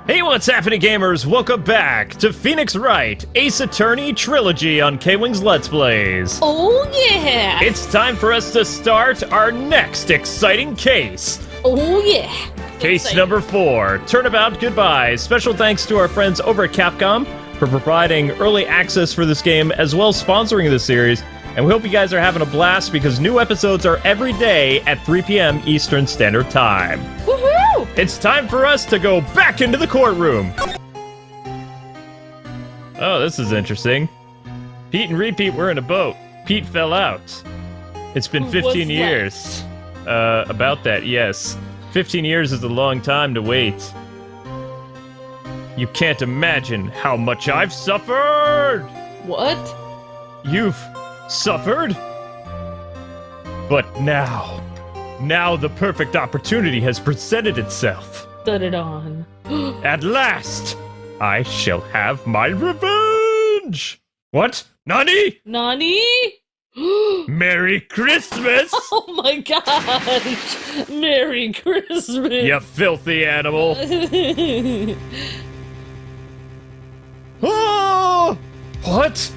Hey, what's happening, gamers? Welcome back to Phoenix Wright, Ace Attorney Trilogy on KwingsLetsPlays. Oh, yeah! It's time for us to start our next exciting case. Oh, yeah! Case number 4, Turnabout Goodbye. Special thanks to our friends over at Capcom for providing early access for this game, as well as sponsoring the series. And we hope you guys are having a blast because new episodes are every day at 3 p.m. Eastern Standard Time. Woohoo! It's time for us to go back into the courtroom. Oh, this is interesting. Pete and Repeat were in a boat. Pete fell out. It's been 15 years. About that, yes. 15 years is a long time to wait. You can't imagine how much I've suffered! What? You've suffered? But now the perfect opportunity has presented itself. Set it on. At last, I shall have my revenge! What? Nani? Nani? Merry Christmas! Oh my gosh! Merry Christmas! You filthy animal! Oh! What?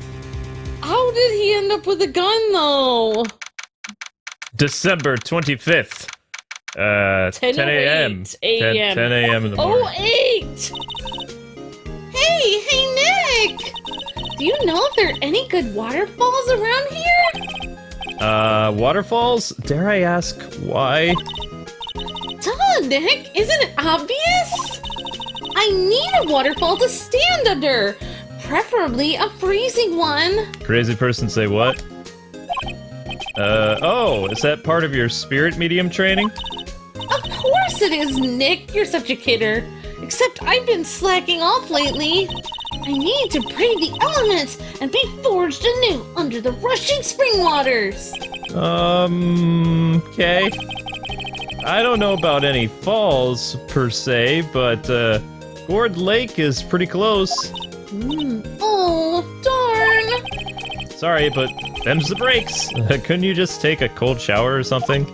How did he end up with a gun, though? December 25th. 10 a.m. 10 a.m. in the morning. Oh, 8! Hey, Nick! Do you know if there are any good waterfalls around here? Waterfalls? Dare I ask why? Duh, Nick! Isn't it obvious? I need a waterfall to stand under! Preferably a freezing one! Crazy person say what? Oh, is that part of your spirit medium training? Of course it is, Nick! You're such a kidder. Except I've been slacking off lately. I need to brave the elements and be forged anew under the rushing spring waters. Okay. I don't know about any falls, per se, but, Gourd Lake is pretty close. Oh, darn! Sorry, but them's the breaks. Couldn't you just take a cold shower or something?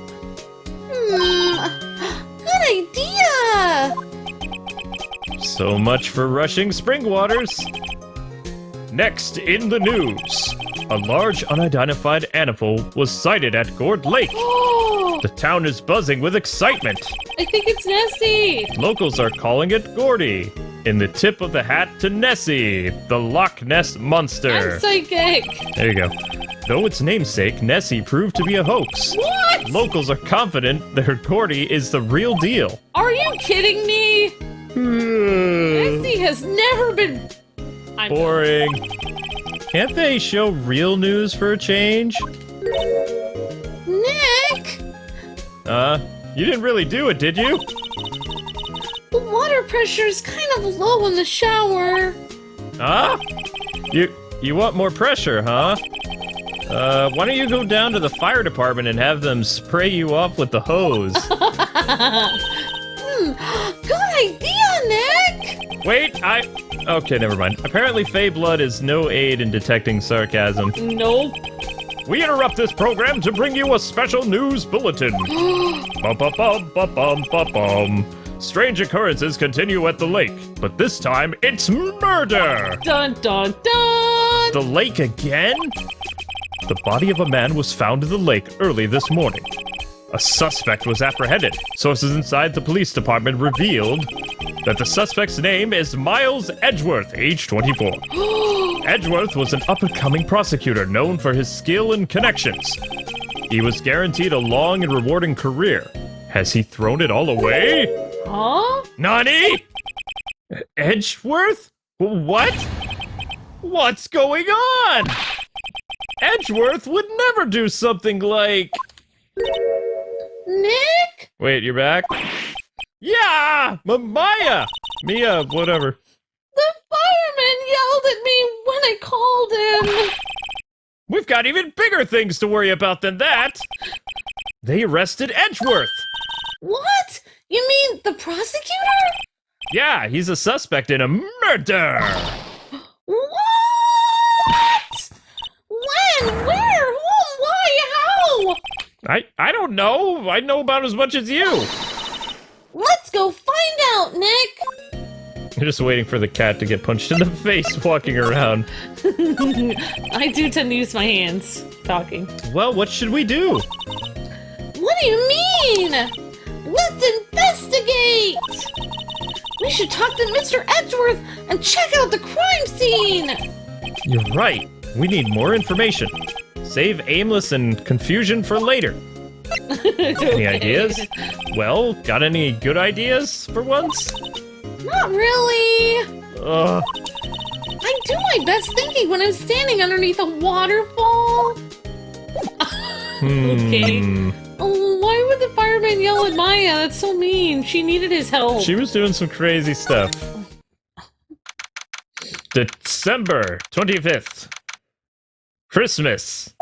Good idea! So much for rushing spring waters. Next in the news, a large unidentified animal was sighted at Gourd Lake. The town is buzzing with excitement. I think it's Nessie! Locals are calling it Gordy, in the tip of the hat to Nessie, the Loch Ness Monster. I'm psychic! There you go. Though its namesake, Nessie, proved to be a hoax. What? Locals are confident their Gordy is the real deal. Are you kidding me? Nessie has never been... Boring. Can't they show real news for a change? Nick! You didn't really do it, did you? The water pressure's kind of low in the shower. Huh? You want more pressure, huh? Why don't you go down to the fire department and have them spray you off with the hose? Good idea, Nick! Wait, okay, never mind. Apparently Fey Blood is no aid in detecting sarcasm. Nope. We interrupt this program to bring you a special news bulletin. Bum, bum, bum, bum, bum, bum, bum. Strange occurrences continue at the lake, but this time it's murder! Dun dun dun! The lake again? The body of a man was found in the lake early this morning. A suspect was apprehended. Sources inside the police department revealed that the suspect's name is Miles Edgeworth, age 24. Edgeworth was an up-and-coming prosecutor known for his skill and connections. He was guaranteed a long and rewarding career. Has he thrown it all away? Huh? Nani? Edgeworth? What? What's going on? Edgeworth would never do something like... Nick? Wait, you're back? Yeah! Maya! Mia, whatever. The fireman yelled at me when I called him. We've got even bigger things to worry about than that. They arrested Edgeworth. What? You mean the prosecutor? Yeah, he's a suspect in a murder. What? When? Where? Who? Why? How? I don't know. I know about as much as you. Let's go find out, Nick. You're just waiting for the cat to get punched in the face walking around. I do tend to use my hands talking. Well, what should we do? What do you mean? Let's investigate! We should talk to Mr. Edgeworth and check out the crime scene! You're right. We need more information. Save aimless and confusion for later. Any ideas? Well, got any good ideas for once? Not really. I do my best thinking when I'm standing underneath a waterfall. Okay. Oh, why would the fireman yell at Maya? That's so mean. She needed his help. She was doing some crazy stuff. December 25th. Christmas.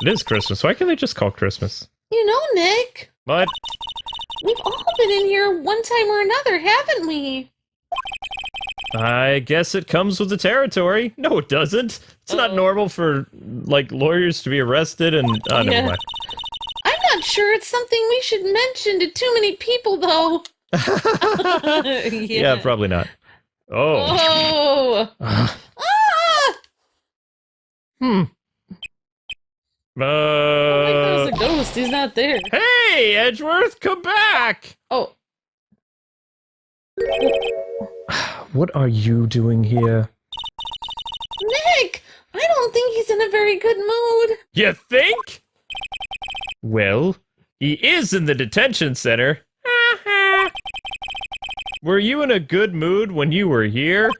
It is Christmas. Why can't they just call Christmas? You know, Nick. What? We've all been in here one time or another, haven't we? I guess it comes with the territory. No, it doesn't. It's not normal for, like, lawyers to be arrested and... never mind. I'm not sure it's something we should mention to too many people, though. Yeah, probably not. Oh. Ah! Oh my God, it's a ghost. He's not there. Hey, Edgeworth, come back! Oh. What are you doing here? Nick! I don't think he's in a very good mood. You think? Well, he is in the detention center. Were you in a good mood when you were here?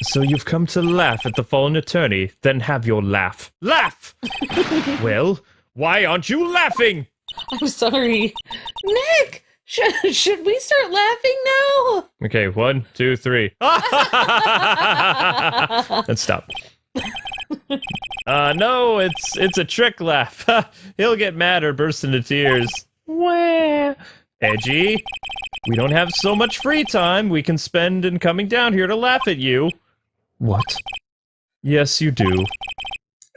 So you've come to laugh at the fallen attorney, then have your laugh. Laugh! Well, why aren't you laughing? I'm sorry. Nick! Should we start laughing now? Okay, 1, 2, 3. Let's stop. No, it's a trick laugh. He'll get mad or burst into tears. Wah. Edgy, we don't have so much free time we can spend in coming down here to laugh at you. What? Yes, you do.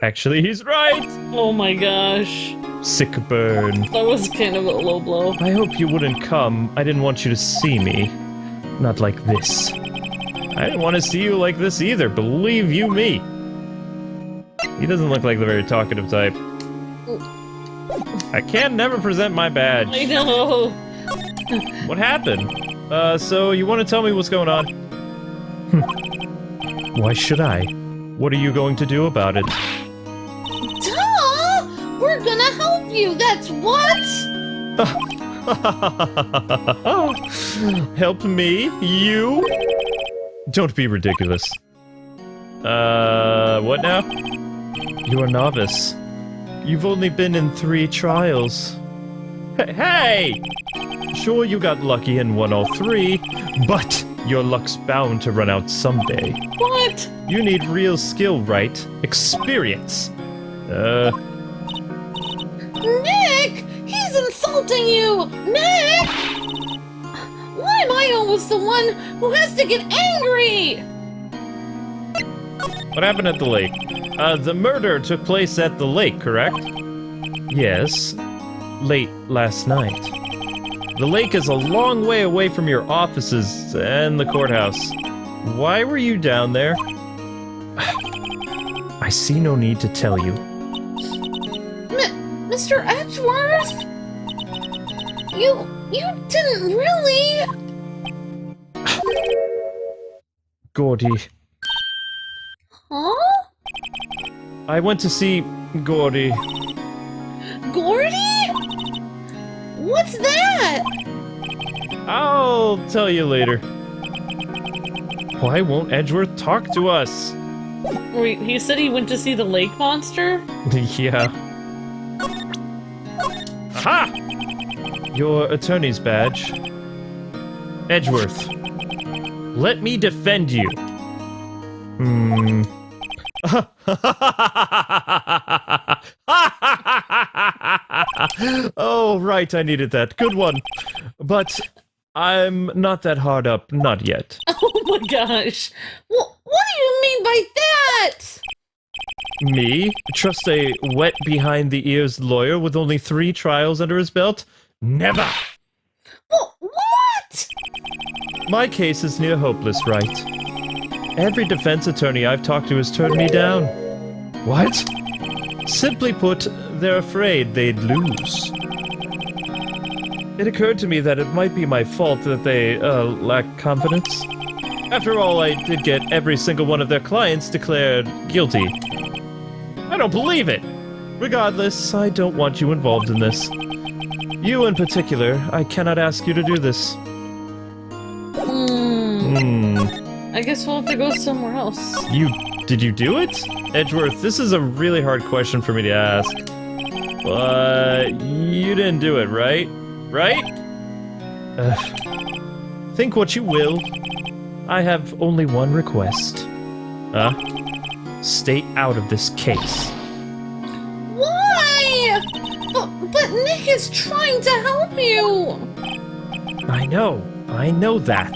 Actually, he's right! Oh my gosh. Sick burn. That was kind of a low blow. I hope you wouldn't come. I didn't want you to see me. Not like this. I didn't want to see you like this either, believe you me. He doesn't look like the very talkative type. I can never present my badge. I know. What happened? So you want to tell me what's going on? Why should I? What are you going to do about it? Duh! We're gonna help you, that's what! Help me? You? Don't be ridiculous. What now? You're a novice. You've only been in 3 trials. Hey! Sure, you got lucky and won all 3, but your luck's bound to run out someday. What? You need real skill, right? Experience. Nick! He's insulting you! Nick! Why am I always the one who has to get angry? What happened at the lake? The murder took place at the lake, correct? Yes. Late last night. The lake is a long way away from your offices and the courthouse. Why were you down there? I see no need to tell you. Mr. Edgeworth? You didn't really... Gordy. Huh? I went to see Gordy. Gordy? What's that? I'll tell you later. Why won't Edgeworth talk to us? Wait, he said he went to see the lake monster? Yeah. Aha! Your attorney's badge. Edgeworth. Let me defend you. Oh, right, I needed that. Good one. But I'm not that hard up, not yet. Oh my gosh. Well, what do you mean by that? Me? Trust a wet behind-the-ears lawyer with only 3 trials under his belt? Never! Well, what? My case is near hopeless, Wright. Every defense attorney I've talked to has turned me down. What? Simply put, they're afraid they'd lose. It occurred to me that it might be my fault that they, lack confidence. After all, I did get every single one of their clients declared guilty. I don't believe it! Regardless, I don't want you involved in this. You in particular, I cannot ask you to do this. I guess we'll have to go somewhere else. Did you do it? Edgeworth, this is a really hard question for me to ask. But you didn't do it, right? Right? Think what you will. I have only one request. Stay out of this case. Why? But Nick is trying to help you! I know that.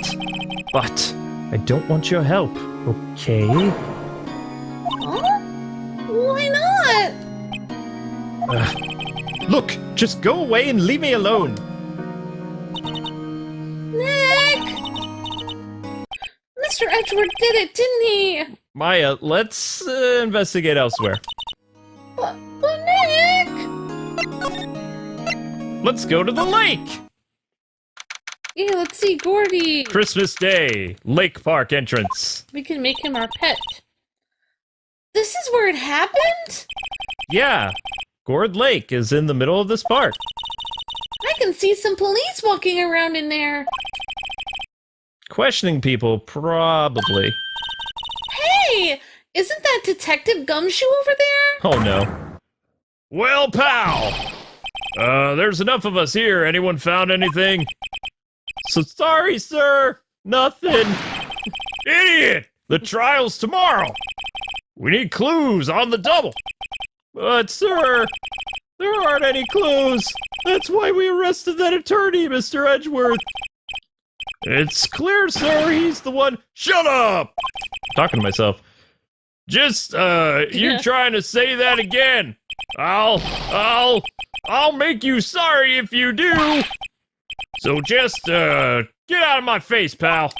But I don't want your help, okay? Huh? Why not? Look, just go away and leave me alone. Nick! Mr. Edgeworth did it, didn't he? Maya, let's investigate elsewhere. But Nick! Let's go to the lake! Yeah, let's see, Gordy. Christmas Day, Lake Park entrance. We can make him our pet. This is where it happened? Yeah, Gourd Lake is in the middle of this park. I can see some police walking around in there. Questioning people, probably. Hey! Isn't that Detective Gumshoe over there? Oh no. Well, pal! There's enough of us here. Anyone found anything? So sorry, sir. Nothing. Idiot! The trial's tomorrow. We need clues on the double. But, sir, there aren't any clues. That's why we arrested that attorney, Mr. Edgeworth. It's clear, sir. He's the one. Shut up! I'm talking to myself. Just, you trying to say that again? I'll make you sorry if you do. So just, get out of my face, pal.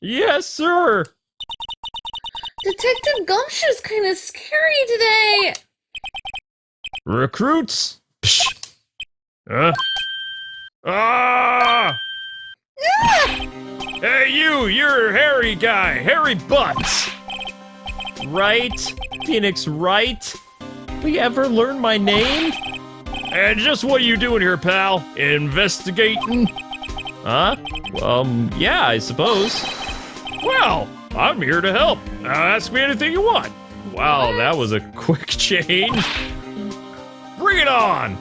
Yes, sir. Detective Gumshoe's kind of scary today. Recruits? Psh. Ah! Hey, you're Harry guy, Harry Butts. Right? Phoenix Wright? We ever learn my name? And just what are you doing here, pal? Investigating? Huh? Yeah, I suppose. Well, I'm here to help. Ask me anything you want. Wow, that was a quick change. Bring it on!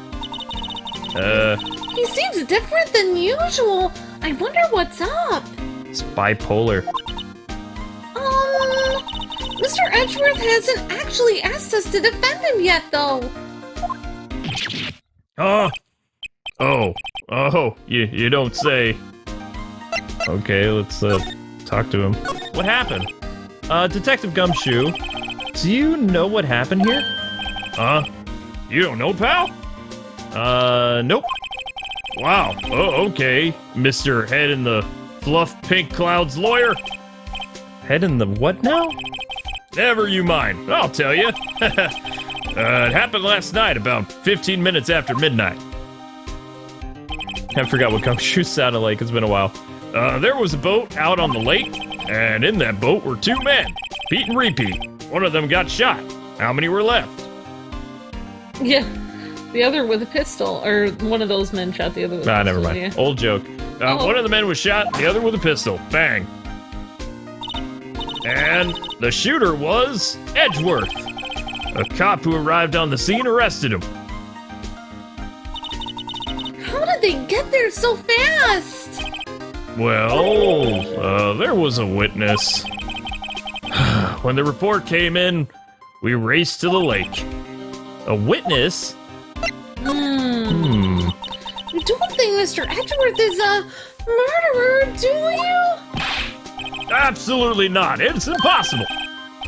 He seems different than usual. I wonder what's up. It's bipolar. Mr. Edgeworth hasn't actually asked us to defend him yet, though. Oh, you don't say. Okay, let's, talk to him. What happened? Detective Gumshoe, do you know what happened here? You don't know, pal? Nope. Wow, okay, Mr. Head in the Fluff Pink Clouds lawyer. Head in the what now? Never you mind, I'll tell you. It happened last night, about 15 minutes after midnight. I forgot what Gumshoe sounded like, it's been a while. There was a boat out on the lake, and in that boat were two men, Pete and Repeat. One of them got shot. How many were left? Yeah, the other with a pistol, or one of those men shot the other with a pistol. Never mind. Yeah. Old joke. One of the men was shot, the other with a pistol. Bang. And the shooter was Edgeworth. A cop who arrived on the scene arrested him. How did they get there so fast? Well, there was a witness. When the report came in, we raced to the lake. A witness? You don't think Mr. Edgeworth is a murderer, do you? Absolutely not. It's impossible.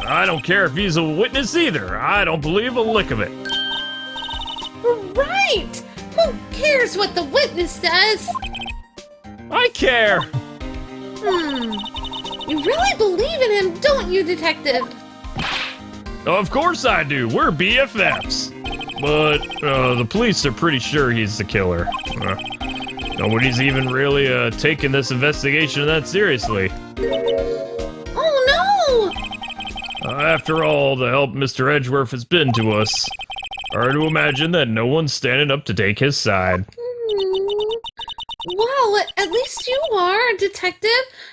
I don't care if he's a witness either. I don't believe a lick of it. Right! Who cares what the witness says? I care. You really believe in him, don't you, Detective? Of course I do. We're BFFs. But the police are pretty sure he's the killer. Nobody's even really taking this investigation that seriously. Oh no! After all the help Mr. Edgeworth has been to us, hard to imagine that no one's standing up to take his side. Well, at least you are, Detective.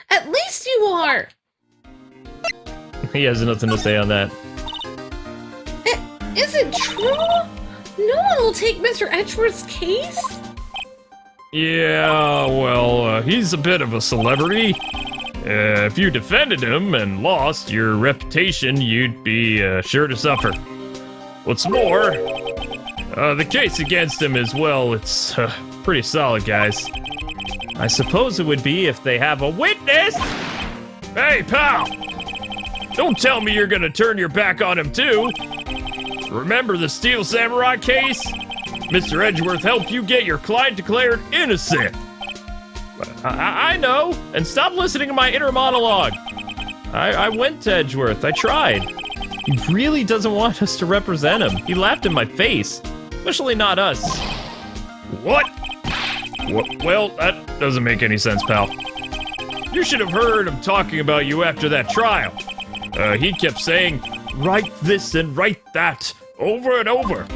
At least you are. He has nothing to say on that. Is it true? No one will take Mr. Edgeworth's case? Yeah, well, he's a bit of a celebrity. If you defended him and lost your reputation, you'd be sure to suffer. What's more, the case against him as well, it's pretty solid, guys. I suppose it would be if they have a witness. Hey, pal! Don't tell me you're gonna turn your back on him, too. Remember the Steel Samurai case? Mr. Edgeworth helped you get your client declared innocent. I know, and stop listening to my inner monologue. I went to Edgeworth, I tried. He really doesn't want us to represent him. He laughed in my face, especially not us. What? Well, that doesn't make any sense, pal. You should have heard him talking about you after that trial. He kept saying, write this and write that, over and over.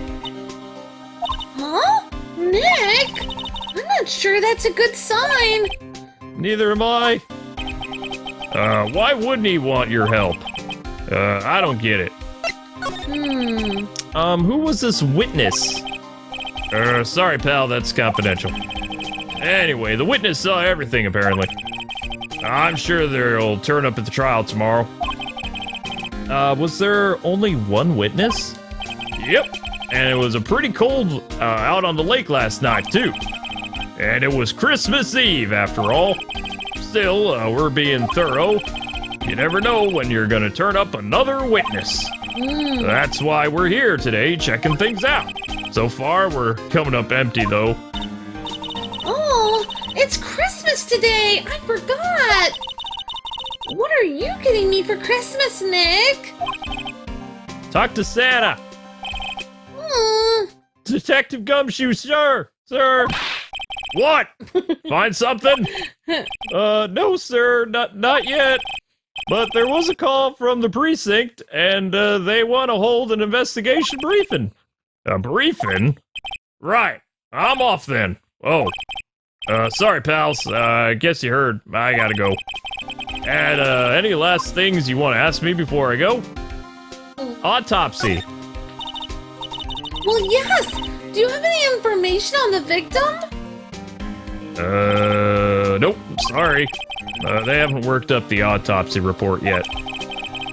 Huh? Nick? I'm not sure that's a good sign. Neither am I. Why wouldn't he want your help? I don't get it. Who was this witness? Sorry, pal, that's confidential. Anyway, the witness saw everything, apparently. I'm sure they'll turn up at the trial tomorrow. Was there only one witness? Yep, and it was a pretty cold out on the lake last night, too. And it was Christmas Eve, after all. Still, we're being thorough. You never know when you're gonna turn up another witness. That's why we're here today, checking things out. So far, we're coming up empty, though. Oh, it's Christmas today! I forgot! What are you getting me for Christmas, Nick? Talk to Santa. Detective Gumshoe, sir! Sir! What? Find something? No, sir, not yet. But there was a call from the precinct, and they want to hold an investigation briefing. A briefing? Right. I'm off then. Oh. Sorry, pals. I guess you heard. I gotta go. And, any last things you want to ask me before I go? Autopsy. Well, yes! Do you have any information on the victim? Nope. Sorry. They haven't worked up the autopsy report yet.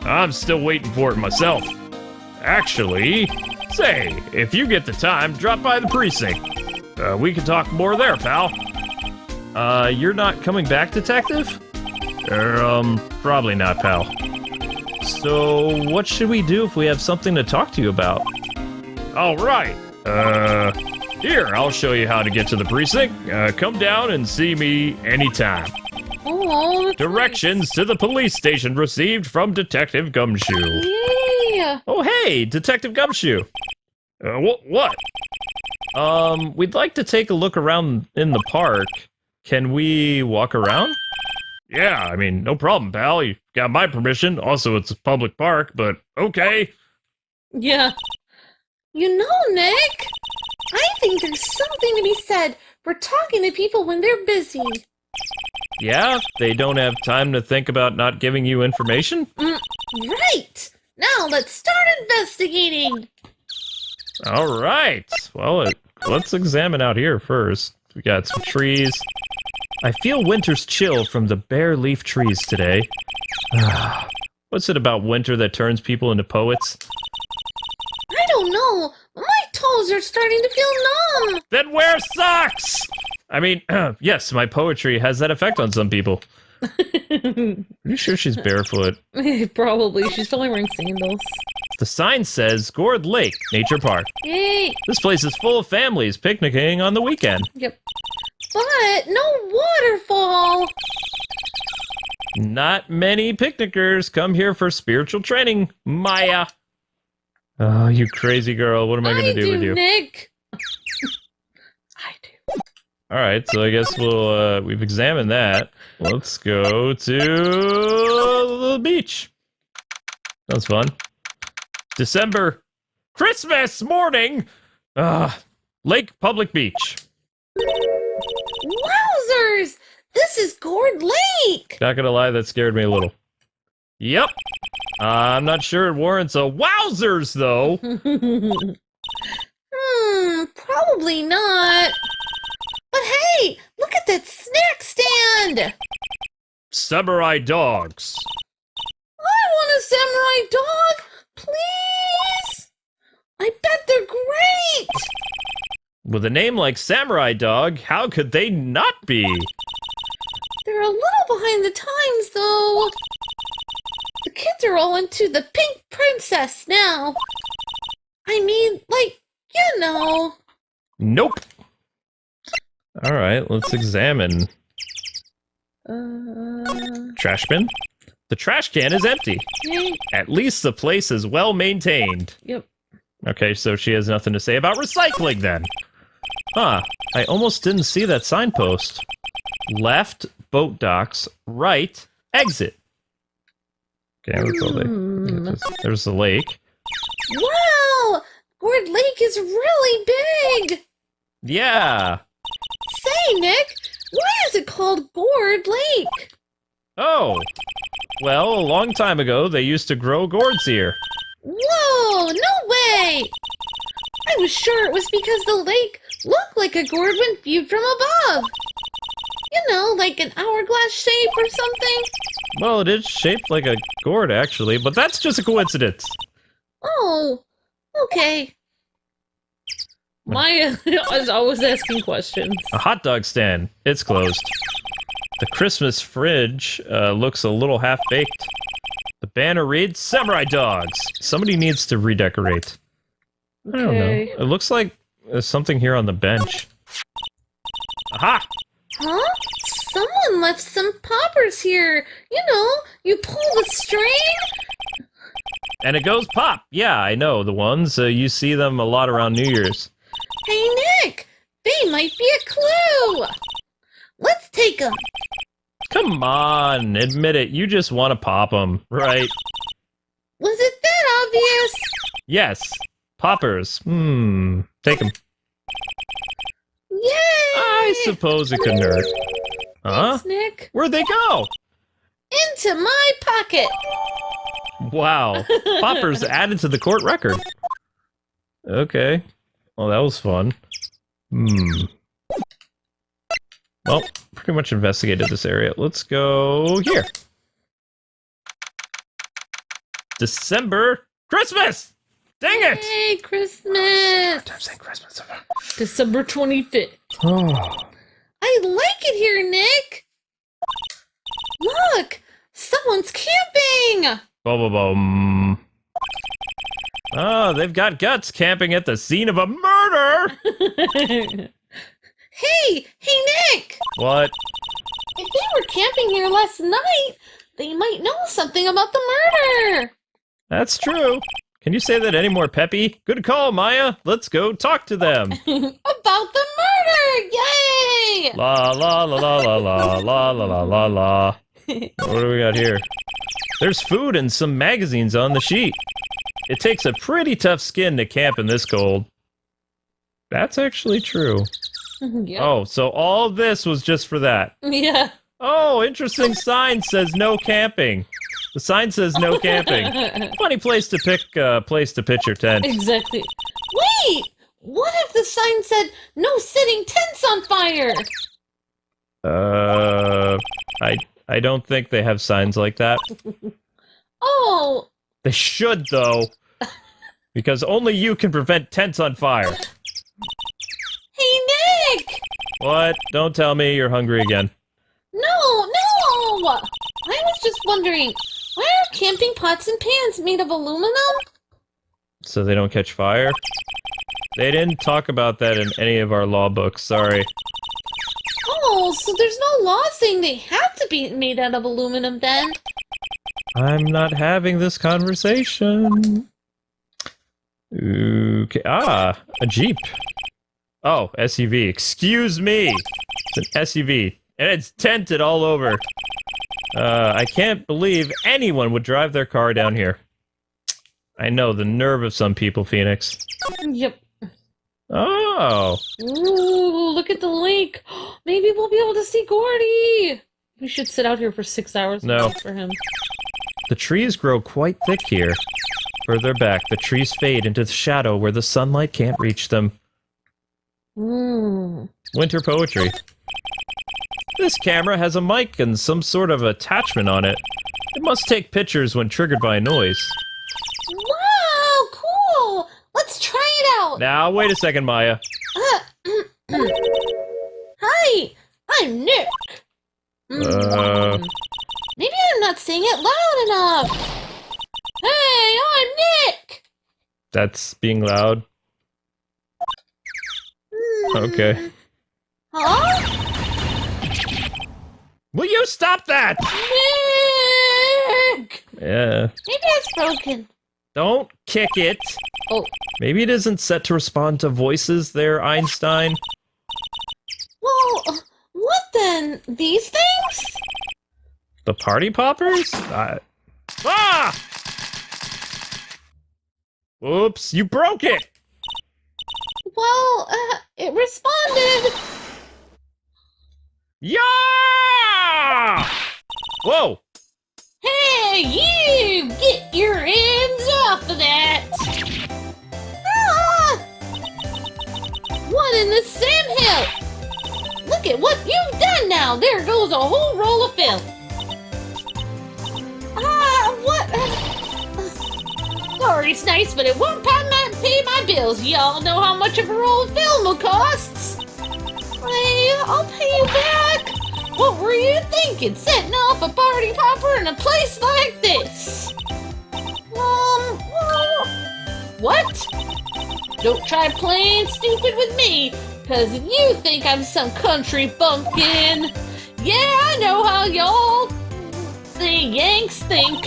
I'm still waiting for it myself. Actually, say, if you get the time, drop by the precinct. We can talk more there, pal. You're not coming back, Detective? Probably not, pal. So, what should we do if we have something to talk to you about? All right. Here, I'll show you how to get to the precinct. Come down and see me anytime. Oh, Directions to the police station received from Detective Gumshoe. yeah. Oh, hey, Detective Gumshoe. What? We'd like to take a look around in the park. Can we walk around? Yeah, I mean, no problem, pal. You got my permission. Also, it's a public park, but okay. Yeah. You know, Nick, I think there's something to be said for talking to people when they're busy. Yeah? They don't have time to think about not giving you information? Right! Now let's start investigating! All right. Well, let's examine out here first. We got some trees. I feel winter's chill from the bare leaf trees today. What's it about winter that turns people into poets? I don't know, but my toes are starting to feel numb! Then wear socks! I mean, yes, my poetry has that effect on some people. Pretty sure she's barefoot. Probably, she's probably wearing sandals. The sign says Gourd Lake Nature Park. Yay! This place is full of families picnicking on the weekend. Yep. But no waterfall! Not many picnickers come here for spiritual training, Maya. Oh, you crazy girl. What am I going to do with you? Nick. I do. Alright, so I guess we've examined that. Let's go to the beach. That's fun. December. Christmas morning! Lake Public Beach. Wowzers! This is Gourd Lake! Not gonna lie, that scared me a little. Yep. I'm not sure it warrants a wowzers, though. Probably not. But hey, look at that snack stand! Samurai dogs. I want a samurai dog, please! I bet they're great! With a name like Samurai Dog, how could they not be? They're a little behind the times, though. The kids are all into the pink princess now. I mean, like, you know. Nope. Alright, let's examine. Trash bin? The trash can is empty. Yay. At least the place is well maintained. Yep. Okay, so she has nothing to say about recycling then. Huh, I almost didn't see that signpost. Left, boat docks, right, exit. Okay, let's go there. There's the lake. Wow! Gourd Lake is really big! Yeah! Say, Nick, why is it called Gourd Lake? Oh! Well, a long time ago, they used to grow gourds here. Whoa, no way! I was sure it was because the lake looked like a gourd when viewed from above. You know, like an hourglass shape or something. Well, it is shaped like a gourd, actually, but that's just a coincidence. Oh, okay. Maya is always asking questions. A hot dog stand. It's closed. The Christmas fridge looks a little half-baked. The banner reads, Samurai Dogs. Somebody needs to redecorate. I don't know. It looks like there's something here on the bench. Aha! Huh? Someone left some poppers here. You know, you pull the string. And it goes pop. Yeah, I know. The ones. You see them a lot around New Year's. Hey, Nick. They might be a clue. Let's take them. Come on. Admit it. You just want to pop them, right? Was it that obvious? Yes. Poppers. Take them. Yay! I suppose it couldn't hurt. Huh? Thanks, Nick. Where'd they go? Into my pocket. Wow. Poppers added to the court record. Okay. Well, that was fun. Well, pretty much investigated this area. Let's go here. December Christmas! Dang it! Hey, Christmas! I'm saying Christmas. December 25th. Oh. I like it here, Nick! Look! Someone's camping! Boom. Oh, they've got guts camping at the scene of a murder! Hey, Nick! What? If they were camping here last night, they might know something about the murder! That's true. Can you say that any more peppy? Good call, Maya. Let's go talk to them. About the murder! Yay! La la la la la la la la la la la. What do we got here? There's food and some magazines on the sheet. It takes a pretty tough skin to camp in this cold. That's actually true. Yep. Oh, so all this was just for that. Yeah. Oh, interesting sign says no camping. The sign says no camping. Funny place to pitch your tent. Exactly. Wait! What if the sign said no setting tents on fire? I don't think they have signs like that. Oh! They should, though. Because only you can prevent tents on fire. Hey, Nick! What? Don't tell me you're hungry again. No! I was just wondering, why are camping pots and pans made of aluminum? So they don't catch fire? They didn't talk about that in any of our law books, sorry. Oh, Oh, so there's no law saying they have to be made out of aluminum then? I'm not having this conversation. Okay. Ah, a Jeep. Oh, SUV. Excuse me. It's an SUV. And it's tinted all over. I can't believe anyone would drive their car down here. I know, the nerve of some people, Phoenix. Yep. Oh. Ooh, look at the lake. Maybe we'll be able to see Gordy. We should sit out here for 6 hours and No. wait for him. The trees grow quite thick here. Further back, the trees fade into the shadow where the sunlight can't reach them. Winter poetry. This camera has a mic and some sort of attachment on it. It must take pictures when triggered by a noise. Wow, cool. Let's try it out. Now, wait a second, Maya. Hi, I'm Nick. Maybe I'm not saying it loud enough. Hey, I'm Nick. That's being loud. Okay. Huh? Will you stop that? Nick! Yeah. Maybe it's broken. Don't kick it. Oh. Maybe it isn't set to respond to voices there, Einstein. Well, what then? These things? The party poppers? Ah! Oops, you broke it! Well, it responded. Yeah! Whoa! Hey, you! Get your hands off of that! Ah! What in the Sam Hill? Look at what you've done now! There goes a whole roll of film! What? Sorry's nice, but it won't pay my bills. Y'all know how much a roll of film costs? Hey, I'll pay you back! What were you thinking, setting off a party popper in a place like this? What? Don't try playing stupid with me, cause you think I'm some country bumpkin. Yeah, I know how y'all the Yanks think.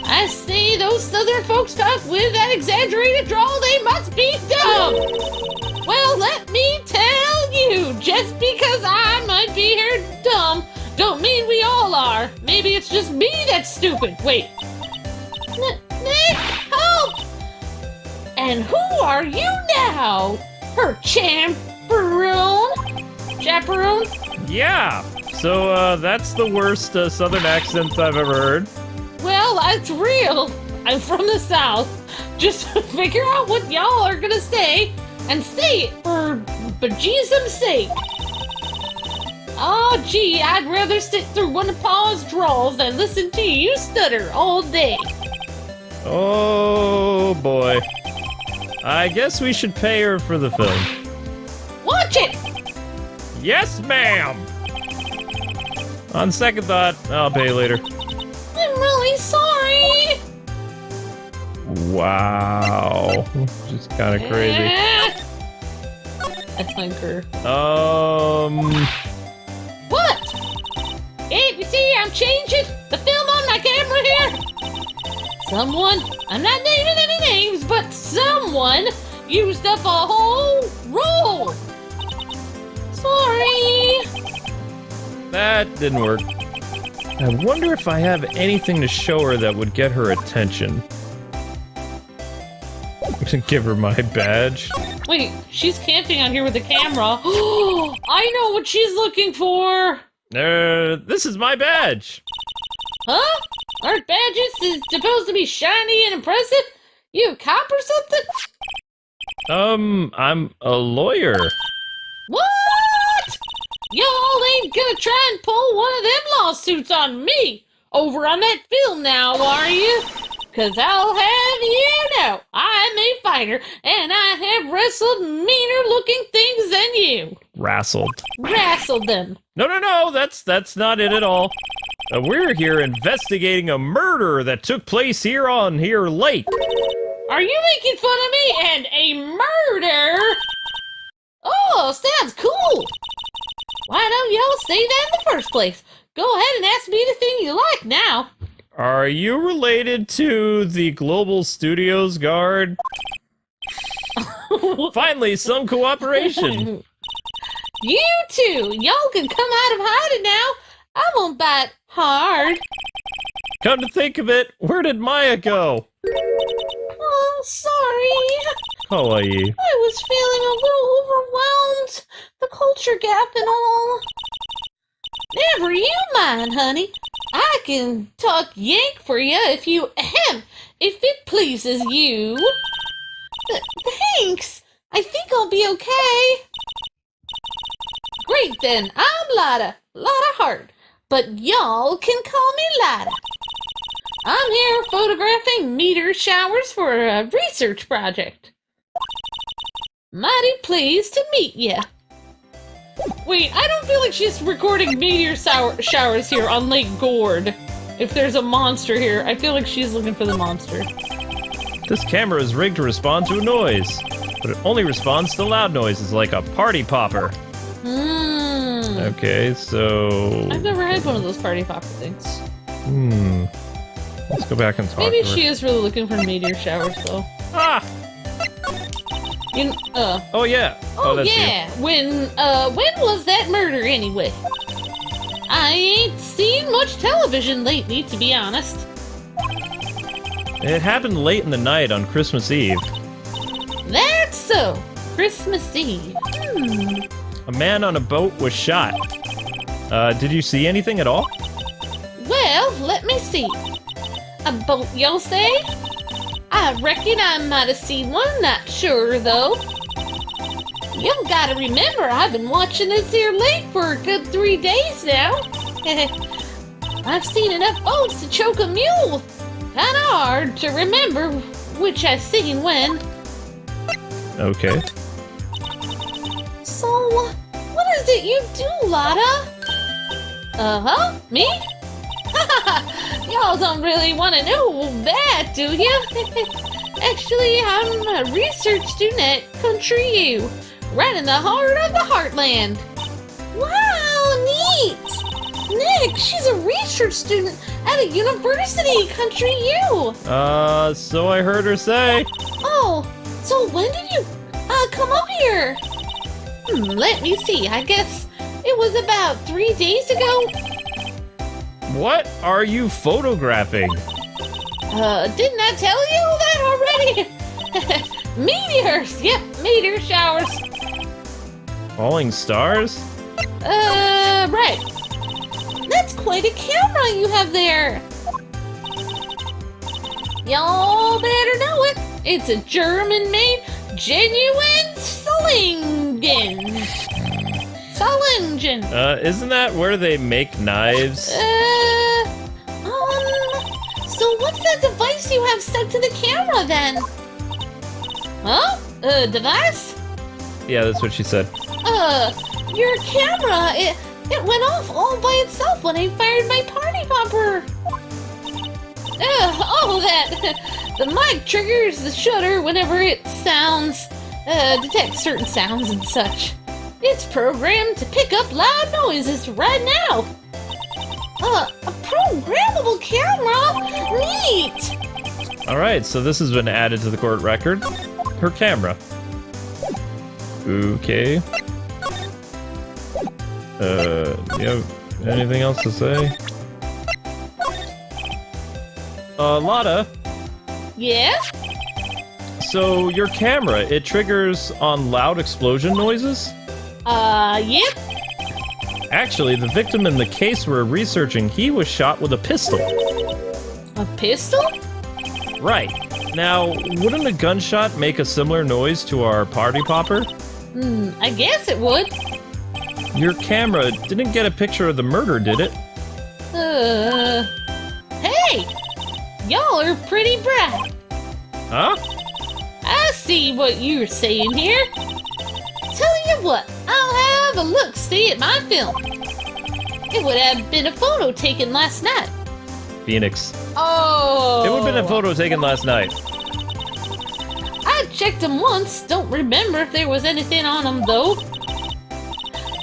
I see those southern folks talk with that exaggerated drawl, they must be dumb. Well, let me tell you, just because I might be here dumb, don't mean we all are. Maybe it's just me that's stupid. Wait. Nick, help! And who are you now? Her chaperone? Chaperone? Yeah! So, that's the worst southern accent I've ever heard. Well, that's real. I'm from the South. Just figure out what y'all are gonna say and say it for bejesus's sake. Oh, gee, I'd rather sit through one of Pa's drawls than listen to you stutter all day. Oh, boy. I guess we should pay her for the film. Watch it! Yes, ma'am! On second thought, I'll pay you later. I'm really sorry. Wow. Just kind of crazy. That's my girl. What? Hey, you see, I'm changing the film on my camera here. Someone, I'm not naming any names, but someone used up a whole roll. Sorry. That didn't work. I wonder if I have anything to show her that would get her attention. Give her my badge. Wait, she's camping out here with the camera. Oh, I know what she's looking for. This is my badge. Huh? Aren't badges supposed to be shiny and impressive? You a cop or something? I'm a lawyer. What? Y'all ain't gonna try and pull one of them lawsuits on me over on that film now, are you? Cause I'll have you know, I'm a fighter, and I have wrestled meaner looking things than you. Wrestled them. No, that's not it at all. We're here investigating a murder that took place here late. Are you making fun of me and a murder? Oh, sounds cool. Why don't y'all say that in the first place? Go ahead and ask me the thing you like now. Are you related to the Global Studios guard? Finally, some cooperation. You two, y'all can come out of hiding now. I won't bite hard. Come to think of it, where did Maya go? Oh, sorry. Kawaii. I was feeling a little overwhelmed. The culture gap and all. Never you mind, honey. I can talk yank for you if it pleases you. Thanks. I think I'll be okay. Great then. I'm Lada Hart, but y'all can call me Lada. I'm here photographing meteor showers for a research project. Mighty pleased to meet ya. Wait, I don't feel like she's recording meteor showers here on Lake Gord. If there's a monster here, I feel like she's looking for the monster. This camera is rigged to respond to a noise, but it only responds to loud noises like a party popper. Okay, so... I've never had one of those party popper things. Let's go back and talk Maybe to her. she is really looking for meteor showers, though. Ah! Oh, yeah. Oh, that's yeah. When was that murder, anyway? I ain't seen much television lately, to be honest. It happened late in the night on Christmas Eve. That's so. Christmas Eve. A man on a boat was shot. Did you see anything at all? Well, let me see. A boat, y'all say? I reckon I might have seen one, not sure, though. Y'all gotta remember, I've been watching this here lake for a good 3 days now. I've seen enough boats to choke a mule. Kinda hard to remember which I seen when. Okay. So, what is it you do, Lotta? Me? Y'all don't really want to know that, do you? Actually, I'm a research student at Country U, right in the heart of the heartland. Wow, neat! Nick, she's a research student at a university, Country U. So I heard her say. Oh, so when did you, come up here? Let me see, I guess it was about 3 days ago. What are you photographing? Didn't I tell you that already? Meteors! Yep, meteor showers. Falling stars? Right. That's quite a camera you have there. Y'all better know it. It's a German-made, genuine Solingen. Isn't that where they make knives? So what's that device you have stuck to the camera then? Huh? Device? Yeah, that's what she said. Your camera, it went off all by itself when I fired my party popper. The mic triggers the shutter whenever it detects certain sounds and such. It's programmed to pick up loud noises right now. A programmable camera? Neat! Alright, so this has been added to the court record. Her camera. Okay. You have anything else to say? Lotta? Yeah? So, your camera, it triggers on loud explosion noises? Yep. Actually, the victim in the case we're researching, he was shot with a pistol. A pistol? Right. Now, wouldn't a gunshot make a similar noise to our party popper? I guess it would. Your camera didn't get a picture of the murder, did it? Hey! Y'all are pretty bright. Huh? I see what you're saying here. Tell you what, I'll have a look-see at my film. It would have been a photo taken last night. Phoenix. Oh! It would have been a photo taken last night. I checked them once, don't remember if there was anything on them though.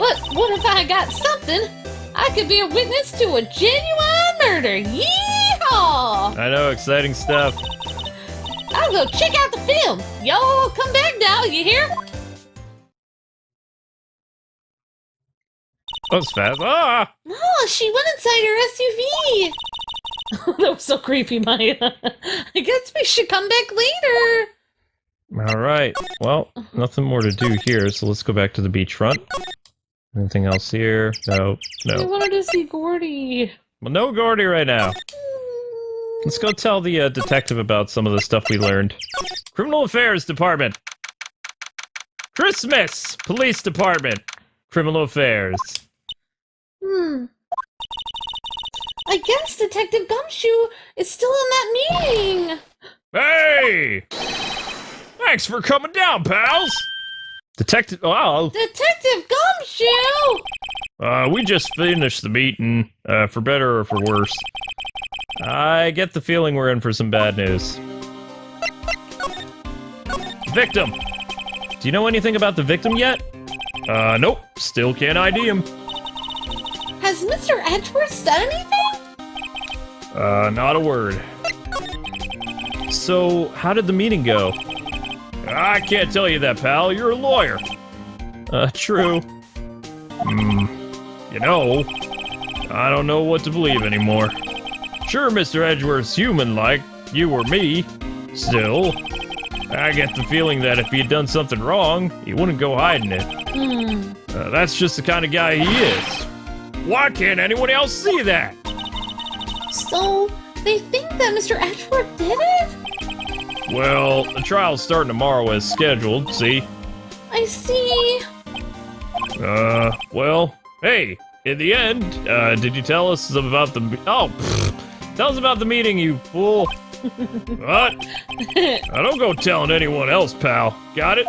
But what if I got something? I could be a witness to a genuine murder. Yeehaw! I know, exciting stuff. I'll go check out the film. Y'all come back now, you hear? That was fast. Ah! Oh, she went inside her SUV. That was so creepy, Maya. I guess we should come back later. Alright, well, nothing more to do here, so let's go back to the beachfront. Anything else here? No, I no. wanted to see Gordy. Well, no Gordy right now. Let's go tell the detective about some of the stuff we learned. Criminal Affairs Department. Christmas! Police Department. Criminal Affairs. I guess Detective Gumshoe is still in that meeting. Hey! Thanks for coming down, pals! Detective... Wow. Detective Gumshoe! We just finished the meeting, for better or for worse. I get the feeling we're in for some bad news. Victim! Do you know anything about the victim yet? Nope. Still can't ID him. Has Mr. Edgeworth said anything? Not a word. So, how did the meeting go? I can't tell you that, pal. You're a lawyer. True. You know, I don't know what to believe anymore. Sure, Mr. Edgeworth's human-like, you or me. Still, I get the feeling that if he had done something wrong, he wouldn't go hiding it. That's just the kind of guy he is. Why can't anyone else see that? So, they think that Mr. Edgeworth did it? Well, the trial's starting tomorrow as scheduled, see? I see. Well, hey, in the end, did you tell us about the... Oh, tell us about the meeting, you fool. What? Now don't go telling anyone else, pal. Got it?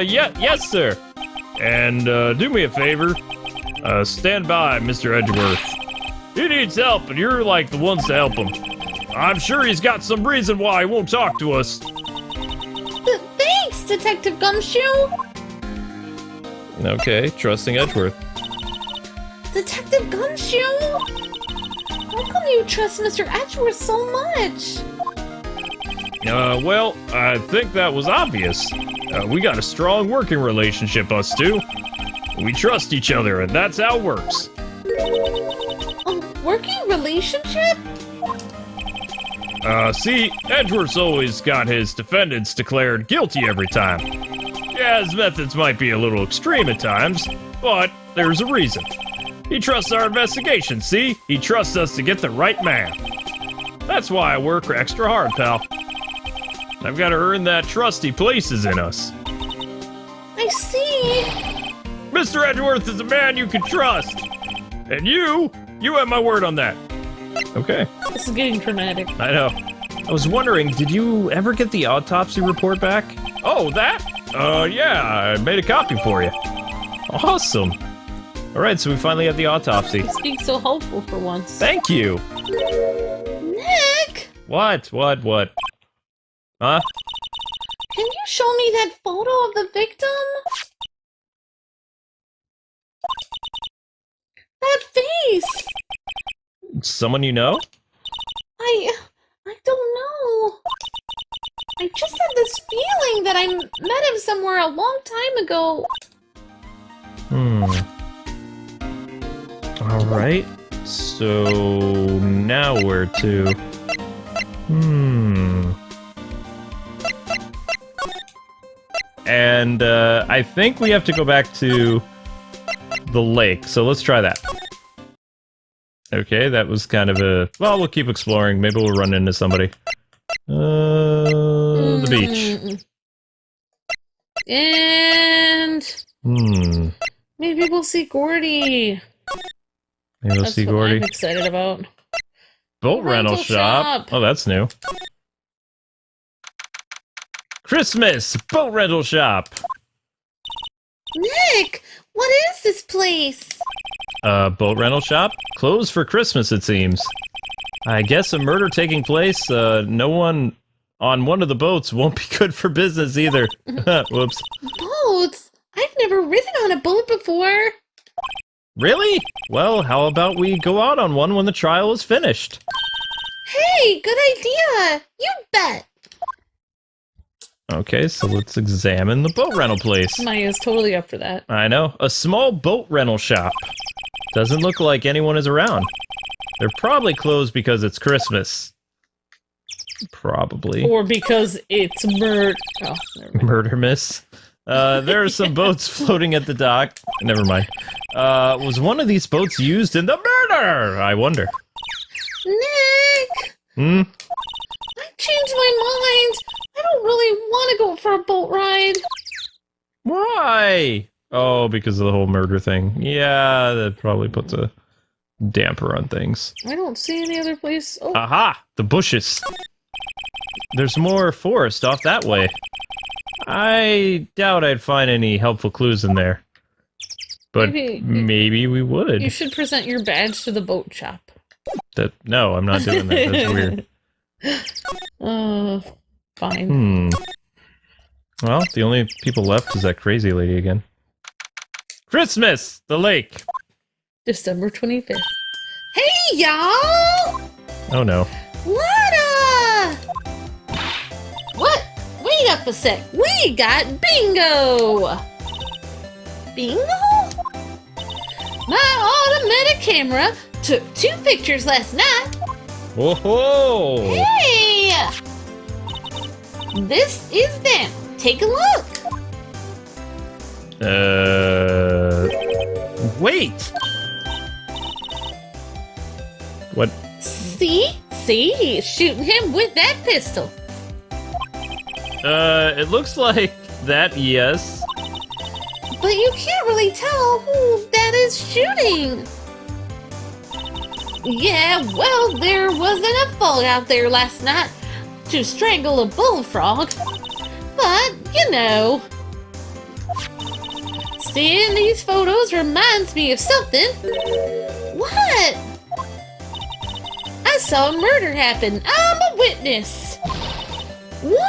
Yes, sir. And, do me a favor. Stand by, Mr. Edgeworth. He needs help, and you're like the ones to help him. I'm sure he's got some reason why he won't talk to us. Thanks, Detective Gumshoe. Okay, trusting Edgeworth. Detective Gumshoe? How come you trust Mr. Edgeworth so much? Well, I think that was obvious. We got a strong working relationship, us two. We trust each other, and that's how it works. A working relationship? See, Edgeworth's always got his defendants declared guilty every time. Yeah, his methods might be a little extreme at times, but there's a reason. He trusts our investigation, see? He trusts us to get the right man. That's why I work extra hard, pal. I've got to earn that trust he places in us. I see. Mr. Edgeworth is a man you can trust. And you have my word on that. Okay. This is getting dramatic. I know. I was wondering, did you ever get the autopsy report back? Oh, that? Yeah, I made a copy for you. Awesome. Alright, so we finally have the autopsy. You speak so hopeful for once. Thank you. Nick! What? Huh? Can you show me that photo of the victim? That face! Someone you know? I don't know. I just had this feeling that I met him somewhere a long time ago. Alright. So now where to? And I think we have to go back to the lake, so let's try that. Okay, that was kind of a... Well, we'll keep exploring. Maybe we'll run into somebody. The beach. And... Maybe we'll see Gordy. Maybe we'll see Gordy. I'm excited about. Boat rental shop. Oh, that's new. Christmas! Boat rental shop! Nick! What is this place? Boat rental shop? Closed for Christmas, it seems. I guess a murder taking place, no one on one of the boats won't be good for business either. Whoops. Boats? I've never never ridden on a boat before. Really? Well, how about we go out on one when the trial is finished? Hey, good idea. You bet. Okay, so let's examine the boat rental place. Maya's totally up for that. I know. A small boat rental shop. Doesn't look like anyone is around. They're probably closed because it's Christmas. Probably. Or because it's murder. Oh, never mind. Murder miss. There are some boats floating at the dock. Never mind. Was one of these boats used in the murder? I wonder. Nick! I changed my mind. I don't really want to go for a boat ride. Why? Oh, because of the whole murder thing. Yeah, that probably puts a damper on things. I don't see any other place. Oh, Aha! The bushes. There's more forest off that way. I doubt I'd find any helpful clues in there. But maybe we would. you should present your badge to the boat shop. No, I'm not doing that. That's weird. Fine. Well, the only people left is that crazy lady again. Christmas! The lake! December 25th. Hey, y'all! Oh no. Lana! What? Wait up a sec. We got bingo! Bingo? My automatic camera took 2 pictures last night. Whoa! Hey! This is them. Take a look. Wait! What? See? See? He's shooting him with that pistol. It looks like that, yes. But you can't really tell who that is shooting. Yeah, well, there wasn't a fog out there last night to strangle a bullfrog. But, you know, seeing these photos reminds me of something. What? I saw a murder happen. I'm a witness. What?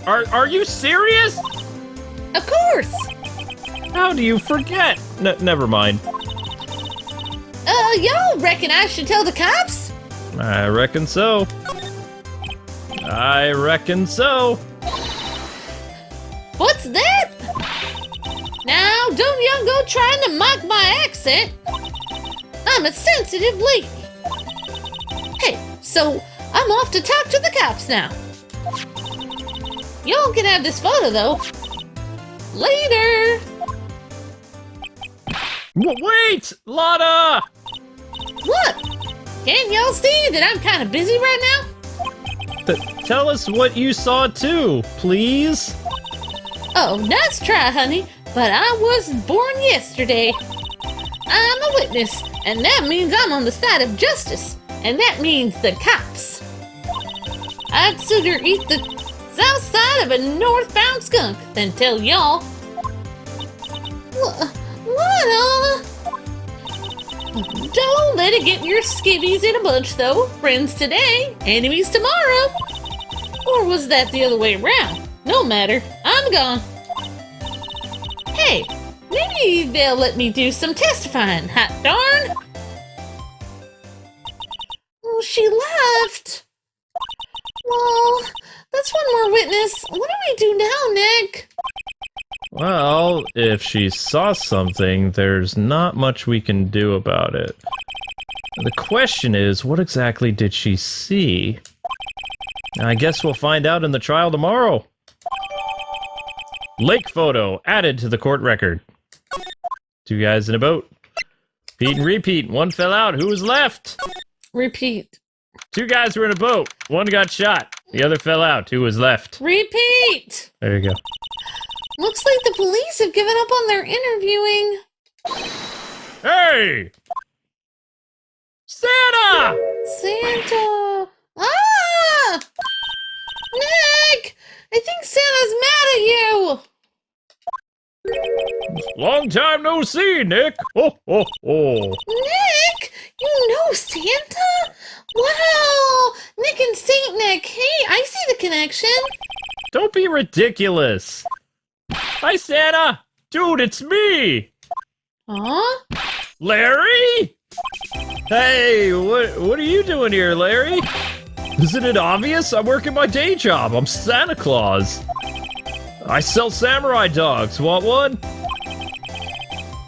Are you serious? Of course. How do you forget? Never mind. Y'all reckon I should tell the cops? I reckon so. I reckon so. What's that? Now, don't y'all go trying to mock my accent. I'm a sensitive lady. Hey, so I'm off to talk to the cops now. Y'all can have this photo, though. Later. Wait! Lana! What? Can't y'all see that I'm kind of busy right now? Tell us what you saw too, please. Oh, nice try, honey, but I wasn't born yesterday. I'm a witness, and that means I'm on the side of justice, and that means the cops. I'd sooner eat the south side of a northbound skunk than tell y'all. What? Don't let it get your skivvies in a bunch, though. Friends today, enemies tomorrow. Or was that the other way around? No matter, I'm gone. Hey, maybe they'll let me do some testifying, hot darn. Oh, she left. Well, that's one more witness. What do we do now, Nick? Well, if she saw something, there's not much we can do about it. The question is, what exactly did she see? I guess we'll find out in the trial tomorrow. Lake photo added to the court record. 2 guys in a boat. Pete and repeat. One fell out. Who was left? Repeat. 2 guys were in a boat. One got shot. The other fell out. Who was left? Repeat! There you go. Looks like the police have given up on their interviewing. Hey! Santa! Santa! Ah! Nick! I think Santa's mad at you! Long time no see, Nick. Ho, ho, ho. Nick! You know Santa? Wow! Nick and Saint Nick. Hey, I see the connection. Don't be ridiculous. Hi, Santa! Dude, it's me! Huh? Larry? Hey, what are you doing here, Larry? Isn't it obvious? I'm working my day job. I'm Santa Claus. I sell samurai dogs. Want one?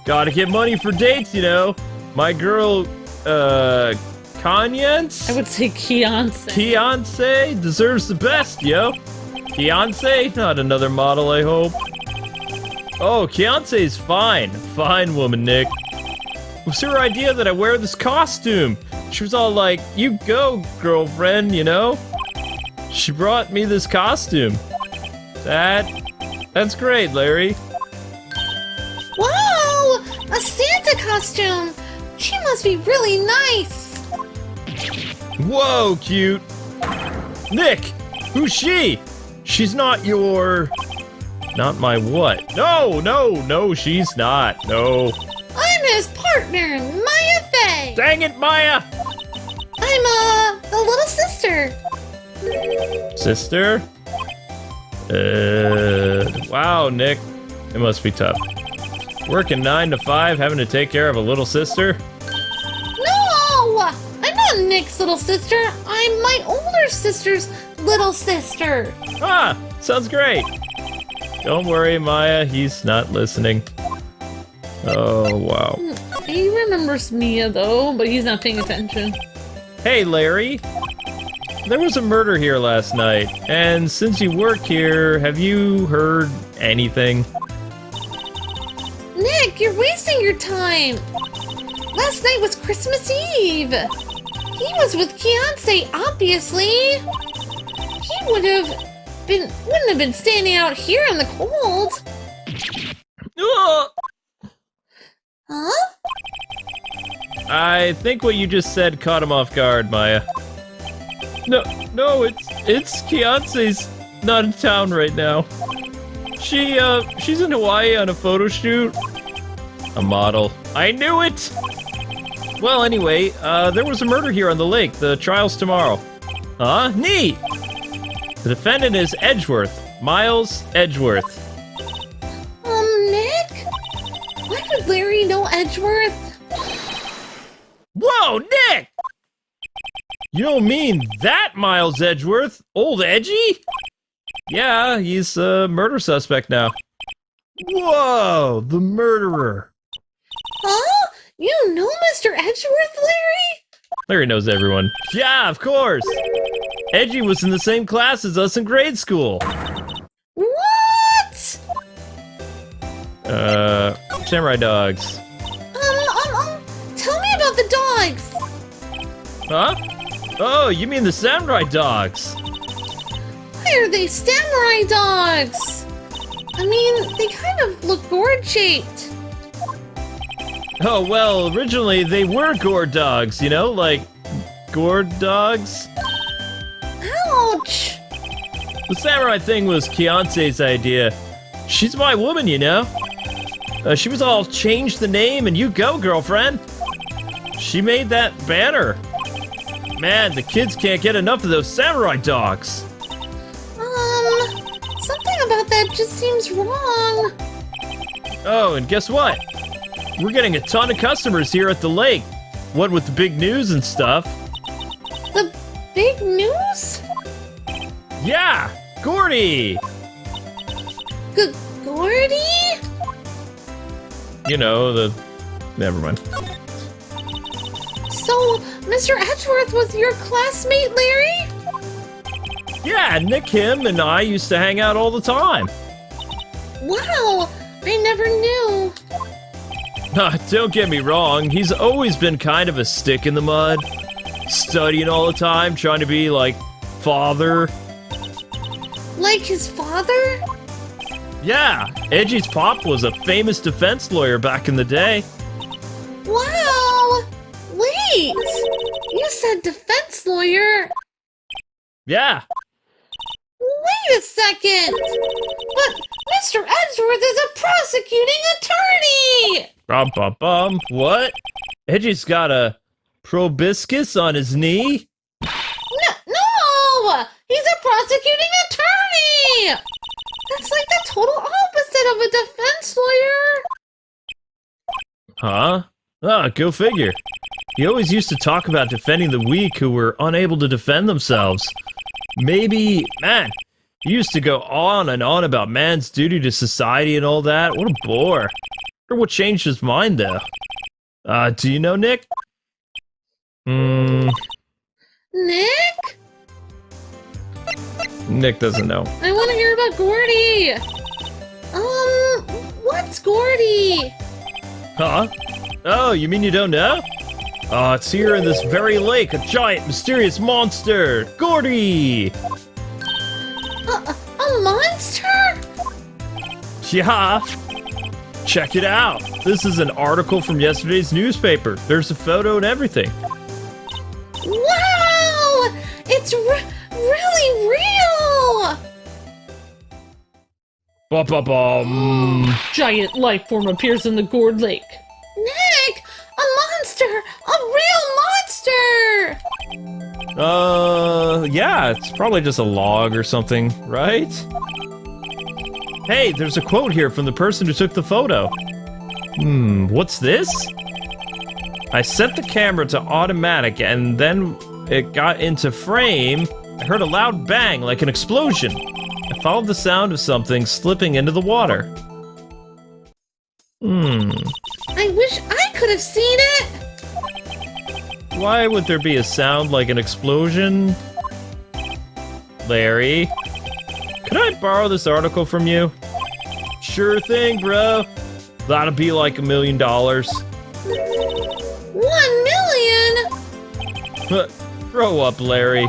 Gotta get money for dates, you know. My girl, Kanyance? I would say Keonce. Keonce deserves the best, yo. Keonce? Not another model, I hope. Oh, Keonce's fine. Fine woman, Nick. It was her idea that I wear this costume. She was all like, you go, girlfriend, you know? She brought me this costume. That's great, Larry. Whoa! A Santa costume! She must be really nice! Whoa, cute. Nick, who's she? She's not your... Not my what? No, she's not. No. I'm his partner, Maya Faye! Dang it, Maya! I'm, the little sister. Sister? Wow, Nick. It must be tough. Working 9 to 5, having to take care of a little sister? No! I'm not Nick's little sister. I'm my older sister's little sister. Ah, sounds great. Don't worry, Maya, he's not listening. Oh, wow. He remembers Mia, though, but he's not paying attention. Hey, Larry. There was a murder here last night, and since you work here, have you heard anything? Nick, you're wasting your time. Last night was Christmas Eve. He was with Keonce, obviously. He wouldn't have been standing out here in the cold. Huh? I think what you just said caught him off guard, Maya. No, it's Keonce's not in town right now. She's in Hawaii on a photo shoot. A model. I knew it! Well, anyway, there was a murder here on the lake. The trial's tomorrow. Huh? Neat! The defendant is Edgeworth. Miles Edgeworth. Nick? Why would Larry know Edgeworth? Whoa, Nick! You don't mean that Miles Edgeworth? Old Edgy? Yeah, he's a murder suspect now. Whoa, the murderer. Huh? You know Mr. Edgeworth, Larry? Larry knows everyone. Yeah, of course. Edgy was in the same class as us in grade school. What? Samurai dogs. Tell me about the dogs. Huh? Oh, you mean the samurai dogs? Why are they samurai dogs? I mean, they kind of look gourd-shaped. Oh, well, originally they were gourd dogs, you know, like gourd dogs. Ouch! The samurai thing was Keonce's idea. She's my woman, you know. She was all, change the name and you go, girlfriend. She made that banner. Man, the kids can't get enough of those samurai dogs. Something about that just seems wrong. Oh, and guess what? We're getting a ton of customers here at the lake. What with the big news and stuff. The big news? Yeah, Gordy! Gordy? You know, never mind. So, Mr. Edgeworth was your classmate, Larry? Yeah, Nick, him, and I used to hang out all the time. Wow, I never knew. Don't get me wrong, he's always been kind of a stick in the mud. Studying all the time, trying to be like father. Like his father? Yeah, Edgy's pop was a famous defense lawyer back in the day. Wow! Wait! You said defense lawyer? Yeah. Wait a second! But Mr. Edgeworth is a prosecuting attorney! Bum. What? Edgy's got a proboscis on his knee? No! He's a prosecuting attorney! That's like the total opposite bit of a defense lawyer. Huh? Ah, go figure. He always used to talk about defending the weak who were unable to defend themselves. Maybe, man, he used to go on and on about man's duty to society and all that. What a bore. Or what changed his mind, though? Do you know Nick? Nick? Nick doesn't know. I want to hear about Gordy. What's Gordy? Huh? Oh, you mean you don't know? It's here in this very lake, a giant, mysterious monster! Gordy! A monster? Yeah! Check it out! This is an article from yesterday's newspaper. There's a photo and everything. Wow! It's really real! Ba-ba-bum! Giant life form appears in the Gourd Lake. Nick! A monster! A real monster! Yeah, it's probably just a log or something, right? Hey, there's a quote here from the person who took the photo. What's this? I set the camera to automatic and then it got into frame. I heard a loud bang like an explosion. I followed the sound of something slipping into the water. I wish I could have seen it! Why would there be a sound like an explosion? Larry? Could I borrow this article from you? Sure thing, bro. That'll be like $1 million. 1 million? Grow up, Larry.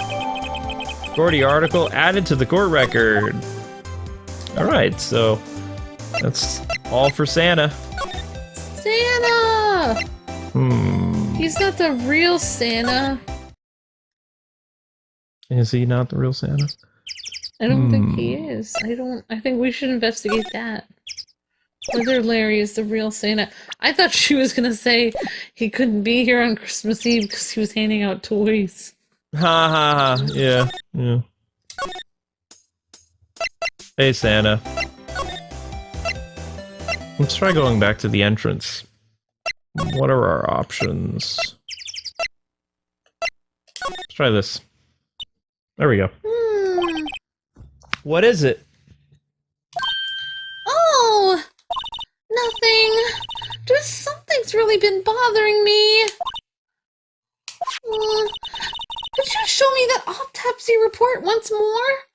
Gordy article added to the court record. Alright, so that's all for Santa. Santa! He's not the real Santa. Is he not the real Santa? I don't think he is. I think we should investigate that. Whether Larry is the real Santa. I thought she was gonna say he couldn't be here on Christmas Eve because he was handing out toys. Ha ha ha, yeah. Hey, Santa. Let's try going back to the entrance. What are our options? Let's try this. There we go. What is it? Oh! Nothing. Just something's really been bothering me. Could you show me that autopsy report once more?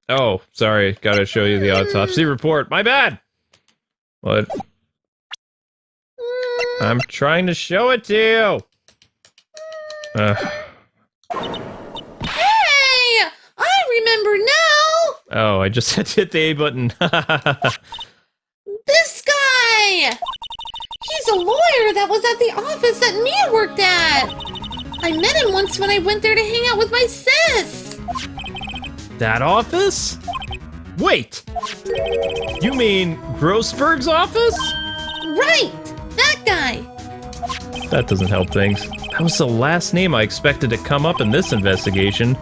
Oh, sorry. Gotta show you the autopsy report. My bad! What? I'm trying to show it to you! Hey! I remember now! Oh, I just had to hit the A button. This guy! He's a lawyer that was at the office that Mia worked at! I met him once when I went there to hang out with my sis! That office? Wait! You mean Grossberg's office? Right! That guy! That doesn't help things. That was the last name I expected to come up in this investigation.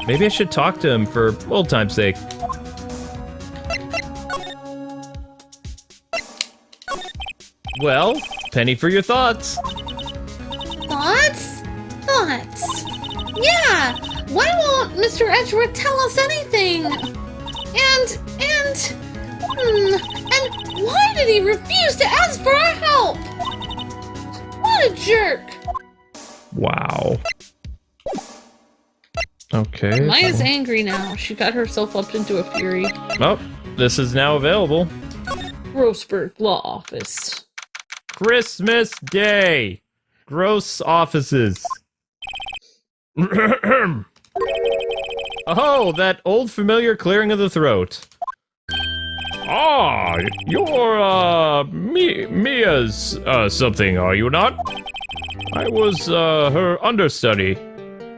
Maybe I should talk to him for old time's sake. Well, penny for your thoughts. Thoughts? Thoughts. Yeah! Why won't Mr. Edgeworth tell us anything? And why did he refuse to ask for our help? What a jerk! Wow. Okay. Maya's angry now. She got herself up into a fury. Oh, this is now available. Grossberg Law Office. Christmas Day. Gross offices. Oh, that old familiar clearing of the throat. Ah, you're, Mia's, something, are you not? I was, her understudy.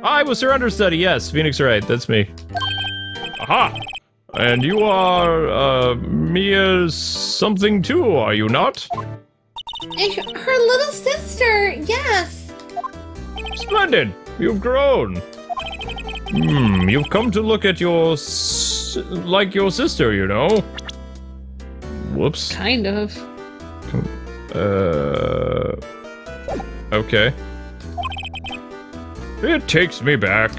I was her understudy, yes, Phoenix Wright, that's me. Aha! And you are, Mia's something too, are you not? Her little sister, yes. Splendid! You've grown. You've come to look at your like your sister, you know. Whoops. Kind of. Okay. It takes me back.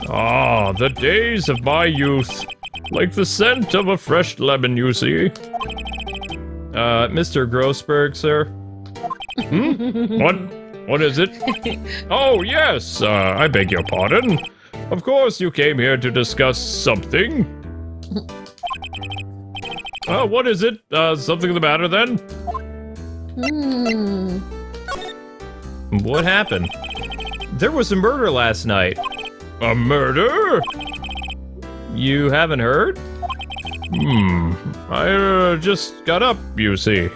Ah, the days of my youth. Like the scent of a fresh lemon, you see. Mr. Grossberg, sir? What is it? Oh, yes, I beg your pardon. Of course you came here to discuss something. What is it? Something the matter then? What happened? There was a murder last night. A murder? You haven't heard? I just got up, you see.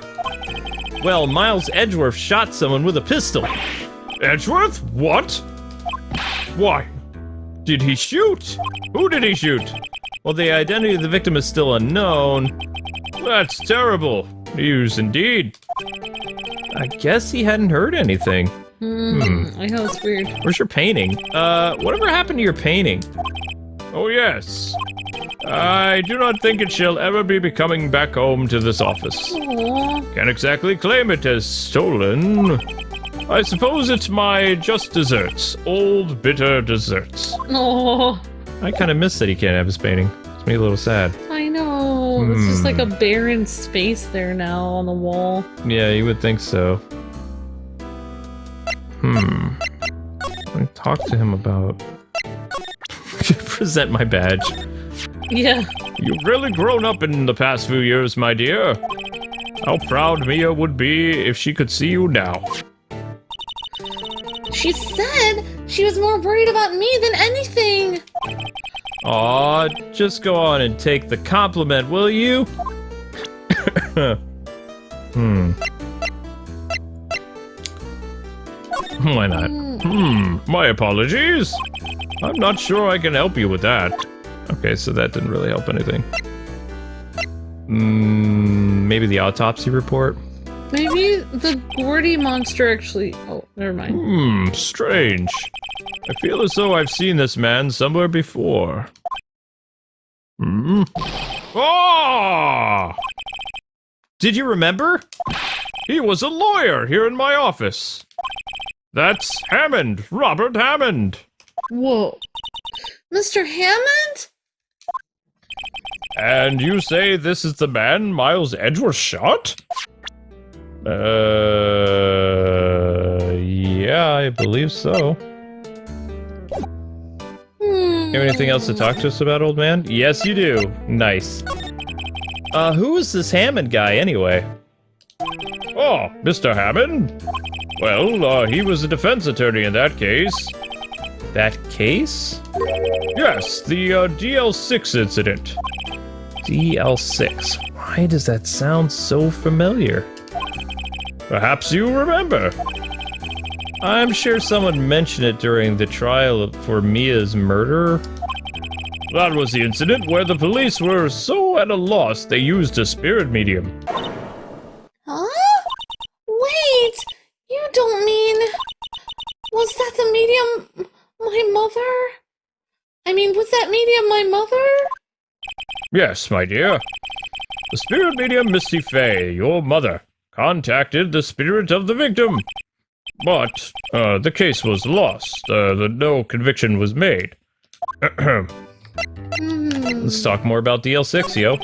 Well, Miles Edgeworth shot someone with a pistol. Edgeworth? What? Why? Did he shoot? Who did he shoot? Well, the identity of the victim is still unknown. That's terrible news indeed. I guess he hadn't heard anything. I know, it's weird. Where's your painting? Whatever happened to your painting? Oh, yes. I do not think it shall ever be coming back home to this office. Aww. Can't exactly claim it as stolen. I suppose it's my just desserts. Old, bitter desserts. Oh, I kind of miss that he can't have his painting. It's me a little sad. I know. It's just like a barren space there now on the wall. Yeah, you would think so. Let me talk to him about... Present my badge. Yeah. You've really grown up in the past few years, my dear. How proud Mia would be if she could see you now. She said she was more worried about me than anything. Aw, just go on and take the compliment, will you? Why not? My apologies. I'm not sure I can help you with that. Okay, so that didn't really help anything. Maybe the autopsy report? Maybe the Gordy monster actually... Oh, never mind. Strange. I feel as though I've seen this man somewhere before. Ah! Did you remember? He was a lawyer here in my office. That's Hammond, Robert Hammond. Whoa. Mr. Hammond? And you say this is the man Miles Edgeworth shot? Yeah, I believe so. You have anything else to talk to us about, old man? Yes, you do. Nice. Who is this Hammond guy, anyway? Oh, Mr. Hammond? Well, he was a defense attorney in that case. That case? Yes, the DL6 incident. DL6. Why does that sound so familiar? Perhaps you remember. I'm sure someone mentioned it during the trial for Mia's murder. That was the incident where the police were so at a loss they used a spirit medium. Huh? Wait! You don't mean... Was that the medium... my mother? I mean, was that medium my mother? Yes, my dear. The spirit medium Misty Fey, your mother, contacted the spirit of the victim. But, the case was lost. No conviction was made. Let's talk more about DL6, yo.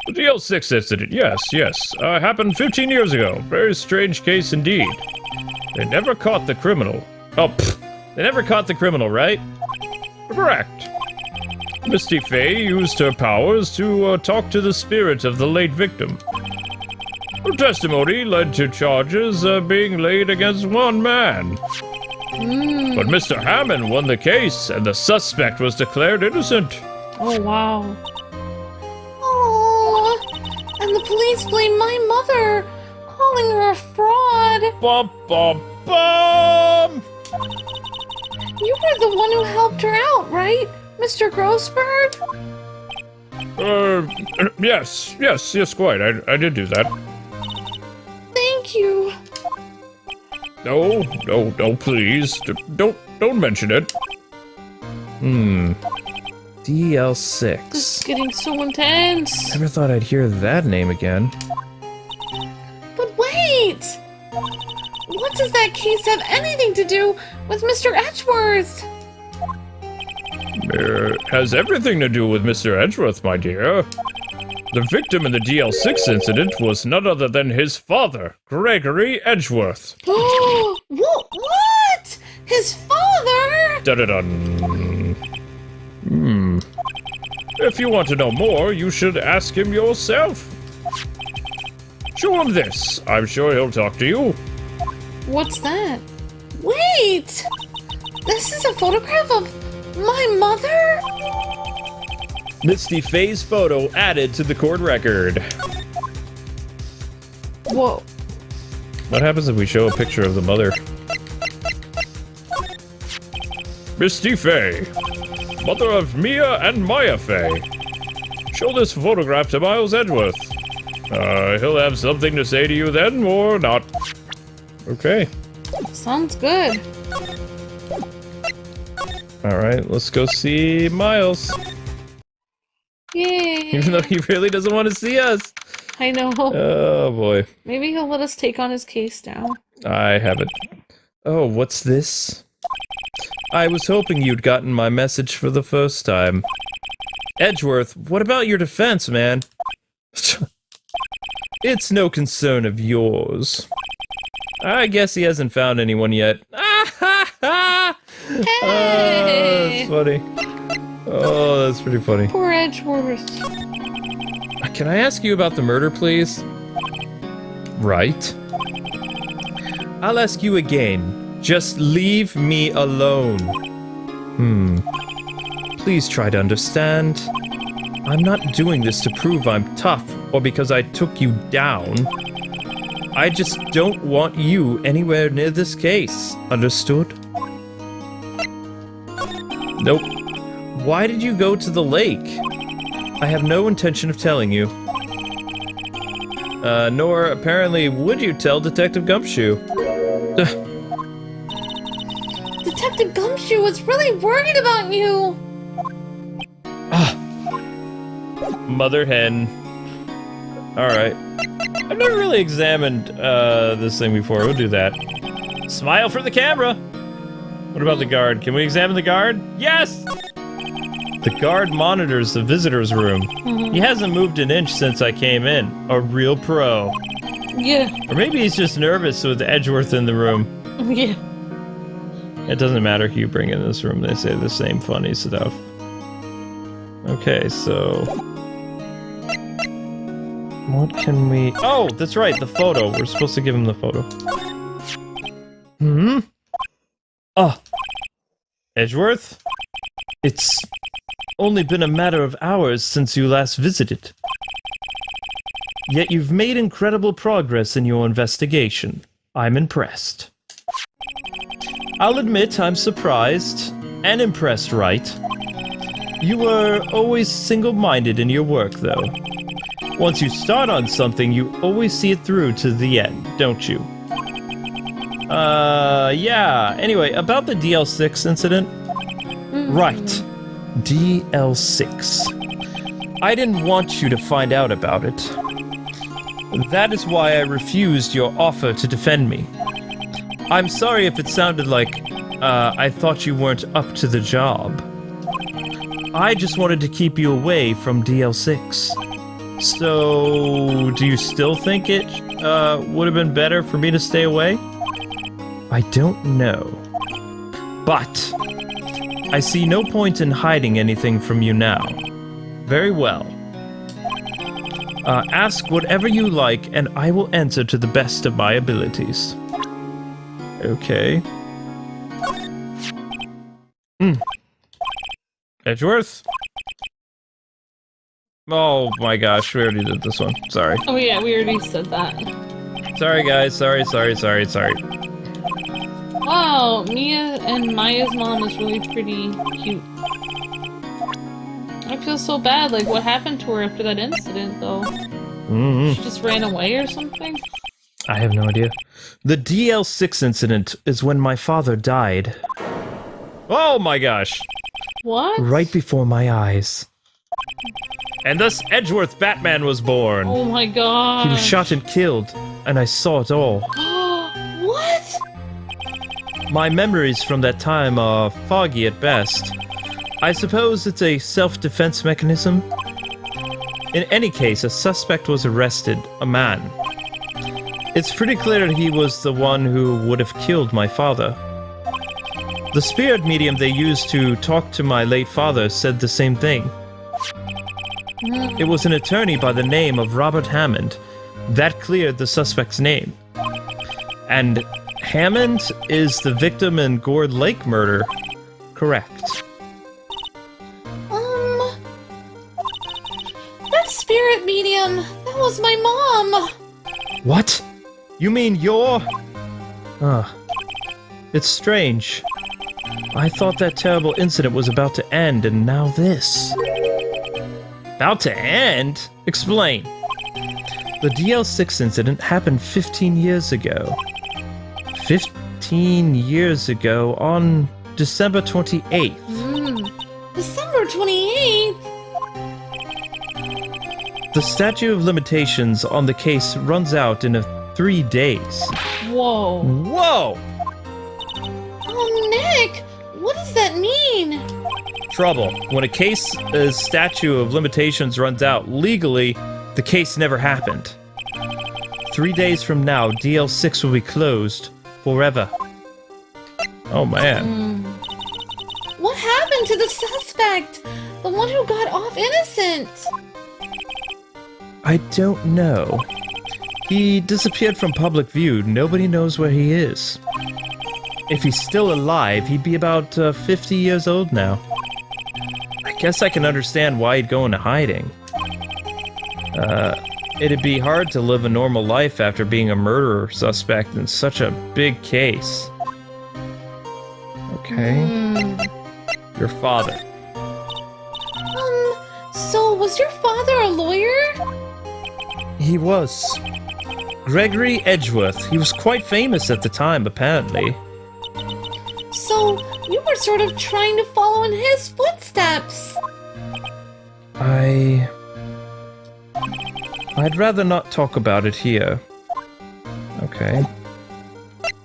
The DL6 incident, yes. Happened 15 years ago. Very strange case indeed. They never caught the criminal. Oh, they never caught the criminal, right? Correct. Misty Fey used her powers to talk to the spirit of the late victim. Her testimony led to charges being laid against one man. But Mr. Hammond won the case, and the suspect was declared innocent. Oh, wow. Oh, and the police blame my mother, calling her a fraud. Bum, bum, bum! You were the one who helped her out, right, Mr. Grossberg? Yes, quite. I did do that. Thank you. No, please. Don't mention it. DL6. This is getting so intense. Never thought I'd hear that name again. But wait! What does that case have anything to do with Mr. Edgeworth? It has everything to do with Mr. Edgeworth, my dear. The victim in the DL6 incident was none other than his father, Gregory Edgeworth. What? His father? Dun-dun-dun. If you want to know more, you should ask him yourself. Show him this. I'm sure he'll talk to you. What's that? Wait! This is a photograph of my mother? Misty Faye's photo added to the court record. Whoa. What happens if we show a picture of the mother? Misty Faye, mother of Mia and Maya Faye. Show this photograph to Miles Edgeworth. He'll have something to say to you then, or not. Okay. Sounds good. Alright, let's go see Miles. Yay. Even though he really doesn't want to see us. I know. Oh boy. Maybe he'll let us take on his case now. I haven't. Oh, what's this? I was hoping you'd gotten my message for the first time. Edgeworth, what about your defense, man? It's no concern of yours. I guess he hasn't found anyone yet. Hey! Oh, that's funny. Oh, that's pretty funny. Poor Edgeworth. Can I ask you about the murder, please? Right. I'll ask you again. Just leave me alone. Please try to understand. I'm not doing this to prove I'm tough or because I took you down. I just don't want you anywhere near this case. Understood? Nope. Why did you go to the lake? I have no intention of telling you. Nor apparently would you tell Detective Gumshoe. Detective Gumshoe was really worried about you. Mother hen. Alright. I've never really examined this thing before. We'll do that. Smile for the camera! What about the guard? Can we examine the guard? Yes! The guard monitors the visitor's room. He hasn't moved an inch since I came in. A real pro. Yeah. Or maybe he's just nervous with Edgeworth in the room. Yeah. It doesn't matter who you bring in this room, they say the same funny stuff. Okay, so... what can we... oh, that's right, the photo. We're supposed to give him the photo. Oh. Edgeworth? It's only been a matter of hours since you last visited. Yet you've made incredible progress in your investigation. I'm impressed. I'll admit I'm surprised and impressed, Wright. You were always single-minded in your work, though. Once you start on something, you always see it through to the end, don't you? Yeah. Anyway, about the DL6 incident. Right. DL6. I didn't want you to find out about it. That is why I refused your offer to defend me. I'm sorry if it sounded like, I thought you weren't up to the job. I just wanted to keep you away from DL6. So, do you still think it, would have been better for me to stay away? I don't know. But, I see no point in hiding anything from you now. Very well. Ask whatever you like, and I will answer to the best of my abilities. Okay. Edgeworth? Oh my gosh, we already did this one. Sorry. Oh yeah, we already said that. Sorry guys, sorry. Wow, Mia and Maya's mom is really pretty cute. I feel so bad, like what happened to her after that incident though? She just ran away or something? I have no idea. The DL6 incident is when my father died. Oh my gosh! What? Right before my eyes. And thus Edgeworth Batman was born. Oh my god. He was shot and killed, and I saw it all. What? My memories from that time are foggy at best. I suppose it's a self-defense mechanism. In any case, a suspect was arrested, a man. It's pretty clear that he was the one who would have killed my father. The spirit medium they used to talk to my late father said the same thing. It was an attorney by the name of Robert Hammond. That cleared the suspect's name. And Hammond is the victim in Gourd Lake murder. Correct. That spirit medium, that was my mom. What? You mean you're... It's strange. I thought that terrible incident was about to end, and now this. About to end? Explain. The DL6 incident happened 15 years ago. 15 years ago on December 28th. December 28th? The statute of limitations on the case runs out in 3 days. Whoa. Whoa! Oh, Nick, what does that mean? Trouble. When a case's statute of limitations runs out legally, the case never happened. 3 days from now, DL6 will be closed forever. Oh man. What happened to the suspect? The one who got off innocent? I don't know. He disappeared from public view. Nobody knows where he is. If he's still alive, he'd be about 50 years old now. I guess I can understand why he'd go into hiding. It'd be hard to live a normal life after being a murderer suspect in such a big case. Okay. Your father. So was your father a lawyer? He was. Gregory Edgeworth. He was quite famous at the time, apparently. So you were sort of trying to follow in his footsteps. I'd rather not talk about it here. Okay.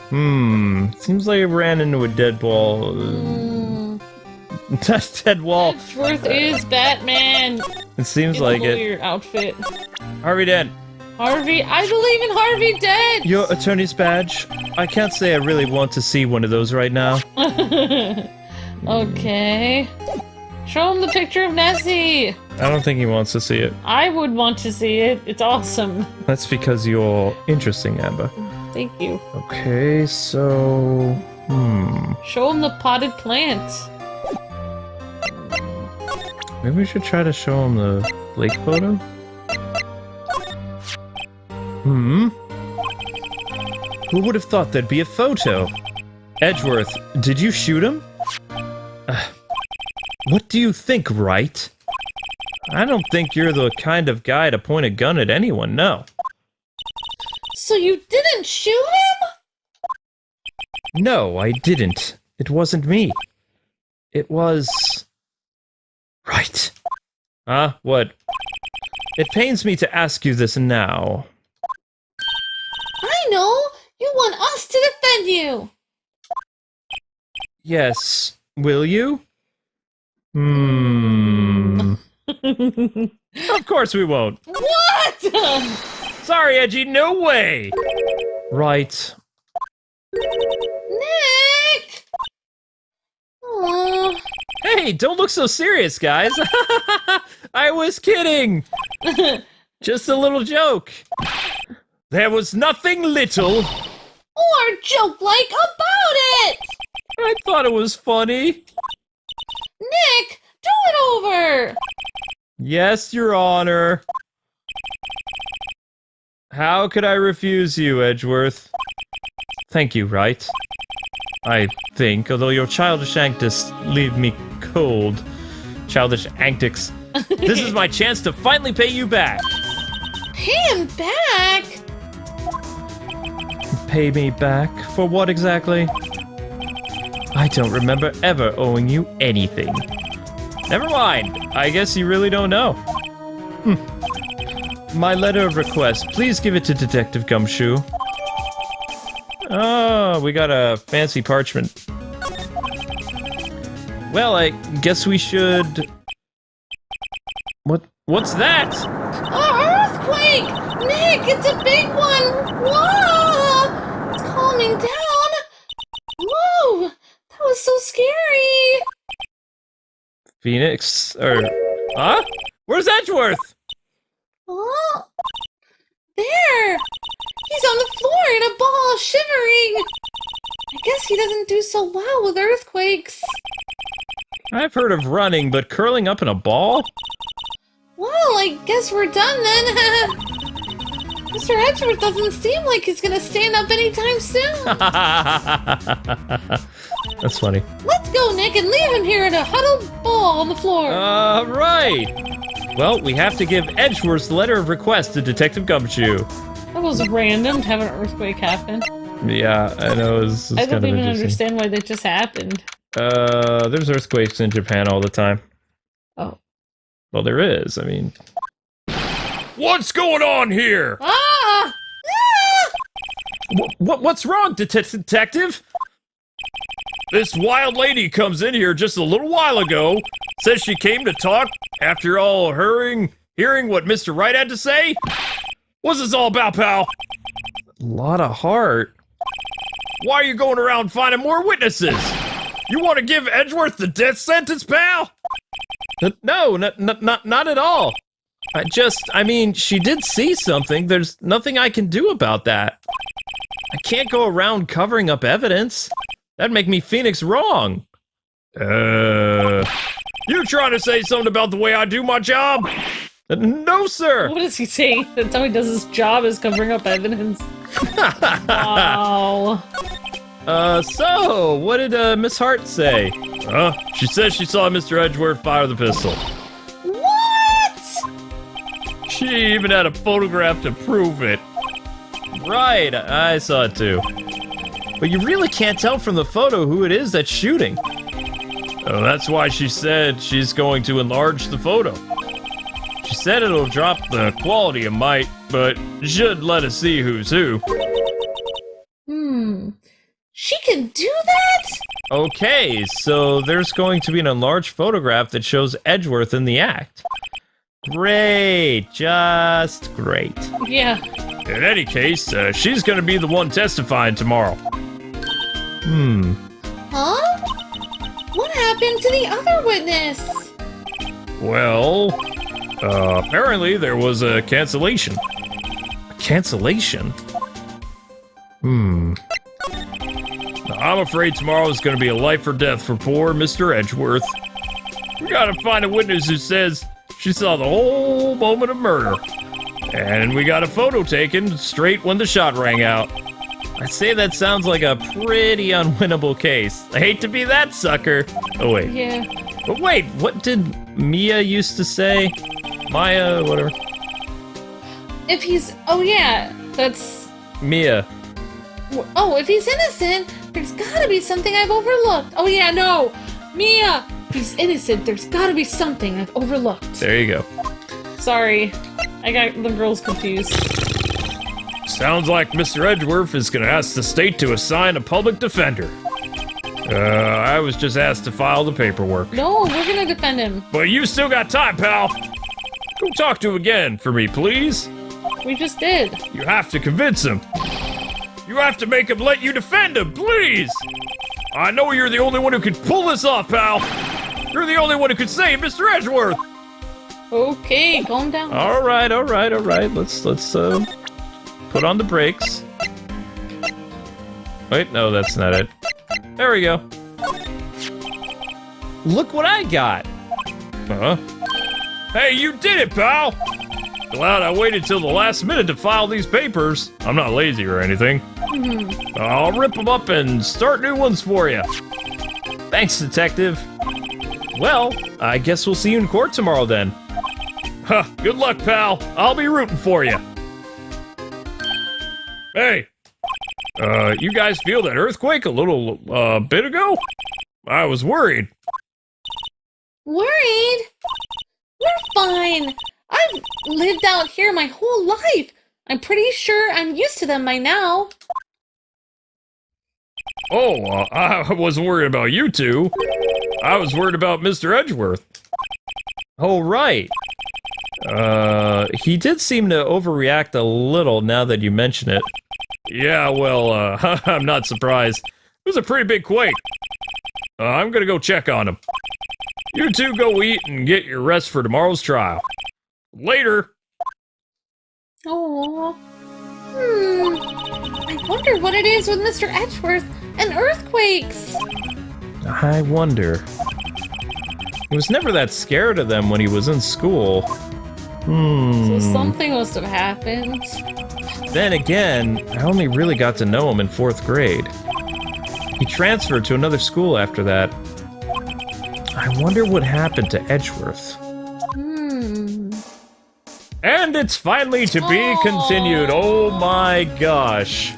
Seems like I ran into a dead wall. That's dead wall. Edgeworth is Batman. It seems In like a it. lawyer outfit. Harvey Dent. Harvey, I believe in Harvey Dent. Your attorney's badge? I can't say I really want to see one of those right now. Okay. Show him the picture of Nessie. I don't think he wants to see it. I would want to see it. It's awesome. That's because you're interesting, Amber. Thank you. Okay, so... Show him the potted plant. Maybe we should try to show him the lake photo? Who would have thought there'd be a photo? Edgeworth, did you shoot him? What do you think, Wright? I don't think you're the kind of guy to point a gun at anyone, no. So you didn't shoot him? No, I didn't. It wasn't me. It was... Right. Huh? What? It pains me to ask you this now. I know! You want us to defend you! Yes. Will you? Of course we won't. What? Sorry, Edgy, no way! Right. Nick! Aww. Hey, don't look so serious, guys. I was kidding. Just a little joke. There was nothing little. Or joke-like about it! I thought it was funny. Nick, do it over! Yes, Your Honor. How could I refuse you, Edgeworth? Thank you, Wright. I think, although your childish antics leave me cold. Childish antics. This is my chance to finally pay you back. Pay him back? Pay me back? For what exactly? I don't remember ever owing you anything. Never mind. I guess you really don't know. My letter of request. Please give it to Detective Gumshoe. Oh, we got a fancy parchment. Well, I guess we should... What's that? Earthquake! Nick, it's a big one! Whoa! It's calming down! Whoa! That was so scary! Phoenix, huh? Where's Edgeworth? Oh! There! He's on the floor in a ball, shivering! I guess he doesn't do so well with earthquakes. I've heard of running, but curling up in a ball? Well, I guess we're done then. Mr. Edgeworth doesn't seem like he's gonna stand up anytime soon. That's funny. Let's go, Nick, and leave him here in a huddled ball on the floor. Right. Well, we have to give Edgeworth's letter of request to Detective Gumshoe. That was random to have an earthquake happen. Yeah, I know. It's I kind don't of even interesting. understand why that just happened. There's earthquakes in Japan all the time. Oh. Well, there is. I mean... What's going on here? Ah! What's wrong, detective? This wild lady comes in here just a little while ago, says she came to talk after all hearing what Mr. Wright had to say. What's this all about, pal? A lot of heart. Why are you going around finding more witnesses? You want to give Edgeworth the death sentence, pal? No, not at all. I mean, she did see something. There's nothing I can do about that. I can't go around covering up evidence. That'd make me Phoenix wrong. You trying to say something about the way I do my job? No, sir. What is he saying? That's how he does his job, is covering up evidence. Wow. So, what did Miss Hart say? She says she saw Mr. Edgeworth fire the pistol. What? She even had a photograph to prove it. Right, I saw it too. But you really can't tell from the photo who it is that's shooting. Oh, that's why she said she's going to enlarge the photo. She said it'll drop the quality a mite, but should let us see who's who. She can do that? Okay, so there's going to be an enlarged photograph that shows Edgeworth in the act. Great, just great. Yeah. In any case, she's gonna be the one testifying tomorrow. Huh? What happened to the other witness? Well, apparently there was a cancellation. A cancellation? I'm afraid tomorrow is gonna be a life or death for poor Mr. Edgeworth. We gotta find a witness who says she saw the whole moment of murder. And we got a photo taken straight when the shot rang out. I'd say that sounds like a pretty unwinnable case. I hate to be that sucker. Oh, wait. Yeah. But wait, what did Mia used to say? Maya, whatever. If he's... Oh, yeah. That's... Mia. Oh, if he's innocent, there's gotta be something I've overlooked. Oh, yeah, no. Mia, if he's innocent, there's gotta be something I've overlooked. There you go. Sorry. I got the girls confused. Sounds like Mr. Edgeworth is gonna ask the state to assign a public defender. I was just asked to file the paperwork. No, we're gonna defend him. But you still got time, pal. Go talk to him again for me, please. We just did. You have to convince him. You have to make him let you defend him, please. I know you're the only one who can pull this off, pal. You're the only one who could save Mr. Edgeworth. Okay, calm down. All right. Let's put on the brakes. Wait, no, that's not it. There we go. Look what I got. Huh? Hey, you did it, pal. Glad I waited till the last minute to file these papers. I'm not lazy or anything. I'll rip them up and start new ones for you. Thanks, detective. Well, I guess we'll see you in court tomorrow then. Huh, good luck, pal. I'll be rooting for you. Hey, you guys feel that earthquake a little bit ago? I was worried. Worried? We're fine. I've lived out here my whole life. I'm pretty sure I'm used to them by now. Oh, I wasn't worried about you two. I was worried about Mr. Edgeworth. Oh, right. He did seem to overreact a little now that you mention it. Yeah, well, I'm not surprised. It was a pretty big quake. I'm gonna go check on him. You two go eat and get your rest for tomorrow's trial. Later. Oh. I wonder what it is with Mr. Edgeworth and earthquakes. I wonder. He was never that scared of them when he was in school. So something must have happened. Then again, I only really got to know him in 4th grade. He transferred to another school after that. I wonder what happened to Edgeworth. And it's finally to be continued. Oh my gosh.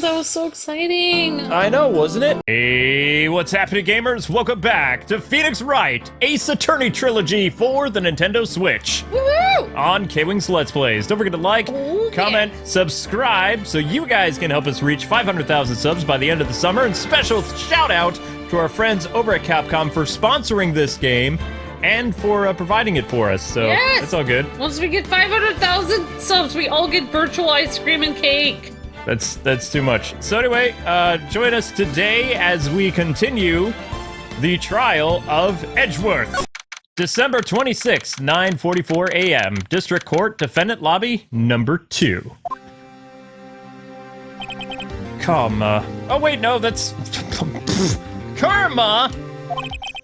That was so exciting. I know, wasn't it? Hey, what's happening, gamers? Welcome back to Phoenix Wright, Ace Attorney Trilogy for the Nintendo Switch. Woohoo! On KwingsLetsPlays. Don't forget to like, Oh, comment, yeah. subscribe, so you guys can help us reach 500,000 subs by the end of the summer. And special shout out to our friends over at Capcom for sponsoring this game and for providing it for us. So Yes! it's all good. Once we get 500,000 subs, we all get virtual ice cream and cake. That's too much. So anyway, join us today as we continue the trial of Edgeworth. December 26th, 9:44 a.m. District Court, Defendant Lobby, number 2. Karma. Oh wait, no, that's... Karma!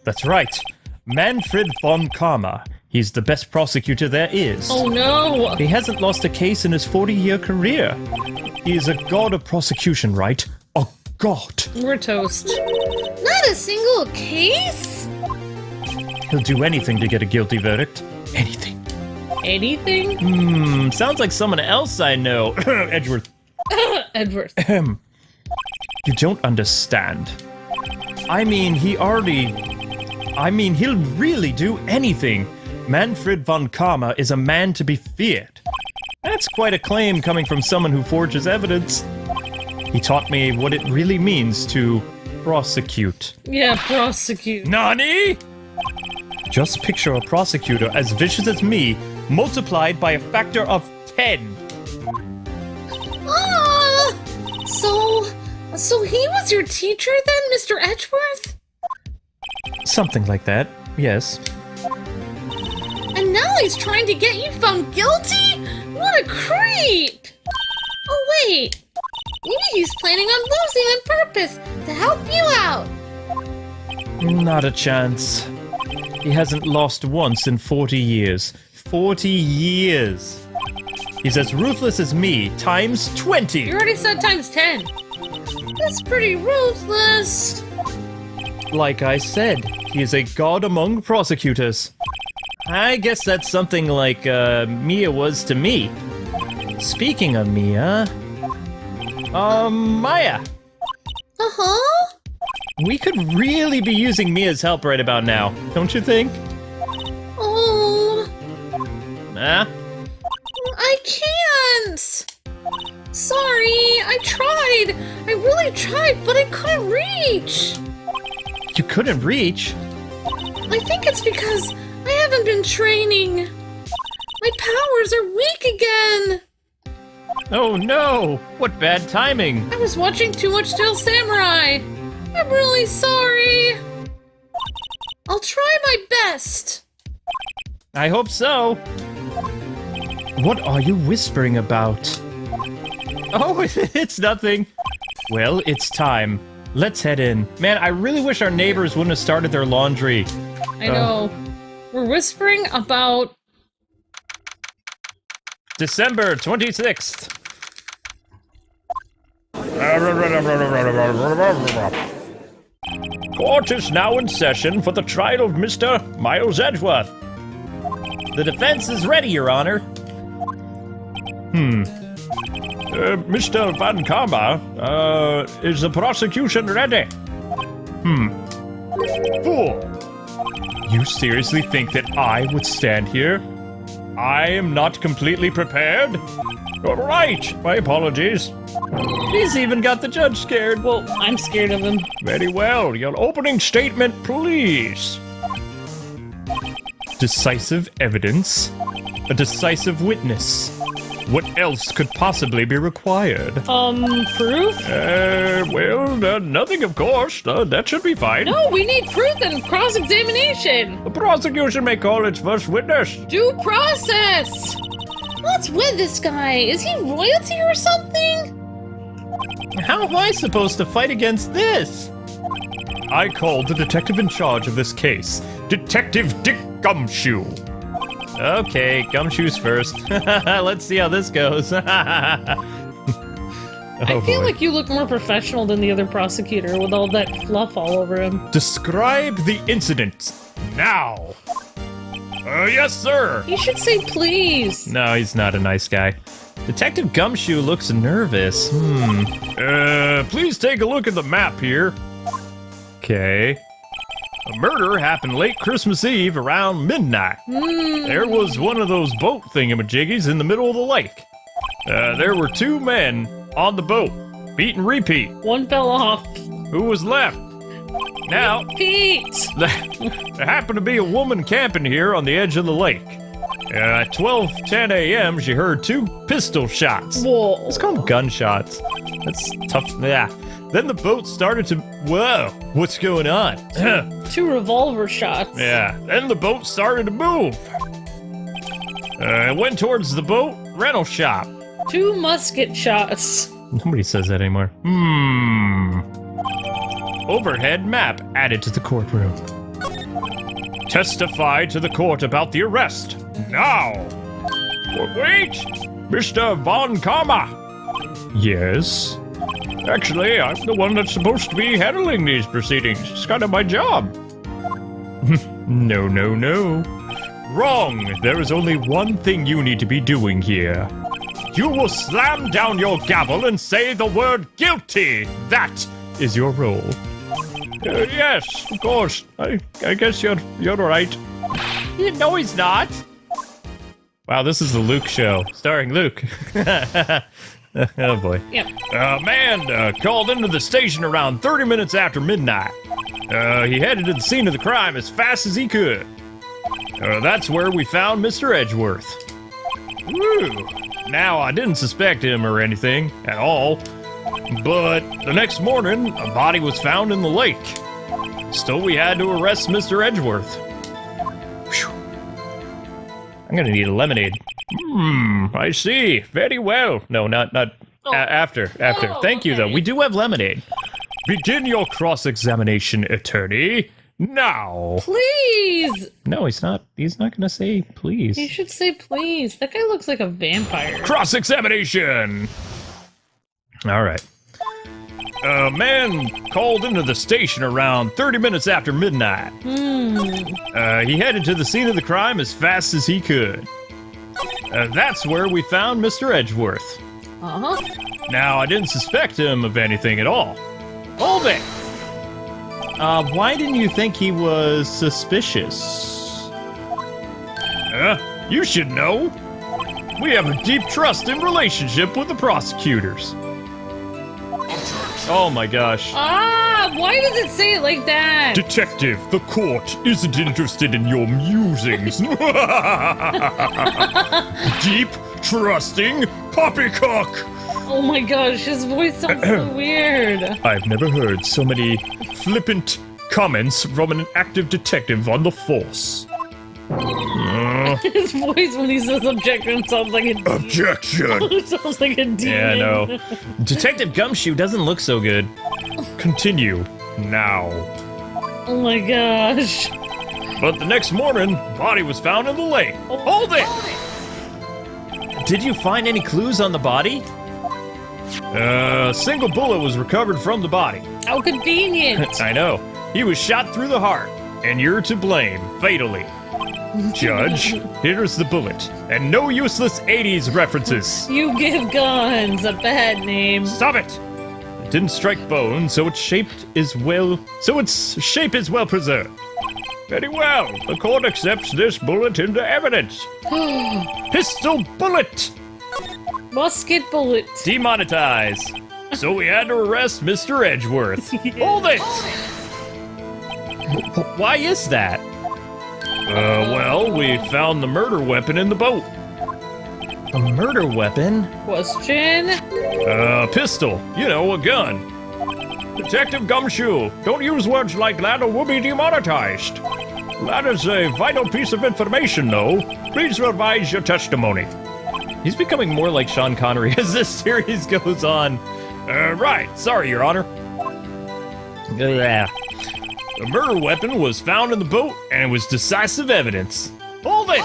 That's right. Manfred von Karma. He's the best prosecutor there is. Oh no! He hasn't lost a case in his 40-year career. He is a god of prosecution, right? A god. We're toast. Not a single case? He'll do anything to get a guilty verdict. Anything. Anything? Sounds like someone else I know. Edgeworth. Edward. You don't understand. He'll really do anything. Manfred von Karma is a man to be feared. That's quite a claim coming from someone who forges evidence. He taught me what it really means to prosecute. Yeah, prosecute. Nani? Just picture a prosecutor as vicious as me, multiplied by a factor of 10. Ah! So he was your teacher then, Mr. Edgeworth? Something like that, yes. And now he's trying to get you found guilty? What a creep! Oh wait, maybe he's planning on losing on purpose to help you out. Not a chance. He hasn't lost once in 40 years. 40 years! He's as ruthless as me, times 20! You already said times 10. That's pretty ruthless. Like I said, he is a god among prosecutors. I guess that's something like, Mia was to me. Speaking of Mia... Maya! Uh-huh. We could really be using Mia's help right about now, don't you think? Oh, Nah? I can't. Sorry, I tried. I really tried, but I couldn't reach. You couldn't reach? I think it's because I haven't been training. My powers are weak again. Oh no! What bad timing! I was watching too much Steel Samurai. I'm really sorry. I'll try my best. I hope so. What are you whispering about? Oh, it's nothing. Well, it's time. Let's head in. Man, I really wish our neighbors wouldn't have started their laundry. I know. We're whispering about... December 26th. Court is now in session for the trial of Mr. Miles Edgeworth. The defense is ready, Your Honor. Mr. Van Karma, is the prosecution ready? Fool! You seriously think that I would stand here? I am not completely prepared? All right, my apologies. He's even got the judge scared. Well, I'm scared of him. Very well, your opening statement, please. Decisive evidence? A decisive witness? What else could possibly be required? Proof? Nothing, of course. That should be fine. No, we need proof and cross-examination. The prosecution may call its first witness. Due process. What's with this guy? Is he royalty or something? How am I supposed to fight against this? I called the detective in charge of this case, Detective Dick Gumshoe. Okay, gumshoes first. Let's see how this goes. I feel like you look more professional than the other prosecutor with all that fluff all over him. Describe the incident now. Yes, sir. You should say please. No, he's not a nice guy. Detective Gumshoe looks nervous. Please take a look at the map here. Okay. A murder happened late Christmas Eve around midnight. There was one of those boat thingamajiggies in the middle of the lake. There were two men on the boat, beat and repeat. One fell off. Who was left? Now, Pete! there happened to be a woman camping here on the edge of the lake. At 12:10 a.m., she heard two pistol shots. Whoa. Let's call them gunshots. That's tough. Yeah. Then the boat started to... Whoa, what's going on? Two revolver shots. Yeah, then the boat started to move. It went towards the boat rental shop. Two musket shots. Nobody says that anymore. Overhead map added to the courtroom. Testify to the court about the arrest. Now! Wait! Mr. Von Karma! Yes? Actually, I'm the one that's supposed to be handling these proceedings. It's kind of my job. No. Wrong! There is only one thing you need to be doing here. You will slam down your gavel and say the word guilty! That is your role. Yes, of course. I guess you're right. No, he's not. Wow, this is the Luke show, starring Luke. Oh boy. Yep. A man called into the station around 30 minutes after midnight. He headed to the scene of the crime as fast as he could. That's where we found Mr. Edgeworth. Woo! Now, I didn't suspect him or anything at all, but the next morning, a body was found in the lake. Still, we had to arrest Mr. Edgeworth. Whew. I'm gonna need a lemonade. I see. Very well. No, not after. Thank you, though. okay. We do have lemonade. Begin your cross-examination, attorney. Now. Please! No, he's not. He's not gonna say please. You should say please. That guy looks like a vampire. Cross-examination. All right. A man called into the station around 30 minutes after midnight. He headed to the scene of the crime as fast as he could. That's where we found Mr. Edgeworth. Uh-huh. Now, I didn't suspect him of anything at all. Hold it! Why didn't you think he was suspicious? You should know. We have a deep trust and relationship with the prosecutors. Oh my gosh. Ah, why does it say it like that? Detective, the court isn't interested in your musings. Deep, trusting poppycock. Oh my gosh, his voice sounds so weird. I've never heard so many flippant comments from an active detective on the force. His voice when he says objection sounds like a demon. Objection! Sounds like a demon. Yeah, no. Detective Gumshoe doesn't look so good. Continue now. Oh my gosh. But the next morning, body was found in the lake. Hold it! Did you find any clues on the body? A single bullet was recovered from the body. How convenient. I know. He was shot through the heart, and you're to blame, fatally. Judge, here's the bullet, and no useless 80s references. You give guns a bad name. Stop it! didn't strike bone, so its shape is well preserved. Very well. The court accepts this bullet into evidence. Pistol bullet! Musket bullet. Demonetized. So we had to arrest Mr. Edgeworth. Hold it! Why is that? Well, we found the murder weapon in the boat. A murder weapon? Question. Pistol. You know, a gun. Detective Gumshoe, don't use words like that or we'll be demonetized. That is a vital piece of information, though. Please revise your testimony. He's becoming more like Sean Connery as this series goes on. Right. Sorry, Your Honor. Yeah. The murder weapon was found in the boat and it was decisive evidence. Hold it!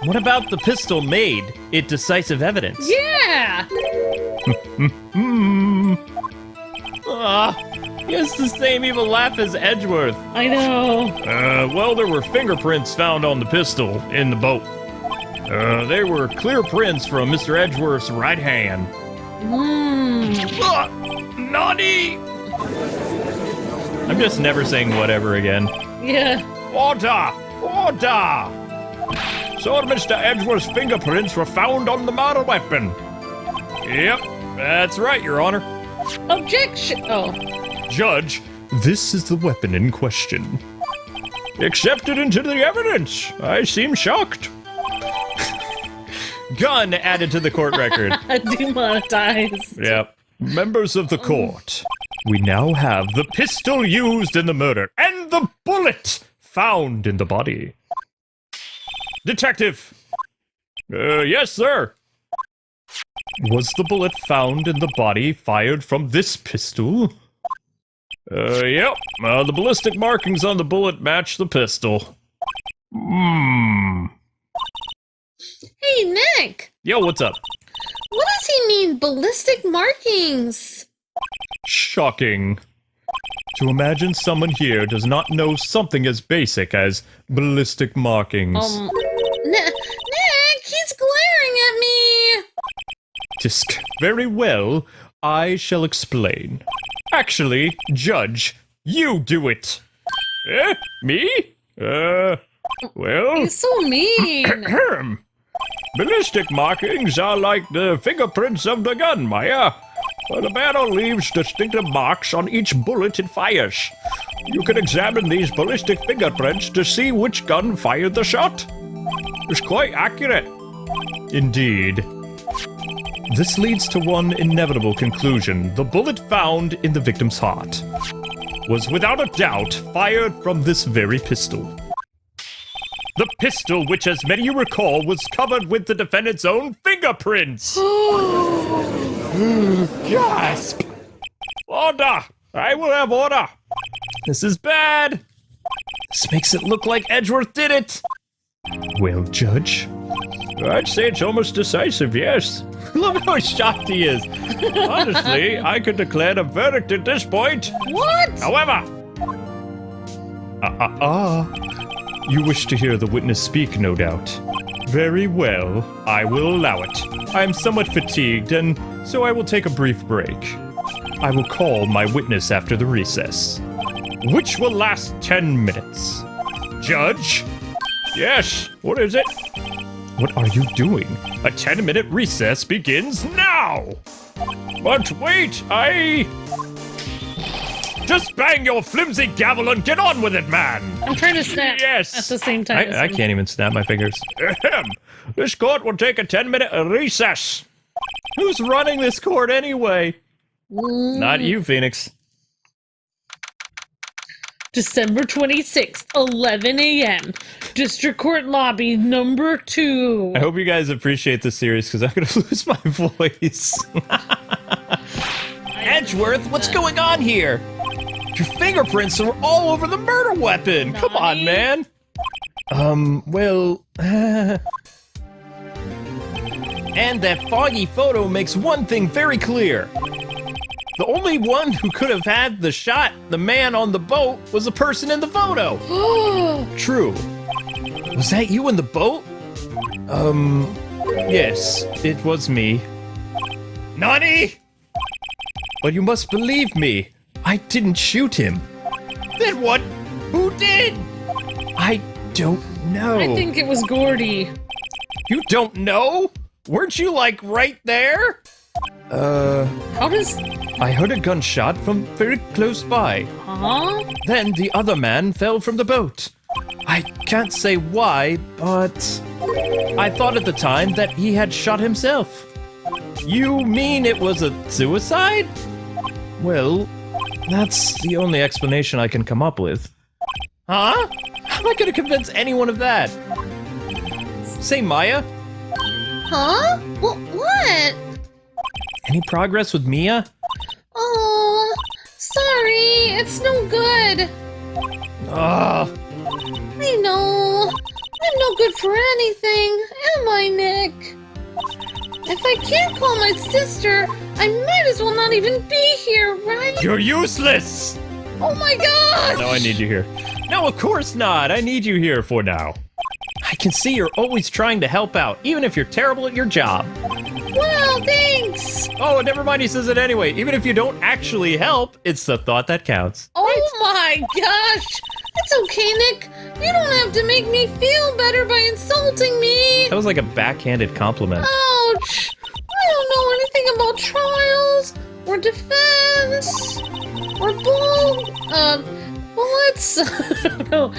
What about the pistol made it decisive evidence? Yeah! He has the same evil laugh as Edgeworth. I know. Well, there were fingerprints found on the pistol in the boat. They were clear prints from Mr. Edgeworth's right hand. Naughty! I'm just never saying whatever again. Yeah. Order! Order! So Mr. Edgeworth's fingerprints were found on the murder weapon. Yep, that's right, Your Honor. Objection. Oh. Judge, this is the weapon in question. Accepted into the evidence. I seem shocked. Gun added to the court record. Demonetized. Yep. Members of the court, we now have the pistol used in the murder and the bullet found in the body. Detective! Yes, sir. Was the bullet found in the body fired from this pistol? Yep. The ballistic markings on the bullet match the pistol. Hey, Nick! Yo, what's up? What does he mean, ballistic markings? Shocking. To imagine someone here does not know something as basic as ballistic markings. Nick, he's glaring at me! Tisk. Very well, I shall explain. Actually, Judge, you do it. Me? Well... He's so mean! Ballistic markings are like the fingerprints of the gun, Maya. The barrel leaves distinctive marks on each bullet it fires. You can examine these ballistic fingerprints to see which gun fired the shot. It's quite accurate. Indeed. This leads to one inevitable conclusion. The bullet found in the victim's heart was without a doubt fired from this very pistol. The pistol, which as many you recall, was covered with the defendant's own fingerprints. Gasp! Order! I will have order! This is bad! This makes it look like Edgeworth did it! Well, Judge, I'd say it's almost decisive, yes. Look how shocked he is. Honestly, I could declare a verdict at this point. What? However... You wish to hear the witness speak, no doubt. Very well, I will allow it. I am somewhat fatigued, and so I will take a brief break. I will call my witness after the recess, which will last 10 minutes. Judge? Yes, what is it? What are you doing? A 10-minute recess begins now! But wait, Just bang your flimsy gavel and get on with it, man! I'm trying to snap Yes. at the same time. I can't even snap my fingers. This court will take a 10-minute recess. Who's running this court anyway? Not you, Phoenix. December 26th, 11 a.m. District Court Lobby number 2. I hope you guys appreciate this series because I'm going to lose my voice. Edgeworth, what's going on here? Your fingerprints are all over the murder weapon. Come on, man. Well... And that foggy photo makes one thing very clear. The only one who could have had the shot, the man on the boat, was the person in the photo. True. Was that you in the boat? Yes, it was me. Nani? But you must believe me. I didn't shoot him. Then what? Who did? I don't know. I think it was Gordy. You don't know? Weren't you, like, right there? How does... I heard a gunshot from very close by. Huh? Then the other man fell from the boat. I can't say why, but I thought at the time that he had shot himself. You mean it was a suicide? Well, that's the only explanation I can come up with. Huh? How am I gonna convince anyone of that? Say, Maya, Huh? What? any progress with Mia? Oh, sorry. It's no good. Ugh. I know. I'm no good for anything, am I, Nick? If I can't call my sister, I might as well not even be here, right? You're useless! Oh my god! No, I need you here. No, of course not. I need you here for now. I can see you're always trying to help out, even if you're terrible at your job. Wow, thanks! Oh, never mind, he says it anyway. Even if you don't actually help, it's the thought that counts. Oh my gosh! It's okay, Nick. You don't have to make me feel better by insulting me. That was like a backhanded compliment. Ouch! I don't know anything about trials, or defense, or bullets. I don't know.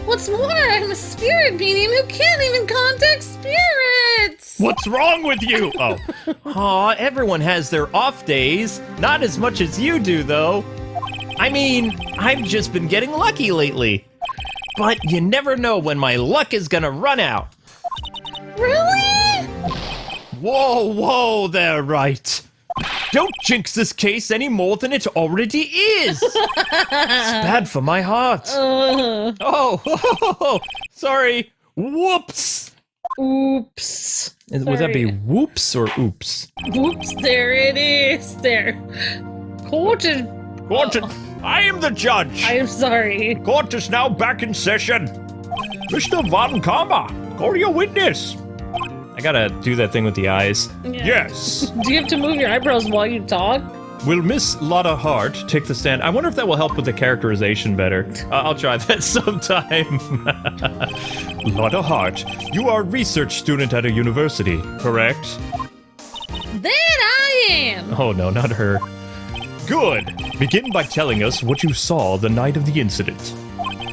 What's more, I'm a spirit medium who can't even contact spirits. What's wrong with you? Oh, Aw, everyone has their off days. Not as much as you do, though. I mean, I've just been getting lucky lately. But you never know when my luck is gonna run out. Really? whoa there, Wright. Don't jinx this case any more than it already is. It's bad for my heart. Oh, sorry. Whoops. Oops. Would that be Sorry. whoops or oops? Whoops, there it is. There. Court is... I am the judge. I am sorry. Court is now back in session. Mr. Von Karma, call your witness. I gotta do that thing with the eyes. Yeah. Yes. Do you have to move your eyebrows while you talk? Will Miss Lotta Hart take the stand? I wonder if that will help with the characterization better. I'll try that sometime. Lotta Hart, you are a research student at a university, correct? That I am! Oh no, not her. Good. Begin by telling us what you saw the night of the incident.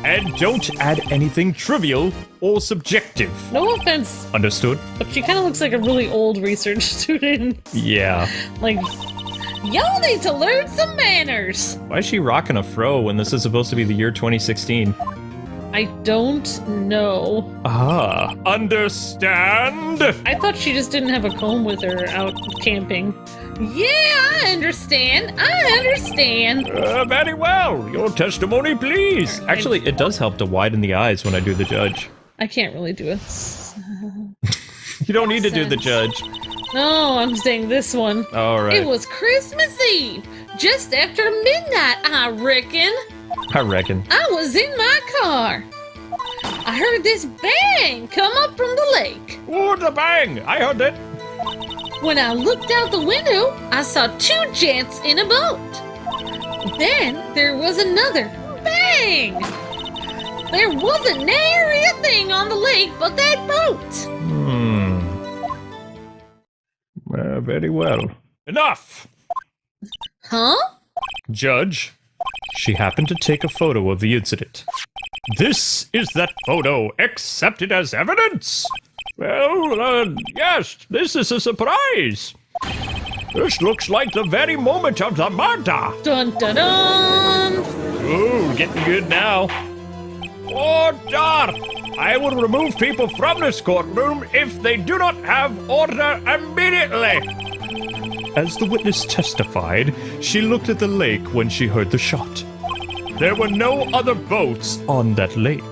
And don't add anything trivial or subjective. No offense, Understood? but she kind of looks like a really old research student. Yeah. Like, y'all need to learn some manners! Why is she rocking a fro when this is supposed to be the year 2016? I don't know. Ah. Understand? I thought she just didn't have a comb with her out camping. Yeah, I understand. Very well. Your testimony, please. Actually, it does help to widen the eyes when I do the judge. I can't really do it. You don't need to do the judge. No, I'm saying this one. All right. It was Christmas Eve, just after midnight, I reckon. I reckon. I was in my car. I heard this bang come up from the lake. Oh, the bang. I heard it. When I looked out the window, I saw two gents in a boat. Then there was another bang. There wasn't nary a thing on the lake but that boat. Very well. Enough. Huh? Judge, she happened to take a photo of the incident. This is that photo accepted as evidence. Well, yes, this is a surprise. This looks like the very moment of the murder. Dun dun dun. Ooh, getting good now. Order! I will remove people from this courtroom if they do not have order immediately. As the witness testified, she looked at the lake when she heard the shot. There were no other boats on that lake.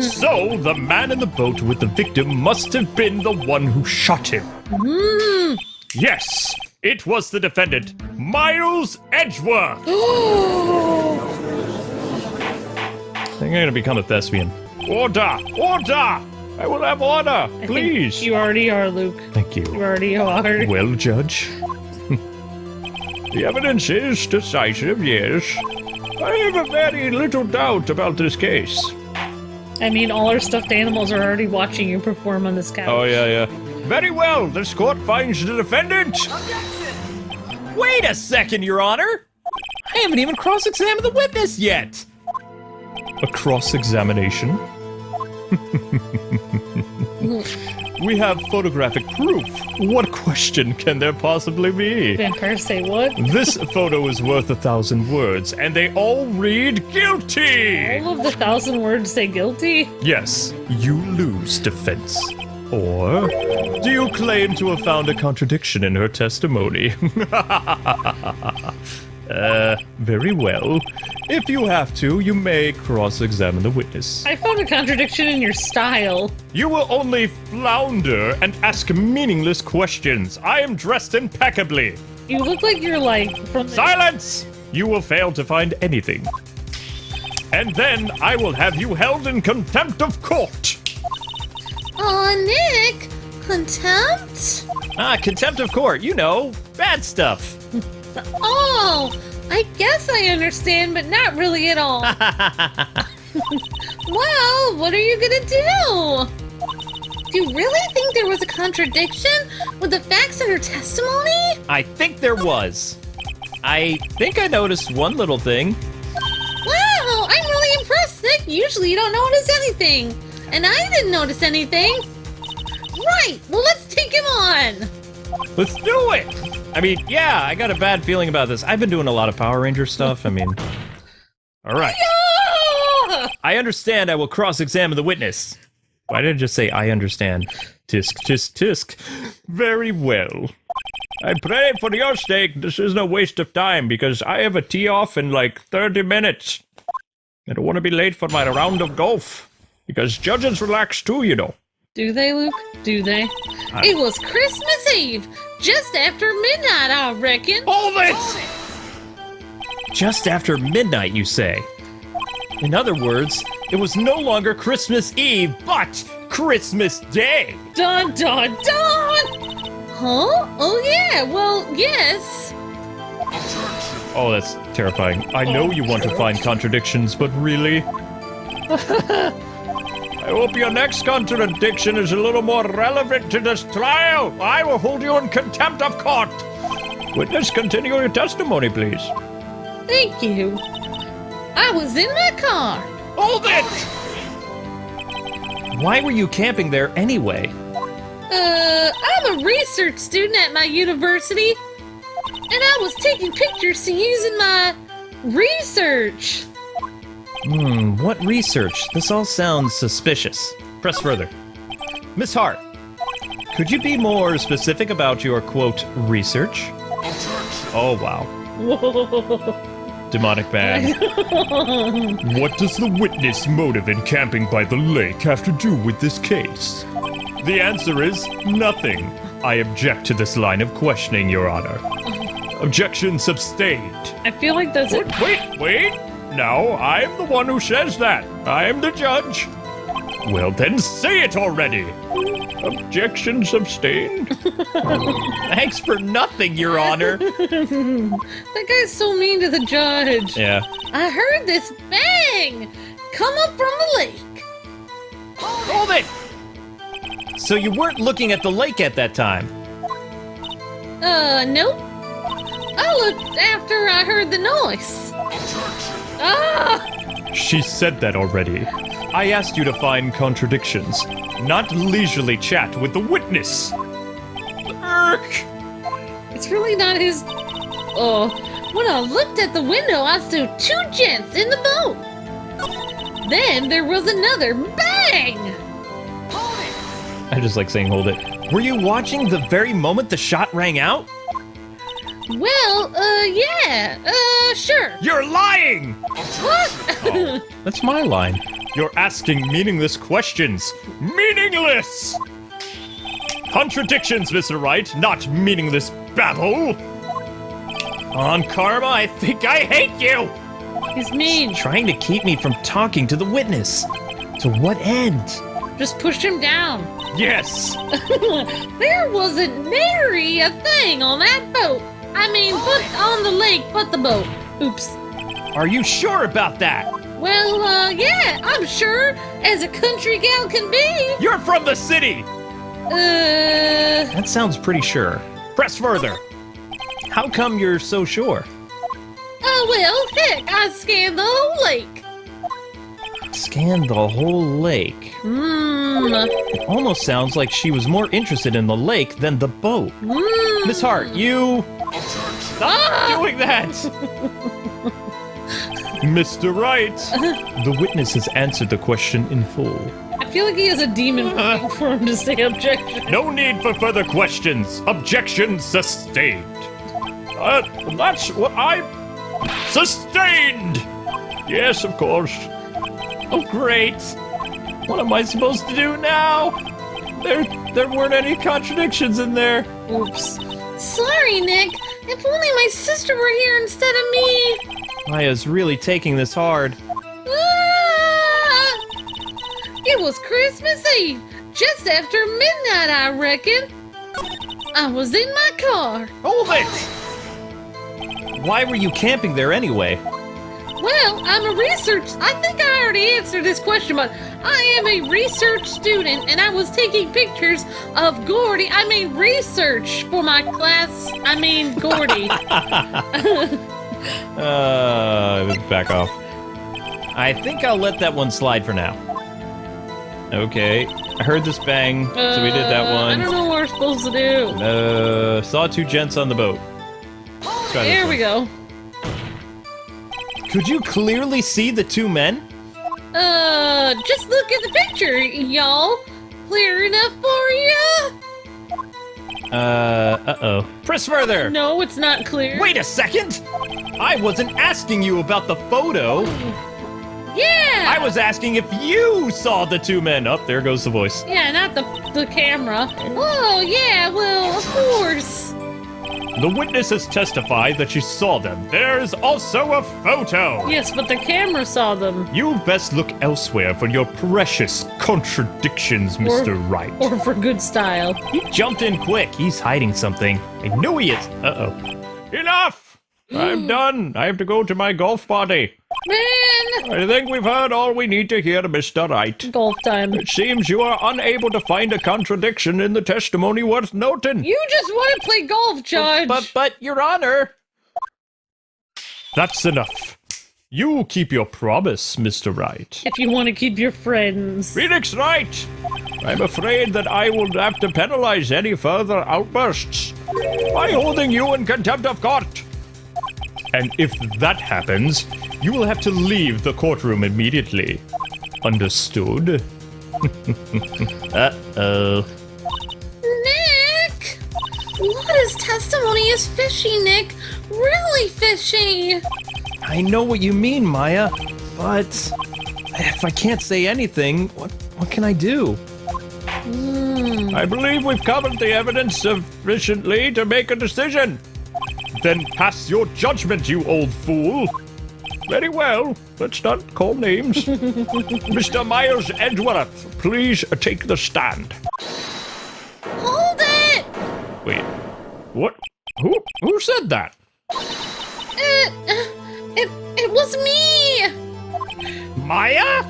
So the man in the boat with the victim must have been the one who shot him. Yes, it was the defendant, Miles Edgeworth. I think I'm gonna become a thespian. Order! Order! I will have order, please. You already are, Luke. Thank You you. already are. Well, Judge, The evidence is decisive, yes. I have a very little doubt about this case. I mean, all our stuffed animals are already watching you perform on this couch. Oh, yeah. Very well, this court finds the defendant. Wait a second, Your Honor! I haven't even cross-examined the witness yet! A cross-examination? We have photographic proof. What question can there possibly be? Vampires say what? This photo is worth 1,000 words, and they all read guilty! All of the 1,000 words say guilty? Yes, you lose, defense. Or do you claim to have found a contradiction in her testimony? Very well. If you have to, you may cross-examine the witness. I found a contradiction in your style. You will only flounder and ask meaningless questions. I am dressed impeccably. You look like you're like from the... Silence! You will fail to find anything. And then I will have you held in contempt of court. Aw, Nick! Contempt? Contempt of court, you know, bad stuff. Oh, I guess I understand, but not really at all. Well, what are you gonna do? Do you really think there was a contradiction with the facts in her testimony? I think there was. I think I noticed one little thing. Wow, I'm really impressed, Nick. Usually you don't notice anything. And I didn't notice anything. Right, well, let's take him on. Let's do it! I mean, yeah, I got a bad feeling about this. I've been doing a lot of Power Ranger stuff. I mean, all right. Ah! I understand. I will cross-examine the witness. Why did I just say I understand? Tisk, tisk, tisk. Very well. I pray for your sake this is no waste of time, because I have a tee off in like 30 minutes. I don't want to be late for my round of golf, because judges relax too, you know. Do they, Luke? Do they? It was Christmas Eve, just after midnight, I reckon. Hold it! Just after midnight, you say? In other words, it was no longer Christmas Eve, but Christmas Day! Dun, dun, dun! Huh? Oh yeah, well, yes. Oh, that's terrifying. I know you want to find contradictions, but really? I hope your next contradiction is a little more relevant to this trial. I will hold you in contempt of court. Witness, continue your testimony, please. Thank you. I was in my car. Hold it! Why were you camping there anyway? I'm a research student at my university, and I was taking pictures to use in my research. What research? This all sounds suspicious. Press further. Miss Hart, could you be more specific about your, quote, research? Oh, wow. Whoa. Demonic man. What does the witness' motive in camping by the lake have to do with this case? The answer is nothing. I object to this line of questioning, Your Honor. Objection sustained. I feel like that's it. Wait! Now, I'm the one who says that. I'm the judge. Well, then say it already. Objection sustained. Thanks for nothing, Your Honor. That guy's so mean to the judge. Yeah. I heard this bang come up from the lake. Hold it! So you weren't looking at the lake at that time? Nope. I looked after I heard the noise. Ah! She said that already. I asked you to find contradictions, not leisurely chat with the witness. Urk! It's really not his... Oh, when I looked at the window, I saw two gents in the boat. Then there was another bang! I just like saying hold it. Were you watching the very moment the shot rang out? Well, yeah, sure. You're lying! What? Oh, That's my line. you're asking meaningless questions. Meaningless! Contradictions, Mr. Wright, not meaningless babble. On Karma, I think I hate you! He's mean. Trying to keep me from talking to the witness. To what end? Just push him down. Yes! There wasn't nary a thing on that boat. But on the lake, but the boat. Oops. Are you sure about that? Well, yeah, I'm sure, as a country gal can be. You're from the city! That sounds pretty sure. Press further. How come you're so sure? Well, heck, I scanned the whole lake. Scanned the whole lake. It almost sounds like she was more interested in the lake than the boat. Miss Hart, you... Stop doing that! Mr. Wright, The witness has answered the question in full. I feel like he has a demon waiting for him to say objection. no need for further questions. Objection sustained. That's what I... Sustained! Yes, of course. Oh, great! What am I supposed to do now? There weren't any contradictions in there. Oops. Sorry, Nick. If only my sister were here instead of me. Maya's really taking this hard. Ah! It was Christmas Eve, just after midnight, I reckon. I was in my car. Hold it! Why were you camping there anyway? Well, I'm a I think I already answered this question, but I am a research student, and I was taking pictures of Gordy. Research for my class. Gordy. Back off. I think I'll let that one slide for now. Okay, I heard this bang, so we did that one. I don't know what we're supposed to do. Saw two gents on the boat. Try There this we go. Could you clearly see the two men? Just look at the picture, y'all. Clear enough for ya? Uh-oh. Press further! No, it's not clear. Wait a second! I wasn't asking you about the photo. Yeah! I was asking if you saw the two men. Up there goes the voice. Yeah, not the camera. Oh, yeah, well, of course. The witness has testified that she saw them. There's also a photo. Yes, but the camera saw them. You best look elsewhere for your precious contradictions, Mr. Wright. Or for good style. He jumped in quick. He's hiding something. I knew he is. Uh-oh. Enough! I'm done. I have to go to my golf party. Man! I think we've heard all we need to hear, Mr. Wright. Golf time. It seems you are unable to find a contradiction in the testimony worth noting. You just want to play golf, Judge. But, Your Honor. That's enough. You keep your promise, Mr. Wright. If you want to keep your friends. Phoenix Wright! I'm afraid that I will have to penalize any further outbursts by holding you in contempt of court. And if that happens, you will have to leave the courtroom immediately. Understood? Uh-oh. Nick! Lotta's testimony is fishy, Nick. Really fishy. I know what you mean, Maya, but if I can't say anything, what can I do? I believe we've covered the evidence sufficiently to make a decision. Then pass your judgment, you old fool. Very well, let's not call names. Mr. Miles Edgeworth, please take the stand. Hold it! Wait, what? Who said that? It was me! Maya?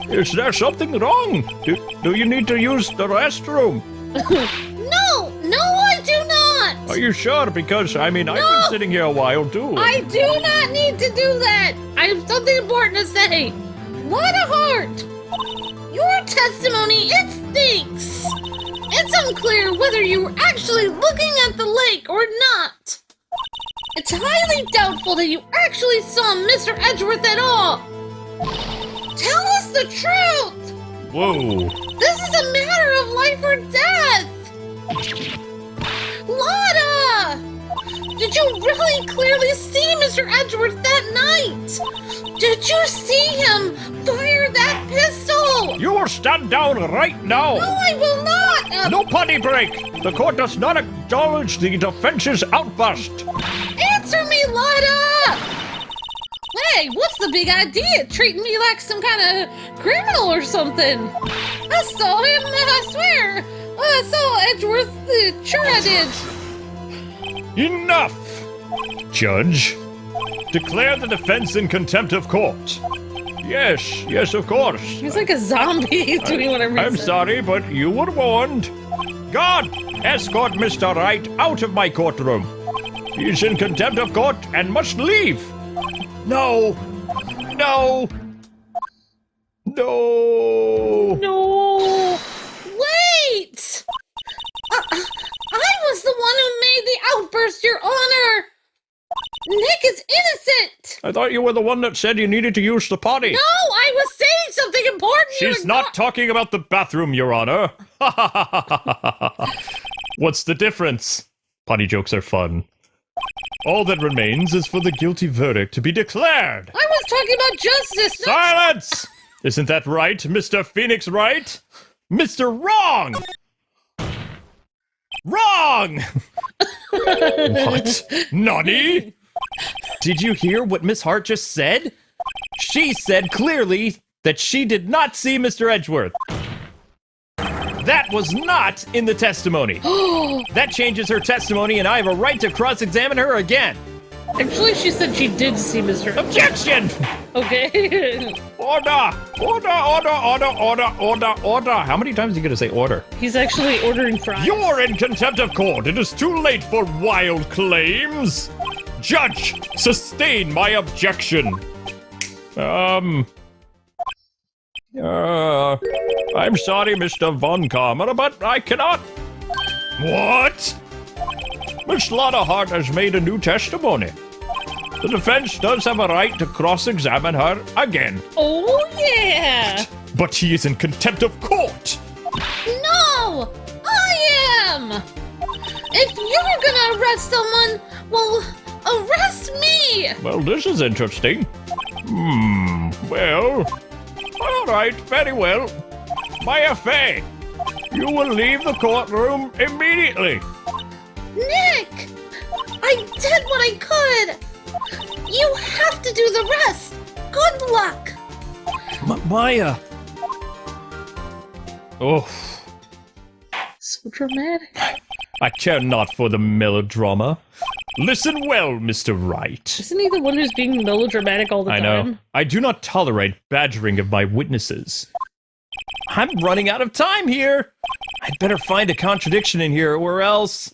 Is there something wrong? Do you need to use the restroom? No, I do not! Are you sure? Because, I've been sitting here a while, too. I do not need to do that! I have something important to say. Lotta Hart! Your testimony, it stinks! It's unclear whether you were actually looking at the lake or not. It's highly doubtful that you actually saw Mr. Edgeworth at all. Tell us the truth! Whoa. This is a matter of life or death! Lotta! Did you really clearly see Mr. Edgeworth that night? Did you see him fire that pistol? You will stand down right now. No, I will not! No potty break. The court does not acknowledge the defense's outburst. Answer me, Lotta! Hey, what's the big idea? Treating me like some kind of criminal or something? I saw him, I swear. I saw Edgeworth. Sure I did. Enough! Judge, declare the defense in contempt of court. Yes, of course. He's like a zombie. He's doing whatever he I'm says. sorry, but you were warned. Guard, escort Mr. Wright out of my courtroom. He is in contempt of court and must leave. No. No. No. No. Wait! I was the one who made the outburst, Your Honor! Nick is innocent! I thought you were the one that said you needed to use the potty. No, I was saying something important! She's not talking about the bathroom, Your Honor. What's the difference? Potty jokes are fun. All that remains is for the guilty verdict to be declared. I was talking about justice, not... Silence! Isn't that right, Mr. Phoenix Wright? Mr. Wrong! Wrong! What? Nani? Did you hear what Miss Hart just said? She said clearly that she did not see Mr. Edgeworth. That was not in the testimony. That changes her testimony, and I have a right to cross-examine her again. Actually, she said she did see Mr. Objection! Okay. Order! Order! How many times are you going to say order? He's actually ordering fries. You're in contempt of court. It is too late for wild claims. Judge, sustain my objection. I'm sorry, Mr. Von Karmer, but I cannot. What? Miss Hart has made a new testimony. The defense does have a right to cross-examine her again. Oh, yeah. But he is in contempt of court. No! I am! If you're gonna arrest someone, well, arrest me! Well, this is interesting. Well, all right, very well. My affair. You will leave the courtroom immediately. Nick! I did what I could! You have to do the rest! Good luck! Maya. Oh, So dramatic. I care not for the melodrama. Listen well, Mr. Wright. Isn't he the one who's being melodramatic all the I time? know. I do not tolerate badgering of my witnesses. I'm running out of time here. I'd better find a contradiction in here, or else...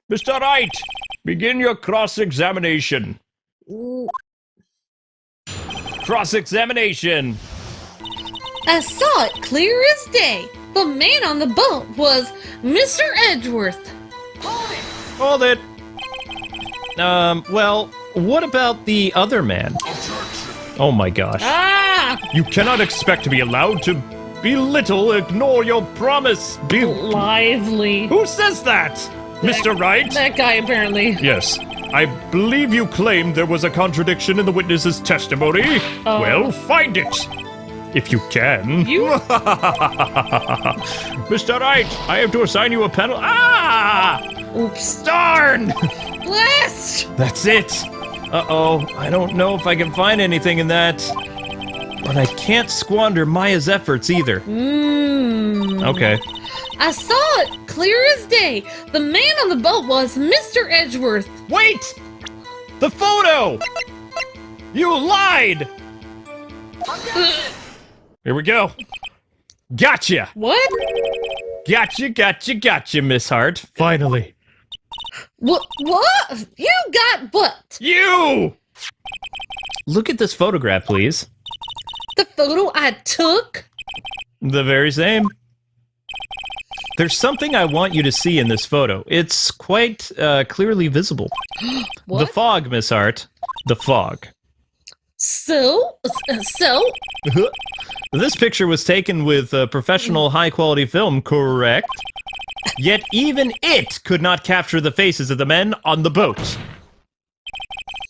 Mr. Wright, begin your cross-examination. Cross-examination. I saw it clear as day. The man on the boat was Mr. Edgeworth. Hold it. Well, what about the other man? Oh my gosh. Ah! You cannot expect to be allowed to belittle, ignore your promise. Lively. Who says that? Mr. Wright? That guy, apparently. Yes. I believe you claimed there was a contradiction in the witness's testimony. Well, find it. If you can. You? Mr. Wright, I have to assign you a penalty. Ah! Oops. Darn! Blast! That's it. Uh-oh. I don't know if I can find anything in that. But I can't squander Maya's efforts either. Okay. I saw it clear as day. The man on the boat was Mr. Edgeworth. Wait! The photo! You lied! Here we go. Gotcha! What? Gotcha, Miss Hart. Finally. What? You got what? You! Look at this photograph, please. The photo I took? The very same. There's something I want you to see in this photo. It's quite clearly visible. What? The fog, Miss Hart. The fog. So? This picture was taken with professional high-quality film, correct? Yet even it could not capture the faces of the men on the boat.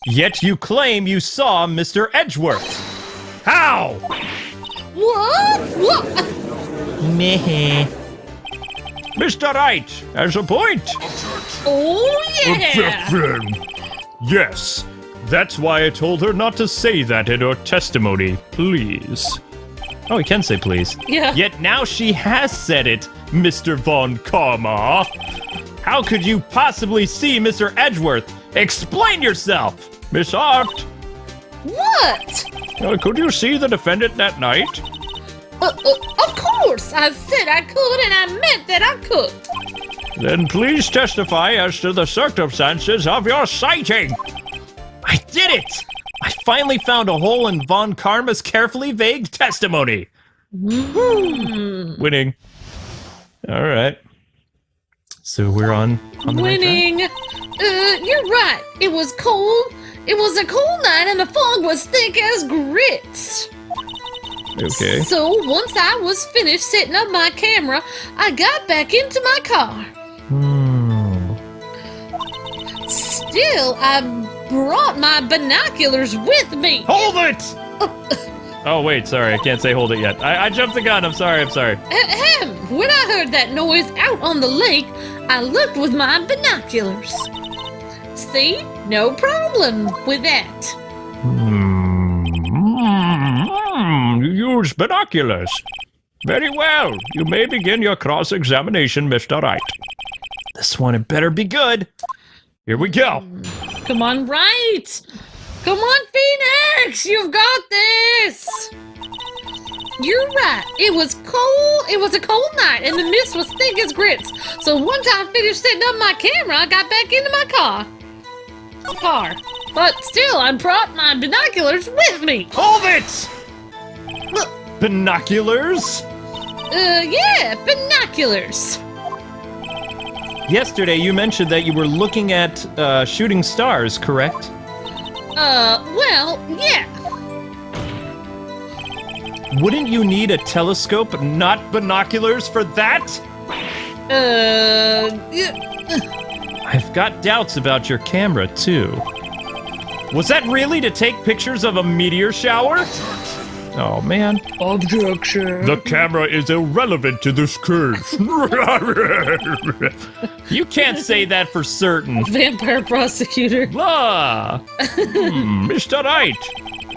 Yet you claim you saw Mr. Edgeworth. How? What? Meh. Mr. Wright has a point. Oh, yeah! Yes, that's why I told her not to say that in her testimony, please. Oh, he can say please. Yeah. Yet now she has said it, Mr. Von Karma. How could you possibly see Mr. Edgeworth? Explain yourself! Miss Hart, What? could you see the defendant that night? Of course! I said I could, and I meant that I could. Then please testify as to the circumstances of your sighting. I did it! I finally found a hole in Von Karma's carefully vague testimony. Winning. All right. So we're on the Winning. You're right. It was cold. It was a cold night, and the fog was thick as grits. Okay. So once I was finished setting up my camera, I got back into my car. Still, I brought my binoculars with me. Hold it! Oh, wait, sorry. I can't say hold it yet. I jumped the gun. I'm sorry. Ahem. When I heard that noise out on the lake, I looked with my binoculars. See? No problem with that. You use binoculars. Very well. You may begin your cross-examination, Mr. Wright. This one had better be good. Here we go. Come on, Wright. Come on, Phoenix. You've got this. You're right. It was cold. It was a cold night, and the mist was thick as grits. So once I finished setting up my camera, I got back into my car. But still, I brought my binoculars with me. Hold it! Look, Binoculars? yeah, binoculars. Yesterday you mentioned that you were looking at shooting stars, correct? Well, yeah. Wouldn't you need a telescope, not binoculars, for that? Yeah. I've got doubts about your camera, too. Was that really to take pictures of a meteor shower? Oh, man. Objection. The camera is irrelevant to this case. You can't say that for certain. Vampire prosecutor. Ah! Mr. Wright,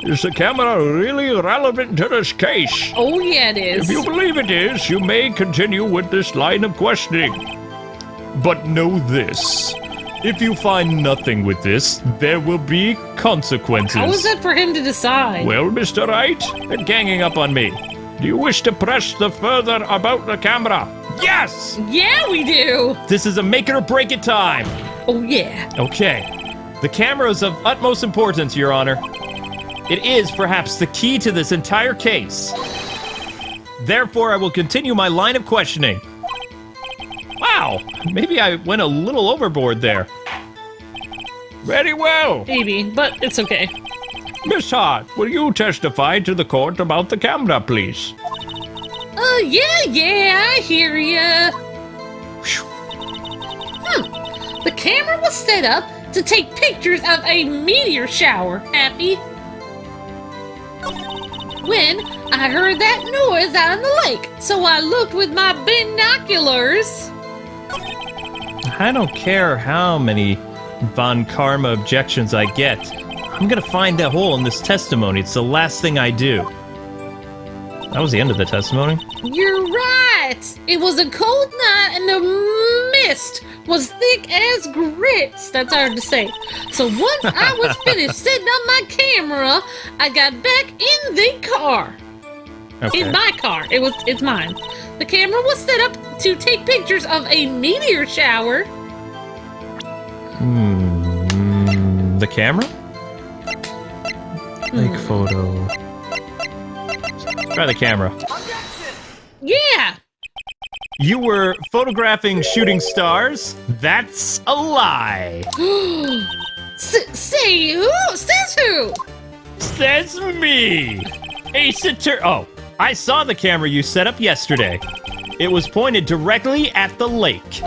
is the camera really relevant to this case? Oh, yeah, it is. If you believe it is, you may continue with this line of questioning. But know this. If you find nothing with this, there will be consequences. How is that for him to decide? Well, Mr. Wright, They're ganging up on me. do you wish to press the further about the camera? Yes! Yeah, we do. This is a make it or break it time. Oh, yeah. Okay. The camera is of utmost importance, Your Honor. It is perhaps the key to this entire case. Therefore, I will continue my line of questioning. Wow, maybe I went a little overboard there. Very well. Maybe, but it's okay. Miss Hart, will you testify to the court about the camera, please? Yeah, I hear ya. The camera was set up to take pictures of a meteor shower, Happy. When I heard that noise out on the lake, so I looked with my binoculars. I don't care how many Von Karma objections I get. I'm gonna find that hole in this testimony. It's the last thing I do. That was the end of the testimony. You're right. It was a cold night and the mist was thick as grits. That's hard to say. So once I was finished setting up my camera, I got back in the car. Okay. In my car. It's mine. The camera was set up to take pictures of a meteor shower. The camera? Make photo. Try the camera. Yeah. You were photographing shooting stars? That's a lie. Say who? Says who? Says me. Oh, I saw the camera you set up yesterday. It was pointed directly at the lake.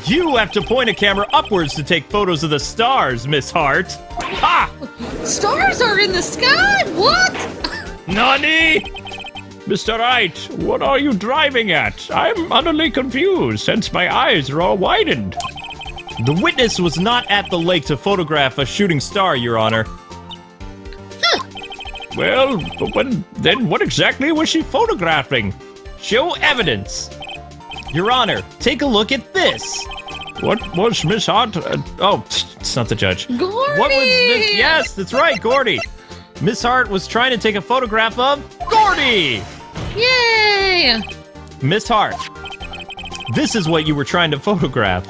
You have to point a camera upwards to take photos of the stars, Miss Hart. Ha! Stars are in the sky? What? Nani? Mr. Wright, what are you driving at? I'm utterly confused since my eyes are all widened. The witness was not at the lake to photograph a shooting star, Your Honor. Well, then what exactly was she photographing? Show evidence. Your Honor, take a look at this. What was Miss Hart? Oh, it's not the judge. Gordy! What was Miss... Yes, that's right, Gordy. Miss Hart was trying to take a photograph of Gordy. Yay! Miss Hart, this is what you were trying to photograph.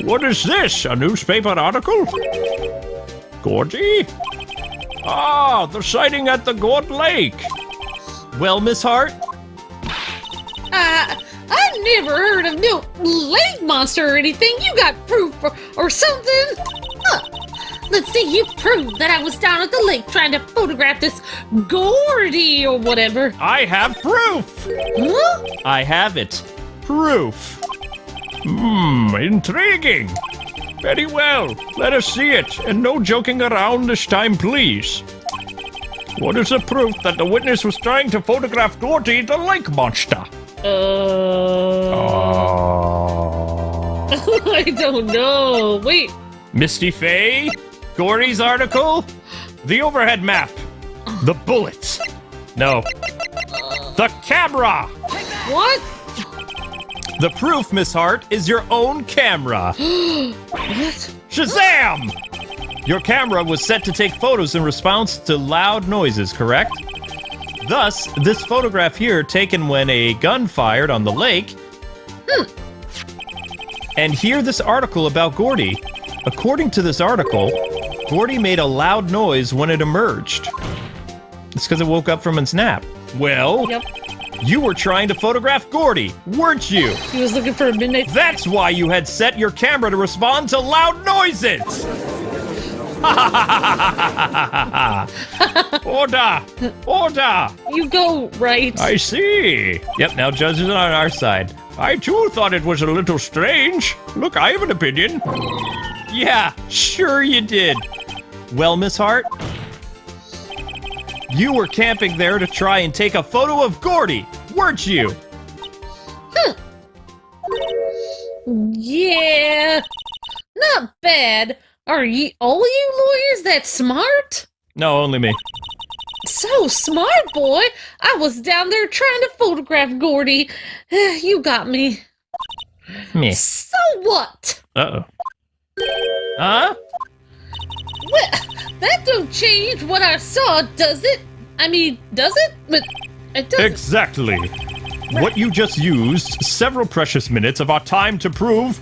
What is this? A newspaper article? Gordy? Ah, the sighting at the Gord Lake. Well, Miss Hart, I've never heard of no lake monster or anything. You got proof or something? Huh. Let's see you prove that I was down at the lake trying to photograph this Gordy or whatever. I have proof. Huh? I have it. Proof. Intriguing. Very well, let us see it, and no joking around this time, please. What is the proof that the witness was trying to photograph Gordy, the lake monster? I don't know. Wait. Misty Faye, Gordy's article, The overhead map. The bullets. No. The camera. What? the proof, Miss Hart, is your own camera. What? Shazam! Your camera was set to take photos in response to loud noises, correct? Thus, this photograph here taken when a gun fired on the lake. And here this article about Gordy. According to this article, Gordy made a loud noise when it emerged. It's because it woke up from its nap. Well, Yep. you were trying to photograph Gordy, weren't you? He was looking for a midnight. That's why you had set your camera to respond to loud noises! Order! Order! You go right. I see. Yep, now judges are on our side. I too thought it was a little strange. Look, I have an opinion. Yeah, sure you did. Well, Miss Hart, you were camping there to try and take a photo of Gordy, weren't you? Yeah, not bad. Are all you lawyers that smart? No, only me. So smart, boy. I was down there trying to photograph Gordy. You got me. Me. So what? Uh-oh. Huh? Well, that don't change what I saw, does it? I mean, does it? But it doesn't. Exactly. What you just used several precious minutes of our time to prove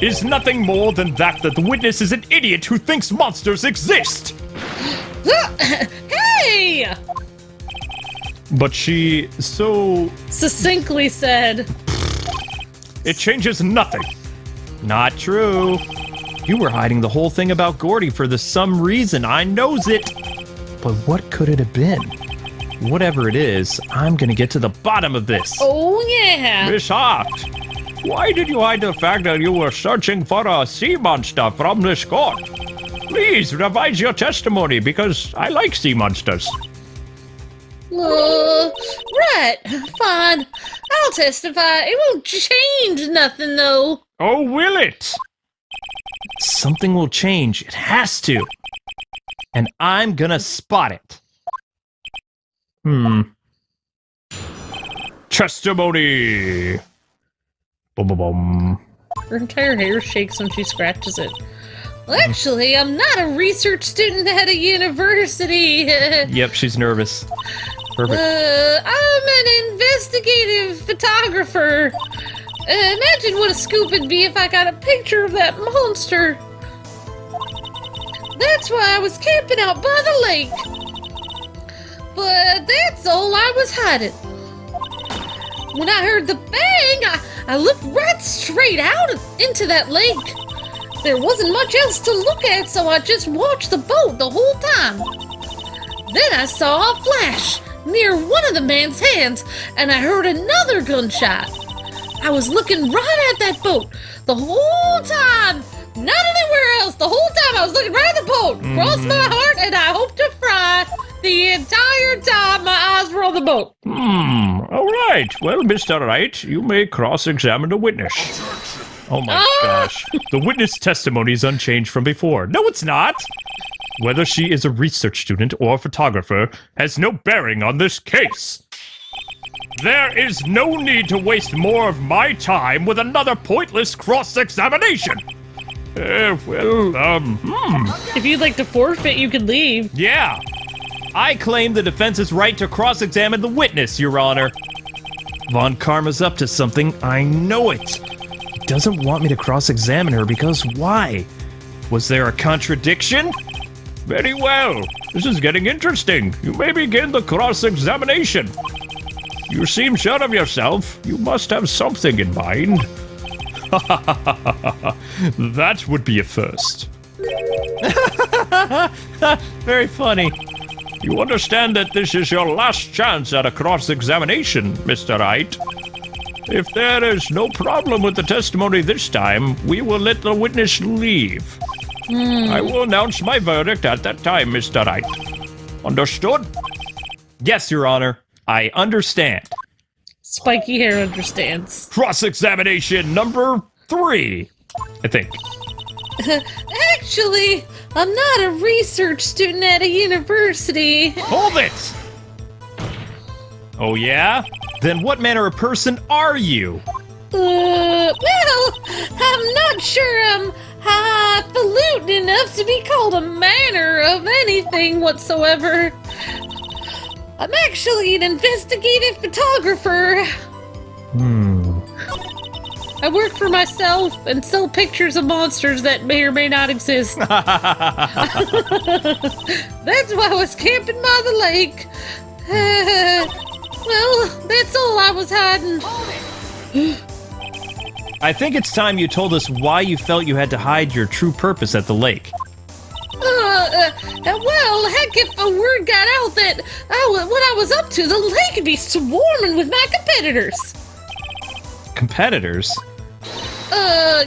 is nothing more than that the witness is an idiot who thinks monsters exist. Hey! But she so... Succinctly said. It changes nothing. Not true. You were hiding the whole thing about Gordy for some reason. I knows it. But what could it have been? Whatever it is, I'm gonna get to the bottom of this. Oh, yeah. Miss Hart, why did you hide the fact that you were searching for a sea monster from this court? Please revise your testimony because I like sea monsters. Right. Fine. I'll testify. It won't change nothing, though. Oh, will it? Something will change. It has to. And I'm gonna spot it. Testimony. Boom, boom, boom. Her entire hair shakes when she scratches it. Well, actually, I'm not a research student at a university. Yep, she's nervous. Perfect. I'm an investigative photographer. Imagine what a scoop it'd be if I got a picture of that monster. That's why I was camping out by the lake. But that's all I was hiding. When I heard the bang, I looked right straight out into that lake. There wasn't much else to look at, so I just watched the boat the whole time. Then I saw a flash near one of the man's hands, and I heard another gunshot. I was looking right at that boat the whole time. Not anywhere else. The whole time I was looking right at the boat. Cross my heart, and I hope to fry the entire time my eyes were on the boat. All right. Well, Mr. Wright, you may cross-examine the witness. Oh my gosh. The witness testimony is unchanged from before. No, it's not. Whether she is a research student or a photographer has no bearing on this case. There is no need to waste more of my time with another pointless cross-examination. If you'd like to forfeit, you could leave. Yeah. I claim the defense's right to cross-examine the witness, Your Honor. Von Karma's up to something, I know it. He doesn't want me to cross-examine her because why? Was there a contradiction? Very well. This is getting interesting. You may begin the cross-examination. You seem sure of yourself. You must have something in mind. That would be a first. Very funny. You understand that this is your last chance at a cross-examination, Mr. Wright. If there is no problem with the testimony this time, we will let the witness leave. I will announce my verdict at that time, Mr. Wright. Understood? Yes, Your Honor. I understand. Spiky hair understands. Cross-examination number 3, I think. Actually, I'm not a research student at a university. Hold it! Oh, yeah? Then what manner of person are you? Well, I'm not sure I'm highfalutin enough to be called a manner of anything whatsoever. I'm actually an investigative photographer. I work for myself and sell pictures of monsters that may or may not exist. That's why I was camping by the lake. Well, that's all I was hiding. I think it's time you told us why you felt you had to hide your true purpose at the lake. Well, heck, if a word got out that what I was up to, the lake would be swarming with my competitors. Competitors?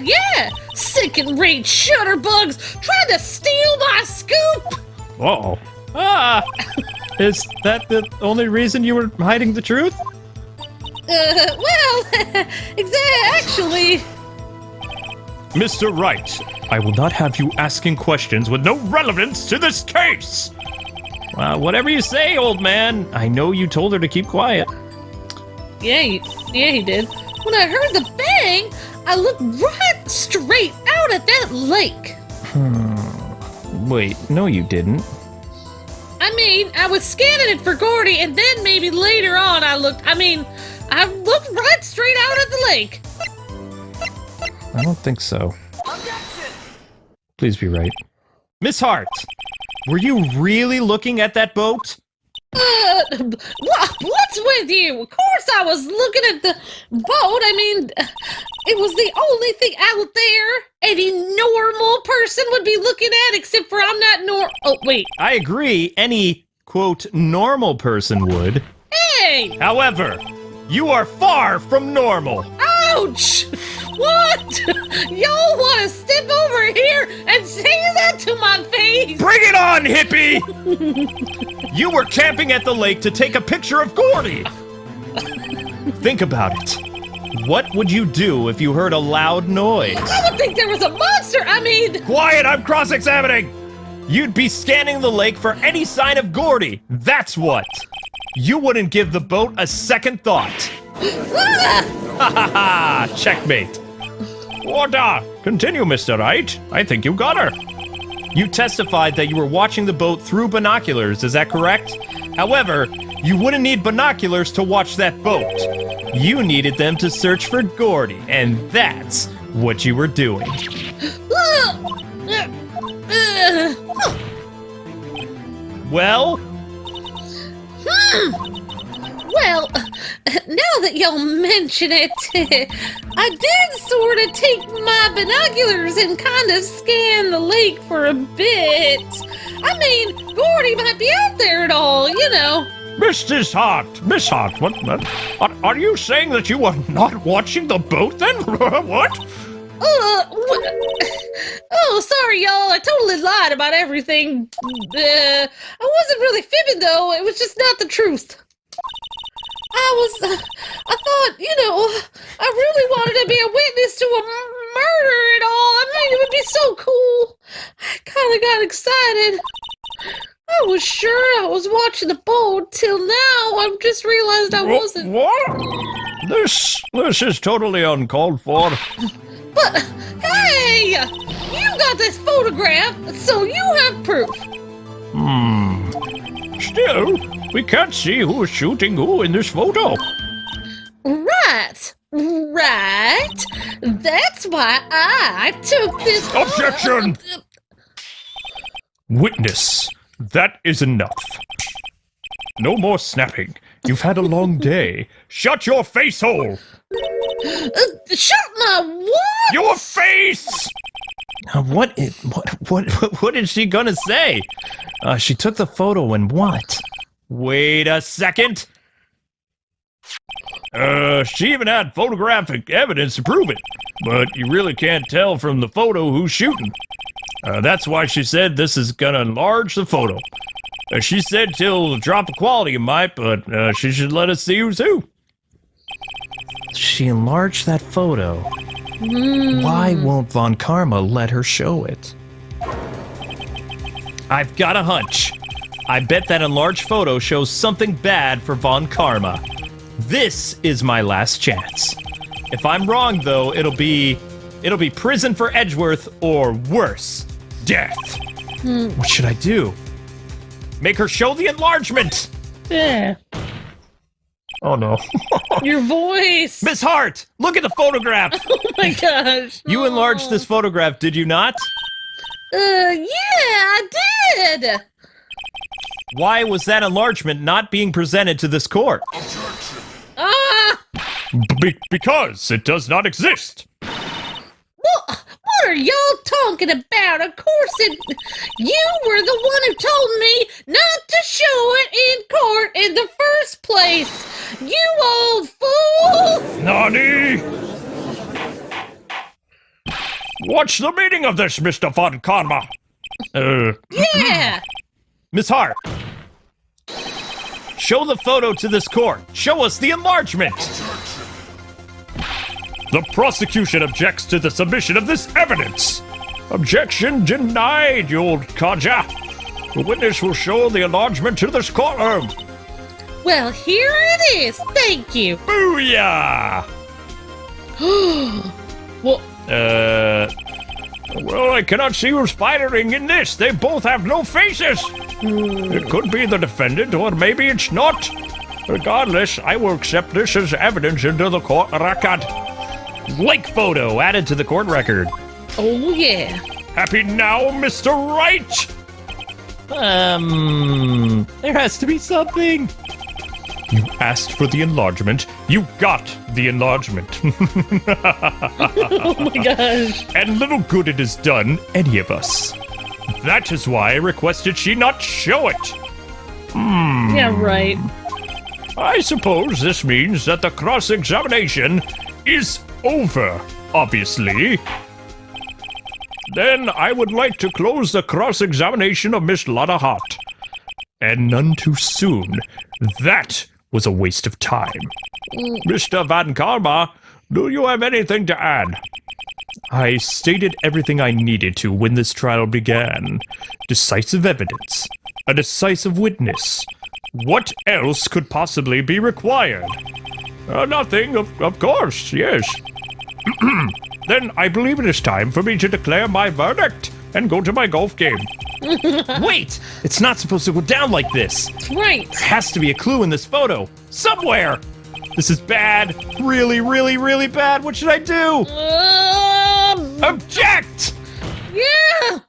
Yeah! Sick and rage shutterbugs trying to steal my scoop! Uh-oh. Ah! Is that the only reason you were hiding the truth? Well, actually... Mr. Wright, I will not have you asking questions with no relevance to this case! Whatever you say, old man. I know you told her to keep quiet. Yeah, he did. When I heard the bang, I looked right straight out at that lake. Wait, no you didn't. I mean, I was scanning it for Gordy, and then maybe later on I looked right straight out at the lake. I don't think so. Please be right. Miss Hart, were you really looking at that boat? What's with you? Of course I was looking at the boat. I mean, it was the only thing out there any normal person would be looking at, except for I'm not Oh, wait. I agree, any, quote, normal person would. Hey! However, you are far from normal. Ouch! What? Y'all want to step over here and say that to my face? Bring it on, hippie! You were camping at the lake to take a picture of Gordy. Think about it. What would you do if you heard a loud noise? I would think there was a monster. I mean... Quiet, I'm cross-examining! You'd be scanning the lake for any sign of Gordy. That's what. You wouldn't give the boat a second thought. Ha ha ha! Checkmate. Order! Continue, Mr. Wright. I think you got her. You testified that you were watching the boat through binoculars, is that correct? However, you wouldn't need binoculars to watch that boat. You needed them to search for Gordy, and that's what you were doing. Well? Well, now that y'all mention it, I did sort of take my binoculars and kind of scan the lake for a bit. I mean, Gordy might be out there at all, you know. Miss Hart, what? Are you saying that you were not watching the boat then? What? Oh, sorry, y'all. I totally lied about everything. I wasn't really fibbing, though. It was just not the truth. I thought, you know, I really wanted to be a witness to a murder and all. I mean, it would be so cool. I kind of got excited. I was sure I was watching the boat till now. I just realized I wasn't. What? This is totally uncalled for. But hey, you got this photograph, so you have proof. Still, we can't see who is shooting who in this photo. Right. That's why I took this. Objection! Witness, that is enough. No more snapping. You've had a long day. Shut your face hole! Shut my what? Your face! What is she gonna say? She took the photo and what? Wait a second. She even had photographic evidence to prove it, but you really can't tell from the photo who's shooting. That's why she said this is gonna enlarge the photo. She said she'll drop the quality it might, but she should let us see who's who. She enlarged that photo. Why won't Von Karma let her show it? I've got a hunch. I bet that enlarged photo shows something bad for Von Karma. This is my last chance. If I'm wrong, though, it'll be prison for Edgeworth or worse, death. What should I do? Make her show the enlargement. Yeah. Oh no. Your voice. Miss Hart, look at the photograph. Oh my gosh. You enlarged this photograph, did you not? Yeah, I did. Why was that enlargement not being presented to this court? Because it does not exist. What are y'all talking about? Of course you were the one who told me not to show it in court in the first place. You old fool! Nani? What's the meaning of this, Mr. Von Karma? Yeah. Miss Hart, show the photo to this court. Show us the enlargement. The prosecution objects to the submission of this evidence. Objection denied, you old codger. The witness will show the enlargement to this courtroom. Well, here it is. Thank you. Booyah! Well, Well, I cannot see who's firing in this. They both have no faces. It could be the defendant, or maybe it's not. Regardless, I will accept this as evidence into the court record. Lake photo added to the court record. oh yeah. Happy now, Mr. Wright? There has to be something. You asked for the enlargement. You got the enlargement. Oh my gosh. And little good it has done any of us. That is why I requested she not show it. Yeah, right. I suppose this means that the cross-examination is over, obviously. Then I would like to close the cross-examination of Miss Lotta Hart. And none too soon. That was a waste of time. Mr. Van Karma, do you have anything to add? I stated everything I needed to when this trial began. Decisive evidence. A decisive witness. What else could possibly be required? Nothing, of course, yes. Then I believe it is time for me to declare my verdict and go to my golf game. Wait! It's not supposed to go down like this. Right. There has to be a clue in this photo. Somewhere! This is bad. Really, really, really bad. What should I do? Object! Yeah.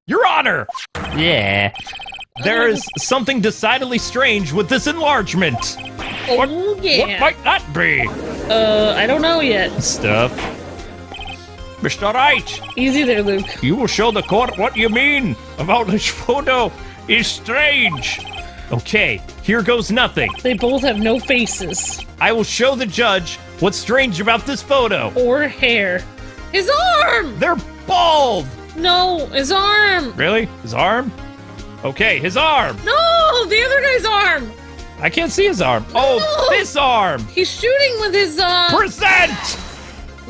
Your Honor! Yeah. There is something decidedly strange with this enlargement. Oh yeah. What might that be? I don't know yet. Stuff. Mr. Wright, Easy there, Luke. you will show the court what you mean about this photo is strange. Okay, here goes nothing. They both have no faces. I will show the judge what's strange about this photo. Or hair. His arm. They're bald! No, his arm. Really? His arm? Okay, his arm! No, the other guy's arm. I can't see his arm. Oh, No. this arm! He's shooting with his Present!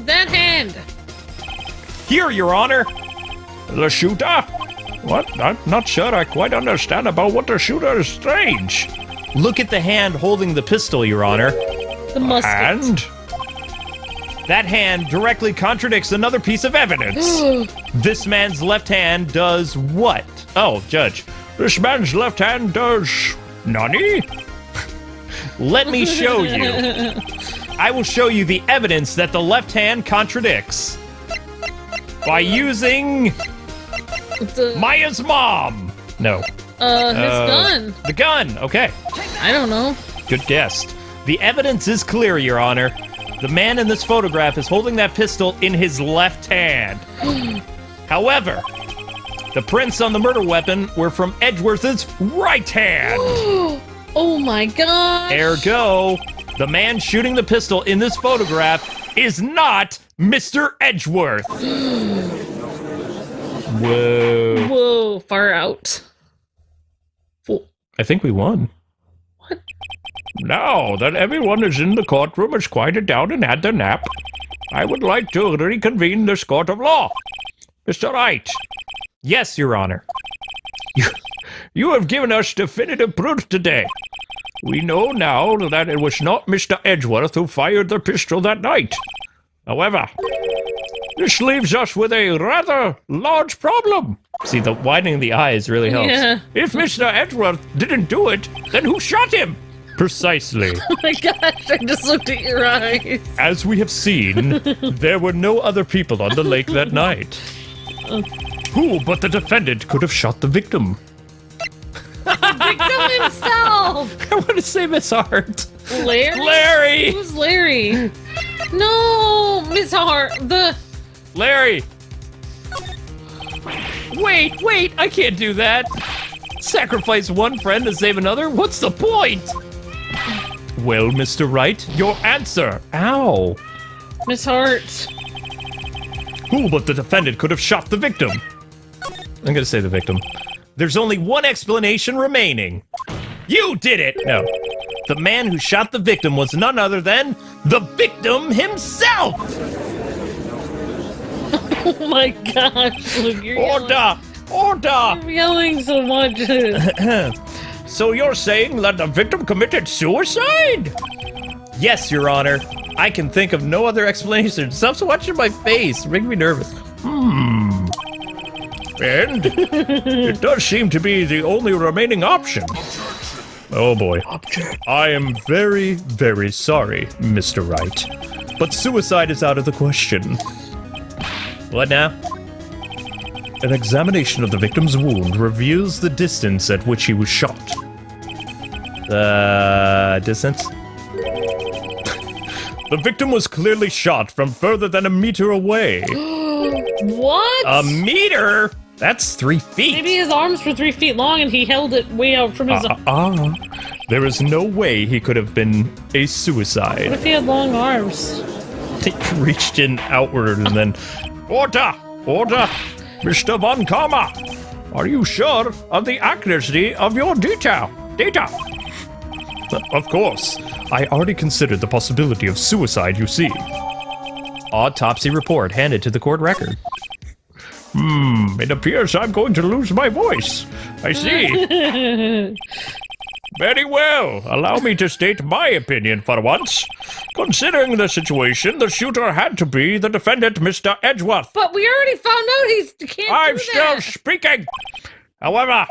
that hand. Here, Your Honor. The shooter? What? I'm not sure I quite understand about what the shooter is strange. Look at the hand holding the pistol, Your Honor. The musket. And? That hand directly contradicts another piece of evidence. This man's left hand does what? Oh, Judge. This man's left hand does... Nani? Let me show you. I will show you the evidence that the left hand contradicts. By using... Maya's mom. No. His gun. The gun. Okay. I don't know. Good guess. The evidence is clear, Your Honor. The man in this photograph is holding that pistol in his left hand. However, the prints on the murder weapon were from Edgeworth's right hand. Oh my god. Ergo, the man shooting the pistol in this photograph is not Mr. Edgeworth. Whoa. Whoa, far out. I think we won. What? Now that everyone is in the courtroom has quieted down and had their nap, I would like to reconvene this court of law. Mr. Wright. Yes, Your Honor. You have given us definitive proof today. We know now that it was not Mr. Edgeworth who fired the pistol that night. However, this leaves us with a rather large problem. See, the widening the eyes really helps. Yeah. If Mr. Edgeworth didn't do it, then who shot him? Precisely. Oh my gosh, I just looked at your eyes. As we have seen, there were no other people on the lake that night. Who but the defendant could have shot the victim? Victim himself! I want to say Miss Hart. Larry? Larry! Who's Larry? No, Miss Hart, Larry! Wait, I can't do that. Sacrifice one friend to save another? What's the point? Well, Mr. Wright, your answer. Ow. Miss Hart. Who but the defendant could have shot the victim? I'm gonna say the victim. There's only one explanation remaining. You did it! No. The man who shot the victim was none other than the victim himself! Oh my gosh, look, you're Order! Order! You're yelling so much. So you're saying that the victim committed suicide? Yes, Your Honor. I can think of no other explanation. Stop watching my face. It's making me nervous. And it does seem to be the only remaining option. Oh boy. I am very, very sorry, Mr. Wright. But suicide is out of the question. What now? An examination of the victim's wound reveals the distance at which he was shot. The distance? The victim was clearly shot from further than a meter away. What? A meter? That's 3 feet. Maybe his arms were 3 feet long and he held it way out from his... There is no way he could have been a What suicide. if he had long arms? He reached in outward and then... Order! Order! Mr. Von Karma! Are you sure of the accuracy of your data? Of course. I already considered the possibility of suicide, you see. Autopsy report handed to the court record. It appears I'm going to lose my voice. I see. Very well. Allow me to state my opinion for once. Considering the situation, the shooter had to be the defendant, Mr. Edgeworth. But we already found out he can't I'm do still that. speaking. However,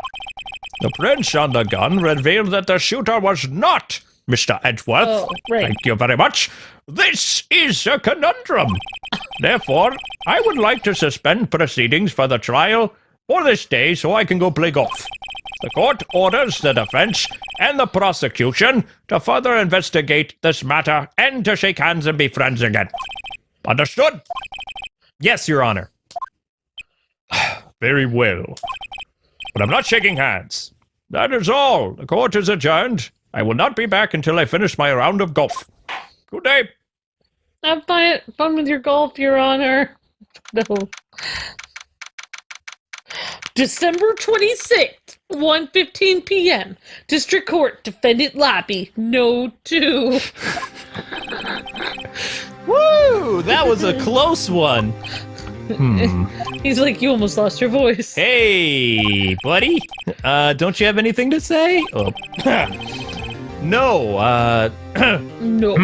the prints on the gun revealed that the shooter was not Mr. Edgeworth. Oh, right. Thank you very much. This is a conundrum. Therefore, I would like to suspend proceedings for the trial for this day so I can go play golf. The court orders the defense and the prosecution to further investigate this matter and to shake hands and be friends again. Understood? Yes, Your Honor. Very well. But I'm not shaking hands. That is all. The court is adjourned. I will not be back until I finish my round of golf. Good day. Have fun with your golf, Your Honor. No. December 26th, 1:15 p.m. District Court, Defendant Lobby, No. 2. Woo! That was a close one. He's like, you almost lost your voice. Hey, buddy. Don't you have anything to say? Oh. No, No.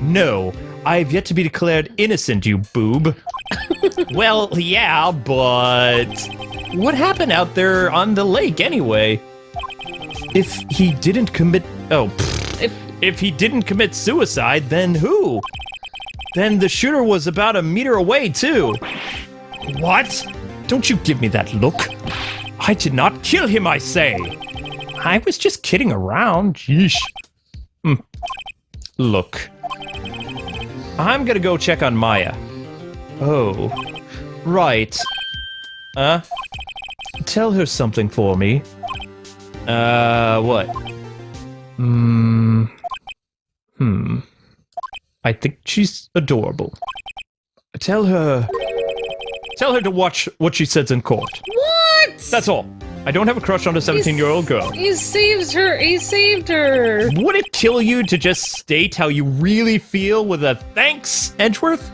no. I've yet to be declared innocent, you boob. Well, yeah, but what happened out there on the lake anyway? If he didn't commit... Oh, if he didn't commit suicide, then who? Then the shooter was about a meter away, too. What? Don't you give me that look. I did not kill him, I say. I was just kidding around. Yeesh. Look. I'm gonna go check on Maya. Oh. Right. Tell her something for me. What? I think she's adorable. Tell her to watch what she says in court. What? That's all. I don't have a crush on a 17-year-old girl. He saves her. He saved her. Would it kill you to just state how you really feel with a thanks, Edgeworth?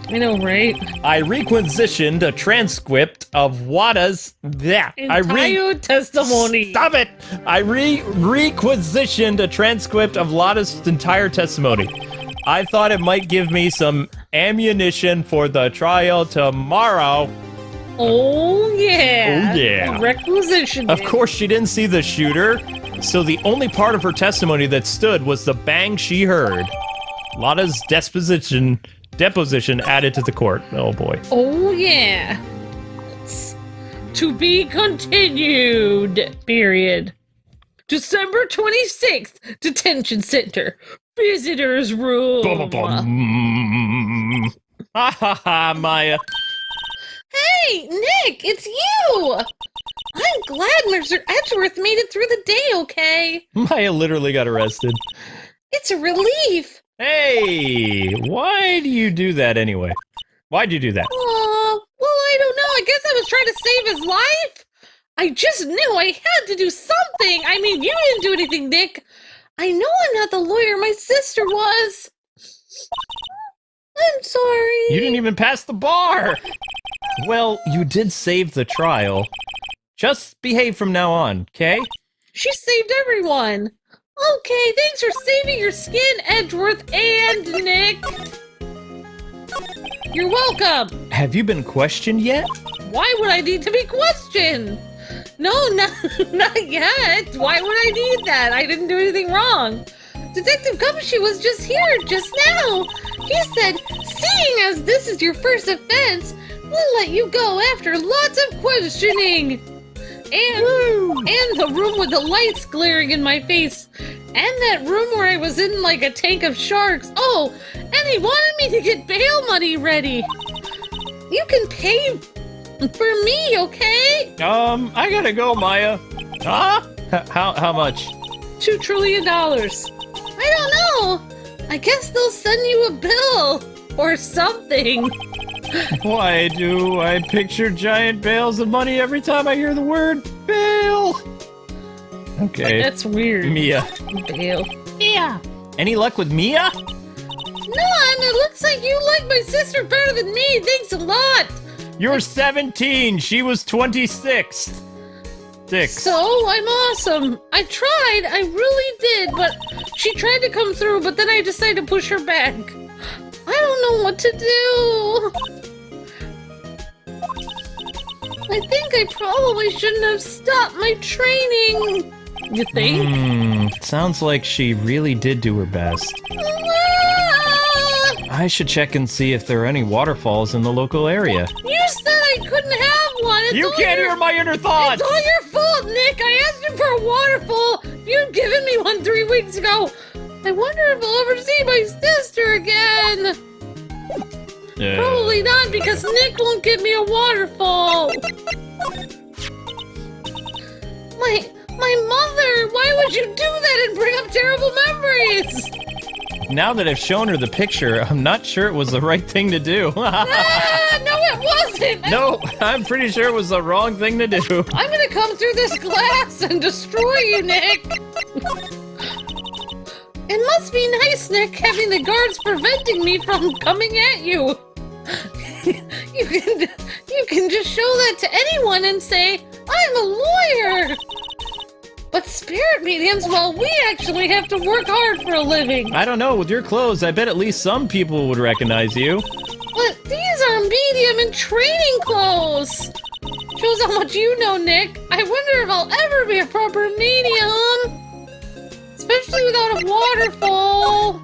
I know, right? I requisitioned a transcript of Wada's... Entire testimony. Stop it! I requisitioned a transcript of Lada's entire testimony. I thought it might give me some ammunition for the trial tomorrow. Oh, yeah. Oh, yeah. Requisition. Of course, she didn't see the shooter, so the only part of her testimony that stood was the bang she heard. Lada's deposition added to the court. Oh, boy. Oh, yeah. To be continued. Period. December 26th, detention center. Visitors room. Ha ha ha, Maya. Hey, Nick, it's you! I'm glad Mr. Edgeworth made it through the day okay. Maya literally got arrested. It's a relief. Hey, why do you do that anyway? Why'd you do that? Well, I don't know. I guess I was trying to save his life. I just knew I had to do something. I mean, you didn't do anything, Nick. I know I'm not the lawyer my sister was. I'm sorry. You didn't even pass the bar. Well, you did save the trial. Just behave from now on, okay? She saved everyone. Okay, thanks for saving your skin, Edgeworth and Nick. You're welcome. Have you been questioned yet? Why would I need to be questioned? No, not yet. Why would I need that? I didn't do anything wrong. Detective Gumshoe was just here just now. He said, seeing as this is your first offense, we'll let you go after lots of questioning. And the room with the lights glaring in my face. And that room where I was in like a tank of sharks. Oh, and he wanted me to get bail money ready. You can pay for me, okay? I gotta go, Maya. Huh? How much? $2 trillion. I don't know. I guess they'll send you a bill or something. Why do I picture giant bales of money every time I hear the word bail? Okay. That's weird. Mia. Bail. Yeah. Any luck with Mia? No, and it looks like you like my sister better than me. Thanks a lot. You're 17. She was 26. So, I'm awesome. I tried. I really did. But she tried to come through, but then I decided to push her back. I don't know what to do. I think I probably shouldn't have stopped my training. You think? Sounds like she really did do her best. I should check and see if there are any waterfalls in the local area. You said I couldn't have one. You can't hear my inner thoughts! It's all your fault, Nick. I asked you for a waterfall. You'd given me one 3 weeks ago. I wonder if I'll ever see my sister again. Probably not, because Nick won't give me a waterfall. My mother, why would you do that and bring up terrible memories? Now that I've shown her the picture, I'm not sure it was the right thing to do. No, it wasn't. No, I'm pretty sure it was the wrong thing to do. I'm gonna come through this glass and destroy you, Nick. It must be nice, Nick, having the guards preventing me from coming at you. You can just show that to anyone and say, I'm a lawyer! But spirit mediums, well, we actually have to work hard for a living. I don't know, with your clothes, I bet at least some people would recognize you. But these are medium and training clothes! Shows how much you know, Nick. I wonder if I'll ever be a proper medium. Especially without a waterfall.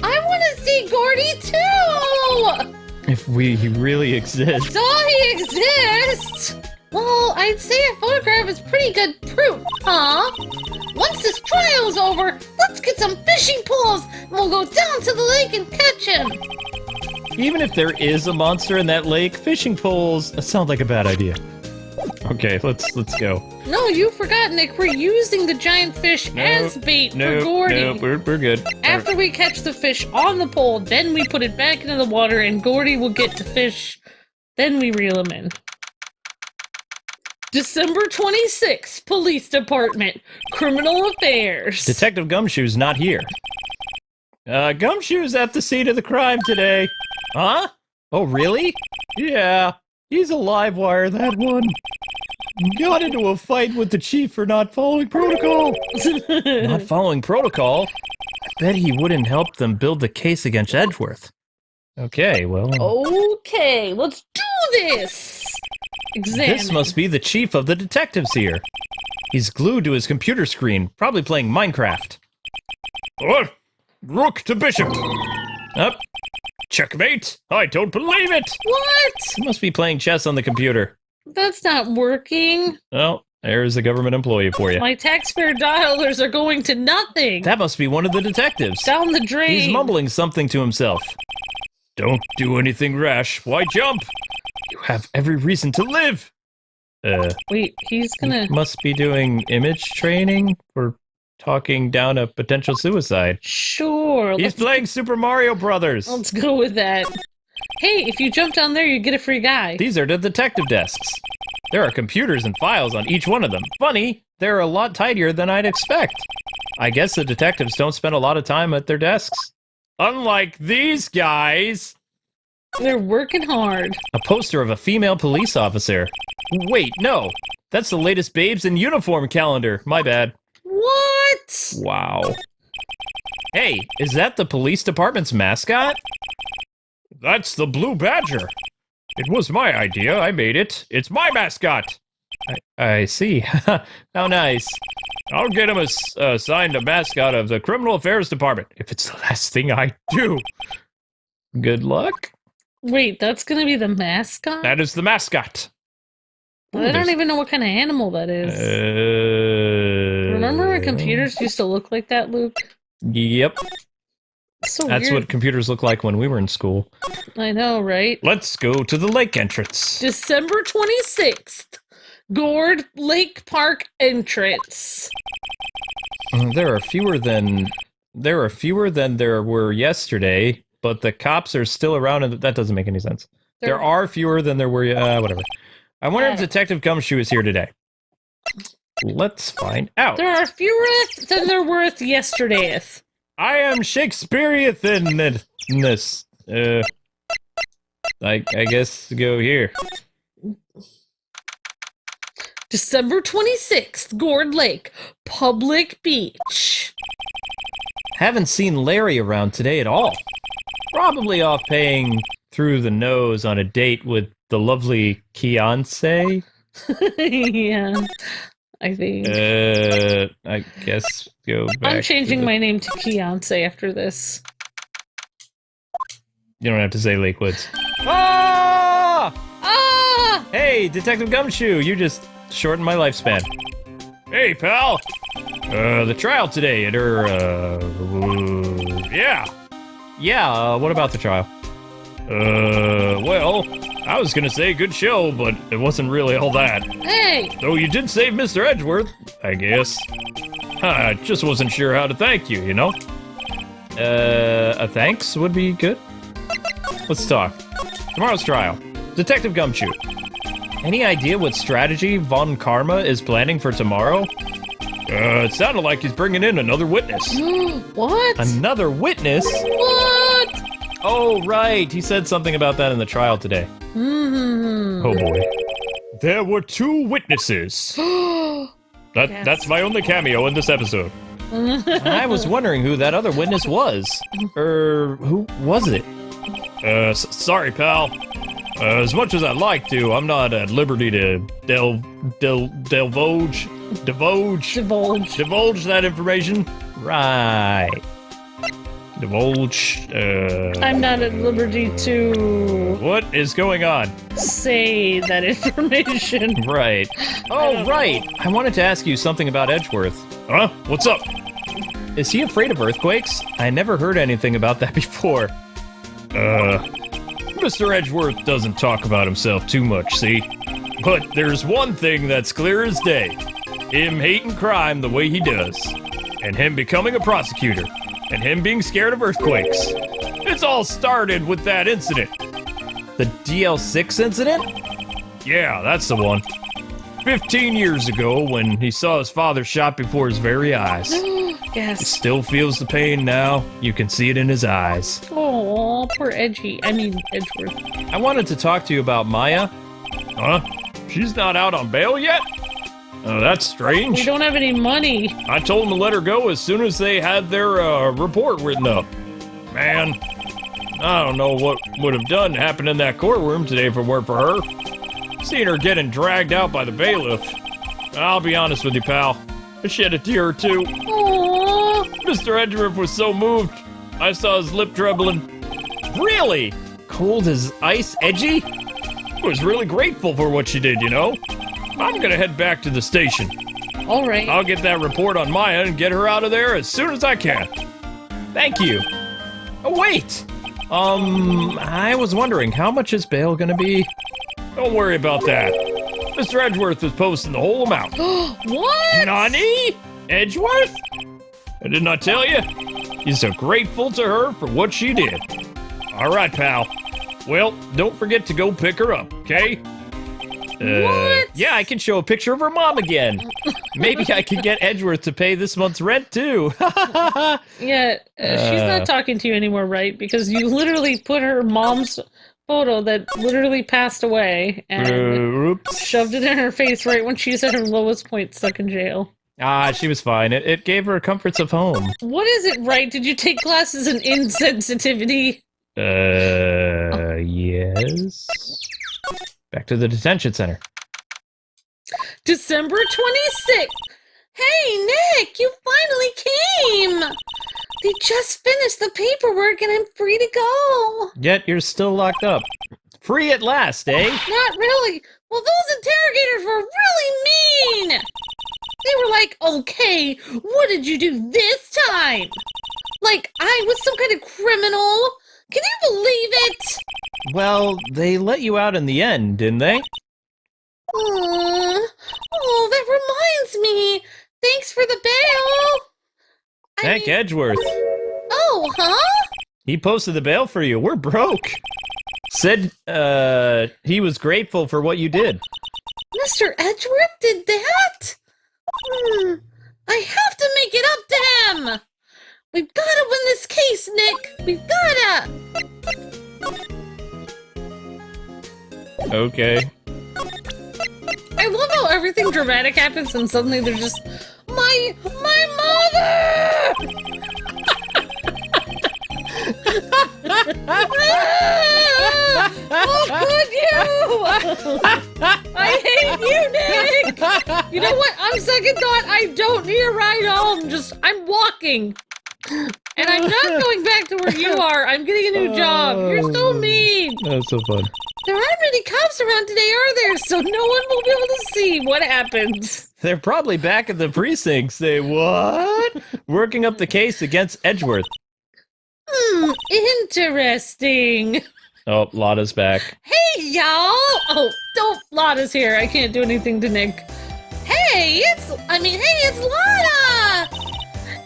I want to see Gordy too! If he really exists. So he exists! Well, I'd say a photograph is pretty good proof, huh? Once this trial's over, let's get some fishing poles and we'll go down to the lake and catch him! Even if there is a monster in that lake, fishing poles sound like a bad idea. Okay, let's go. No, you forgot, Nick. We're using the giant fish as bait for Gordy. No, we're good. After we catch the fish on the pole, then we put it back into the water and Gordy will get to fish. Then we reel him in. December 26th, Police Department, Criminal Affairs. Detective Gumshoe's not here. Gumshoe's at the scene of the crime today. Huh? Oh, really? Yeah, he's a live wire, that one. Got into a fight with the chief for not following protocol. Not following protocol? I bet he wouldn't help them build the case against Edgeworth. Okay, well... Okay, let's do this! Examine. This must be the chief of the detectives here. He's glued to his computer screen, probably playing Minecraft. What? Rook to bishop. Up. Checkmate. I don't believe it. What? He must be playing chess on the computer. That's not working. Well, there's a government employee for you. My taxpayer dollars are going to nothing. That must be one of the detectives. Down the drain. He's mumbling something to himself. Don't do anything rash. Why jump? You have every reason to live. Wait, he's gonna... Must be doing image training for talking down a potential suicide. Sure. He's playing Super Mario Brothers. Let's go with that. Hey, if you jump down there, you get a free guy. These are the detective desks. There are computers and files on each one of them. Funny, they're a lot tidier than I'd expect. I guess the detectives don't spend a lot of time at their desks. Unlike these guys. They're working hard. A poster of a female police officer. Wait, no. That's the latest Babes in Uniform calendar. My bad. What? Wow. Hey, is that the police department's mascot? That's the Blue Badger. It was my idea. I made it. It's my mascot. I see. How nice. I'll get him assigned a mascot of the Criminal Affairs Department if it's the last thing I do. Good luck. Wait, that's gonna be the mascot? That is the mascot. I don't even know what kind of animal that is. Remember when computers used to look like that, Luke? Yep. So That's weird. what computers look like when we were in school. I know, right? Let's go to the lake entrance. December 26th, Gourd Lake Park entrance. There are fewer than there were yesterday, but the cops are still around, and that doesn't make any sense. There are fewer than there were. Whatever. I wonder if Detective Gumshoe is here today. Let's find out. There are fewer than there were yesterday. I am Shakespearean in this. I guess go here. December 26th, Gourd Lake, Public Beach. Haven't seen Larry around today at all. Probably off paying through the nose on a date with the lovely Keonce. Yeah, I think. I guess go back. I'm changing my name to Keonce after this. You don't have to say Lakewoods. Ah! Ah! Hey, Detective Gumshoe, you just shortened my lifespan. Hey, pal. The trial today at Yeah, what about the trial? Well, I was gonna say good show, but it wasn't really all that. Hey! Though you did save Mr. Edgeworth, I guess. I just wasn't sure how to thank you, you know? A thanks would be good. Let's talk. Tomorrow's trial. Detective Gumshoe. Any idea what strategy Von Karma is planning for tomorrow? It sounded like he's bringing in another witness. What? Another witness? What? Oh, right. He said something about that in the trial today. Oh boy. There were 2 witnesses. That's my only cameo in this episode. I was wondering who that other witness was. Who was it? Sorry, pal. As much as I'd like to, I'm not at liberty to divulge that information. Right. Divulge, I'm not at liberty to What is going on? say that information. Right. Oh, right. I wanted to ask you something about Edgeworth. Huh? What's up? Is he afraid of earthquakes? I never heard anything about that before. Mr. Edgeworth doesn't talk about himself too much, see? But there's one thing that's clear as day. Him hating crime the way he does. And him becoming a prosecutor. And him being scared of earthquakes. It's all started with that incident. The DL6 incident? Yeah, that's the one. 15 years ago when he saw his father shot before his very eyes. Yes. Still feels the pain now. You can see it in his eyes. Oh, poor Edgeworth. I wanted to talk to you about Maya. Huh? She's not out on bail yet? Oh, that's strange. We don't have any money. I told them to let her go as soon as they had their report written up. Man, I don't know what would have done happened in that courtroom today if it weren't for her. Seeing her getting dragged out by the bailiff. I'll be honest with you, pal. I shed a tear or two. Aww. Mr. Edgeworth was so moved. I saw his lip trembling. Really? Cold as ice, edgy? I was really grateful for what she did, you know? I'm gonna head back to the station. All right. I'll get that report on Maya and get her out of there as soon as I can. Thank you. Oh, wait. I was wondering, how much is bail gonna be? Don't worry about that. Mr. Edgeworth is posting the whole amount. What? Nani? Edgeworth? I did not tell you. He's so grateful to her for what she did. All right, pal. Well, don't forget to go pick her up, okay? What? Yeah, I can show a picture of her mom again. Maybe I can get Edgeworth to pay this month's rent, too. Yeah, she's not talking to you anymore, right? Because you literally put her mom's photo that literally passed away and Oops. shoved it in her face right when she's at her lowest point, stuck in jail. She was fine. It gave her comforts of home. What is it, right? Did you take classes in insensitivity? Yes. Back to the detention center. December 26th. Hey, Nick, you finally came. They just finished the paperwork and I'm free to go. Yet you're still locked up. Free at last, eh? Not really. Well, those interrogators were really mean. They were like, okay, what did you do this time? Like I was some kind of criminal. Can you believe it? Well, they let you out in the end, didn't they? Oh, that reminds me. Thanks for the bail. Thank Edgeworth. Oh, huh? He posted the bail for you. We're broke. Said, he was grateful for what you did. Mr. Edgeworth did that? I have to make it up to him. We've got to win this case, Nick. We've gotta. Okay. I love how everything dramatic happens and suddenly they're just, my mother! Oh, good you! I hate you, Nick! You know what? On second thought, I don't need a ride home. I'm walking. And I'm not going back to where you are. I'm getting a new job. You're so mean. That's so fun. There aren't many cops around today, are there? So no one will be able to see what happens. They're probably back at the precinct. Say what? Working up the case against Edgeworth. Interesting. Oh, Lotta's back. Hey, y'all! Oh, don't. Lotta's here. I can't do anything to Nick. Hey, it's Lotta!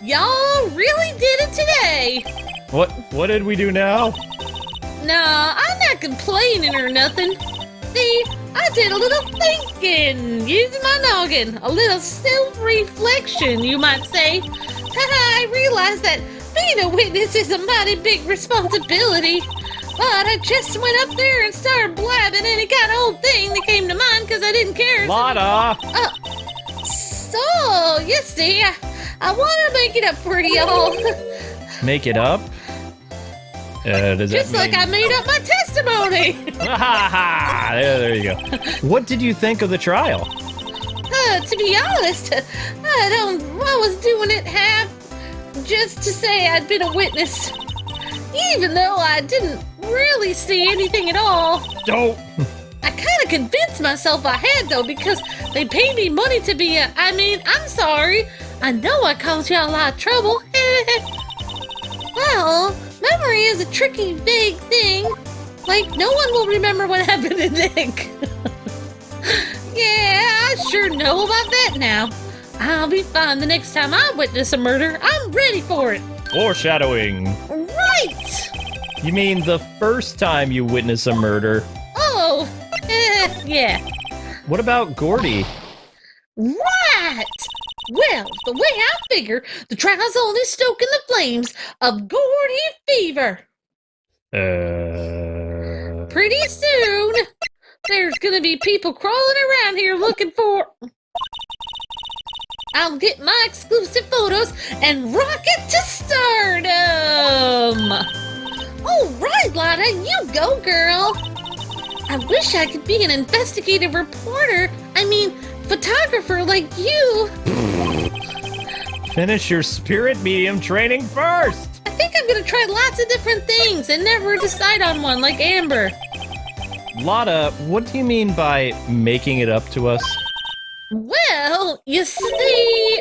Y'all really did it today. What did we do now? Nah, I'm not complaining or nothing. See, I did a little thinking, using my noggin. A little self-reflection, you might say. I realized that Being a witness is a mighty big responsibility. But I just went up there and started blabbing any kind of old thing that came to mind because I didn't care. Lotta! So, you see, I want to make it up for y'all. Make it up? Does Just that like I made up my testimony. There you go. What did you think of the trial? To be honest, I was doing it half just to say I'd been a witness. Even though I didn't really see anything at all. Don't. I kind of convinced myself I had, though, because they paid me money to be I'm sorry. I know I caused y'all a lot of trouble. Well, memory is a tricky, vague thing. Like, no one will remember what happened to Nick. Yeah, I sure know about that now. I'll be fine the next time I witness a murder. I'm ready for it. Foreshadowing. Right! You mean the first time you witness a murder? Oh, yeah. What about Gordy? Right! Well, the way I figure, the trial's only stoking the flames of Gordy fever. Pretty soon, there's gonna be people crawling around here looking for... I'll get my exclusive photos and rock it to stardom! All right, Lotta, you go, girl! I wish I could be an investigative reporter. Photographer like you. Finish your spirit medium training first! I think I'm gonna try lots of different things and never decide on one like Amber. Lotta, what do you mean by making it up to us? Well, you see,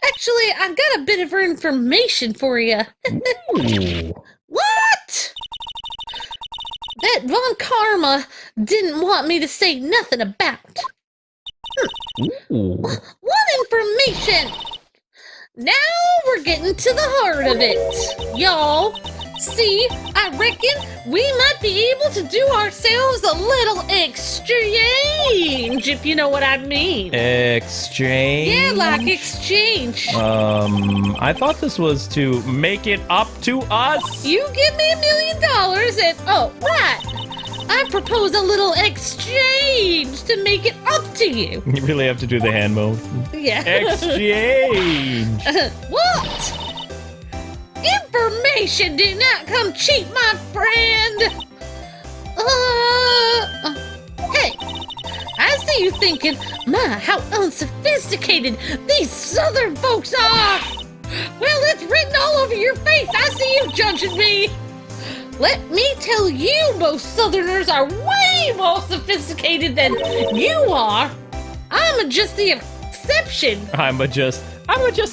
actually, I've got a bit of information for you. What? That Von Karma didn't want me to say nothing about. What information? Now we're getting to the heart of it, y'all. See, I reckon we might be able to do ourselves a little exchange, if you know what I mean. Exchange? Yeah, like exchange. I thought this was to make it up to us. You give me $1 million and, oh, right. I propose a little exchange to make it up to you. You really have to do the hand mode. Yeah. Exchange. What? Information do not come cheap, my friend. Hey, I see you thinking, my, how unsophisticated these southern folks are. Well, it's written all over your face. I see you judging me. Let me tell you, most southerners are way more sophisticated than you are. I'm just the exception. I'm just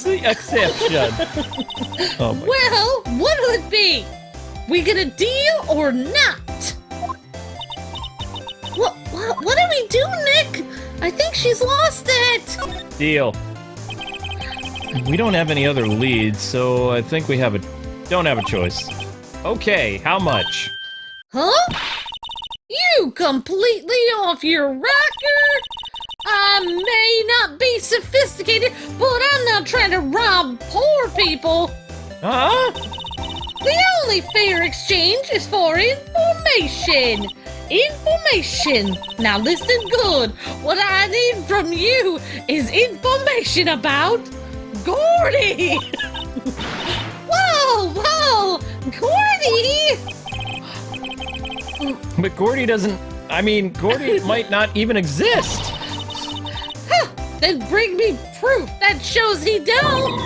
the exception. Oh my Well, what'll it be? We gonna deal or not? What do we do, Nick? I think she's lost it. Deal. We don't have any other leads, so I think we don't have a choice. Okay, how much? Huh? You completely off your rocker? I may not be sophisticated, but I'm not trying to rob poor people. Huh? The only fair exchange is for information. Information. Now listen good. What I need from you is information about Gordy. Whoa, Gordy. But Gordy Gordy might not even exist. Huh, then bring me proof that shows he don't.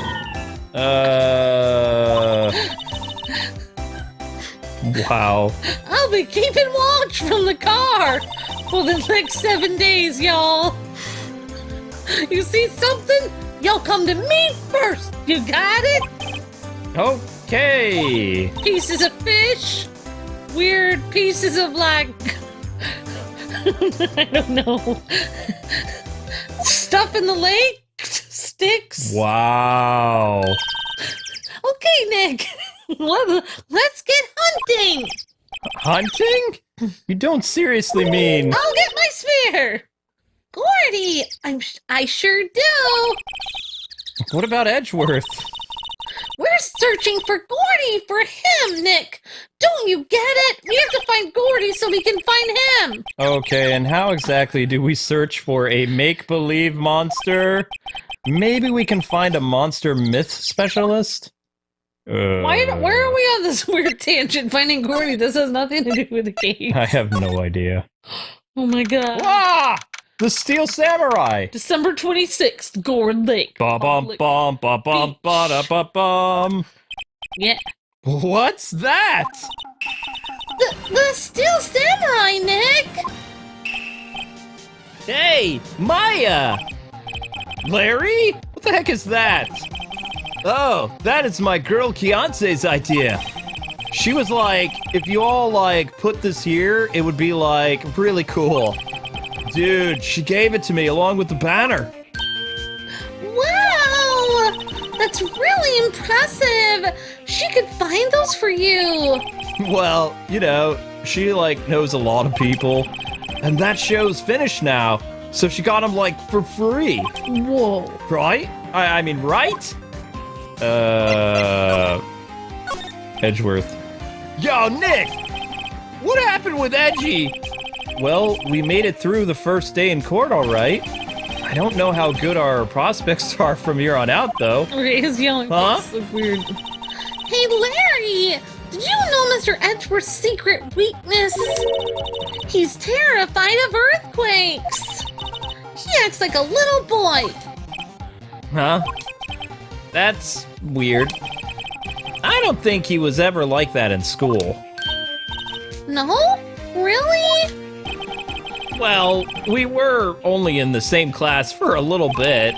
Wow. I'll be keeping watch from the car for the next 7 days, y'all. You see something? Y'all come to me first. You got it? Okay. Pieces of fish? Weird pieces of, like... I don't know. Stuff in the lake? Sticks? Wow. Okay, Nick. Let's get hunting. Hunting? You don't seriously mean... I'll get my spear. Gordy, I sure do. What about Edgeworth? We're searching for Gordy for him, Nick. Don't you get it? We have to find Gordy so we can find him. Okay, and how exactly do we search for a make-believe monster? Maybe we can find a monster myth specialist? Where are we on this weird tangent? Finding Gordy. This has nothing to do with the game. I have no idea. Oh my god. Ah! The Steel Samurai! December 26th, Gourd Lake. Ba-bum-bum, ba-bum, ba-da-ba-bum. Yeah. What's that? The Steel Samurai, Nick. Hey, Maya! Larry? What the heck is that? Oh, that is my girl Kiance's idea. She was like, if you all like put this here, it would be like really cool. Dude, she gave it to me along with the banner. Wow! That's really impressive. She could find those for you. Well, you know, she like knows a lot of people. And that show's finished now. So she got them like for free. Whoa. Right? I mean, right? Edgeworth. Yo, Nick! What happened with Edgy? Well, we made it through the first day in court, all right. I don't know how good our prospects are from here on out, though. Okay, his yelling face look weird. Hey, Larry! Did you know Mr. Edgeworth's secret weakness? He's terrified of earthquakes. He acts like a little boy. Huh? That's weird. I don't think he was ever like that in school. No? Really? Well, we were only in the same class for a little bit.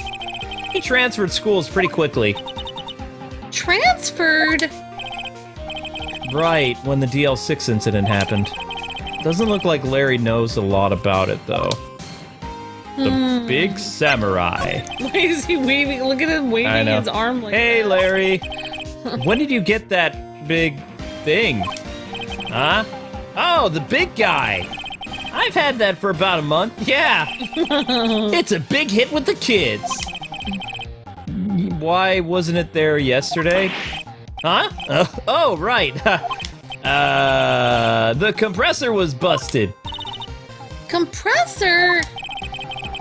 He transferred schools pretty quickly. Transferred? Right, when the DL6 incident happened. Doesn't look like Larry knows a lot about it, though. The big samurai. Why is he waving? Look at him waving his arm like Hey, that. Larry. When did you get that big thing? Huh? Oh, the big guy. I've had that for about a month. Yeah. It's a big hit with the kids. Why wasn't it there yesterday? Huh? Oh, right. The compressor was busted. Compressor?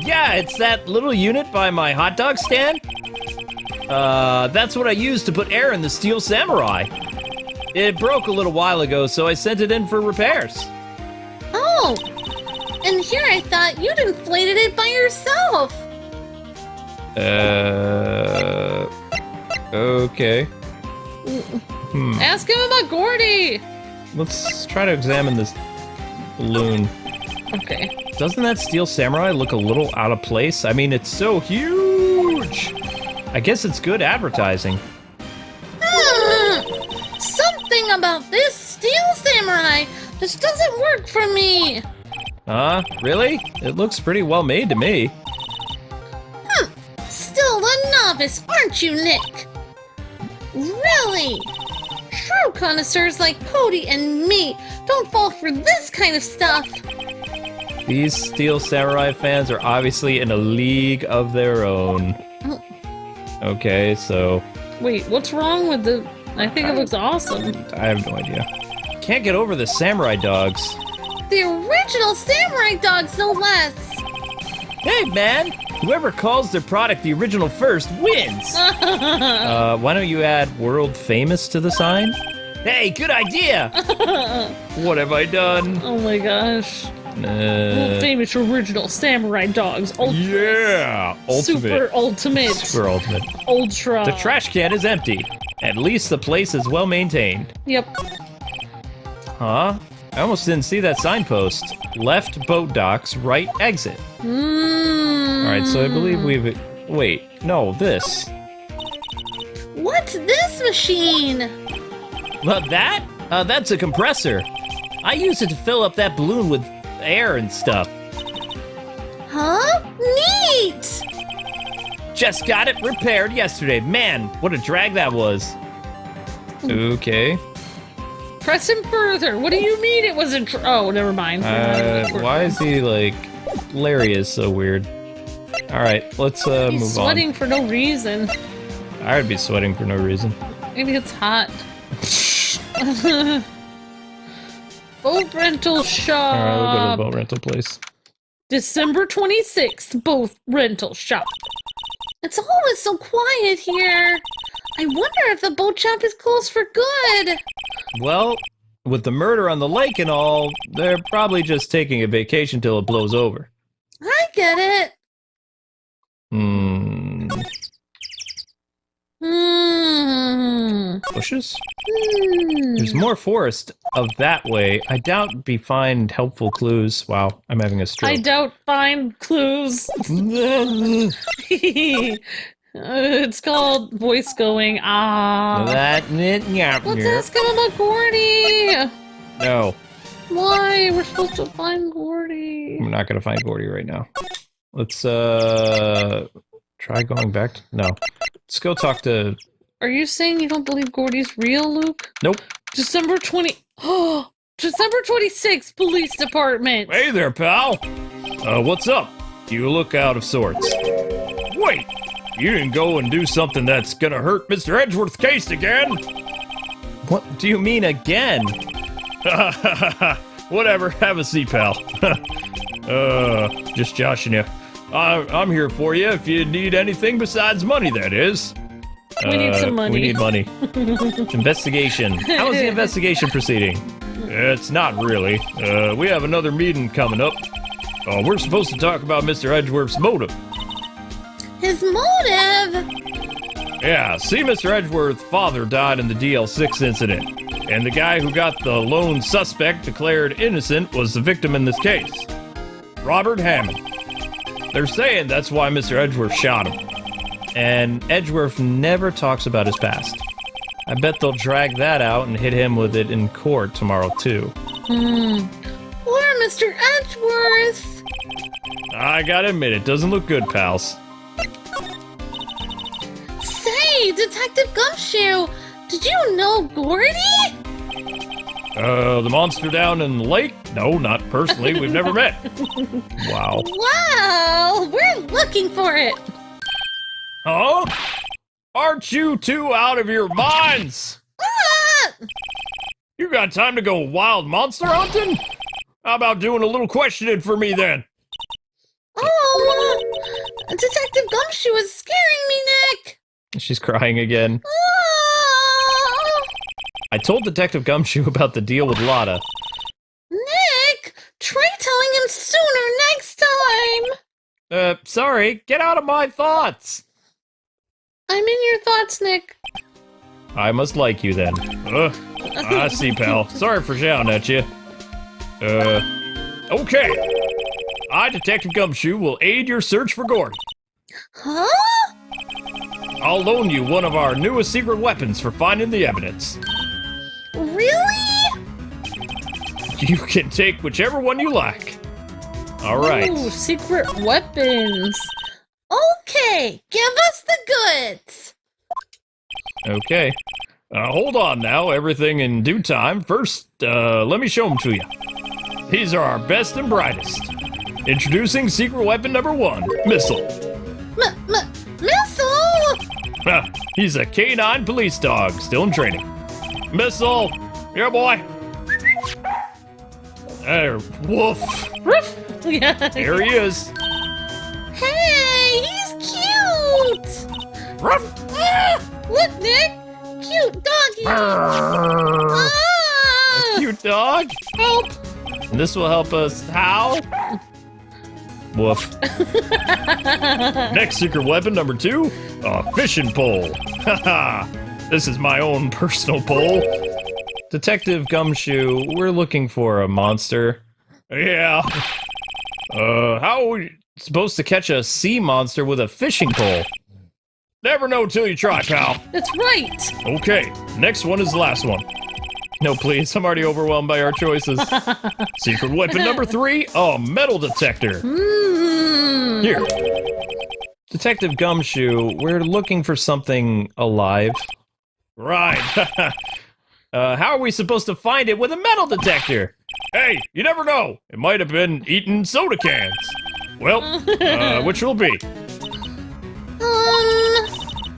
Yeah, it's that little unit by my hot dog stand. That's what I used to put air in the Steel Samurai. It broke a little while ago, so I sent it in for repairs. Oh, and here I thought you'd inflated it by yourself. Okay. Ask him about Gordy. Let's try to examine this balloon. Okay. Doesn't that Steel Samurai look a little out of place? I mean, it's so huge. I guess it's good advertising. Something about this Steel Samurai just doesn't work for me. Really? It looks pretty well made to me. Still a novice, aren't you, Nick? Really? True connoisseurs like Cody and me don't fall for this kind of stuff. These Steel Samurai fans are obviously in a league of their own. Okay, so... Wait, what's wrong with the... I think it looks awesome. I have no idea. Can't get over the samurai dogs. The original samurai dogs, no less. Hey, man! Whoever calls their product the original first wins! Why don't you add world famous to the sign? Hey, good idea! What have I done? Oh my gosh. World famous original samurai dogs. Ultra. Yeah! Ultimate. Super ultimate. Super ultimate. Ultra. The trash can is empty. At least the place is well maintained. Yep. Huh? I almost didn't see that signpost. Left boat docks, right exit. Alright, so I believe we've... Wait, no, this. What's this machine? That? That's a compressor. I use it to fill up that balloon with air and stuff. Huh? Neat! Just got it repaired yesterday. Man, what a drag that was. Okay. Press him further. What do you mean it wasn't? Oh, never mind. Why is he like? Larry is so weird. All right, let's move on. He's sweating for no reason. I would be sweating for no reason. Maybe it's hot. Boat rental shop. Alright, we'll go to the boat rental place. December 26th, boat rental shop. It's always so quiet here. I wonder if the boat shop is closed for good. Well, with the murder on the lake and all, they're probably just taking a vacation till it blows over. I get it. Bushes? There's more forest of that way. I doubt we find helpful clues. Wow, I'm having a stroke. I doubt find clues. It's called voice going, Let's Let's ask him about Gordy. No, Why? We're supposed to find Gordy. I'm not gonna find Gordy right now. Let's try going back. No, let's go talk to. Are you saying you don't believe Gordy's real, Luke? Nope. December 26th, police department. Hey there, pal. What's up? You look out of sorts. Wait, you didn't go and do something that's gonna hurt Mr. Edgeworth's case again? What do you mean again? Whatever, have a seat, pal. Just joshing you. I'm here for you if you need anything besides money, that is. We need some money. We need money. Investigation. How is the investigation proceeding? It's not really. We have another meeting coming up. We're supposed to talk about Mr. Edgeworth's motive. His motive? Yeah, see, Mr. Edgeworth's father died in the DL6 incident, and the guy who got the lone suspect declared innocent was the victim in this case, Robert Hammond. They're saying that's why Mr. Edgeworth shot him. And Edgeworth never talks about his past. I bet they'll drag that out and hit him with it in court tomorrow, too. Poor Mr. Edgeworth. I gotta admit, it doesn't look good, pals. Say, Detective Gumshoe, did you know Gordy? The monster down in the lake? No, not personally. We've never met. Wow. Well, we're looking for it. Huh? Aren't you two out of your minds? Ah! You got time to go wild monster hunting? How about doing a little questioning for me then? Oh, Detective Gumshoe is scaring me, Nick. She's crying again. Oh, I told Detective Gumshoe about the deal with Lotta. Nick, try telling him sooner next time. Sorry, get out of my thoughts. I'm in your thoughts, Nick. I must like you then. I see, pal. Sorry for shouting at you. Okay. I, Detective Gumshoe, will aid your search for Gordy. Huh? I'll loan you one of our newest secret weapons for finding the evidence. Really? You can take whichever one you like. All right. Ooh, secret weapons. Okay, give us the goods. Okay. Hold on now, everything in due time. First, let me show them to you. These are our best and brightest. Introducing secret weapon number 1, Missile. Missile? He's a canine police dog, still in training. Missile! Here, boy! There, woof! Yeah. Here he is. Hey, he's cute. Ruff! Ah, look, Nick, cute doggy. Ah! Cute dog? Help! This will help us how? Woof. Next secret weapon number 2, a fishing pole. Haha! This is my own personal pole. Detective Gumshoe, we're looking for a monster. Yeah. How are we supposed to catch a sea monster with a fishing pole? Never know till you try, pal. That's right. Okay, next one is the last one. No, please, I'm already overwhelmed by our choices. Secret weapon number 3, a metal detector. Here. Detective Gumshoe, we're looking for something alive. Right. How are we supposed to find it with a metal detector? Hey, you never know. It might have been eating soda cans. Well, which will be?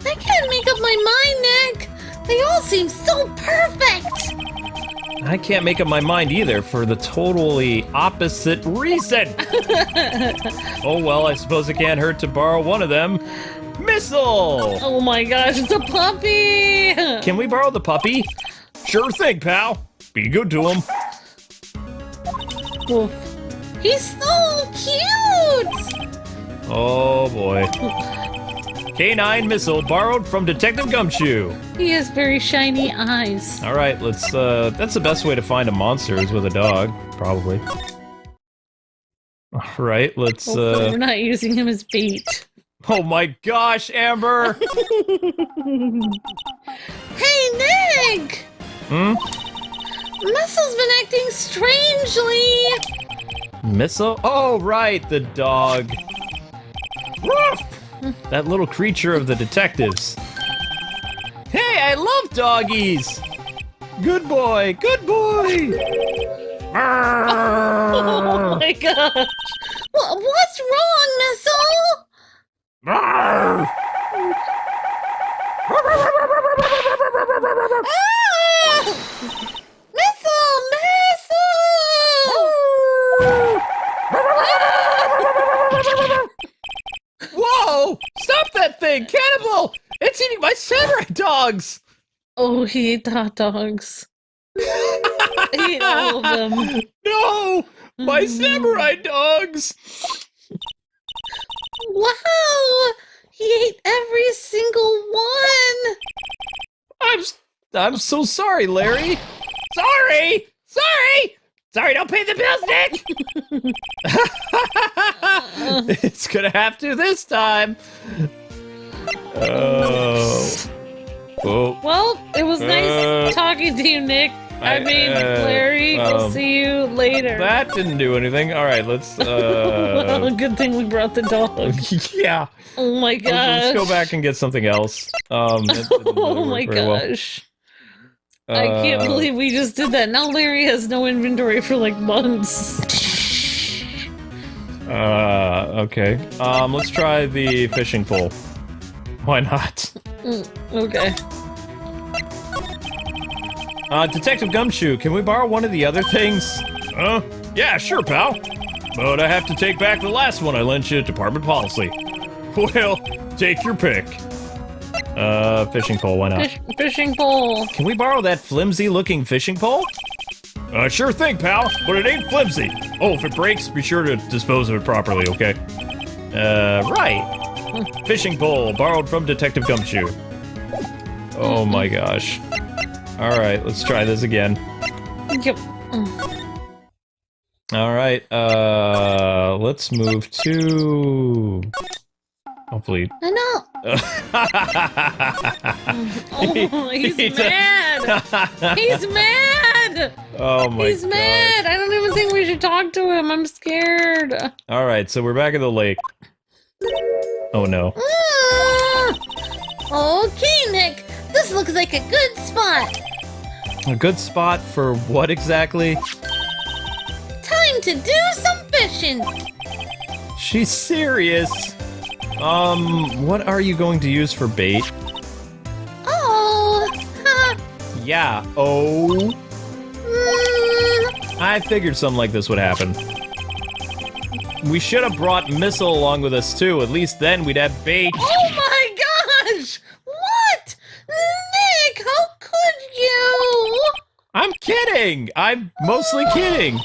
I can't make up my mind, Nick. They all seem so perfect! I can't make up my mind either for the totally opposite reason. Oh well, I suppose it can't hurt to borrow one of them. Missile! Oh my gosh, it's a puppy! Can we borrow the puppy? Sure thing, pal. Be good to him. Oof. He's so cute! Oh boy. K9 missile borrowed from Detective Gumshoe. He has very shiny eyes. All right, let's. That's the best way to find a monster is with a dog, probably. All right, let's. Hopefully we're not using him as bait. Oh my gosh, Amber! Hey, Nick! Missile's been acting strangely. Missile? Oh right, the dog. Ruff! That little creature of the detectives. Hey, I love doggies! Good boy, good boy! Oh my gosh! What's wrong, Missile? Ah! Missile! Whoa! Stop that thing! Cannibal! It's eating my samurai dogs! Oh, he ate the hot dogs. He ate all of them. No! My samurai dogs! Wow! He ate every single one! I'm so sorry, Larry. Sorry! Sorry! Sorry, don't pay the bills, Nick! It's gonna have to this time. Oh. Oh. Well, it was nice talking to you, Nick. I mean, Larry, we'll see you later. That didn't do anything. All right, let's. Well, good thing we brought the dog. Yeah. Oh my gosh. Let's go back and get something else. Oh my gosh. I can't believe we just did that. Now Larry has no inventory for like months. Okay. Let's try the fishing pole. Why not? Okay. Detective Gumshoe, can we borrow one of the other things? Yeah, sure, pal. But I have to take back the last one I lent you, department policy. Well, take your pick. Fishing pole, why not? Fishing pole. Can we borrow that flimsy-looking fishing pole? Sure thing, pal, but it ain't flimsy. Oh, if it breaks, be sure to dispose of it properly, okay? Right. Fishing pole, borrowed from Detective Gumshoe. Oh my gosh. Alright, let's try this again. Yep. Alright, let's move to... Hopefully... I know. Oh, he's mad! He's mad! Oh my He's mad! I don't even think we should talk to him. I'm scared. Alright, so we're back at the lake. Oh no. Okay, Nick. This looks like a good spot. A good spot for what exactly? Time to do some fishing. She's serious. What are you going to use for bait? Oh, Yeah, I figured something like this would happen. We should have brought Missile along with us too, at least then we'd have bait. Oh my gosh! What? Nick, how could you? I'm kidding! I'm mostly kidding!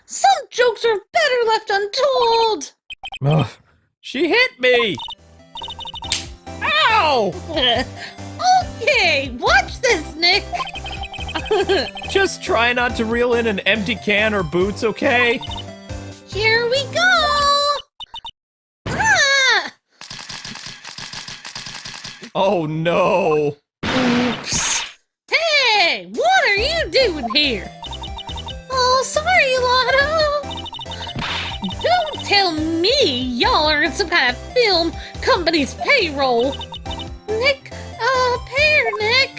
Some jokes are better left untold. Ugh, she hit me! Ow! Okay, watch this, Nick. Just try not to reel in an empty can or boots, okay? Here we go. Ah! Oh no! Oops. Hey, what are you doing here? Oh, sorry, Lotto. Don't tell me y'all are in some kind of film company's payroll. Nick, pay her, Nick.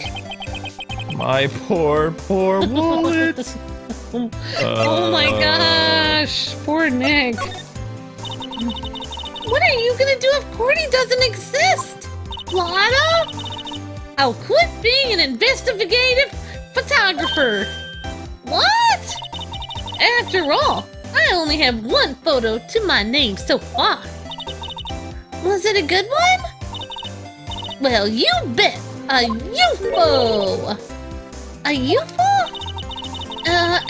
My poor wallet! Oh my gosh. Poor Nick. What are you gonna do if Cordy doesn't exist? Lotto? I'll quit being an investigative photographer. What? After all, I only have one photo to my name so far. Was it a good one? Well, you bet. A UFO. A UFO?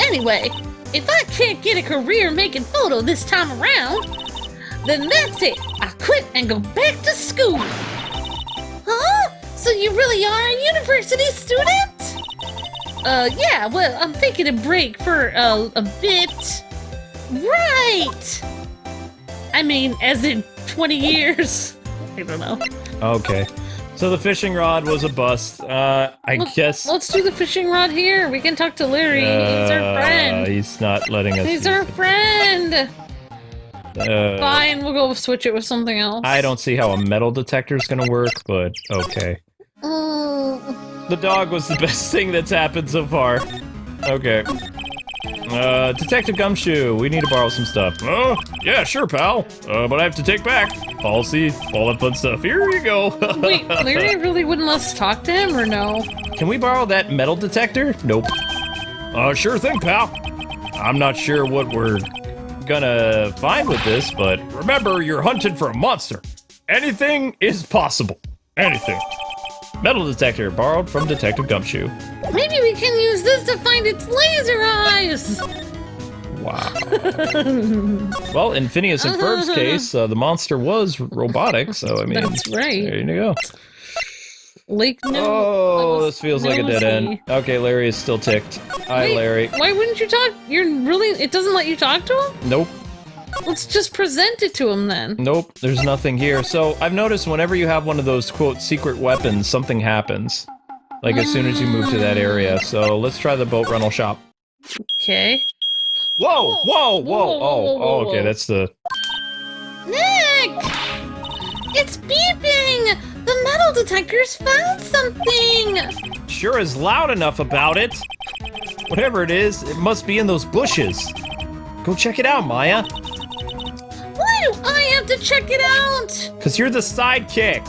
Anyway, if I can't get a career making photo this time around, then that's it. I quit and go back to school. Huh? So you really are a university student? Yeah, well, I'm taking a break for a bit. Right! I mean, as in 20 years. I don't know. Okay. So the fishing rod was a bust. I guess... Let's do the fishing rod here. We can talk to Larry. He's our friend. He's not letting us... He's our friend. Fine, we'll go switch it with something else. I don't see how a metal detector's gonna work, but okay. The dog was the best thing that's happened so far. Okay. Detective Gumshoe, we need to borrow some stuff. Oh, yeah, sure, pal. But I have to take back policy, all that fun stuff. Here you go. Wait, Larry really wouldn't let us talk to him, or no? Can we borrow that metal detector? Nope. Sure thing, pal. I'm not sure what we're gonna find with this, but remember, you're hunting for a monster. Anything is possible. Anything. metal detector borrowed from Detective Gumshoe. Maybe we can use this to find its laser eyes! Wow. Well, in Phineas and Ferb's case, the monster was robotic, so I mean... That's right. There you go. Lake no. Oh, this feels like a dead end. Okay, Larry is still ticked. Hi, Wait, Larry. Why wouldn't you talk? You're really... It doesn't let you talk to him? Nope. Let's just present it to him then. Nope, there's nothing here. So, I've noticed whenever you have one of those, quote, secret weapons, something happens. Like, as soon as you move to that area. So, let's try the boat rental shop. Okay. Whoa! Whoa! Whoa! Whoa, Oh, okay, that's the... Nick! It's beeping! The metal detector's found something! Sure is loud enough about it. Whatever it is, it must be in those bushes. Go check it out, Maya. Why do I have to check it out? Because you're the sidekick.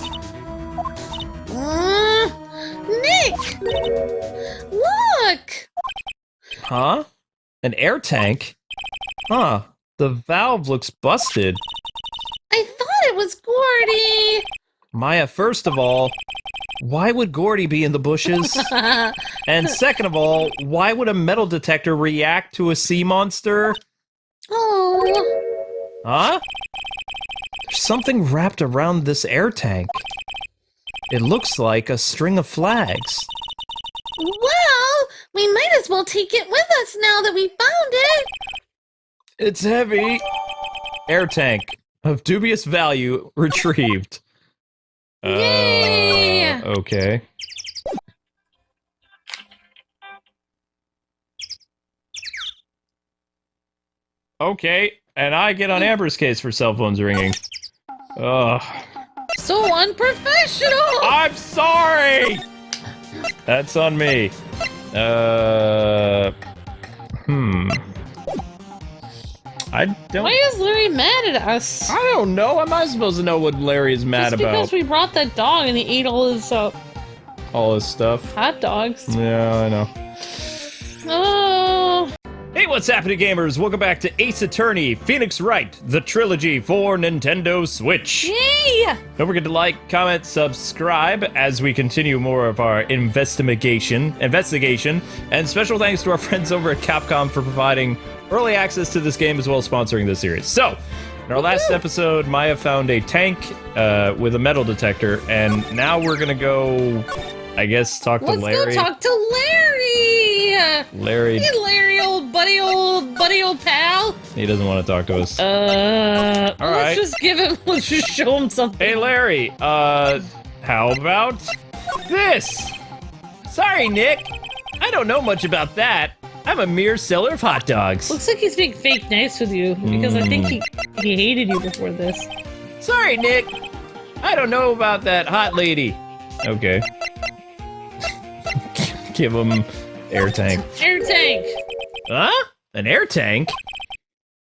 Nick! Look! Huh? An air tank? Huh. The valve looks busted. I thought it was Gordy! Maya, first of all, why would Gordy be in the bushes? And second of all, why would a metal detector react to a sea monster? Oh. Huh? There's something wrapped around this air tank. It looks like a string of flags. Well, we might as well take it with us now that we found it. It's heavy. Air tank of dubious value retrieved. Yay! Okay. Okay, and I get on Amber's case for cell phones ringing. Ugh. So unprofessional! I'm sorry! That's on me. I don't... Why is Larry mad at us? I don't know. Am I supposed to know what Larry is mad Just about? because we brought that dog and he ate all his All his stuff. hot dogs. Yeah, I know. Oh. Hey, what's happening, gamers? Welcome back to Ace Attorney, Phoenix Wright, the Trilogy for Nintendo Switch. Yay! Don't forget to like, comment, subscribe as we continue more of our investigation. And special thanks to our friends over at Capcom for providing early access to this game as well as sponsoring this series. So, in our last episode, Maya found a tank with a metal detector, and now we're gonna go, I guess, talk to Larry. Let's go talk to Larry! Larry. Hey, Larry, old buddy, old pal. He doesn't want to talk to us. All right. Let's just show him something. Hey, Larry, how about this? Sorry, Nick. I don't know much about that. I'm a mere seller of hot dogs. Looks like he's being fake nice with you because I think he hated you before this. Sorry, Nick. I don't know about that hot lady. Okay. Give him air tank. Air tank. Huh? An air tank?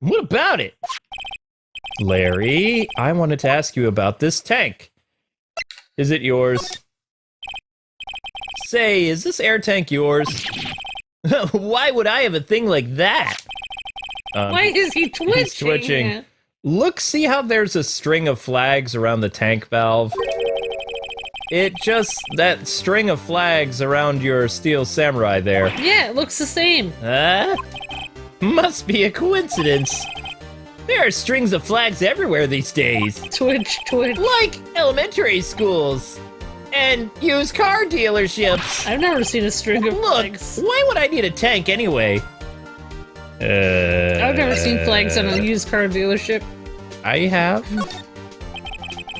What about it? Larry, I wanted to ask you about this tank. Is it yours? Say, is this air tank yours? Why would I have a thing like that? Why is he twitching? He's twitching. Look, see how there's a string of flags around the tank valve? That string of flags around your steel samurai there. Yeah, it looks the same. Must be a coincidence. There are strings of flags everywhere these days. Twitch. Like elementary schools. And used car dealerships. I've never seen a string of flags. Look, why would I need a tank anyway? I've never seen flags on a used car dealership. I have.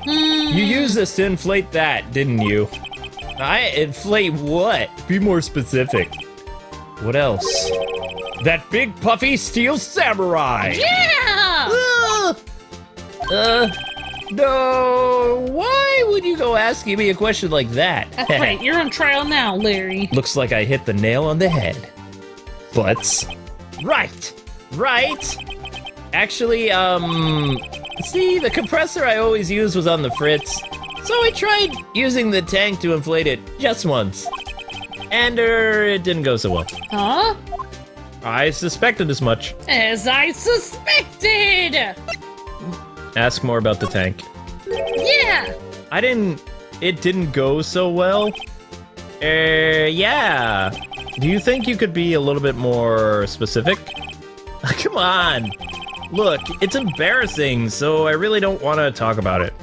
You used this to inflate that, didn't you? I inflate what? Be more specific. What else? That big puffy steel samurai! Yeah! No, why would you go asking me a question like that? That's right, you're on trial now, Larry. Looks like I hit the nail on the head. Butts. Right. Actually, see, the compressor I always used was on the fritz, so I tried using the tank to inflate it just once. And, it didn't go so well. Huh? I suspected as much. As I suspected! Ask more about the tank. Yeah! It didn't go so well. Yeah. Do you think you could be a little bit more specific? Come on. Look, it's embarrassing, so I really don't want to talk about it.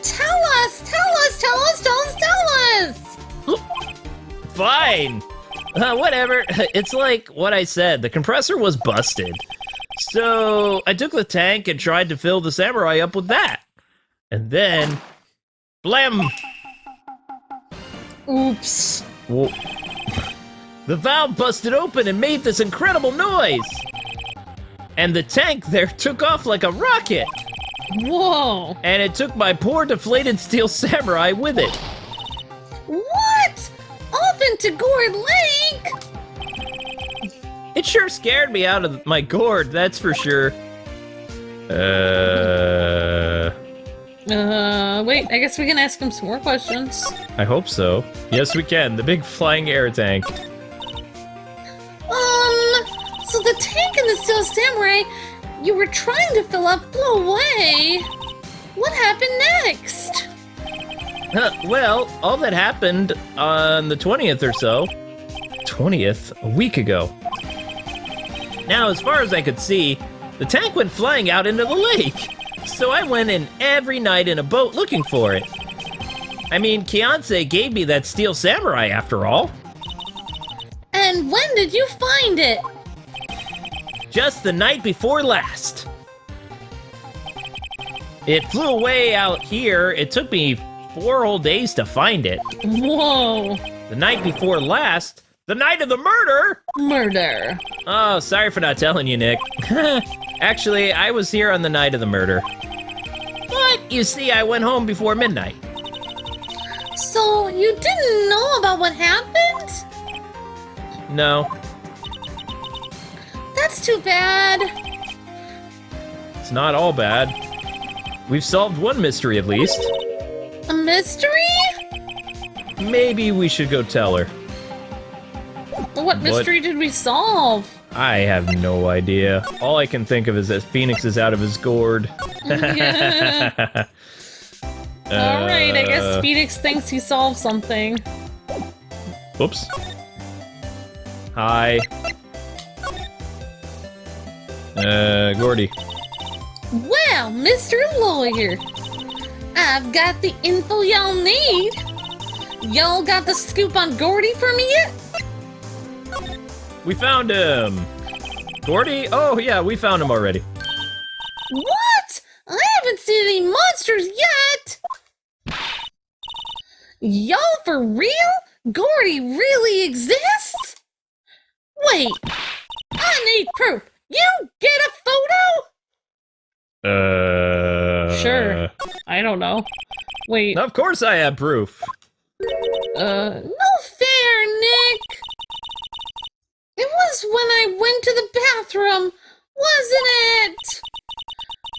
Tell us! Fine. Whatever. It's like what I said. The compressor was busted. So I took the tank and tried to fill the samurai up with that. And then... blam! Oops. Whoa. The valve busted open and made this incredible noise. And the tank there took off like a rocket. Whoa. And it took my poor deflated steel samurai with it. What? Off into Gourd Lake? It sure scared me out of my gourd, that's for sure. Wait, I guess we can ask him some more questions. I hope so. Yes, we can. The big flying air tank. So the tank and the Steel Samurai you were trying to fill up flew away. What happened next? Well, all that happened on the 20th or so. 20th? A week ago. Now, as far as I could see, the tank went flying out into the lake. So I went in every night in a boat looking for it. I mean, Kianse gave me that steel samurai after all. And when did you find it? Just the night before last. It flew away out here. It took me 4 whole days to find it. Whoa. The night before last? The night of the murder? Murder. Oh, sorry for not telling you, Nick. Actually, I was here on the night of the murder. But, you see, I went home before midnight. So you didn't know about what happened? No, That's too bad. it's not all bad. We've solved one mystery at least. A mystery? Maybe we should go tell her. What mystery did we solve? I have no idea. All I can think of is that Phoenix is out of his gourd. Alright, I guess Phoenix thinks he solved something. Oops. Hi. Gordy. Well, Mr. Lawyer, I've got the info y'all need. Y'all got the scoop on Gordy for me yet? We found him! Gordy? Oh yeah, we found him already. What? I haven't seen any monsters yet! Y'all for real? Gordy really exists? Wait, I need proof. You get a photo? Sure. I don't know. Wait. Of course I have proof. No fair, Nick. It was when I went to the bathroom, wasn't it?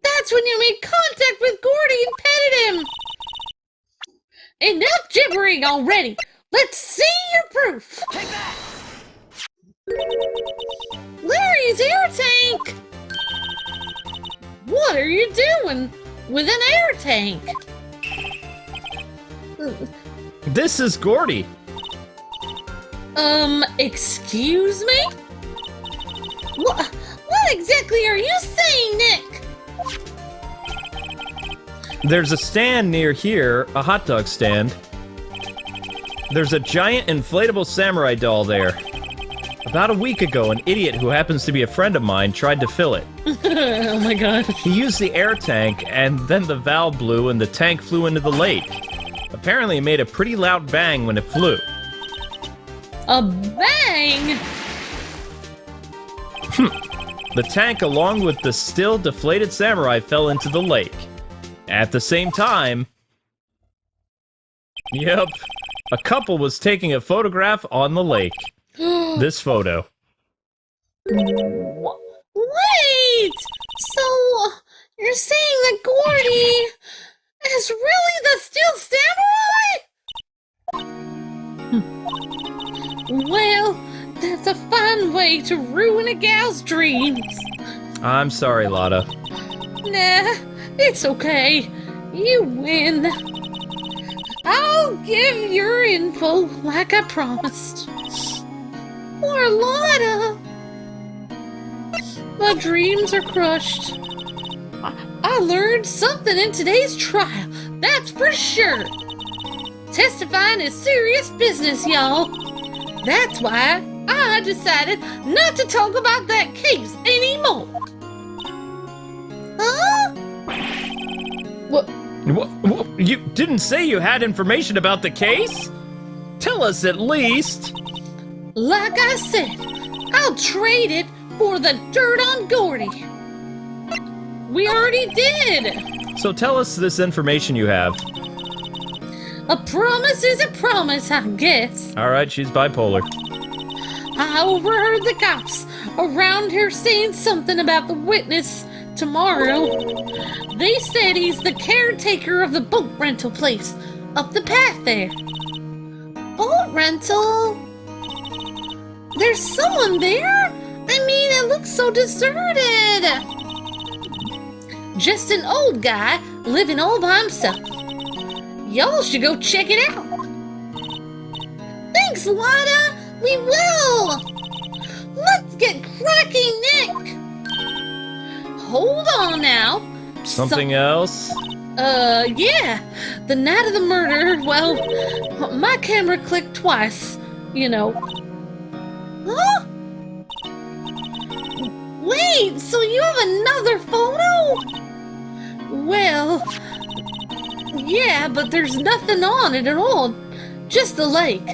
That's when you made contact with Gordy and petted him. Enough gibbering already. Let's see your proof! Take that! Larry's air tank! What are you doing with an air tank? This is Gordy. Excuse me? What exactly are you saying, Nick? There's a stand near here, a hot dog stand. There's a giant inflatable samurai doll there. About a week ago, an idiot who happens to be a friend of mine tried to fill it. Oh my god. He used the air tank, and then the valve blew and the tank flew into the lake. Apparently it made a pretty loud bang when it flew. A bang? The tank, along with the still deflated samurai, fell into the lake. At the same time... Yep, a couple was taking a photograph on the lake. This photo. Wait! So, you're saying that Gordy is really the Steel Samurai? Well, that's a fun way to ruin a gal's dreams. I'm sorry, Lotta. Nah, it's okay. You win. I'll give your info like I promised. Poor Lotta. My dreams are crushed. I learned something in today's trial, that's for sure. Testifying is serious business, y'all. That's why I decided not to talk about that case anymore. Huh? What? You didn't say you had information about the case? Tell us at least. Like I said, I'll trade it for the dirt on Gordy. We already did. So tell us this information you have. A promise is a promise, I guess. Alright, she's bipolar. I overheard the cops around here saying something about the witness tomorrow. They said he's the caretaker of the boat rental place up the path there. Boat rental? There's someone there? I mean, it looks so deserted. Just an old guy living all by himself. Y'all should go check it out. Thanks, Lotta. We will. Let's get cracking, Nick. Hold on now. Something else? Yeah. The night of the murder, well, my camera clicked twice, you know. Huh? Wait, so you have another photo? Well, yeah, but there's nothing on it at all. Just the lake.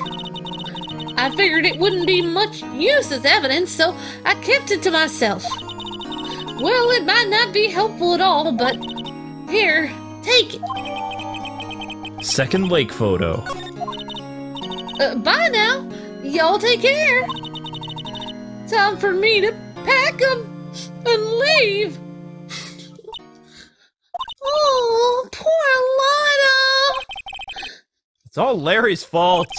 I figured it wouldn't be much use as evidence, so I kept it to myself. Well, it might not be helpful at all, but here, take it. Second lake photo. Bye now. Y'all take care. Time for me to pack 'em and leave. Oh, poor Lotta. It's all Larry's fault.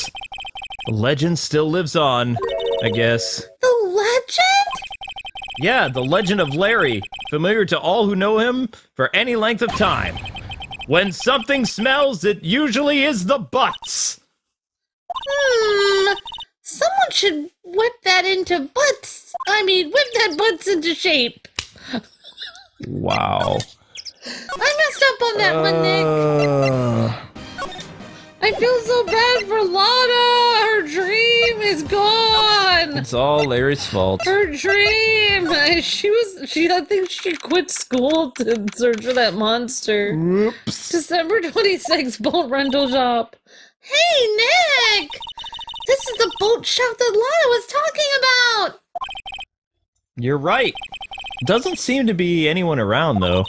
The legend still lives on, I guess. The legend? Yeah, the legend of Larry, familiar to all who know him for any length of time. When something smells, it usually is the butts. Someone should whip that into butts. I mean, whip that butts into shape. Wow. I messed up on that one, Nick. I feel so bad for Lotta. Her dream is gone. It's all Larry's fault. Her dream. I think she quit school to search for that monster. Oops. December 26th, boat rental shop. Hey, Nick. This is the boat shop that Lotta was talking about. You're right. Doesn't seem to be anyone around, though.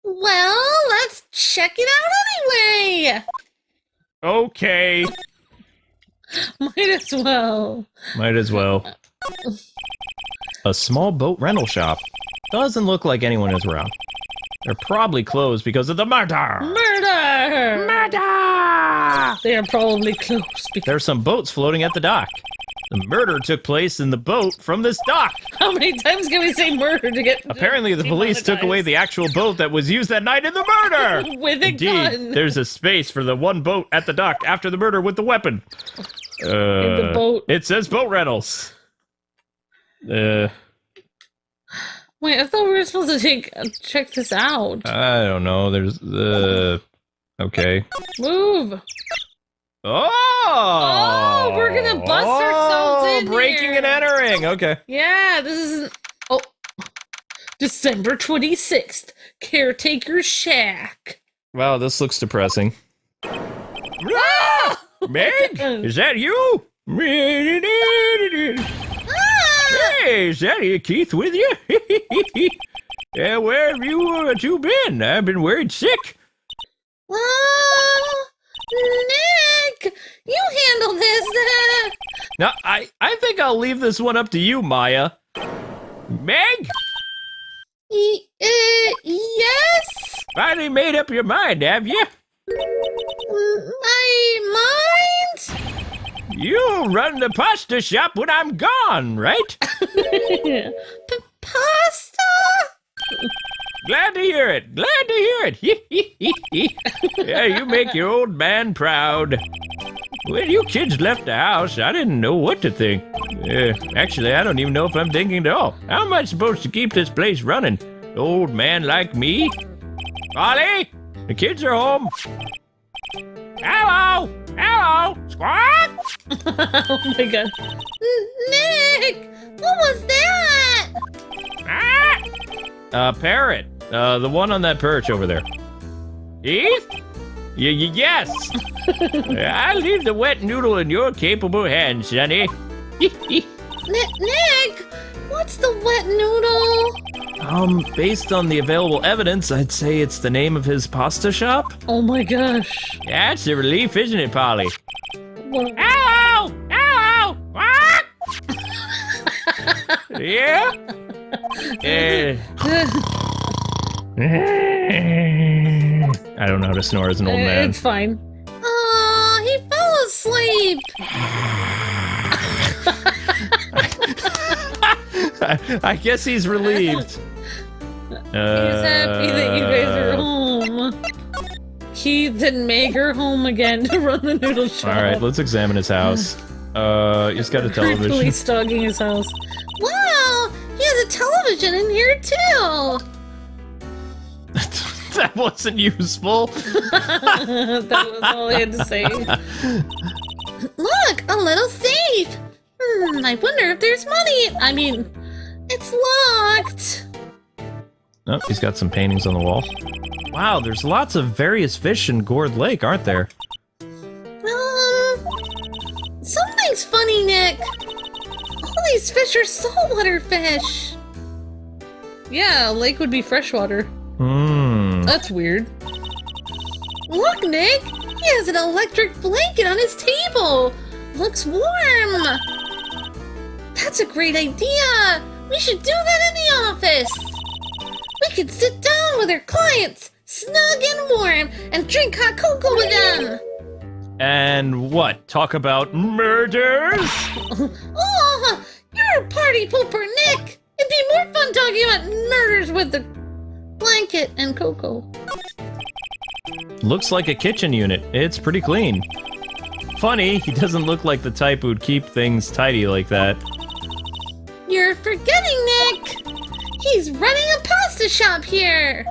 Well, let's check it out anyway. Okay. Might as well. Might as well. A small boat rental shop. Doesn't look like anyone is around. They're probably closed because of the murder. Murder! Murder! They are probably closed because... There's some boats floating at the dock. The murder took place in the boat from this dock. How many times can we say murder to get... Apparently, the police took away the actual boat that was used that night in the murder. With a Indeed, gun. there's a space for the one boat at the dock after the murder with the weapon. In the boat. It says boat rentals. Wait, I thought we were supposed to check this out. I don't know. There's okay. Move. Oh, we're gonna bust ourselves in breaking here. and entering. Okay. Yeah, this is... Oh. December 26th. Caretaker Shack. Wow, this looks depressing. Ah! Meg, is that you? Hey, is that Keith with you? Yeah, where have you been? I've been worried sick. Nick, you handle this. Now, I think I'll leave this one up to you, Maya. Meg? Yes? Finally made up your mind, have you? My mind? You'll run the pasta shop when I'm gone, right? Pasta? Glad to hear it. Glad to hear it. Yeah, you make your old man proud. When you kids left the house, I didn't know what to think. Actually, I don't even know if I'm thinking at all. How am I supposed to keep this place running? An old man like me? Ollie, the kids are home. Hello! Hello! Squawk! Oh my god. Nick, what was that? Parrot. The one on that perch over there. Keith? Yes! I'll leave the wet noodle in your capable hands, Sonny. Nick, what's the wet noodle? Based on the available evidence, I'd say it's the name of his pasta shop. Oh my gosh. That's a relief, isn't it, Polly? What? Hello! Hello! What? Yeah? I don't know how to snore as an old man. It's fine. He fell asleep. I guess he's relieved. He's happy that you guys are home. Keith and Meg are home again to run the noodle shop. All right, let's examine his house. He's got a television. Police dogging his house. Wow, he has a television in here too. That wasn't useful. That was all I had to say. Look, a little safe. I wonder if there's money. I mean, it's locked. Oh, he's got some paintings on the wall. Wow, there's lots of various fish in Gourd Lake, aren't there? Something's funny, Nick. All these fish are saltwater fish. Yeah, a lake would be freshwater. That's weird. Look, Nick. He has an electric blanket on his table. Looks warm. That's a great idea. We should do that in the office. We could sit down with our clients, snug and warm, and drink hot cocoa with them. And what? Talk about murders? Oh, you're a party pooper, Nick. It'd be more fun talking about murders with the blanket and cocoa. Looks like a kitchen unit. It's pretty clean. Funny, he doesn't look like the type who'd keep things tidy like that. You're forgetting, Nick. He's running a pasta shop here.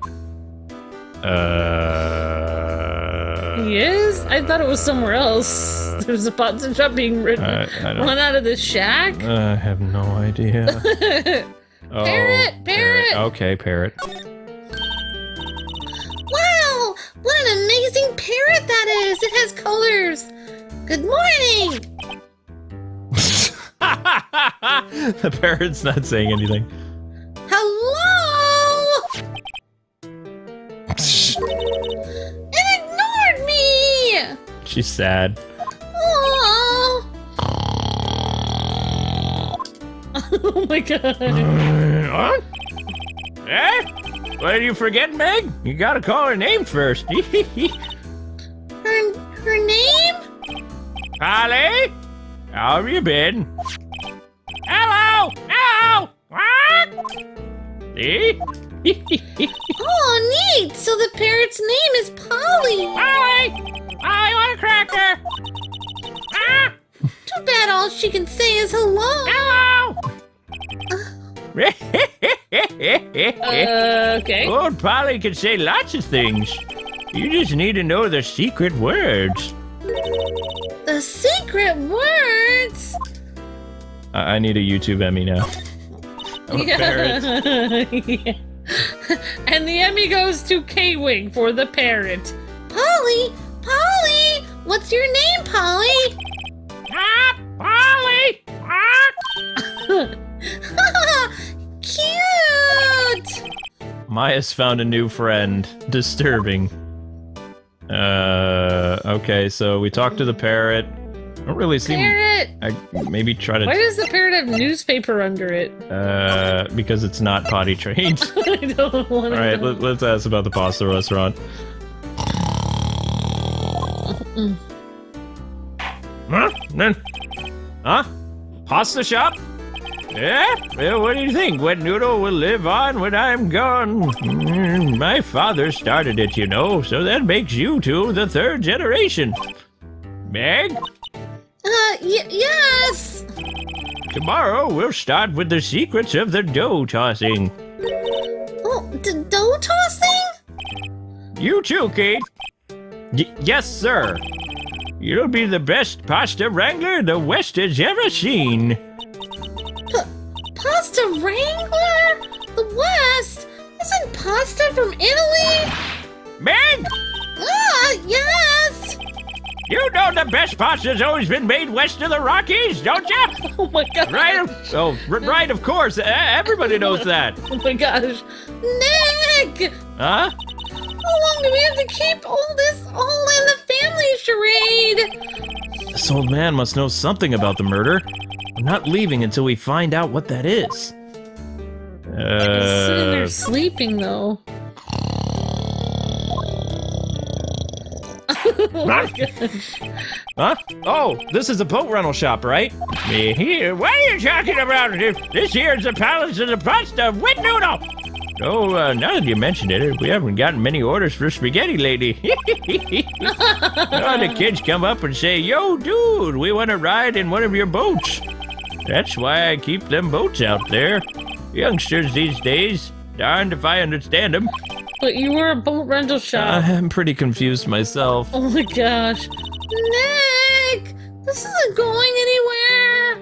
He is? I thought it was somewhere else. There's a pasta shop being run out of this shack? I have no idea. Parrot! Okay, parrot. Wow, what an amazing parrot that is. It has colors. Good morning. The parrot's not saying anything. Hello. It ignored me. She's sad. Oh. Oh my god. Huh? Eh? What did you forget, Meg? You gotta call her name first. Her name? Polly? How have you been? Hello! Hello! What? See? Oh, neat! So the parrot's name is Polly! Polly! Polly, want a cracker? Ah! Too bad all she can say is hello! Hello! Okay. Old Polly can say lots of things. You just need to know the secret words. The secret words? I need a YouTube Emmy now. I'm a parrot. Yeah. And the Emmy goes to Kwing for the parrot. Polly! Polly! What's your name, Polly? Ah, Polly! Ah! Cute! Maya's found a new friend. Disturbing. Okay, so we talked to the parrot. I don't really seem... Parrot! I maybe try Why to... does the parrot have newspaper under it? Because it's not potty trained. I don't want to Alright, know. let's ask about the pasta restaurant. Huh? Pasta shop? Yeah? Well, what do you think? What noodle will live on when I'm gone? My father started it, you know, so that makes you two the third generation. Meg? Yes! Tomorrow we'll start with the secrets of the dough tossing. Oh, dough tossing? You too, Kate. Yes, sir. You'll be the best pasta wrangler the West has ever seen. Pasta Wrangler? The West? Isn't pasta from Italy? Meg! Yes! You know the best pasta's always been made west of the Rockies, don't you? Oh my god. Right? Right, of course. Everybody knows that. Oh my gosh. Nick! Huh? How long do we have to keep all this all in the family charade? This old man must know something about the murder. I'm not leaving until we find out what that is. He's sitting there sleeping though. Oh my gosh. Huh? Oh, this is a boat rental shop, right? Here, what are you talking about? This here is the Palace of the Pasta with Noodle. Oh, now that you mentioned it, we haven't gotten many orders for spaghetti lately. The kids come up and say, "Yo, dude, we want to ride in one of your boats." That's why I keep them boats out there. Youngsters these days, darned if I understand them. But you were a boat rental shop. I'm pretty confused myself. Oh my gosh. Nick! This isn't going anywhere!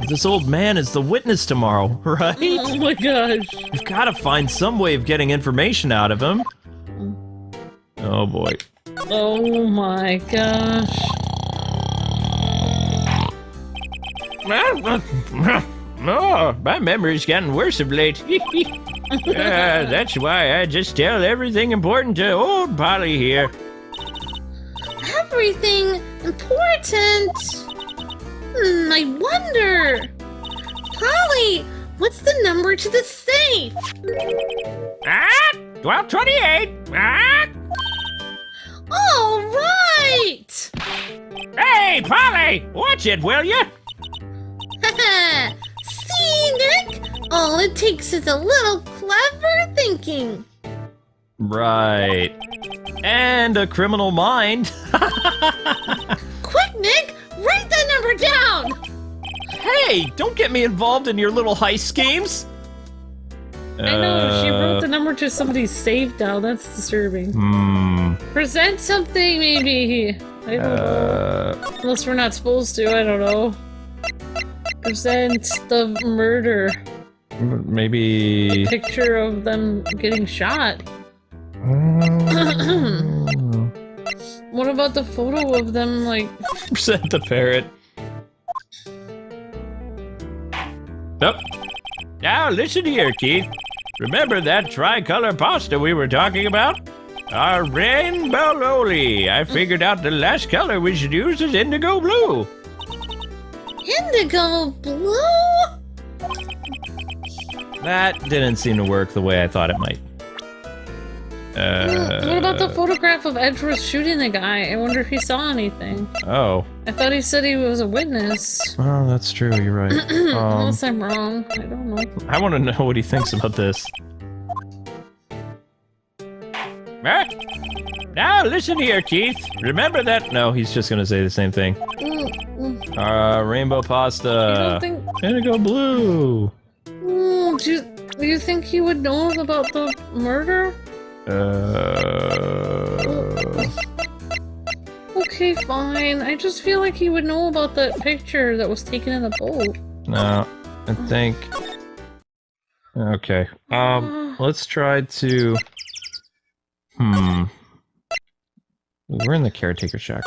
This old man is the witness tomorrow, right? Oh my gosh. We've got to find some way of getting information out of him. Oh boy. Oh my gosh. Oh, my memory's gotten worse of late. That's why I just tell everything important to old Polly here. Everything important? I wonder. Polly, what's the number to the safe? 1228. All right! Hey, Polly, watch it, will you? See, Nick? All it takes is a little clever thinking. Right. And a criminal mind. Quick, Nick! Write that number down! Hey, don't get me involved in your little heist schemes. I know, she wrote the number to somebody's safe now. That's disturbing. Present something, maybe. I don't know. Unless we're not supposed to, I don't know. Present the murder. Maybe. Picture of them getting shot. What about the photo of them, like... Present the parrot. Nope. Now listen here, Keith. Remember that tricolor pasta we were talking about? Our rainbow loli. I figured out the last color we should use is indigo blue. Indigo blue? That didn't seem to work the way I thought it might. What about the photograph of Edgeworth shooting the guy? I wonder if he saw anything. Oh. I thought he said he was a witness. Oh, that's true. You're right. Unless I'm wrong. I don't know. I want to know what he thinks about this. Now listen here, Keith. Remember that? No, he's just gonna say the same thing. Rainbow pasta. I don't think. Indigo blue. Do you think he would know about the murder? Okay, fine. I just feel like he would know about that picture that was taken in the boat. No, I think. Okay. Let's try to. We're in the caretaker shack.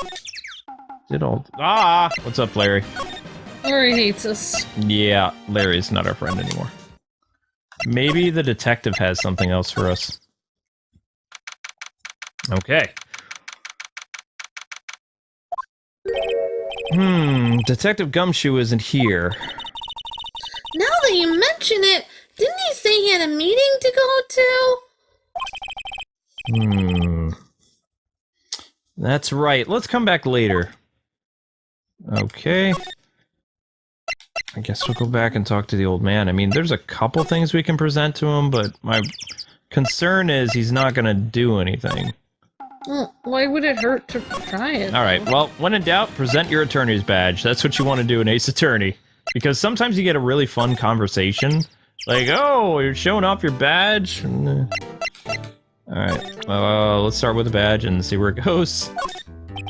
What's up, Larry? Larry hates us. Yeah, Larry's not our friend anymore. Maybe the detective has something else for us. Okay. Detective Gumshoe isn't here. Now that you mention it, didn't he say he had a meeting to go to? That's right. Let's come back later. Okay. I guess we'll go back and talk to the old man. I mean, there's a couple things we can present to him, but my concern is he's not gonna do anything. Well, why would it hurt to try it? Alright, well, when in doubt, present your attorney's badge. That's what you want to do in Ace Attorney. Because sometimes you get a really fun conversation. Like, oh, you're showing off your badge? Alright, let's start with the badge and see where it goes.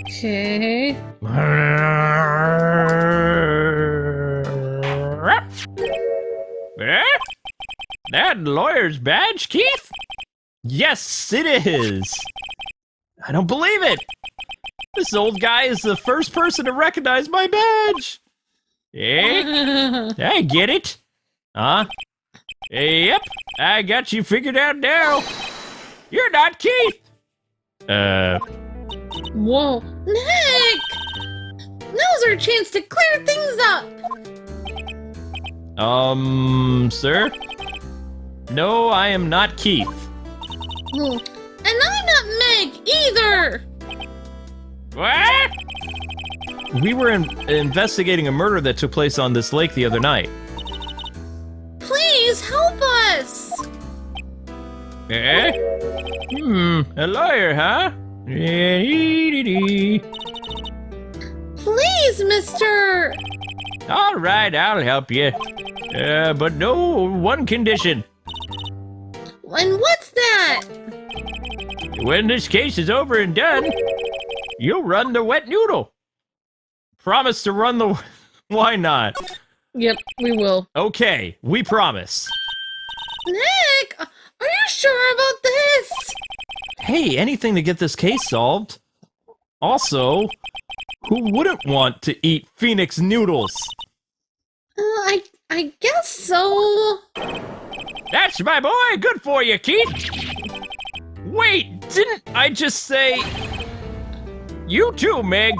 Okay. That lawyer's badge, Keith? Yes, it is! I don't believe it! This old guy is the first person to recognize my badge! Eh? I get it! Huh? Yep, I got you figured out now! You're not Keith! Whoa. Nick! Now's our chance to clear things up! Sir? No, I am not Keith. And I'm not Meg either! What? We were investigating a murder that took place on this lake the other night. Please help us! Eh? A lawyer, huh? Please, mister! All right, I'll help you. But no, one condition. And what's that? When this case is over and done, you'll run the wet noodle. Promise to run the... Why not? Yep, we will. Okay, we promise. Nick, are you sure about this? Hey, anything to get this case solved. Also, who wouldn't want to eat Phoenix noodles? I guess so. That's my boy! Good for you, Keith! Wait, didn't I just say... You too, Meg!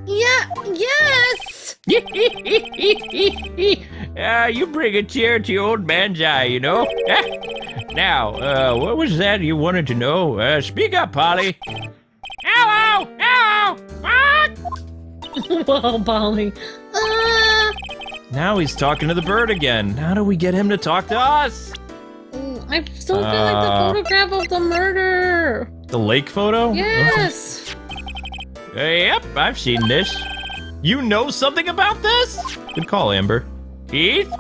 Yes! You bring a tear to your old man's eye, you know? Now, what was that you wanted to know? Speak up, Polly! Hello! Hello! What? Well, Polly. Now he's talking to the bird again. How do we get him to talk to us? I still feel like the photograph of the murder. The lake photo? Yes. Yep, I've seen this. You know something about this? Good call, Amber. Keith?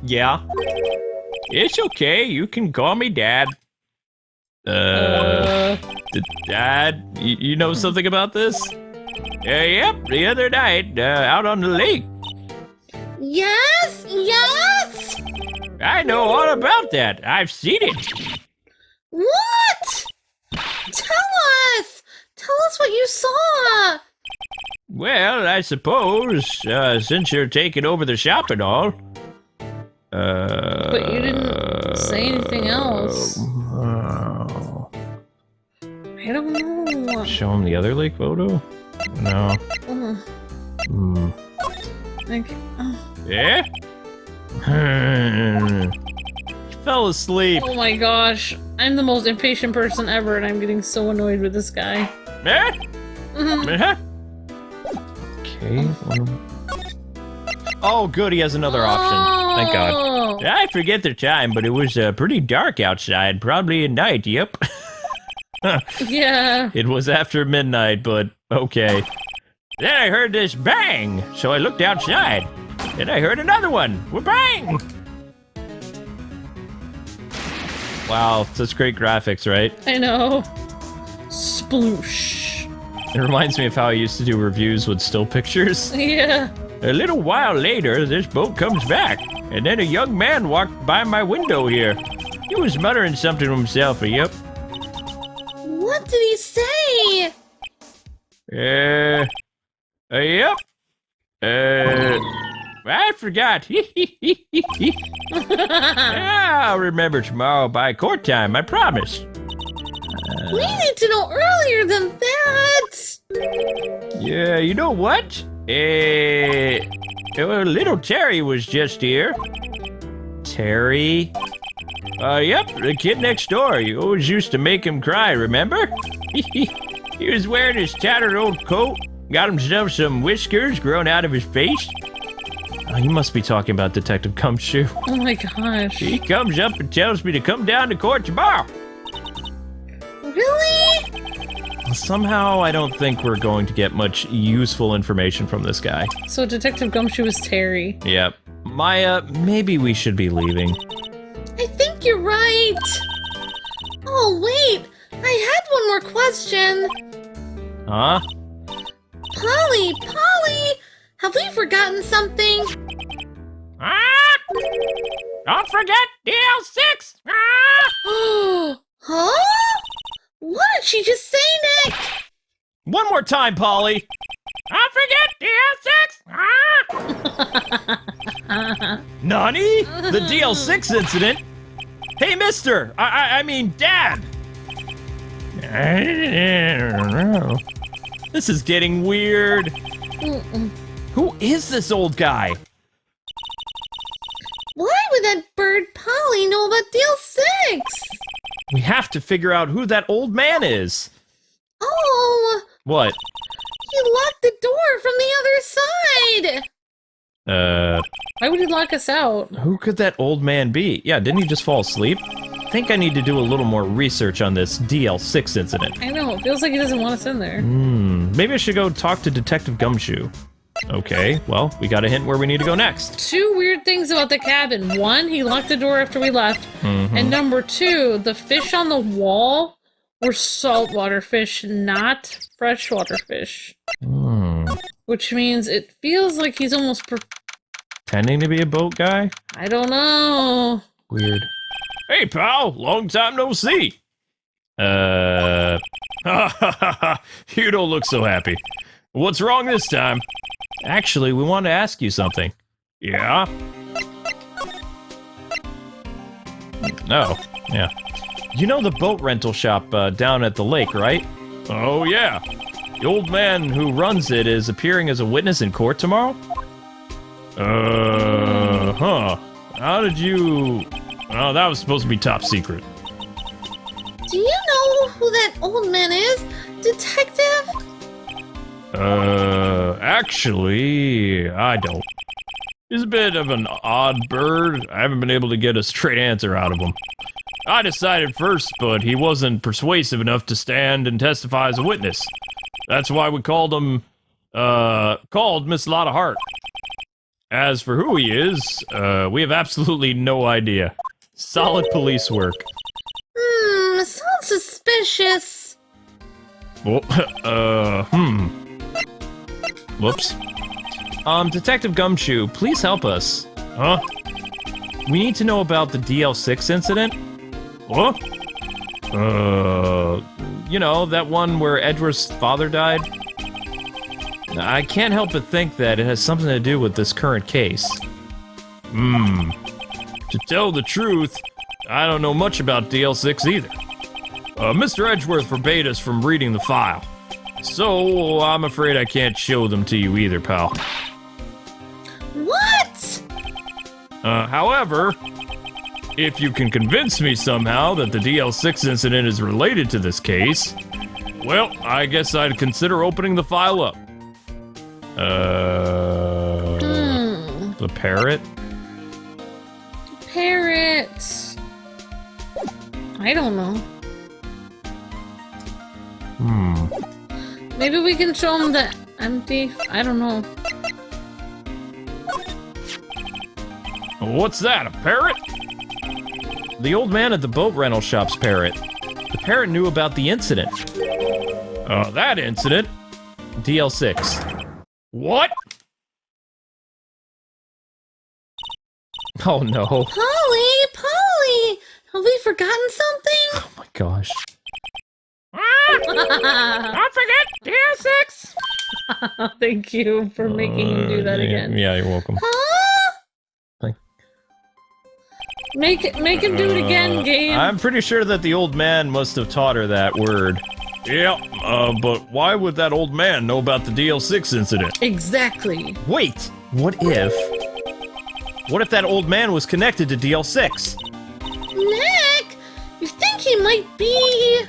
Yeah. It's okay. You can call me Dad. Dad, you know something about this? Yep, the other night, out on the lake. Yes! Yes! I know all about that. I've seen it. What? Tell us! Tell us what you saw! Well, I suppose, since you're taking over the shop and all. But you didn't say anything else. I don't know. Show him the other lake photo? No. Like, Yeah? He fell asleep. Oh my gosh. I'm the most impatient person ever, and I'm getting so annoyed with this guy. Okay. Oh, good. He has another option. Thank God. I forget the time, but it was pretty dark outside. Probably at night. Yep. Yeah. It was after midnight, but okay. Then I heard this bang, so I looked outside. Then I heard another one. Bang! Wow, such great graphics, right? I know. Sploosh. It reminds me of how I used to do reviews with still pictures. Yeah. A little while later, this boat comes back, and then a young man walked by my window here. He was muttering something to himself, yep. What did he say? Yep. I forgot. Yeah, I'll remember tomorrow by court time, I promise. We need to know earlier than that. Yeah, you know what? Little Terry was just here. Terry? Yep, the kid next door. You always used to make him cry, remember? He was wearing his tattered old coat, got himself some whiskers growing out of his face. Oh, you must be talking about Detective Gumshoe. Oh my gosh. He comes up and tells me to come down to court tomorrow. Really? Well, somehow I don't think we're going to get much useful information from this guy. So Detective Gumshoe is Terry. Yep. Maya, maybe we should be leaving. I think you're right. Oh, wait. I had one more question. Huh? Polly, have we forgotten something? Don't forget DL6! Huh? What did she just say, Nick? One more time, Polly. Don't forget DL6! Nani? The DL6 incident? Hey, mister! I mean, Dad! I don't know. This is getting weird. Who is this old guy? Why would that bird Polly know about Deal 6? We have to figure out who that old man is. Oh! What? He locked the door from the other side! Why would he lock us out? Who could that old man be? Yeah, didn't he just fall asleep? I think I need to do a little more research on this DL6 incident. I know, it feels like he doesn't want us in there. Maybe I should go talk to Detective Gumshoe. Okay, well, we got a hint where we need to go next. Two weird things about the cabin. One, he locked the door after we left. And number two, the fish on the wall were saltwater fish, not freshwater fish. Which means it feels like he's almost Pretending to be a boat guy? I don't know. Weird. Hey, pal, long time no see. You don't look so happy. What's wrong this time? Actually, we wanted to ask you something. Yeah? Oh, yeah. You know the boat rental shop down at the lake, right? Oh, yeah. The old man who runs it is appearing as a witness in court tomorrow? How did you... Oh, that was supposed to be top secret. Do you know who that old man is, Detective? Actually, I don't. He's a bit of an odd bird. I haven't been able to get a straight answer out of him. I decided first, but he wasn't persuasive enough to stand and testify as a witness. That's why we called him, called Miss Lotta Hart. As for who he is, we have absolutely no idea. Solid police work. Sounds suspicious. Whoops. Detective Gumshoe, please help us. Huh? We need to know about the DL6 incident. What? You know, that one where Edward's father died? I can't help but think that it has something to do with this current case. To tell the truth, I don't know much about DL6 either. Mr. Edgeworth forbade us from reading the file. So, I'm afraid I can't show them to you either, pal. What? However, if you can convince me somehow that the DL6 incident is related to this case, well, I guess I'd consider opening the file up. The parrot? Parrots. I don't know. Maybe we can show him the empty. I don't know. What's that, a parrot? The old man at the boat rental shop's parrot. The parrot knew about the incident. That incident? DL6. What? Oh no. Polly! Have we forgotten something? Oh my gosh. Don't forget DL6! Thank you for making him do that again. Yeah, you're welcome. Make him do it again, Gabe. I'm pretty sure that the old man must have taught her that word. Yeah, but why would that old man know about the DL6 incident? Exactly. Wait, what if that old man was connected to DL6? Nick, you think he might be?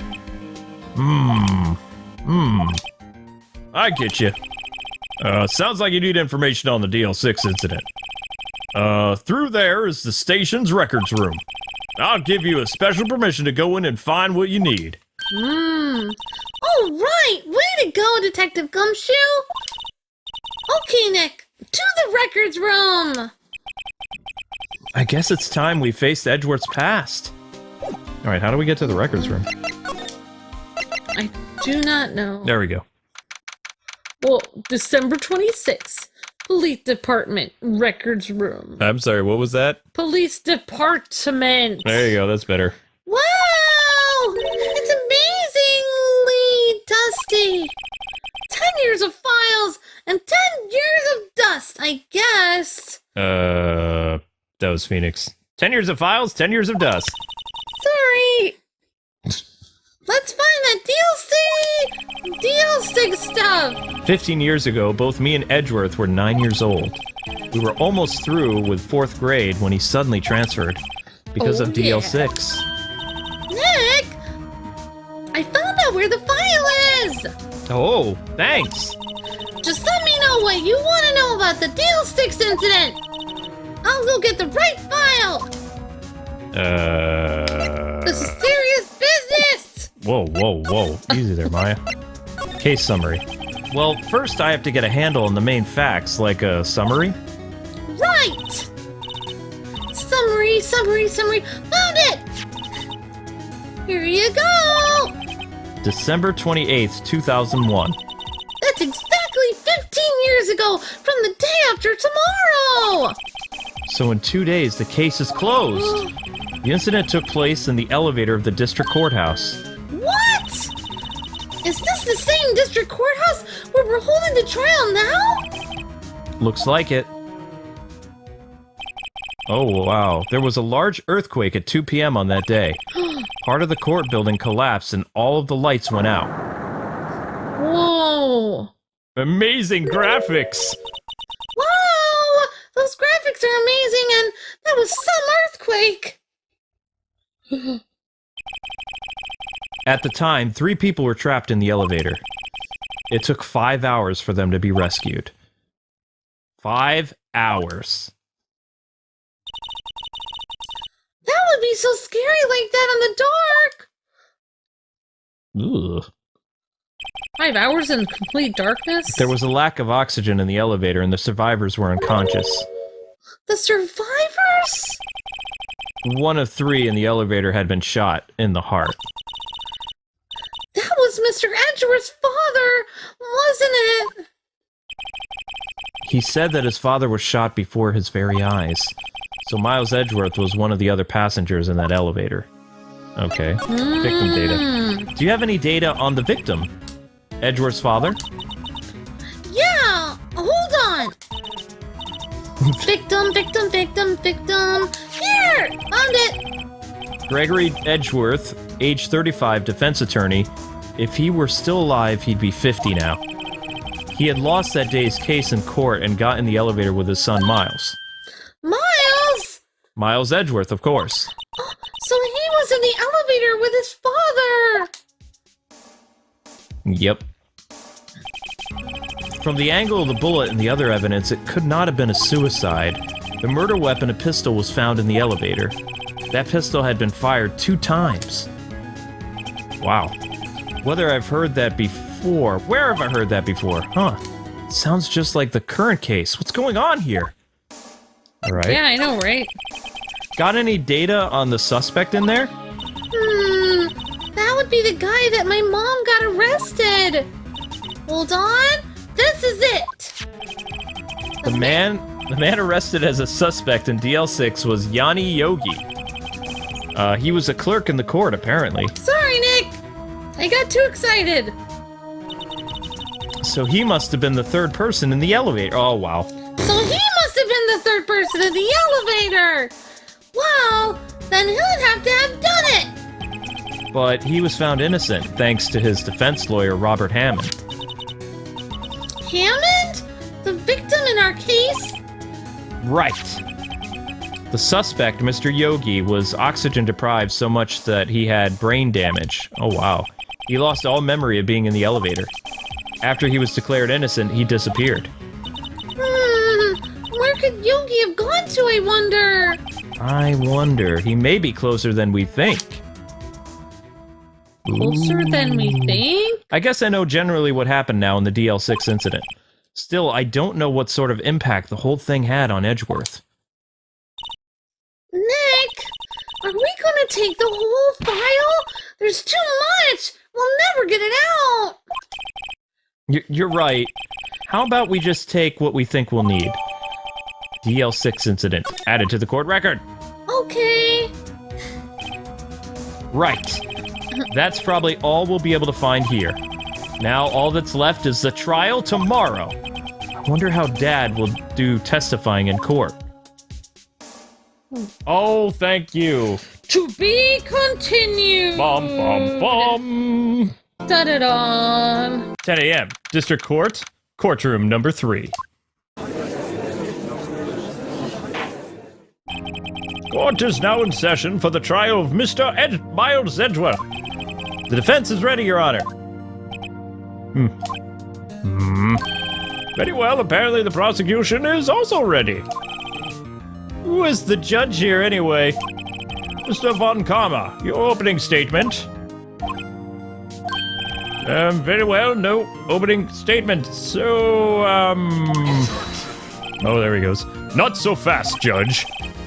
I get you. Sounds like you need information on the DL6 incident. Through there is the station's records room. I'll give you a special permission to go in and find what you need. All right, way to go, Detective Gumshoe. Okay, Nick, to the records room. I guess it's time we faced Edgeworth's past. Alright, how do we get to the records room? I do not know. There we go. Well, December 26th. Police Department Records Room. I'm sorry, what was that? Police Department. There you go, that's better. Wow, it's amazingly dusty. 10 years of files and 10 years of dust, I guess. That was Phoenix. 10 years of files, 10 years of dust. Sorry. Let's find that DLC stuff. 15 years ago, both me and Edgeworth were 9 years old. We were almost through with 4th grade when he suddenly transferred because of DL6. Nick, I found out where the file is. Oh, thanks. Just let me know what you want to know about the DL6 incident. I'll go get the right file. This is serious business. Whoa. Easy there, Maya. Case summary. Well, first I have to get a handle on the main facts, like a summary. Right. Summary. Found it. Here you go. December 28th, 2001. That's exactly 15 years ago from the day after tomorrow. So in 2 days, the case is closed. The incident took place in the elevator of the district courthouse. What? Is this the same district courthouse where we're holding the trial now? Looks like it. Oh, wow. There was a large earthquake at 2 p.m. on that day. Part of the court building collapsed and all of the lights went out. Whoa. Amazing graphics! Wow! Those graphics are amazing, and that was some earthquake. At the time, 3 people were trapped in the elevator. It took 5 hours for them to be rescued. 5 hours. That would be so scary like that in the dark. Ugh. 5 hours in complete darkness? There was a lack of oxygen in the elevator and the survivors were unconscious. The survivors? 1 of 3 in the elevator had been shot in the heart. That was Mr. Edgeworth's father, wasn't it? He said that his father was shot before his very eyes. So Miles Edgeworth was one of the other passengers in that elevator. Okay. Victim data. Do you have any data on the victim? Edgeworth's father? Yeah, hold on. Victim. Here, found it. Gregory Edgeworth, age 35, defense attorney. If he were still alive, he'd be 50 now. He had lost that day's case in court and got in the elevator with his son, Miles. Miles? Miles Edgeworth, of course. So he was in the elevator with his father! Yep. From the angle of the bullet and the other evidence, it could not have been a suicide. The murder weapon, a pistol, was found in the elevator. That pistol had been fired 2 times. Wow. Whether I've heard that before... Where have I heard that before? Huh. Sounds just like the current case. What's going on here? Alright. Yeah, I know, right? Got any data on the suspect in there? That would be the guy that my mom got arrested! Hold on! This is it! The man arrested as a suspect in DL6 was Yanni Yogi. He was a clerk in the court, apparently. Sorry, Nick! I got too excited! So he must have been the 3rd person in the elevator. Oh, wow. So he must have been the 3rd person in the elevator! Well, then he'd have to have done it! But he was found innocent, thanks to his defense lawyer, Robert Hammond. Hammond? The victim in our case? Right. The suspect, Mr. Yogi, was oxygen deprived so much that he had brain damage. Oh, wow. He lost all memory of being in the elevator. After he was declared innocent, he disappeared. Where could Yogi have gone to, I wonder? I wonder. He may be closer than we think. Closer than we think? I guess I know generally what happened now in the DL6 incident. Still, I don't know what sort of impact the whole thing had on Edgeworth. Nick, are we gonna take the whole file? There's too much! We'll never get it out! You're right. How about we just take what we think we'll need? DL6 incident, added to the court record. Okay. Right. That's probably all we'll be able to find here. Now all that's left is the trial tomorrow. I wonder how Dad will do testifying in court. Oh, thank you. To be continued! Bum, bum, bum. Da-da-da! 10 a.m. District Court, courtroom number 3. Court is now in session for the trial of Mr. Miles Edgeworth. The defense is ready, Your Honor. Very well, apparently the prosecution is also ready. Who is the judge here, anyway? Mr. Von Karma, your opening statement. Very well, no opening statement. So, Oh, there he goes. Not so fast, Judge.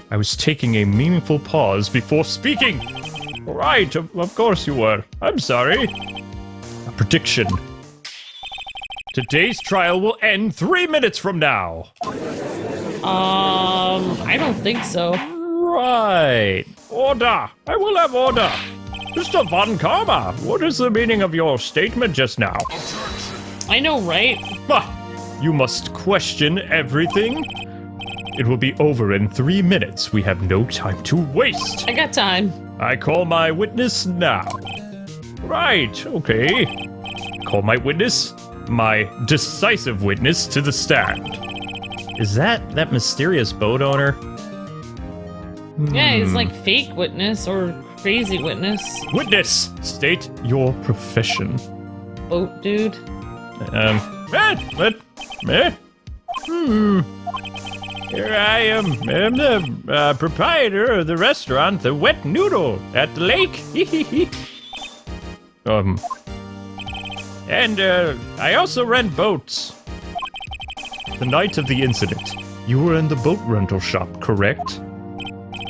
I was taking a meaningful pause before speaking. Right, of course you were. I'm sorry. A prediction. Today's trial will end 3 minutes from now. I don't think so. Right. Order. I will have order. Mr. Von Karma, what is the meaning of your statement just now? I know, right? You must question everything. It will be over in 3 minutes. We have no time to waste. I got time. I call my witness now. Right, okay. Call my witness, my decisive witness, to the stand. Is that mysterious boat owner? Yeah, he's like fake witness or crazy witness. Witness, state your profession. Boat dude. Here I am. I'm the proprietor of the restaurant, the Wet Noodle, at the lake. And I also rent boats. The night of the incident, you were in the boat rental shop, correct?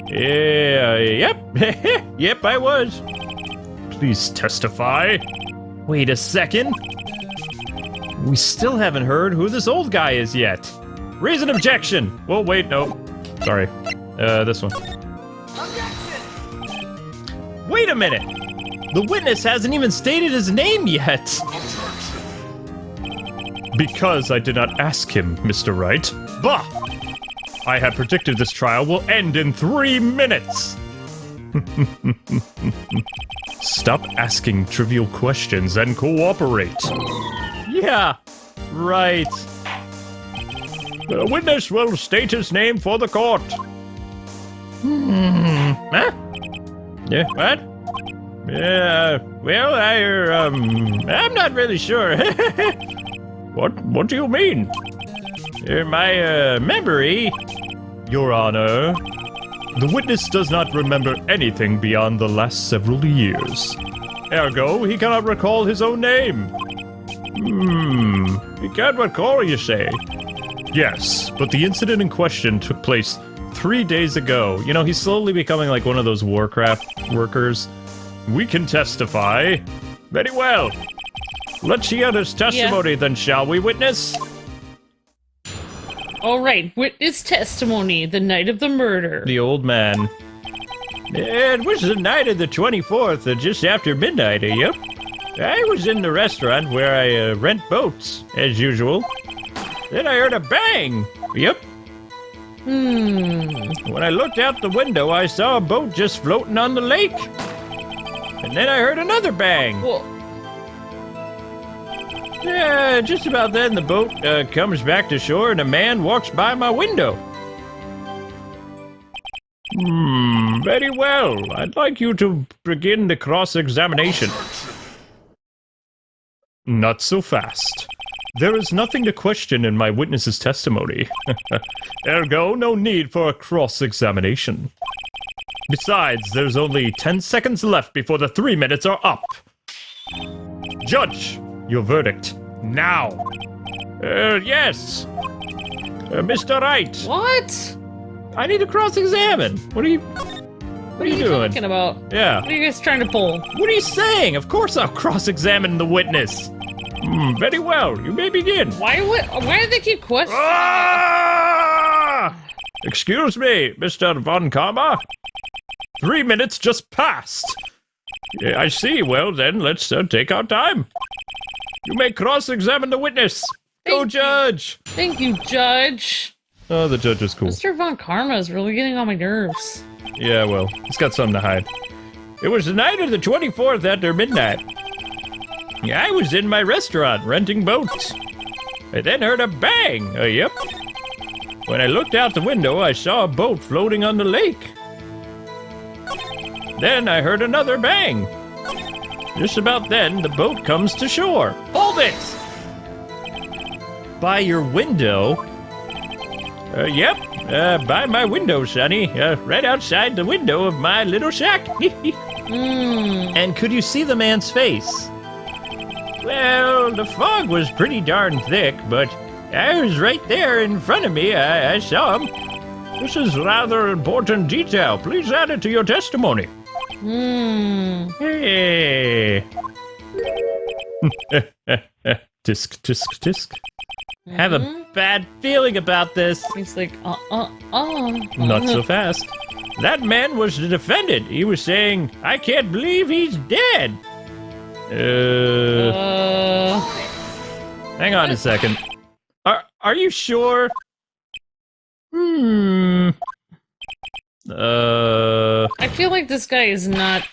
Yep. Yep, I was. Please testify. Wait a second. We still haven't heard who this old guy is yet. Raise an objection. Well, wait, no. Sorry. This one. Objection! Wait a minute. The witness hasn't even stated his name yet. Because I did not ask him, Mr. Wright. Bah! I had predicted this trial will end in 3 minutes. Stop asking trivial questions and cooperate. Yeah, right. The witness will state his name for the court. Huh? Yeah, what? Yeah, well, I'm not really sure. What do you mean? My memory... Your Honor, the witness does not remember anything beyond the last several years. Ergo, he cannot recall his own name. He can't recall, you say? Yes, but the incident in question took place 3 days ago. You know, he's slowly becoming like one of those Warcraft workers. We can testify. Very well. Let's hear his testimony then, shall we, witness? All right, witness testimony, the night of the murder. The old man. It was the night of the 24th, just after midnight, yep. I was in the restaurant where I rent boats, as usual. Then I heard a bang. Yep. When I looked out the window, I saw a boat just floating on the lake. And then I heard another bang. Well, Yeah, just about then the boat comes back to shore and a man walks by my window. Very well. I'd like you to begin the cross-examination. Not so fast. There is nothing to question in my witness's testimony. Ergo, no need for a cross-examination. Besides, there's only 10 seconds left before the 3 minutes are up. Judge, your verdict, now. Yes. Mr. Wright. what? I need to cross-examine. What are you doing? Talking about? Yeah. What are you guys trying to pull? What are you saying? Of course I'll cross-examine the witness. Very well. You may begin. Why do they keep questioning? Ah! Excuse me, Mr. Von Karma. 3 minutes just passed. Yeah, I see. Well, then, let's take our time. You may cross-examine the witness. Go, Thank you. Judge. Thank you, Judge. Oh, the judge is cool. Mr. Von Karma is really getting on my nerves. Yeah, well, he's got something to hide. It was the night of the 24th after midnight. I was in my restaurant renting boats. I then heard a bang. Yep. When I looked out the window, I saw a boat floating on the lake. Then I heard another bang. Just about then, the boat comes to shore. Hold it! By your window? Yep. By my window, Sonny. Right outside the window of my little shack. And could you see the man's face? Well, the fog was pretty darn thick, but I was right there in front of me. I saw him. This is rather important detail. Please add it to your testimony. Hey. Tisk, tisk, tisk. Have a bad feeling about this. He's like, Not so fast. That man was the defendant. He was saying, I can't believe he's dead. Hang on a second. Are you sure? I feel like this guy is not.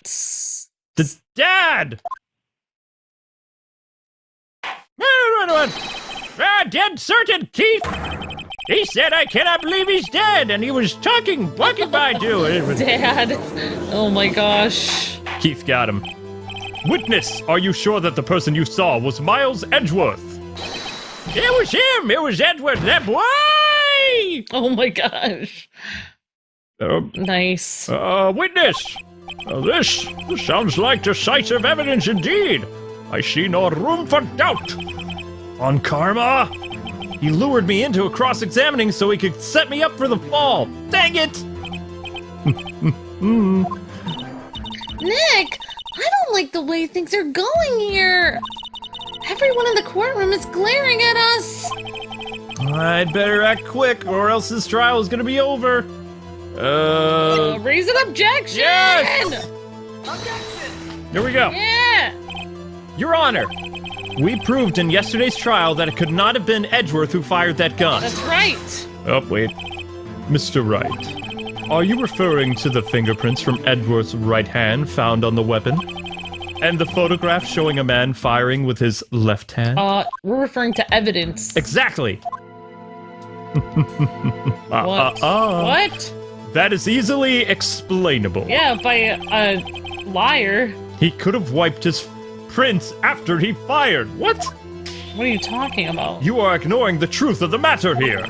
The dad! Run. Dead certain, Keith! He said, I cannot believe he's dead, and he was walking by to. Dad. Oh my gosh. Keith got him. Witness, are you sure that the person you saw was Miles Edgeworth? It was him! It was Edward, that boy! Oh my gosh. Nice. Witness! This sounds like decisive evidence indeed. I see no room for doubt. On Karma? He lured me into a cross-examining so he could set me up for the fall. Dang it! Nick, I don't like the way things are going here. Everyone in the courtroom is glaring at us. I'd better act quick or else this trial is gonna be over. Raise an objection! Yes! Here we go. Yeah! Your Honor, we proved in yesterday's trial that it could not have been Edgeworth who fired that gun. That's right. Oh, wait. Mr. Wright, are you referring to the fingerprints from Edgeworth's right hand found on the weapon? And the photograph showing a man firing with his left hand? We're referring to evidence. Exactly. What? What? That is easily explainable. Yeah, by a liar. He could have wiped his prints after he fired. What? What are you talking about? You are ignoring the truth of the matter here.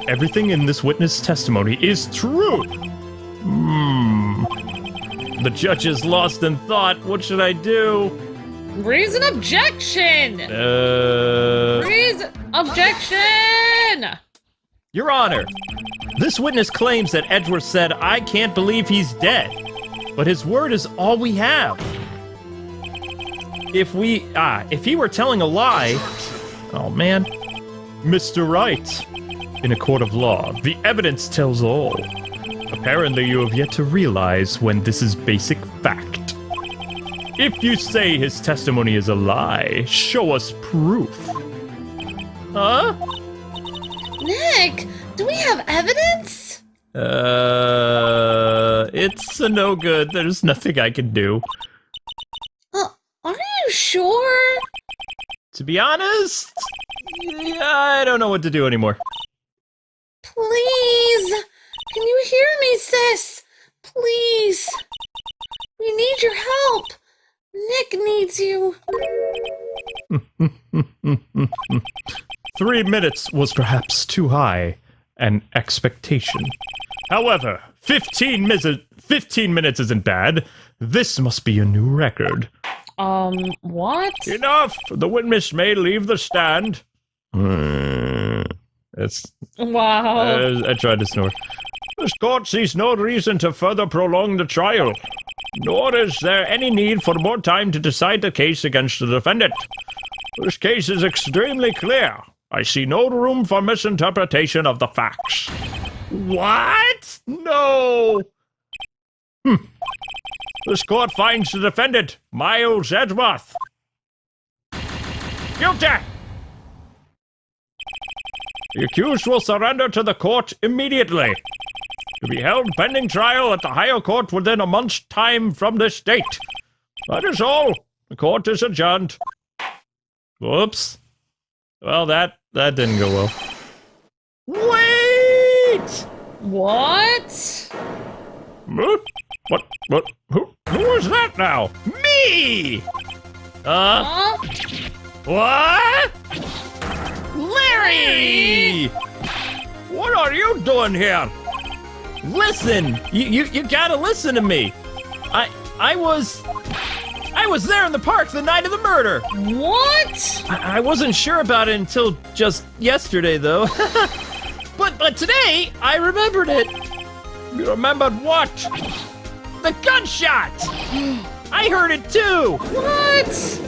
Everything in this witness testimony is true. The judge is lost in thought. What should I do? Raise an objection! Raise objection! Your Honor, this witness claims that Edgeworth said, "I can't believe he's dead." But his word is all we have. If he were telling a lie... Oh, man. Mr. Wright, in a court of law, the evidence tells all. Apparently you have yet to realize when this is basic fact. If you say his testimony is a lie, show us proof. Huh? Nick, do we have evidence? It's a no good. There's nothing I can do. Are you sure? To be honest, yeah, I don't know what to do anymore. Please! Can you hear me, sis? Please! We need your help! Nick needs you. 3 minutes was perhaps too high an expectation. However, 15 minutes isn't bad. This must be a new record. What? Enough! The witness may leave the stand. Wow. I tried to snort. This court sees no reason to further prolong the trial, nor is there any need for more time to decide the case against the defendant. This case is extremely clear. I see no room for misinterpretation of the facts. What? No! This court finds the defendant, Miles Edgeworth, guilty! The accused will surrender to the court immediately, to be held pending trial at the higher court within a month's time from this date. That is all. The court is adjourned. Whoops. Well, that didn't go well. Wait! What? What? Who is that now? Me! Huh? What? Larry! What are you doing here? Listen! You gotta listen to me! I was there in the park the night of the murder! What? I wasn't sure about it until just yesterday, though. but today, I remembered it. You remembered what? The gunshot! I heard it too! What?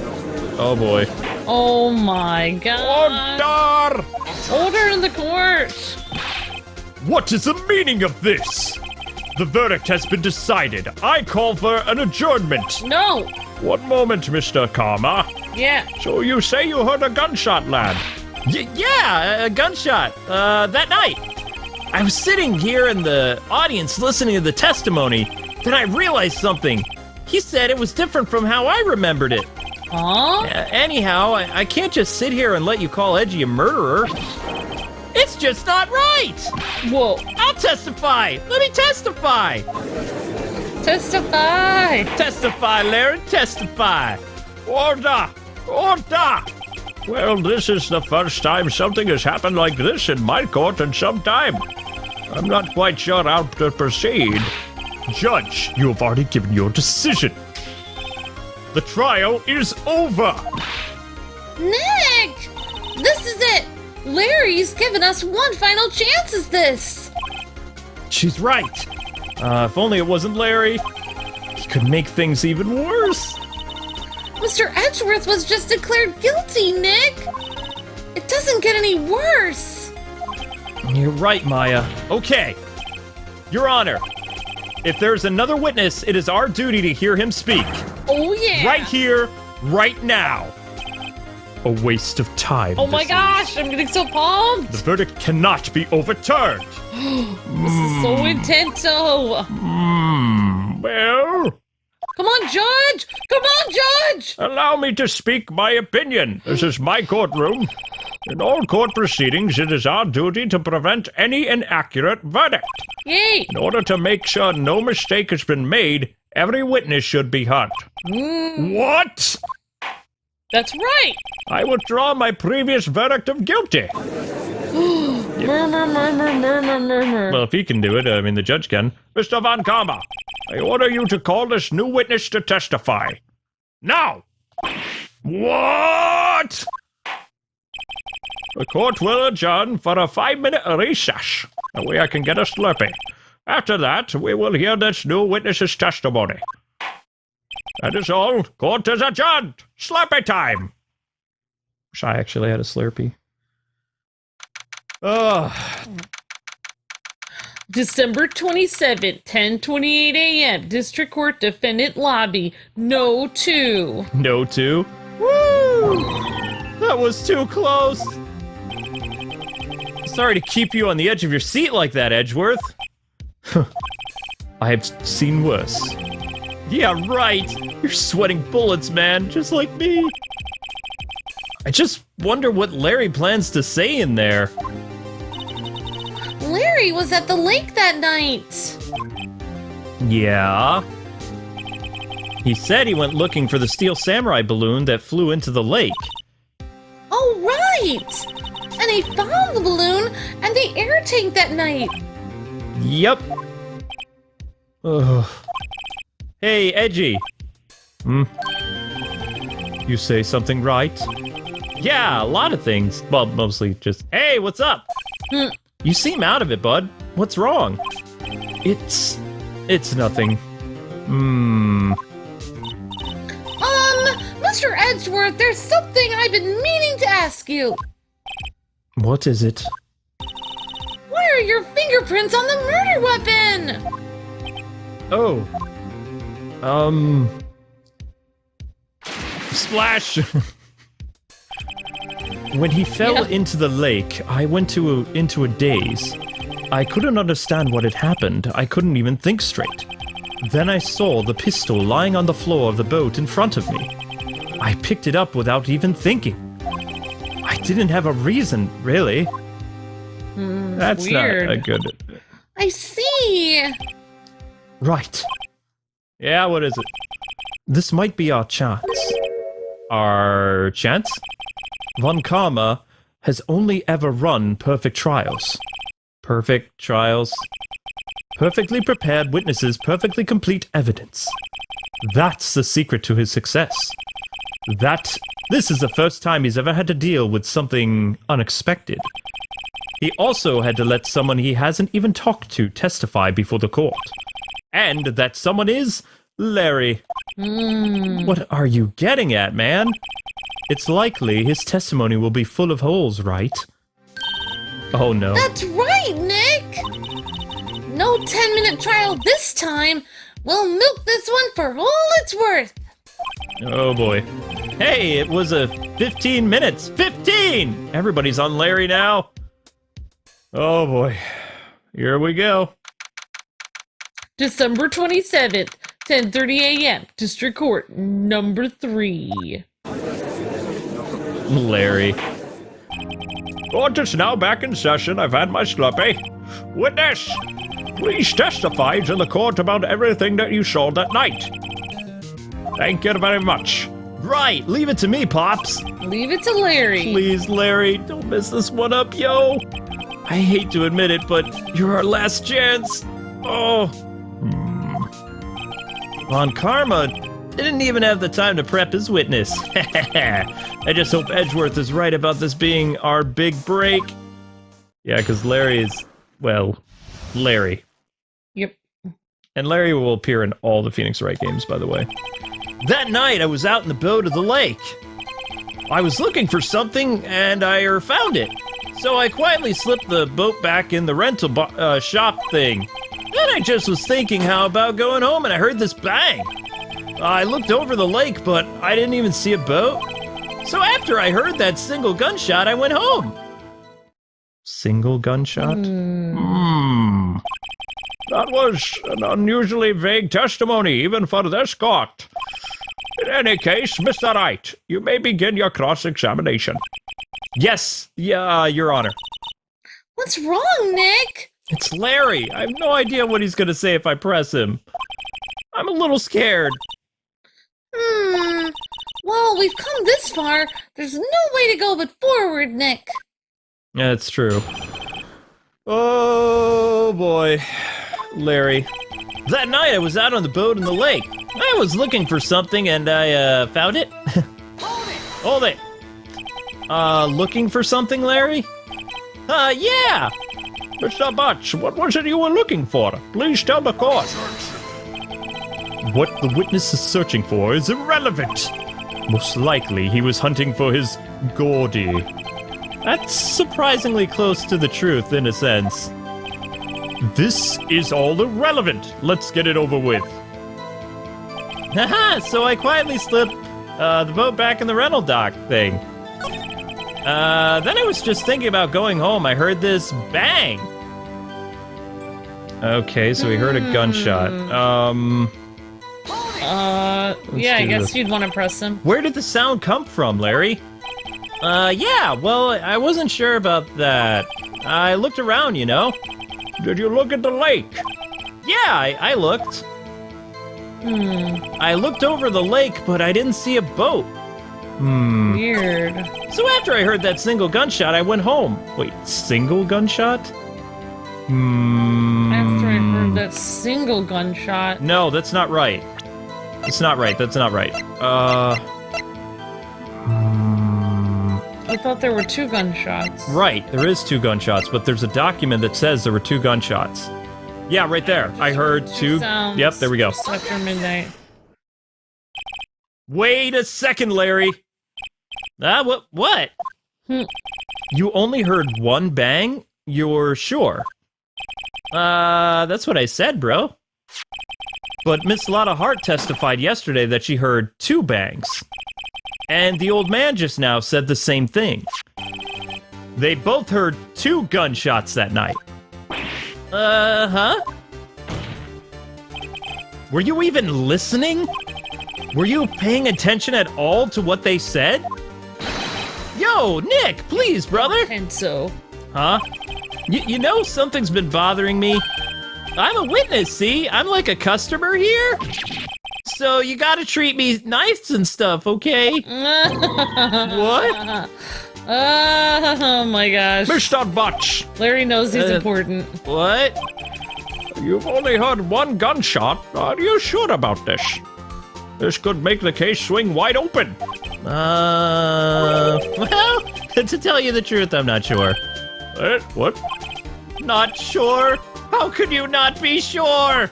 Oh boy. Oh my god. Order! Order in the court! What is the meaning of this? The verdict has been decided. I call for an adjournment. No! One moment, Mr. Karma. Yeah. So you say you heard a gunshot, lad? Yeah, a gunshot. That night. I was sitting here in the audience listening to the testimony. Then I realized something. He said it was different from how I remembered it. Huh? Anyhow, I can't just sit here and let you call Edgy a murderer. It's just not right! Whoa. I'll testify! Let me testify! Testify! Testify, Larry, testify! Order! Order! Well, this is the first time something has happened like this in my court in some time. I'm not quite sure how to proceed. Judge, you have already given your decision. The trial is over. Nick! This is it! Larry's given us one final chance at this! She's right. If only it wasn't Larry, he could make things even worse. Mr. Edgeworth was just declared guilty, Nick! It doesn't get any worse! You're right, Maya. Okay. Your Honor, if there's another witness, it is our duty to hear him speak. Oh yeah! Right here, right now. A waste of time. Oh my this is. gosh, I'm getting so pumped! The verdict cannot be overturned. This is so intenso! Well, Come on, Judge! Come on, Judge! allow me to speak my opinion. This is my courtroom. In all court proceedings, it is our duty to prevent any inaccurate verdict. Yay! In order to make sure no mistake has been made, every witness should be heard. What? That's right! I withdraw my previous verdict of guilty. Murmur. Well, if he can do it, I mean, the judge can. Mr. Von Karma, I order you to call this new witness to testify. Now! What? The court will adjourn for a 5-minute recess. That way I can get a Slurpee. After that, we will hear this new witness's testimony. That is all. Court is adjourned. Slurpee time. Wish I actually had a Slurpee. December 27th, 10:28 a.m. District Court Defendant Lobby. No 2. No 2? Woo! That was too close. Sorry to keep you on the edge of your seat like that, Edgeworth. I have seen worse. Yeah, right. You're sweating bullets, man, just like me. I just wonder what Larry plans to say in there. Larry was at the lake that night. Yeah? He said he went looking for the steel samurai balloon that flew into the lake. Oh, right! And he found the balloon and the air tank that night. Yep. Ugh. Hey, Edgy. You say something right? Yeah, a lot of things. Well, mostly just, hey, what's up? You seem out of it, bud. What's wrong? It's nothing. Mr. Edgeworth, there's something I've been meaning to ask you. What is it? Why are your fingerprints on the murder weapon? Oh. Splash! When he fell into the lake, I went into a daze. I couldn't understand what had happened. I couldn't even think straight. Then I saw the pistol lying on the floor of the boat in front of me. I picked it up without even thinking. I didn't have a reason, really. That's weird. not a good... I see. Right. Yeah, what is it? This might be our chance. Our chance? Von Karma has only ever run perfect trials. Perfect trials. Perfectly prepared witnesses, perfectly complete evidence. That's the secret to his success. This is the first time he's ever had to deal with something unexpected. He also had to let someone he hasn't even talked to testify before the court. And that someone is Larry. What are you getting at, man? It's likely his testimony will be full of holes, right? Oh no. That's right, Nick. No 10-minute trial this time. We'll milk this one for all it's worth. Oh boy. Hey, it was a 15 minutes. 15! Everybody's on Larry now. Oh boy. Here we go. December 27th, 10:30 a.m. District Court number 3. Larry. Court is now back in session. I've had my Slurpee. Witness, please testify to the court about everything that you saw that night. Thank you very much. Right, leave it to me, Pops. Leave it to Larry. Please, Larry, don't mess this one up, yo. I hate to admit it, but you're our last chance. Oh. Von Karma didn't even have the time to prep his witness. I just hope Edgeworth is right about this being our big break. Yeah, because Larry is, well, Larry. Yep. And Larry will appear in all the Phoenix Wright games, by the way. That night, I was out in the boat of the lake. I was looking for something, and I found it. So I quietly slipped the boat back in the rental shop thing. Then I just was thinking how about going home, and I heard this bang. I looked over the lake, but I didn't even see a boat. So after I heard that single gunshot, I went home. Single gunshot? That was an unusually vague testimony, even for this court. In any case, Mr. Wright, you may begin your cross-examination. Yes, yeah, Your Honor. What's wrong, Nick? It's Larry. I have no idea what he's gonna say if I press him. I'm a little scared. Well, we've come this far. There's no way to go but forward, Nick. Yeah, it's true. Oh, boy. Larry. That night I was out on the boat in the lake. I was looking for something and I, found it. Hold it! Looking for something, Larry? Yeah! Mr. Butch, what was it you were looking for? Please tell the court. What the witness is searching for is irrelevant. Most likely he was hunting for his Gordy. That's surprisingly close to the truth, in a sense. This is all irrelevant. Let's get it over with. Haha, so I quietly slipped the boat back in the rental dock thing. Then I was just thinking about going home. I heard this bang. Okay, so we heard a gunshot. Yeah, I guess you'd want to press him. Where did the sound come from, Larry? Yeah, well, I wasn't sure about that. I looked around, you know. Did you look at the lake? Yeah, I looked. I looked over the lake, but I didn't see a boat. Weird. So after I heard that single gunshot, I went home. Wait, single gunshot? After I heard that single gunshot. No, that's not right. It's not right, that's not right. I thought there were 2 gunshots. Right, there is 2 gunshots, but there's a document that says there were 2 gunshots. Yeah, right there. I heard 2. Sounds Yep, there we go. just after midnight. Wait a second, Larry. What? You only heard 1 bang? You're sure? That's what I said, bro. But Miss Lotta Hart testified yesterday that she heard 2 bangs. And the old man just now said the same thing. They both heard 2 gunshots that night. Huh? Were you even listening? Were you paying attention at all to what they said? Yo, Nick, please, brother. And so. Huh? You know something's been bothering me? I'm a witness, see? I'm like a customer here. So you gotta treat me nice and stuff, okay? What? Oh my gosh. Mr. Butch, Larry knows he's important. What? you've only heard 1 gunshot. Are you sure about this? This could make the case swing wide open. Well, to tell you the truth, I'm not sure. What? Not sure? How could you not be sure?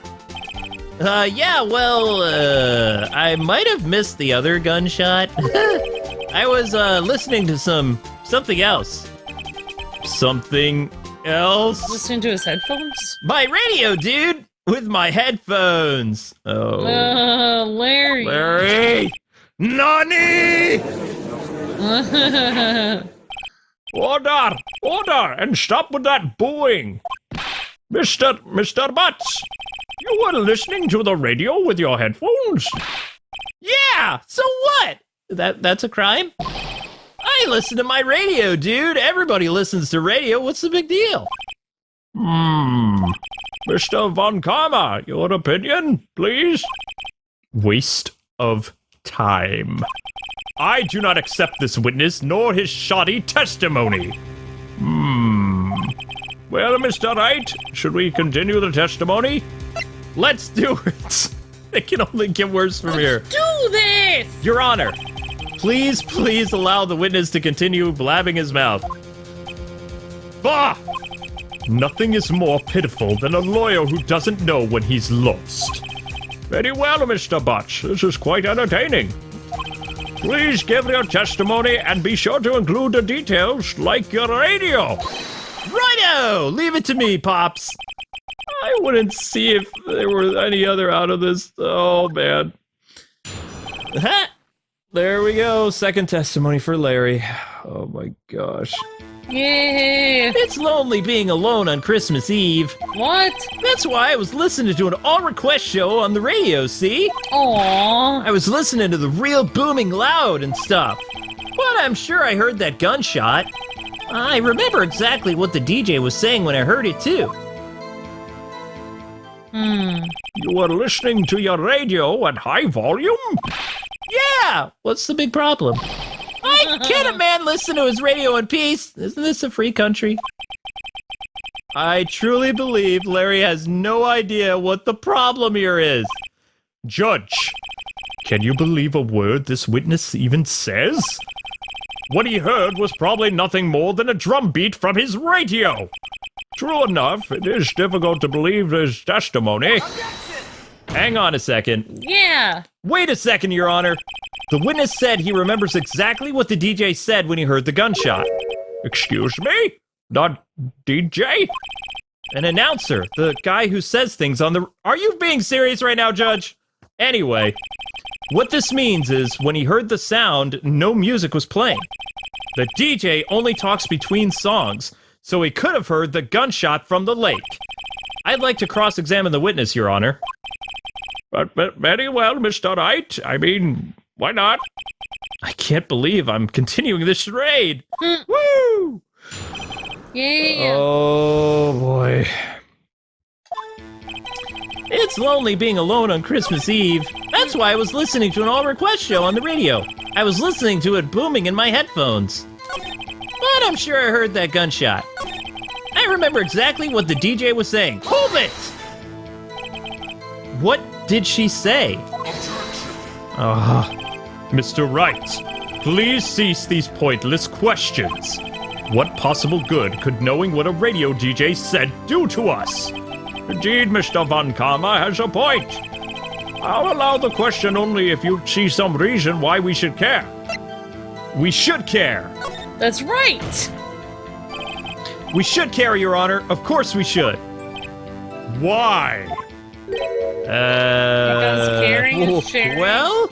Yeah, well, I might have missed the other gunshot. I was, listening to something else. Something else? Listening to his headphones? My radio, dude! With my headphones. Oh. Larry. Larry! Nani! Order! Order! And stop with that booing! Mr. Butts! You were listening to the radio with your headphones? Yeah! So what? That's a crime? I listen to my radio, dude. Everybody listens to radio. What's the big deal? Mr. Von Karma, your opinion, please? Waste of time. I do not accept this witness nor his shoddy testimony. Well, Mr. Wright, should we continue the testimony? Let's do it. It can only get worse from here. Do this! Your Honor, please allow the witness to continue blabbing his mouth. Bah! Nothing is more pitiful than a lawyer who doesn't know when he's lost. Very well, Mr. Butch. This is quite entertaining. Please give your testimony and be sure to include the details like your radio. Righto! Leave it to me, Pops. I wouldn't see if there were any other out of this. Oh, man. There we go. Second testimony for Larry. Oh, my gosh. Yeah. It's lonely being alone on Christmas Eve. What? That's why I was listening to an all-request show on the radio, see? Aww. I was listening to the real booming loud and stuff. But I'm sure I heard that gunshot. I remember exactly what the DJ was saying when I heard it, too. You were listening to your radio at high volume? Yeah! What's the big problem? Can't a man listen to his radio in peace? Isn't this a free country? I truly believe Larry has no idea what the problem here is. Judge, can you believe a word this witness even says? What he heard was probably nothing more than a drum beat from his radio. True enough, it is difficult to believe his testimony. Hang on a second. Yeah. Wait a second, Your Honor. The witness said he remembers exactly what the DJ said when he heard the gunshot. Excuse me? Not DJ? An announcer, the guy who says things on the... Are you being serious right now, Judge? Anyway, what this means is when he heard the sound, no music was playing. The DJ only talks between songs, so he could have heard the gunshot from the lake. I'd like to cross-examine the witness, Your Honor. But very well, Mr. Wright. I mean, why not? I can't believe I'm continuing this charade. Woo! Yeah. Oh, boy. It's lonely being alone on Christmas Eve. That's why I was listening to an all-request show on the radio. I was listening to it booming in my headphones. But I'm sure I heard that gunshot. I remember exactly what the DJ was saying. Hold it! What did she say? Mr. Wright, please cease these pointless questions. What possible good could knowing what a radio DJ said do to us? Indeed, Mr. Von Karma has a point. I'll allow the question only if you see some reason why we should care. We should care. That's right. We should care, Your Honor. Of course we should. Why? Because caring is sharing. Well,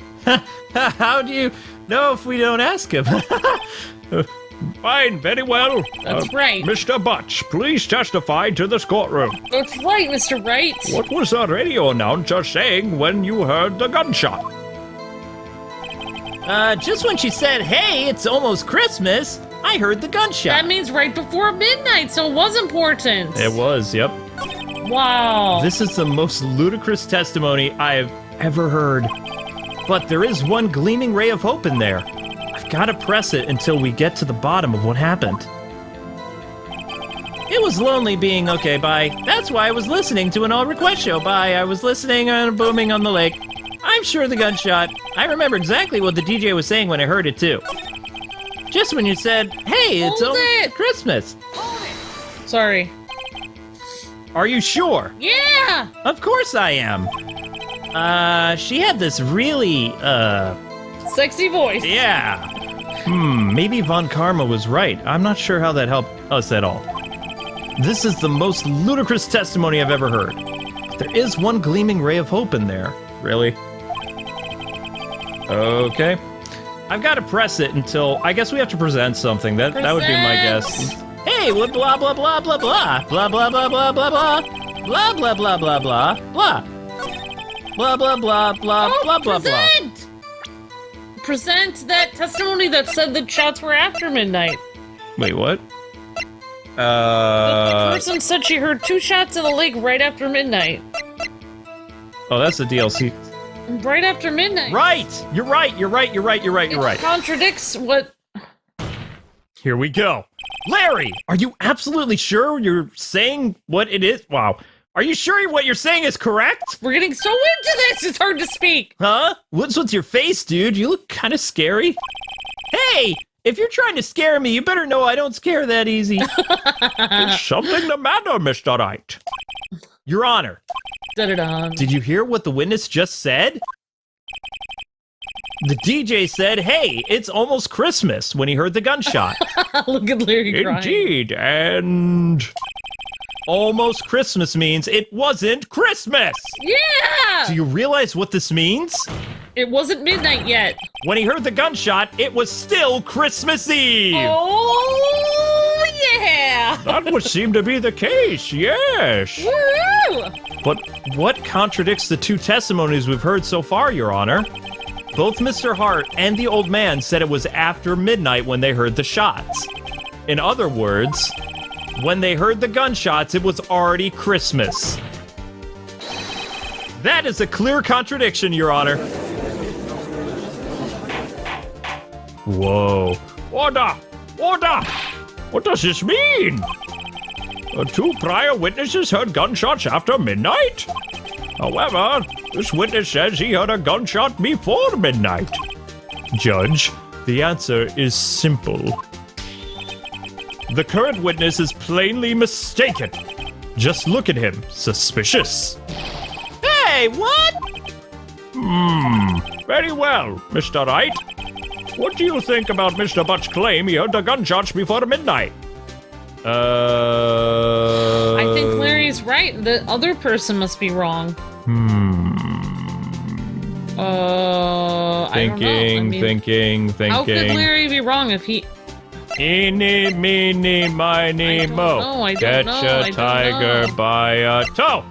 how do you know if we don't ask him? Fine, very well. That's right. Mr. Butch, please testify to this courtroom. That's right, Mr. Wright. What was the radio announcer saying when you heard the gunshot? Just when she said, "Hey, it's almost Christmas," I heard the gunshot. That means right before midnight, so it was important. It was, yep. Wow. This is the most ludicrous testimony I've ever heard. But there is one gleaming ray of hope in there. I've got to press it until we get to the bottom of what happened. It was lonely being okay, bye. That's why I was listening to an all-request show, bye. I was listening and booming on the lake. I'm sure the gunshot. I remember exactly what the DJ was saying when I heard it, too. Just when you said, "Hey, it's almost Christmas." Sorry. Are you sure? Yeah! Of course I am. She had this really, Sexy voice. yeah. Maybe Von Karma was right. I'm not sure how that helped us at all. This is the most ludicrous testimony I've ever heard. There is one gleaming ray of hope in there. Really? Okay. I've got to press it until... I guess we have to present something. That would be my guess. Hey, what blah blah blah blah blah. Blah blah blah blah blah blah. Blah blah blah blah blah blah. Blah blah blah blah blah blah blah. Present that testimony that said the shots were after midnight. Wait, what? The person said she heard 2 shots in the lake right after midnight. Oh, that's the DLC. Right after midnight. Right! You're right, you're right, you're right, you're right, you're right. It contradicts what... Here we go. Larry, are you absolutely sure you're saying what it is? Wow. Are you sure what you're saying is correct? We're getting so into this, it's hard to speak. Huh? What's with your face, dude? You look kind of scary. Hey! If you're trying to scare me, you better know I don't scare that easy. Is something the matter, Mr. Wright? Your Honor, Da-da-da. did you hear what the witness just said? The DJ said, "Hey, it's almost Christmas," when he heard the gunshot. Look at Larry crying. Indeed, and... Almost Christmas means it wasn't Christmas! Yeah! Do you realize what this means? It wasn't midnight yet. When he heard the gunshot, it was still Christmas Eve! Oh, yeah! that would seem to be the case, yes. Woo! But what contradicts the 2 testimonies we've heard so far, Your Honor? Both Mr. Hart and the old man said it was after midnight when they heard the shots. In other words, when they heard the gunshots, it was already Christmas. That is a clear contradiction, Your Honor. Whoa. Order! Order! What does this mean? 2 prior witnesses heard gunshots after midnight? However, this witness says he heard a gunshot before midnight. Judge, the answer is simple. The current witness is plainly mistaken. Just look at him. Suspicious. Hey, what? Very well, Mr. Wright. What do you think about Mr. Butt's claim he heard the gunshots before midnight? I think Larry's right. The other person must be wrong. I don't know. I mean, thinking. How could Larry be wrong if he... Eeny, meeny, miny, mo. I don't know. Catch a tiger by a toe.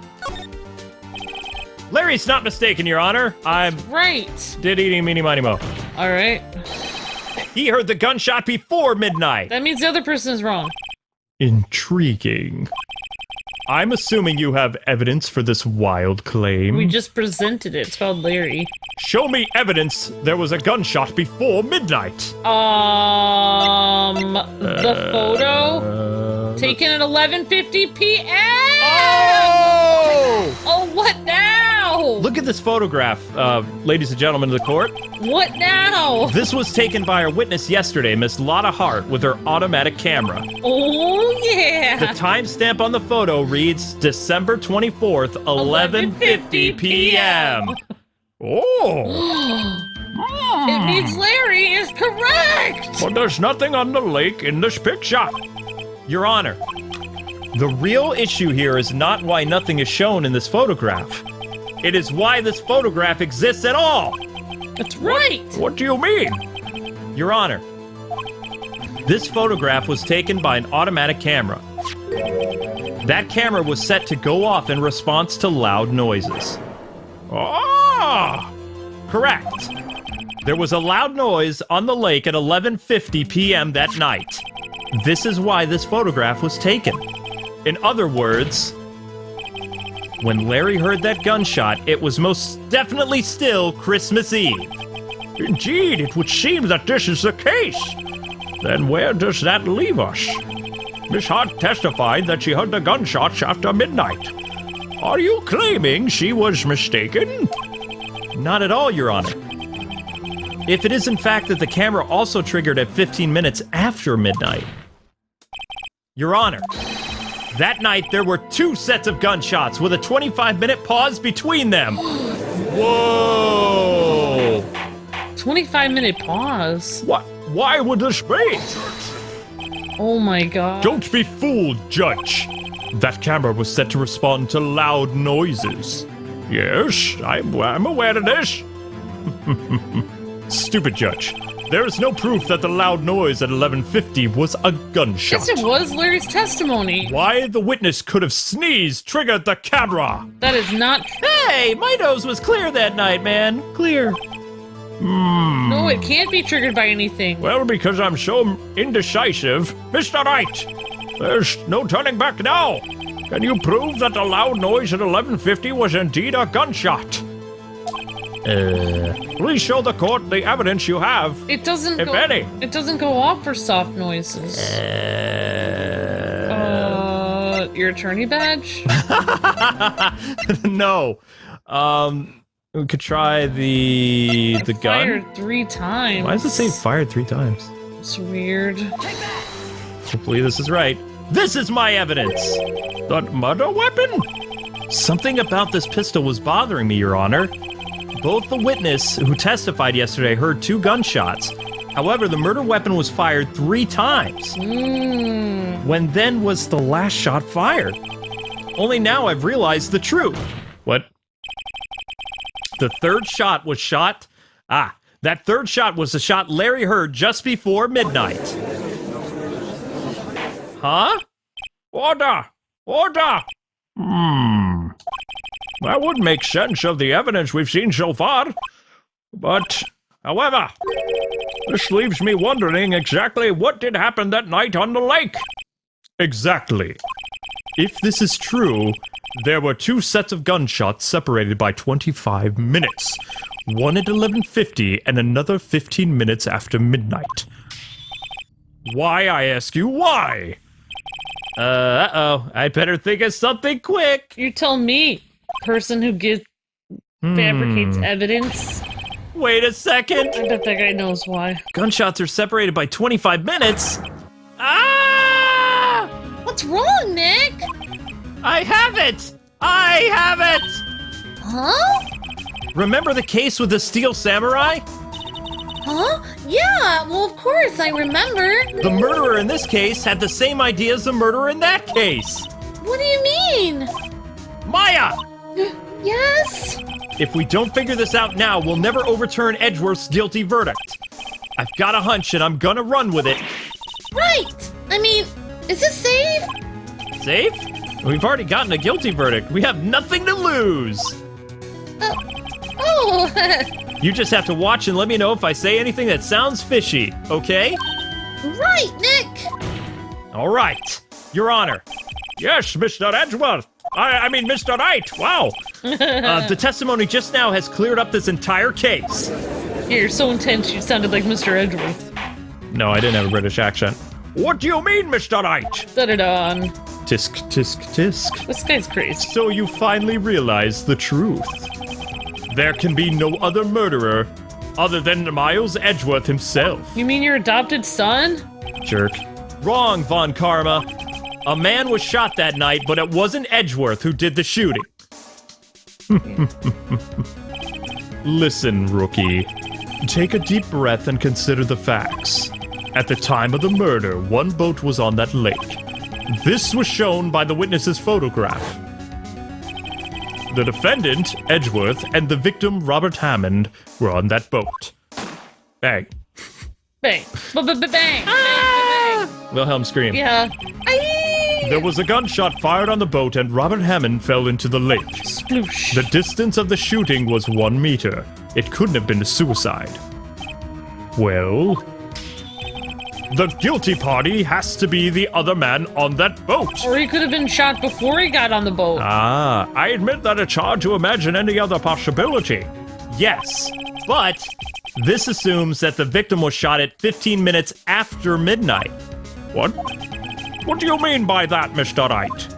Larry's not mistaken, Your Honor. I'm Right. did eeny, meeny, miny, mo. All right. He heard the gunshot before midnight. That means the other person is wrong. Intriguing. I'm assuming you have evidence for this wild claim. We just presented it. It's called Larry. Show me evidence there was a gunshot before midnight. The photo taken at 11:50 p.m. Oh, what now? Look at this photograph, ladies and gentlemen of the court. What now? This was taken by our witness yesterday, Miss Lotta Hart, with her automatic camera. Oh, yeah. The timestamp on the photo reads December 24th, 11:50 p.m. Oh! It means Larry is correct. But there's nothing on the lake in this picture. Your Honor, the real issue here is not why nothing is shown in this photograph. It is why this photograph exists at all. That's right. What do you mean? Your Honor, this photograph was taken by an automatic camera. That camera was set to go off in response to loud noises. Ah! Correct. There was a loud noise on the lake at 11:50 p.m. that night. This is why this photograph was taken. In other words, when Larry heard that gunshot, it was most definitely still Christmas Eve. Indeed, it would seem that this is the case. Then where does that leave us? Miss Hart testified that she heard the gunshots after midnight. Are you claiming she was mistaken? Not at all, Your Honor. If it is in fact that the camera also triggered at 15 minutes after midnight. Your Honor, that night there were 2 sets of gunshots with a 25-minute pause between them. Whoa! 25-minute pause. What? Why would this be? Oh my god. Don't be fooled, Judge. That camera was set to respond to loud noises. Yes, I'm aware of this. Stupid Judge. There is no proof that the loud noise at 11:50 was a gunshot. Yes, it was Larry's testimony. Why the witness could have sneezed triggered the camera. That is not... Hey, my nose was clear that night, man. Clear. No, it can't be triggered by anything. Well, because I'm so indecisive, Mr. Wright, there's no turning back now. Can you prove that the loud noise at 11:50 was indeed a gunshot? Please show the court the evidence you have. It doesn't If go... any. It doesn't go off for soft noises. Your attorney badge? No. We could try the gun. Fired 3 times. Why does it say fired 3 times? It's weird. Hopefully this is right. This is my evidence! That murder weapon? Something about this pistol was bothering me, Your Honor. Both the witness who testified yesterday heard 2 gunshots. However, the murder weapon was fired 3 times. When then was the last shot fired? Only now I've realized the truth. What? The 3rd shot was shot... that 3rd shot was the shot Larry heard just before midnight. Huh? Order! Order! That would make sense of the evidence we've seen so far. But However, this leaves me wondering exactly what did happen that night on the lake. Exactly. If this is true, there were 2 sets of gunshots separated by 25 minutes. One at 11:50 and another 15 minutes after midnight. Why, I ask you, why? Uh-oh. I better think of something quick. You tell me, person who fabricates evidence. Wait a second. I bet that guy knows why. Gunshots are separated by 25 minutes? Ah! What's wrong, Nick? I have it! I have it! Huh? Remember the case with the steel samurai? Huh? Yeah, well, of course, I remember. The murderer in this case had the same idea as the murderer in that case. What do you mean? Maya! Yes? If we don't figure this out now, we'll never overturn Edgeworth's guilty verdict. I've got a hunch and I'm gonna run with it. Right! I mean, is this safe? Safe? We've already gotten a guilty verdict. We have nothing to lose. Oh, You just have to watch and let me know if I say anything that sounds fishy, okay? right, Nick! All right. Your Honor. Yes, Mr. Edgeworth. I mean, Mr. Wright. Wow. The testimony just now has cleared up this entire case. Yeah, you're so intense you sounded like Mr. Edgeworth. No, I didn't have a British accent. What do you mean, Mr. Wright? Da-da-da. Tisk, tisk, tisk. This guy's crazy. So you finally realize the truth. There can be no other murderer other than Miles Edgeworth himself. You mean your adopted son? Jerk. Wrong, Von Karma. A man was shot that night, but it wasn't Edgeworth who did the shooting. Listen, rookie. Take a deep breath and consider the facts. At the time of the murder, 1 boat was on that lake. This was shown by the witness's photograph. The defendant, Edgeworth, and the victim, Robert Hammond, were on that boat. Bang. Bang. Bang. Bang. Wilhelm screamed. Yeah. There was a gunshot fired on the boat and Robert Hammond fell into the lake. Sploosh. The distance of the shooting was 1 meter. It couldn't have been a suicide. Well, the guilty party has to be the other man on that boat. Or he could have been shot before he got on the boat. Ah, I admit that it's hard to imagine any other possibility. Yes, but this assumes that the victim was shot at 15 minutes after midnight. What? What do you mean by that, Mr. Wright?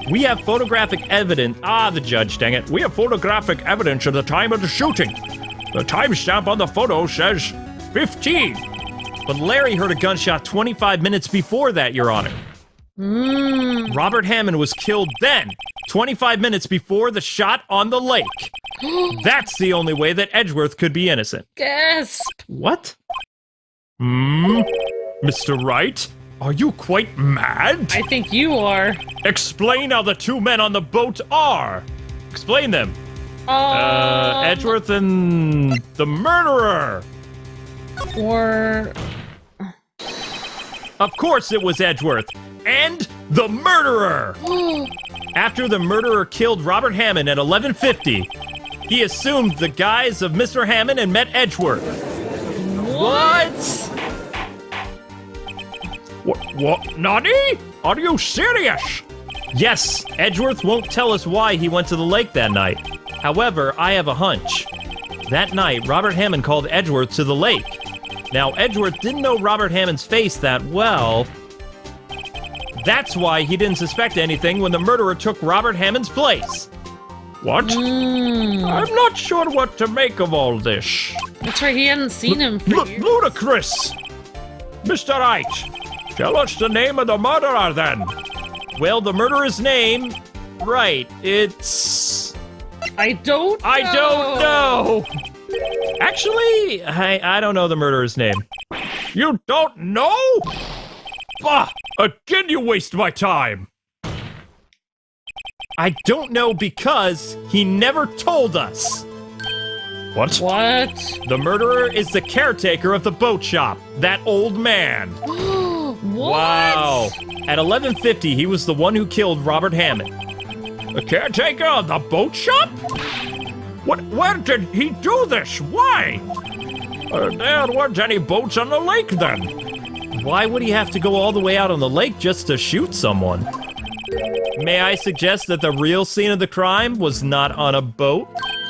We have photographic evidence. The judge, dang it. We have photographic evidence of the time of the shooting. The timestamp on the photo says 15. But Larry heard a gunshot 25 minutes before that, Your Honor. Robert Hammond was killed then, 25 minutes before the shot on the lake. That's the only way that Edgeworth could be innocent. Gasp. What? Mr. Wright, are you quite mad? I think you are. Explain how the 2 men on the boat are. Explain them. Edgeworth and the murderer. Or... Of course it was Edgeworth. And the murderer! After the murderer killed Robert Hammond at 11:50, he assumed the guise of Mr. Hammond and met Edgeworth. What? What? Nani? Are you serious? Yes, Edgeworth won't tell us why he went to the lake that night. However, I have a hunch. That night, Robert Hammond called Edgeworth to the lake. Now, Edgeworth didn't know Robert Hammond's face that well. That's why he didn't suspect anything when the murderer took Robert Hammond's place. What? I'm not sure what to make of all this. That's right, he hadn't seen him for years. Ludicrous! Mr. Wright, tell us the name of the murderer then. Well, the murderer's name... Right, it's... I don't know! Actually, I don't know the murderer's name. You don't know? Bah! Again you waste my time! I don't know because he never told us. What? What? The murderer is the caretaker of the boat shop, that old man. What? Wow. At 11:50, he was the one who killed Robert Hammond. The caretaker of the boat shop? Where did he do this? Why? There weren't any boats on the lake then. Why would he have to go all the way out on the lake just to shoot someone? May I suggest that the real scene of the crime was not on a boat?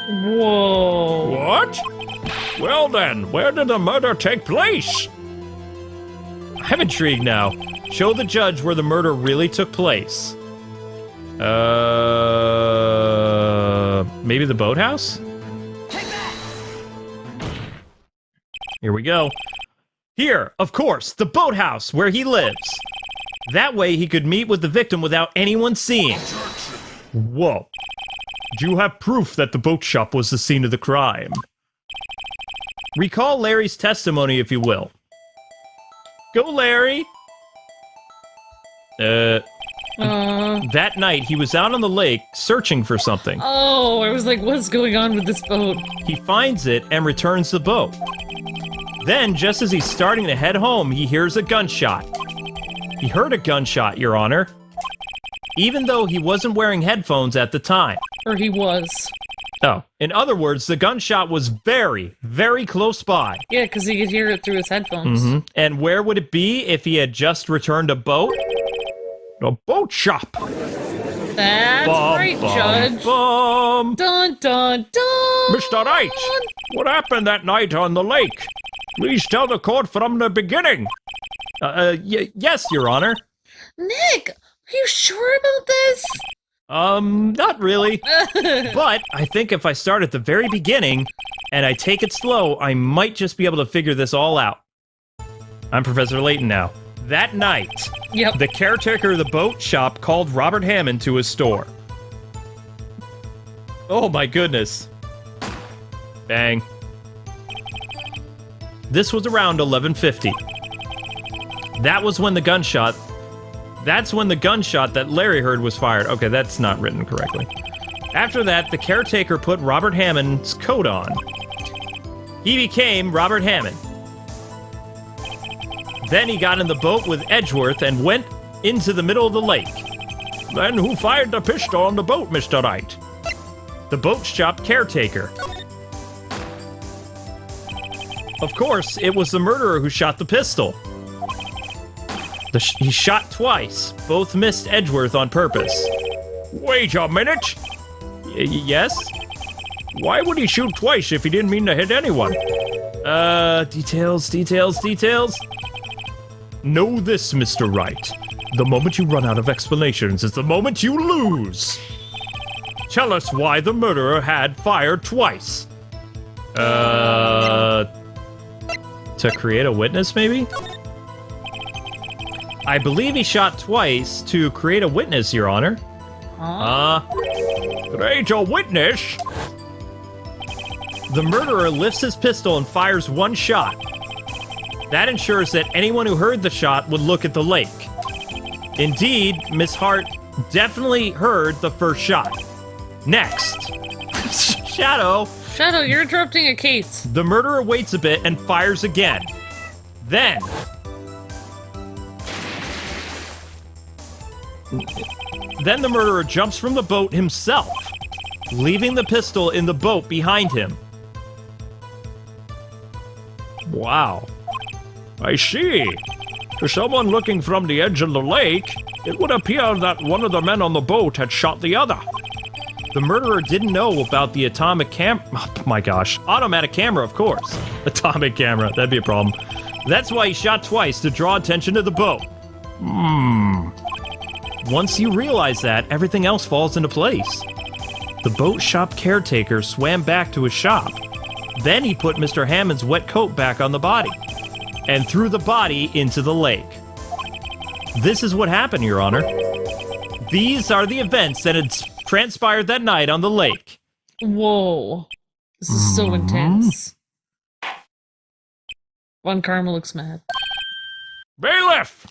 Whoa. What? Well then, where did the murder take place? I'm intrigued now. Show the judge where the murder really took place. Maybe the boathouse? Here we go. Here, of course, the boathouse where he lives. That way he could meet with the victim without anyone seeing. Whoa. Do you have proof that the boat shop was the scene of the crime? Recall Larry's testimony, if you will. Go, Larry! That night, he was out on the lake searching for something. Oh, I was like, what's going on with this boat? He finds it and returns the boat. Then, just as he's starting to head home, he hears a gunshot. He heard a gunshot, Your Honor, even though he wasn't wearing headphones at the time. Or he was. Oh, in other words, the gunshot was very, very close by. Yeah, because he could hear it through his headphones. And where would it be if he had just returned a boat? The boat shop. That's right, Judge. Bum. Dun, dun, dun. Mr. Wright, what happened that night on the lake? Please tell the court from the beginning. Yes, Your Honor. Nick, are you sure about this? Not really. But I think if I start at the very beginning and I take it slow, I might just be able to figure this all out. I'm Professor Layton now. That night, Yep. the caretaker of the boat shop called Robert Hammond to his store. Oh my goodness. Bang. This was around 11:50. That's when the gunshot that Larry heard was fired. Okay, that's not written correctly. After that, the caretaker put Robert Hammond's coat on. He became Robert Hammond. Then he got in the boat with Edgeworth and went into the middle of the lake. Then who fired the pistol on the boat, Mr. Wright? The boat shop caretaker. Of course, it was the murderer who shot the pistol. He shot twice. Both missed Edgeworth on purpose. Wait a minute. Yes? Why would he shoot twice if he didn't mean to hit anyone? Details. Know this, Mr. Wright. The moment you run out of explanations is the moment you lose. Tell us why the murderer had fired twice. To create a witness, maybe? I believe he shot twice to create a witness, Your Honor. Create a witness? The murderer lifts his pistol and fires one shot. That ensures that anyone who heard the shot would look at the lake. Indeed, Miss Hart definitely heard the first shot. Next. Shadow. Shadow, you're interrupting a case. The murderer waits a bit and fires again. Then the murderer jumps from the boat himself, leaving the pistol in the boat behind him. Wow. I see. To someone looking from the edge of the lake, it would appear that one of the men on the boat had shot the other. The murderer didn't know about the automatic camera, of course. Atomic camera, that'd be a problem. That's why he shot twice, to draw attention to the boat. Once you realize that, everything else falls into place. The boat shop caretaker swam back to his shop. Then he put Mr. Hammond's wet coat back on the body and threw the body into the lake. This is what happened, Your Honor. These are the events that had transpired that night on the lake. Whoa. This is so intense. Von Karma looks mad. Bailiff!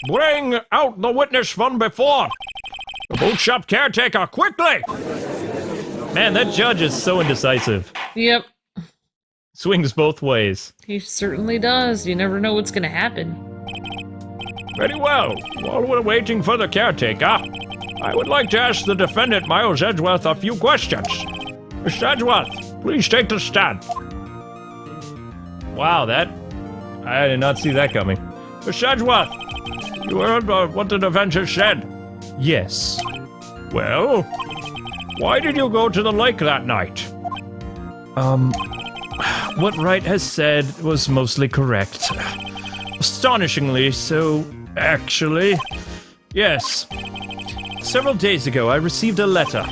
Bring out the witness from before. The boat shop caretaker, quickly! Man, that judge is so indecisive. Yep. Swings both ways. He certainly does. You never know what's gonna happen. Very well. While we're waiting for the caretaker, I would like to ask the defendant, Miles Edgeworth, a few questions. Miss Edgeworth, please take the stand. Wow, I did not see that coming. Miss Edgeworth, you heard what the defense has said? Yes. Well, why did you go to the lake that night? What Wright has said was mostly correct. Astonishingly so, actually. Yes. Several days ago, I received a letter.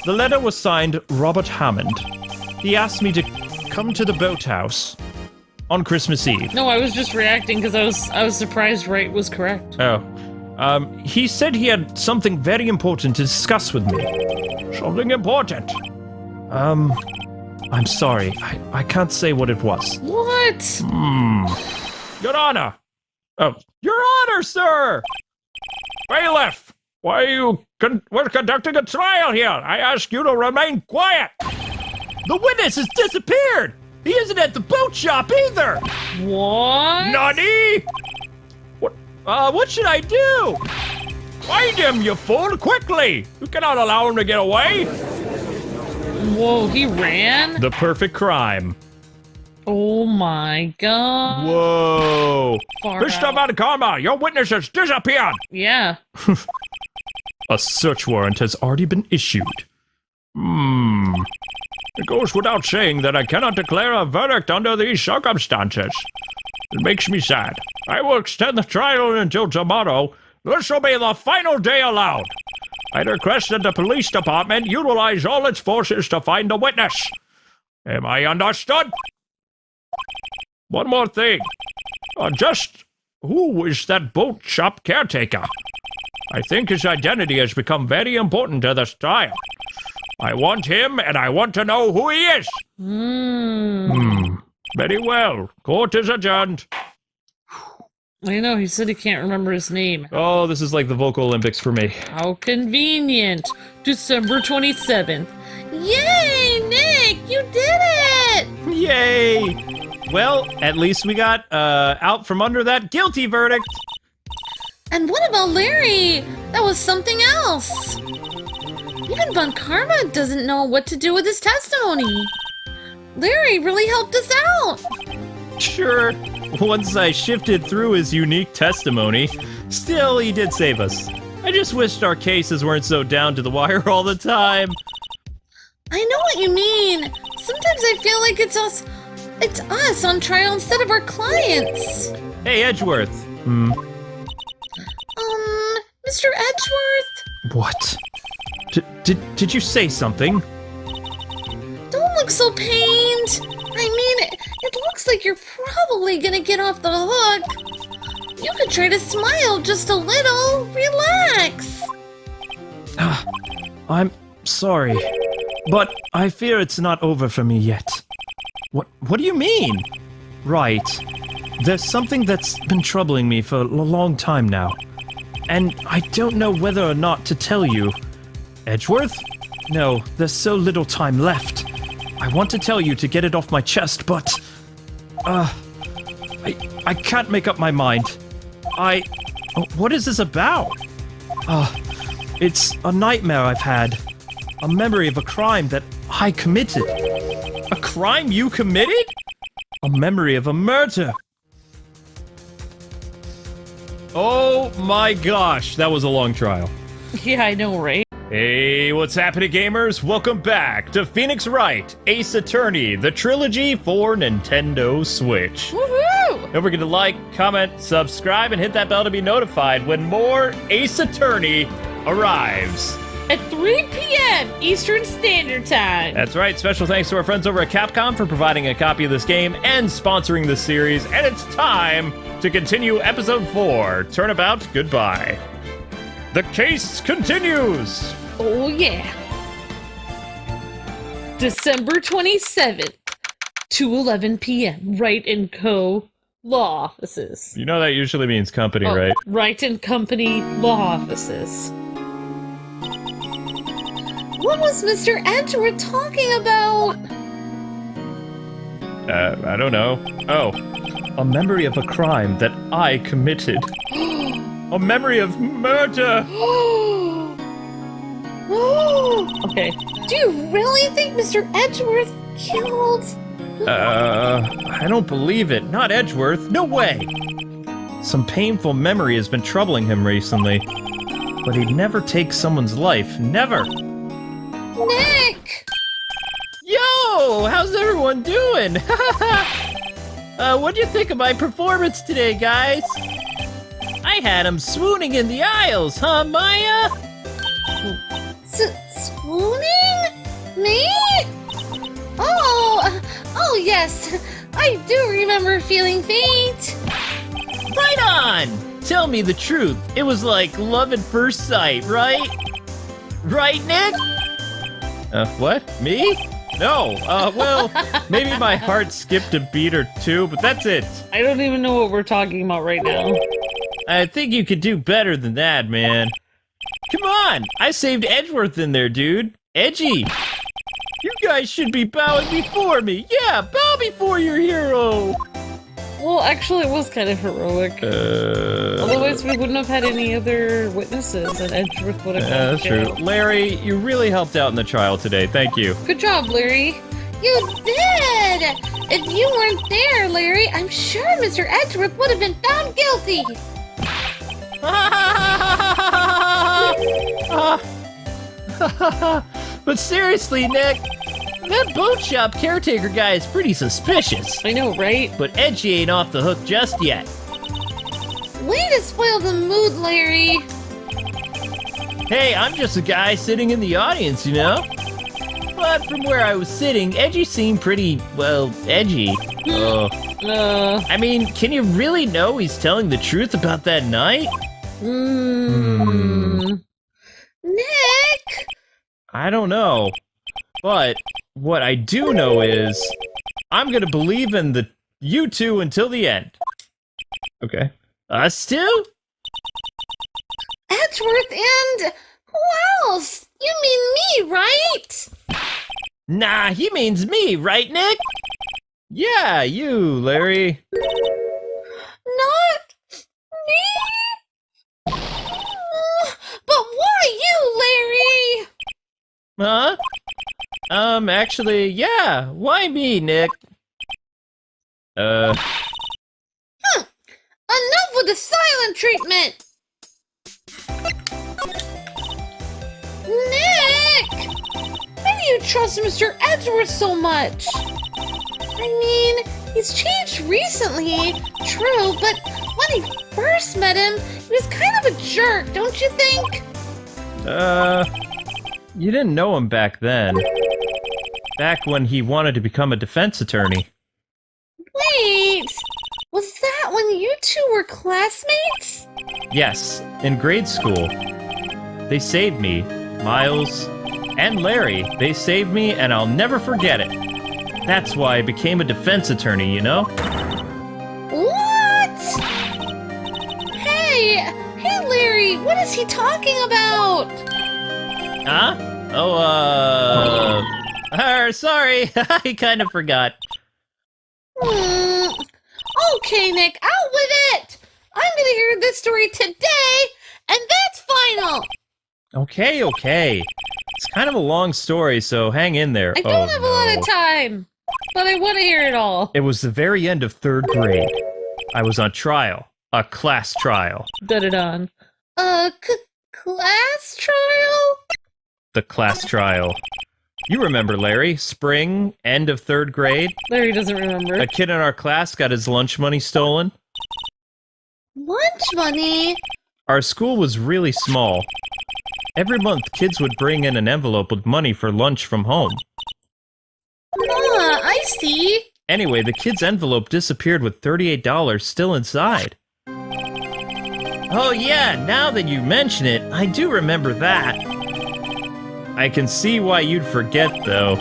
The letter was signed Robert Hammond. He asked me to come to the boathouse on Christmas Eve. No, I was just reacting because I was surprised Wright was correct. Oh. He said he had something very important to discuss with me. Something important? I'm sorry. I can't say what it was. What? Your Honor! Oh, Your Honor, sir! Bailiff! Why are you we're conducting a trial here! I ask you to remain quiet! The witness has disappeared! He isn't at the boat shop either! What? Nani? What should I do? Find him, you fool, quickly! You cannot allow him to get away! Whoa, he ran? The perfect crime. Oh my god. Whoa! Far Mr. out. Mankarma, your witness has disappeared! Yeah. A search warrant has already been issued. It goes without saying that I cannot declare a verdict under these circumstances. It makes me sad. I will extend the trial until tomorrow. This will be the final day allowed. I request that the police department utilize all its forces to find the witness. Am I understood? One more thing. Just who is that boat shop caretaker? I think his identity has become very important to this trial. I want him, and I want to know who he is. Very well. Court is adjourned. I know, he said he can't remember his name. Oh, this is like the Vocal Olympics for me. How convenient. December 27th. Yay, Nick! You did it! Yay! Well, at least we got out from under that guilty verdict. And what about Larry? That was something else. Even Von Karma doesn't know what to do with his testimony. Larry really helped us out. Sure, once I shifted through his unique testimony, still he did save us. I just wished our cases weren't so down to the wire all the time. I know what you mean. Sometimes I feel like it's us on trial instead of our clients. Hey, Edgeworth. Mr. Edgeworth? What? Did you say something? Don't look so pained. I mean, it looks like you're probably gonna get off the hook. You could try to smile just a little. Relax. I'm sorry, but I fear it's not over for me yet. What do you mean? Right. There's something that's been troubling me for a long time now. And I don't know whether or not to tell you. Edgeworth? No, there's so little time left. I want to tell you to get it off my chest, but... I can't make up my mind. What is this about? It's a nightmare I've had. A memory of a crime that I committed. A crime you committed? A memory of a murder. Oh my gosh, that was a long trial. Yeah, I know, right? Hey, what's happening, gamers? Welcome back to Phoenix Wright, Ace Attorney, the trilogy for Nintendo Switch. Woohoo! Don't forget to like, comment, subscribe, and hit that bell to be notified when more Ace Attorney arrives. At 3 p.m. Eastern Standard Time. That's right, special thanks to our friends over at Capcom for providing a copy of this game and sponsoring this series, and it's time to continue episode 4, Turnabout, Goodbye. The case continues! Oh yeah. December 27th, 2:11 p.m. Wright & Co. Law Offices. You know that usually means company, right? Wright & Company Law Offices. What was Mr. Edgeworth talking about? I don't know. Oh, A memory of a crime that I committed. a memory of murder! Okay. Do you really think Mr. Edgeworth killed? I don't believe it. Not Edgeworth. No way! Some painful memory has been troubling him recently. But he'd never take someone's life. Never! Nick! Yo! How's everyone doing? What'd you think of my performance today, guys? I had him swooning in the aisles, huh, Maya? Swooning? Me? Oh, yes. I do remember feeling faint. Right on! Tell me the truth. It was like love at first sight, right? Right, Nick? What? Me? No. Well, maybe my heart skipped a beat or two, but that's it. I don't even know what we're talking about right now. I think you could do better than that, man. Come on! I saved Edgeworth in there, dude. Edgy! You guys should be bowing before me. Yeah, bow before your hero. Well, actually, it was kind of heroic. Otherwise, we wouldn't have had any other witnesses, and Edgeworth would have gone that's to jail. true. Larry, you really helped out in the trial today. Thank you. Good job, Larry. You did! If you weren't there, Larry, I'm sure Mr. Edgeworth would have been found guilty. But seriously, Nick, that boat shop caretaker guy is pretty suspicious. I know, right? But Edgy ain't off the hook just yet. Way to spoil the mood, Larry. Hey, I'm just a guy sitting in the audience, you know? But from where I was sitting, Edgy seemed pretty, well, edgy. I mean, can you really know he's telling the truth about that night? Nick! I don't know. But what I do know is I'm gonna believe in you two until the end. Okay. Us two? Edgeworth and who else? You mean me, right? Nah, he means me, right, Nick? Yeah, you, Larry. Not me? But why you, Larry? Huh? Actually, yeah. Why me, Nick? Enough with the silent treatment! Nick! Why do you trust Mr. Edgeworth so much? I mean, he's changed recently, true, but when he first met him, he was kind of a jerk, don't you think? You didn't know him back then. Back when he wanted to become a defense attorney. Wait! Was that when you two were classmates? Yes, in grade school. They saved me. Miles and Larry, they saved me and I'll never forget it. That's why I became a defense attorney, you know? What? Hey, Larry, what is he talking about? Huh? Sorry, I kind of forgot. Okay, Nick, out with it! I'm gonna hear this story today, and that's final! Okay. It's kind of a long story, so hang in there. I don't have a lot of time, but I want to hear it all. It was the very end of 3rd grade. I was on trial. A class trial. Da-da-don. Class trial? The class trial. You remember, Larry. Spring, end of 3rd grade. Larry doesn't remember. A kid in our class got his lunch money stolen. Lunch money? Our school was really small. Every month, kids would bring in an envelope with money for lunch from home. I see. Anyway, the kid's envelope disappeared with $38 still inside. Oh yeah, now that you mention it, I do remember that. I can see why you'd forget, though.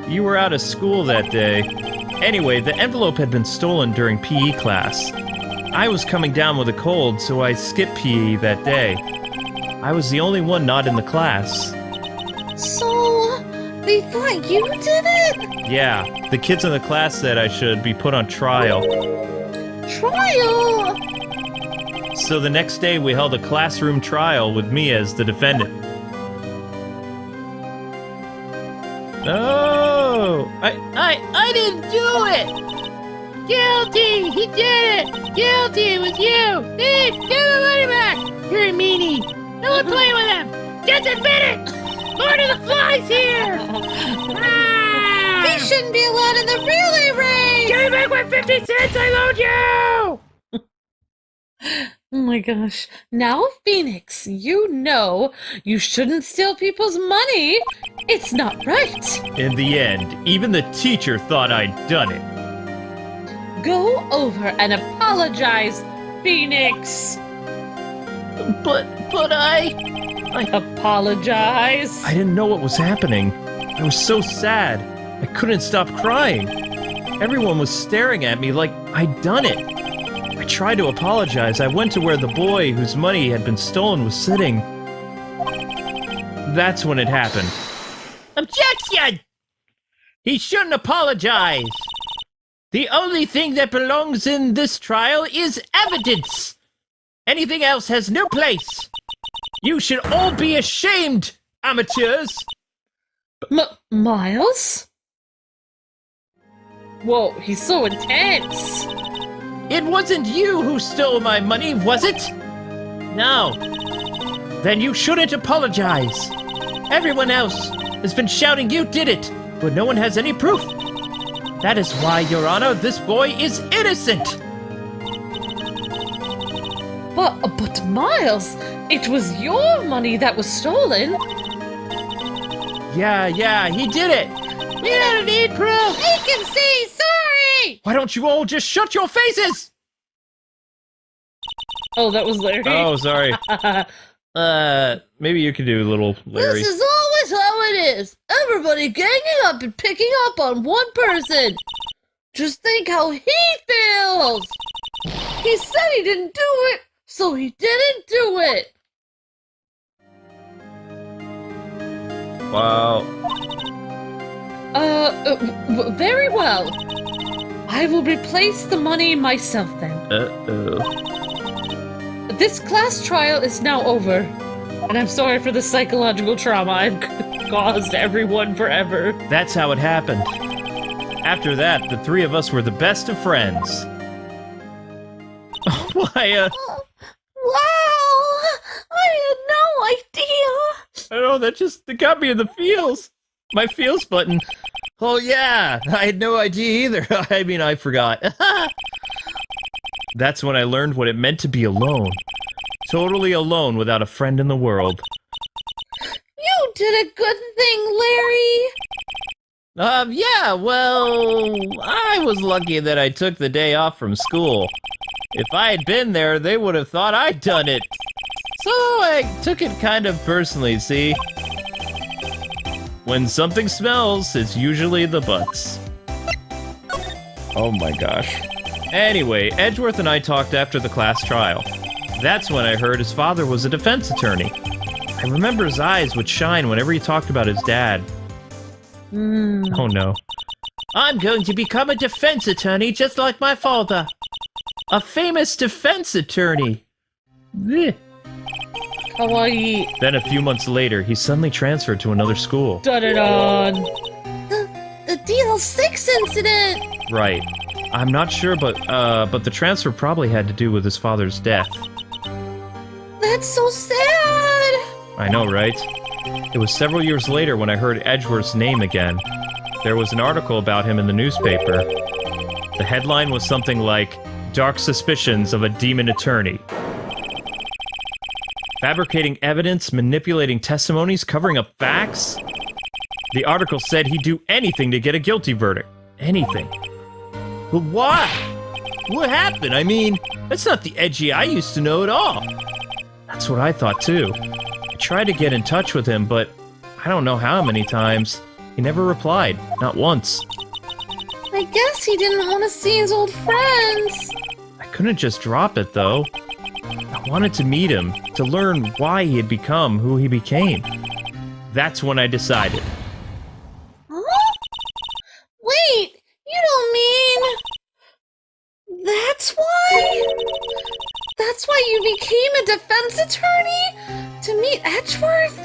You were out of school that day. Anyway, the envelope had been stolen during PE class. I was coming down with a cold, so I skipped PE that day. I was the only one not in the class. So, they thought you did it? Yeah, the kids in the class said I should be put on trial. Trial? So the next day we held a classroom trial with me as the defendant. No! I didn't do it! Guilty! He did it! Guilty! It was you! Thief! Give the money back! You're a meanie! No one play with him! Just admit it! Lord of the Flies here! He shouldn't be allowed in the relay race! Give me back my 50 cents I loaned you! Oh my gosh. Now, Phoenix, you know you shouldn't steal people's money. It's not right. In the end, even the teacher thought I'd done it. Go over and apologize, Phoenix. But I apologize. I didn't know what was happening. I was so sad. I couldn't stop crying. Everyone was staring at me like I'd done it. I tried to apologize. I went to where the boy whose money had been stolen was sitting. That's when it happened. Objection! He shouldn't apologize. The only thing that belongs in this trial is evidence. Anything else has no place. You should all be ashamed, amateurs. Miles? Whoa, he's so intense. It wasn't you who stole my money, was it? No. Then you shouldn't apologize. Everyone else has been shouting you did it, but no one has any proof. That is why, Your Honor, this boy is innocent. But Miles, it was your money that was stolen. Yeah, he did it. We don't need proof. He can say sorry! Why don't you all just shut your faces? Oh, that was Larry. Oh, sorry. Maybe you could do a little Larry. This is always how it is. Everybody ganging up and picking up on one person. Just think how he feels. He said he didn't do it, so he didn't do it. Wow. Very well. I will replace the money myself then. Uh-oh. This class trial is now over, and I'm sorry for the psychological trauma I've caused everyone forever. That's how it happened. After that, the three of us were the best of friends. Why, Wow! I had no idea. I don't know, that got me in the feels. My feels button. Oh yeah, I had no idea either. I mean, I forgot. That's when I learned what it meant to be alone. Totally alone without a friend in the world. You did a good thing, Larry. Yeah, well, I was lucky that I took the day off from school. If I had been there, they would have thought I'd done it. So I took it kind of personally, see? When something smells, it's usually the butts. Oh my gosh. Anyway, Edgeworth and I talked after the class trial. That's when I heard his father was a defense attorney. I remember his eyes would shine whenever he talked about his dad. Oh no. I'm going to become a defense attorney just like my father. A famous defense attorney. Blech. Kawaii. Then a few months later, he suddenly transferred to another school. Da-da-da. The DL6 incident. Right. I'm not sure, but the transfer probably had to do with his father's death. That's so sad. I know, right? It was several years later when I heard Edgeworth's name again. There was an article about him in the newspaper. The headline was something like, "Dark Suspicions of a Demon Attorney." Fabricating evidence, manipulating testimonies, covering up facts? The article said he'd do anything to get a guilty verdict. Anything. But why? What happened? I mean, that's not the Edgy I used to know at all. That's what I thought too. I tried to get in touch with him, but I don't know how many times. He never replied. Not once. I guess he didn't want to see his old friends. I couldn't just drop it, though. I wanted to meet him, to learn why he had become who he became. That's when I decided. Huh? Wait, you don't mean... That's why? That's why you became a defense attorney? To meet Edgeworth?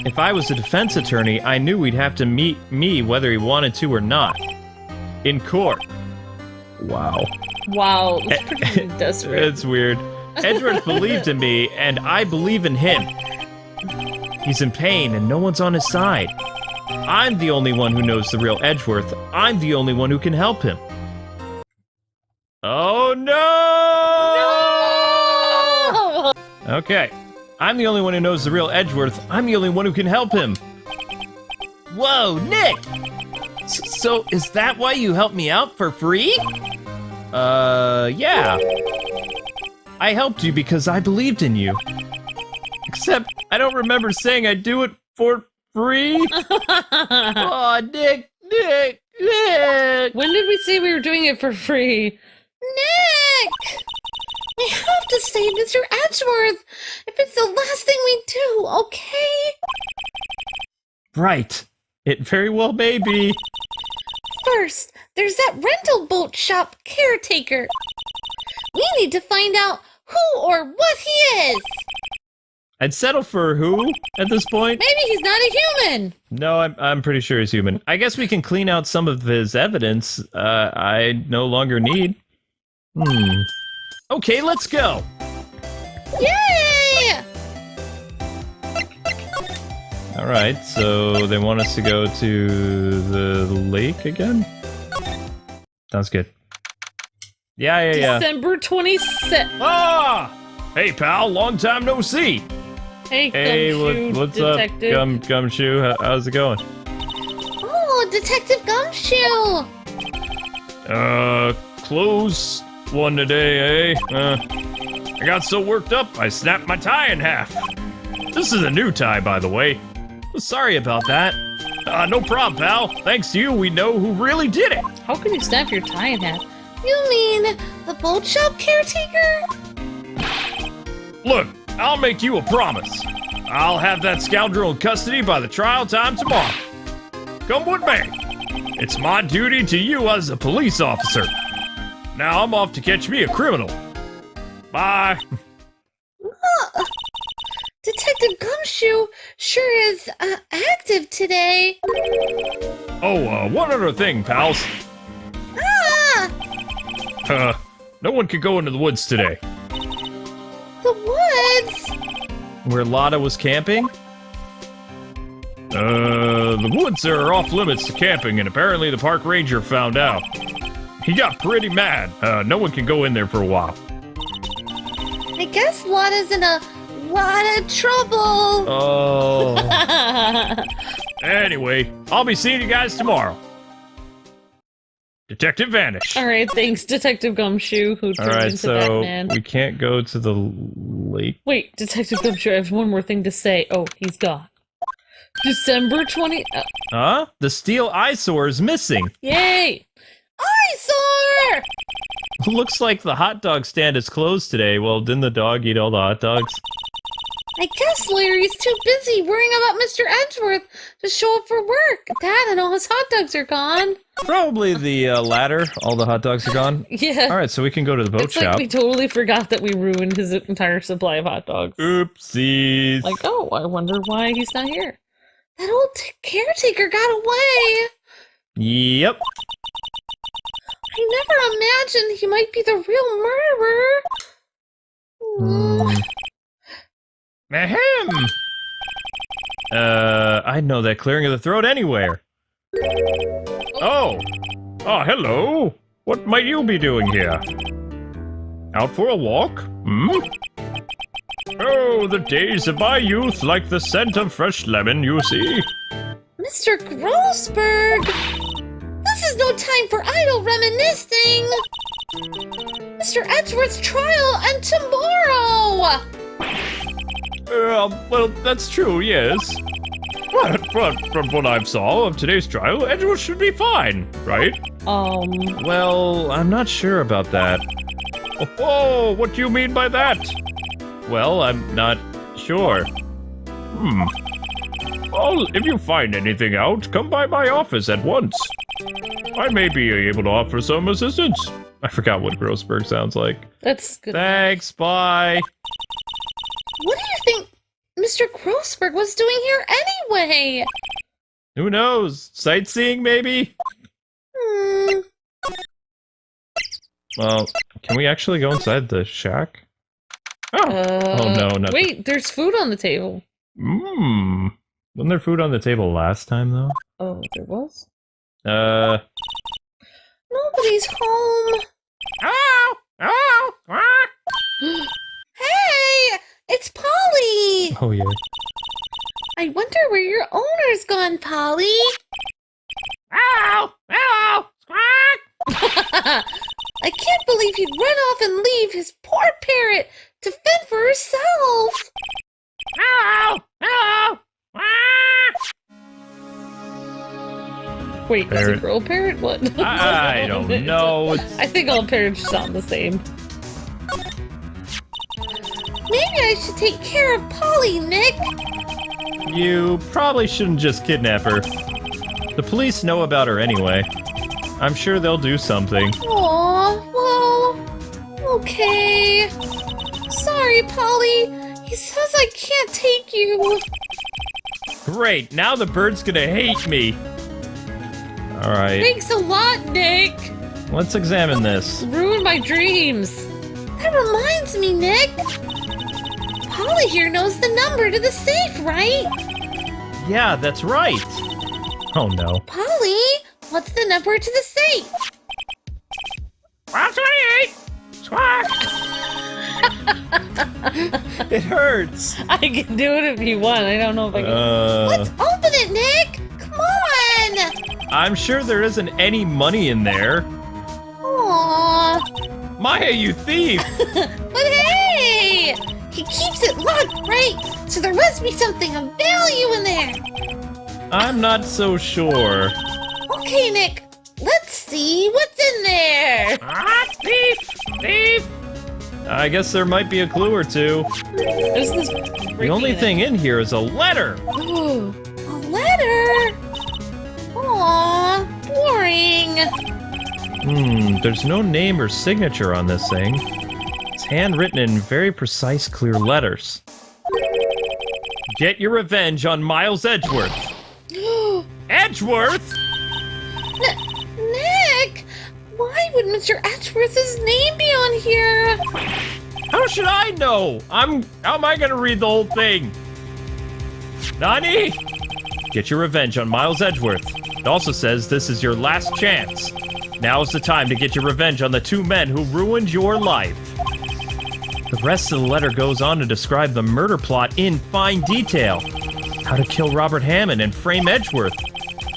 If I was a defense attorney, I knew he'd have to meet me whether he wanted to or not. In court. Wow. Wow, it's pretty desperate. It's weird. Edgeworth believed in me, and I believe in him. He's in pain, and no one's on his side. I'm the only one who knows the real Edgeworth. I'm the only one who can help him. Oh no! Okay. I'm the only one who knows the real Edgeworth. I'm the only one who can help him. Whoa, Nick! So, is that why you helped me out for free? Yeah. I helped you because I believed in you. Except, I don't remember saying I'd do it for free. Aw, Nick! When did we say we were doing it for free? Nick! We have to save Mr. Edgeworth if it's the last thing we do, okay? Right. It very well may be. First, there's that rental boat shop caretaker. We need to find out who or what he is. I'd settle for who at this point? Maybe he's not a human. No, I'm pretty sure he's human. I guess we can clean out some of his evidence I no longer need. Okay, let's go. Yay! All right, so they want us to go to the lake again? Sounds good. Yeah. December 26th. Ah! Hey, pal, long time no see. Hey, Hey, what's detective. up, Gumshoe? How's it going? Oh, Detective Gumshoe! Close one today, eh? I got so worked up, I snapped my tie in half. This is a new tie, by the way. Sorry about that. No problem, pal. Thanks to you, we know who really did it. How can you snap your tie in half? You mean the boat shop caretaker? Look, I'll make you a promise. I'll have that scoundrel in custody by the trial time tomorrow. Come with me. It's my duty to you as a police officer. Now I'm off to catch me a criminal. Bye. Detective Gumshoe sure is active today. Oh, one other thing, pals. Ah! No one could go into the woods today. The woods? Where Lotta was camping? The woods are off limits to camping, and apparently the park ranger found out. He got pretty mad. No one can go in there for a while. I guess Lotta's in a lot of trouble. Oh. Anyway, I'll be seeing you guys tomorrow. Detective Vanish. Alright, thanks, Detective Gumshoe, who All turned right, into so Batman. we can't go to the lake. Wait, Detective Gumshoe, I have one more thing to say. Oh, he's gone. December 20... Huh? The steel eyesore is missing. yay! Eyesore! Looks like the hot dog stand is closed today. Well, didn't the dog eat all the hot dogs? I guess Larry's too busy worrying about Mr. Edgeworth to show up for work. That and all his hot dogs are gone. Probably the latter. All the hot dogs are gone. Yeah. All right, so we can go to the boat It's shop. like we totally forgot that we ruined his entire supply of hot dogs. Oopsies. Like, oh, I wonder why he's not here. That old caretaker got away. Yep. I never imagined he might be the real murderer. Ahem. I'd know that clearing of the throat anywhere. Oh, hello. What might you be doing here? Out for a walk? Oh, the days of my youth, like the scent of fresh lemon, you see. Mr. Grossberg! This is no time for idle reminiscing! Mr. Edgeworth's trial and tomorrow! Well, that's true, yes. But from what I saw of today's trial, Edgeworth should be fine, right? Well, I'm not sure about that. Oh, what do you mean by that? Well, I'm not sure. Well, if you find anything out, come by my office at once. I may be able to offer some assistance. I forgot what Grossberg sounds like. That's good. Thanks, bye. What do you think Mr. Grossberg was doing here anyway? Who knows? Sightseeing, maybe? Well, can we actually go inside the shack? Oh, oh no, nothing. Wait, there's food on the table. Wasn't there food on the table last time, though? Oh, there was? Nobody's home. Hello? Hello? Quack? Hey! It's Polly! Oh, yeah. I wonder where your owner's gone, Polly. Hello? Hello? Quack? I can't believe he'd run off and leave his poor parrot to fend for herself. Hello? Hello? Quack? Wait, is Parrot. it girl parrot? What? I don't know. I think all parrots sound the same. Maybe I should take care of Polly, Nick. You probably shouldn't just kidnap her. The police know about her anyway. I'm sure they'll do something. Aw, well, okay. Sorry, Polly. He says I can't take you. Great, now the bird's gonna hate me. Alright, Thanks a lot, Nick! let's examine this. Ruined my dreams! That reminds me, Nick. Polly here knows the number to the safe, right? Yeah, that's right. Oh no. Polly, what's the number to the safe? 128. Quack? It hurts. I can do it if you want. I don't know if I can. Let's open it, Nick. Come on. I'm sure there isn't any money in there. Aw. Maya, you thief! But hey, he keeps it locked, right? So there must be something of value in there. I'm not so sure. Okay, Nick. Let's see what's in there. Ah, thief! Thief! I guess there might be a clue or two. Is this The only thing in here is a letter. Ooh, a letter. Aw, boring. There's no name or signature on this thing. It's handwritten in very precise, clear letters. Get your revenge on Miles Edgeworth. Edgeworth? Nick, why would Mr. Edgeworth's name be on here? How should I know? How am I gonna read the whole thing? Nani? Get your revenge on Miles Edgeworth. It also says this is your last chance. Now is the time to get your revenge on the two men who ruined your life. The rest of the letter goes on to describe the murder plot in fine detail. How to kill Robert Hammond and frame Edgeworth.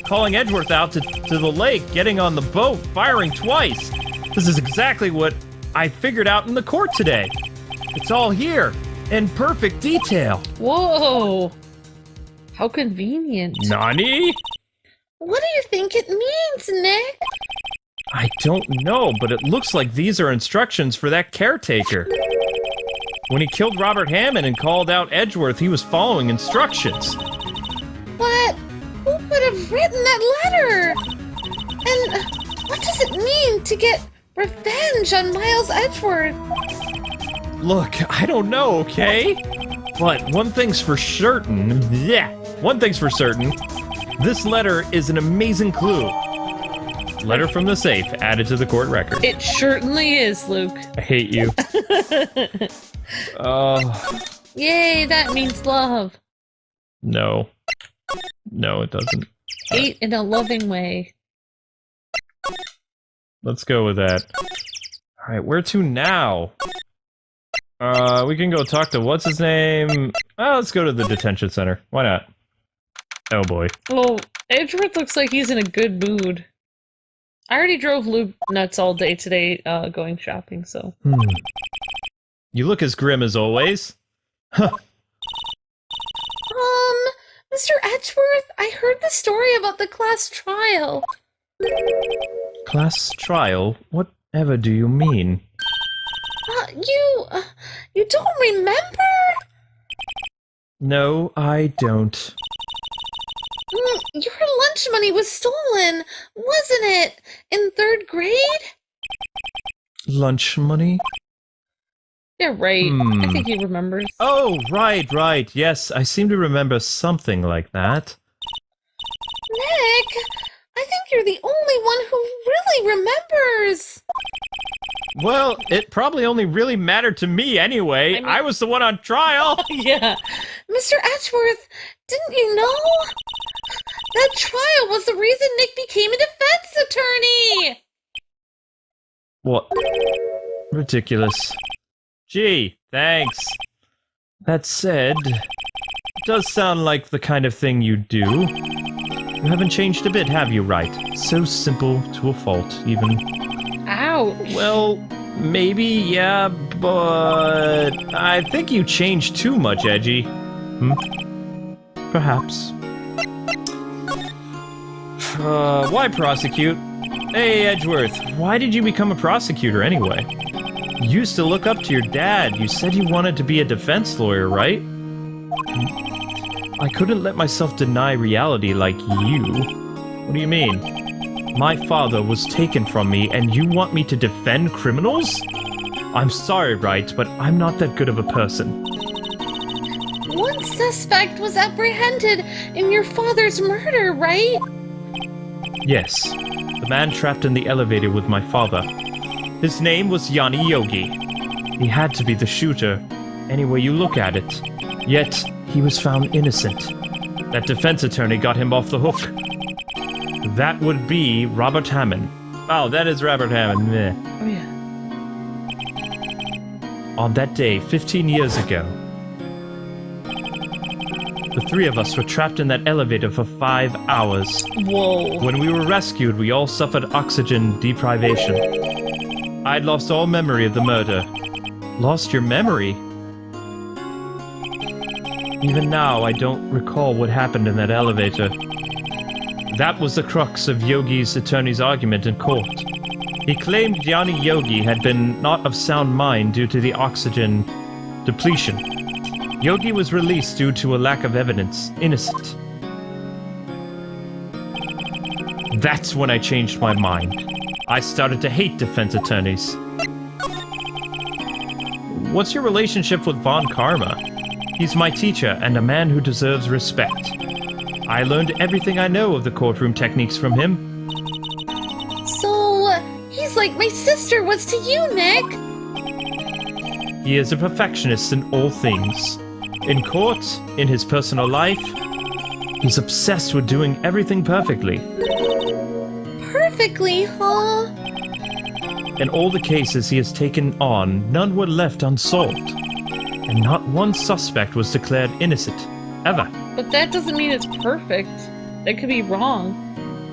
Calling Edgeworth out to the lake, getting on the boat, firing twice. This is exactly what I figured out in the court today. It's all here, in perfect detail. Whoa! How convenient. Nani? What do you think it means, Nick? I don't know, but it looks like these are instructions for that caretaker. When he killed Robert Hammond and called out Edgeworth, he was following instructions. But who could have written that letter? And what does it mean to get revenge on Miles Edgeworth? Look, I don't know, okay? But one thing's for certain. One thing's for certain. This letter is an amazing clue. Letter from the safe added to the court record. It certainly is, Luke. I hate you. Yay, that means love. No. No, it doesn't. Hate in a loving way. Let's go with that. Alright, where to now? We can go talk to what's his name? Let's go to the detention center. Why not? Oh boy. Well, Edgeworth looks like he's in a good mood. I already drove Luke nuts all day today, going shopping, so. You look as grim as always. Huh. Mr. Edgeworth, I heard the story about the class trial. Class trial? Whatever do you mean? You don't remember? No, I don't. Your lunch money was stolen, wasn't it? In 3rd grade? Lunch money? Yeah, right. I think he remembers. Oh, right. Yes, I seem to remember something like that. Nick, I think you're the only one who really remembers. Well, it probably only really mattered to me anyway. I was the one on trial. Yeah. Mr. Edgeworth, didn't you know? That trial was the reason Nick became a defense attorney! What? Ridiculous. Gee, thanks. That said, it does sound like the kind of thing you do. You haven't changed a bit, have you, Wright? So simple to a fault, even. Ouch. Well, maybe, yeah, but I think you changed too much, Edgy. Perhaps. Why prosecute? Hey, Edgeworth, why did you become a prosecutor anyway? You used to look up to your dad. You said you wanted to be a defense lawyer, right? I couldn't let myself deny reality like you. What do you mean? My father was taken from me, and you want me to defend criminals? I'm sorry, Wright, but I'm not that good of a person. One suspect was apprehended in your father's murder, right? Yes, the man trapped in the elevator with my father. His name was Yanni Yogi. He had to be the shooter, any way you look at it. Yet, he was found innocent. That defense attorney got him off the hook. That would be Robert Hammond. Oh, that is Robert Hammond. Meh. Oh, yeah. On that day, 15 years ago, the three of us were trapped in that elevator for 5 hours. Whoa. When we were rescued, we all suffered oxygen deprivation. I'd lost all memory of the murder. Lost your memory? Even now, I don't recall what happened in that elevator. That was the crux of Yogi's attorney's argument in court. He claimed Yanni Yogi had been not of sound mind due to the oxygen depletion. Yogi was released due to a lack of evidence, innocent. That's when I changed my mind. I started to hate defense attorneys. What's your relationship with Von Karma? He's my teacher and a man who deserves respect. I learned everything I know of the courtroom techniques from him. So, he's like my sister was to you, Nick. He is a perfectionist in all things. In court, in his personal life, he's obsessed with doing everything perfectly. Perfectly, huh? In all the cases he has taken on, none were left unsolved. And not one suspect was declared innocent, ever. But that doesn't mean it's perfect. That could be wrong.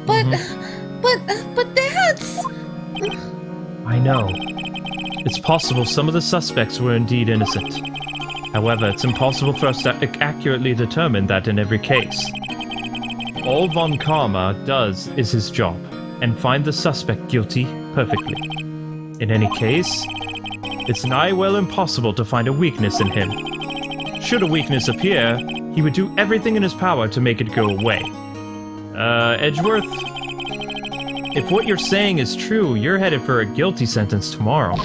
But that's... I know. It's possible some of the suspects were indeed innocent. However, it's impossible for us to accurately determine that in every case. All Von Karma does is his job, and find the suspect guilty perfectly. In any case, it's nigh well impossible to find a weakness in him. Should a weakness appear, he would do everything in his power to make it go away. Edgeworth? If what you're saying is true, you're headed for a guilty sentence tomorrow.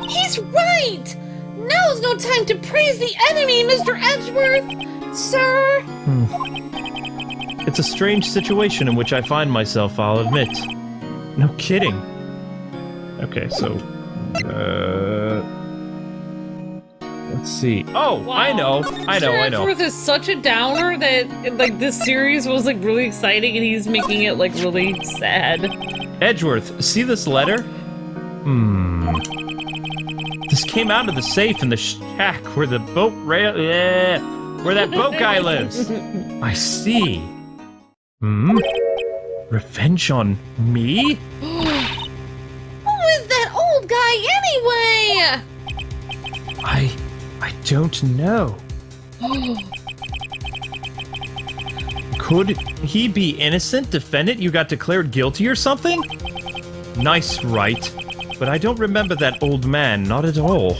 He's right! Now's no time to praise the enemy, Mr. Edgeworth! Sir! It's a strange situation in which I find myself, I'll admit. No kidding. Okay, so... let's see. Oh, Wow. I know. Mr. Edgeworth is such a downer that, like, this series was, like, really exciting and he's making it, like, really sad. Edgeworth, see this letter? This came out of the safe in the shack where the boat rail... where that boat guy lives. I see. Revenge on me? Who is that old guy anyway? I don't know. Could he be innocent? Defendant, you got declared guilty or something? Nice, right. But I don't remember that old man, not at all.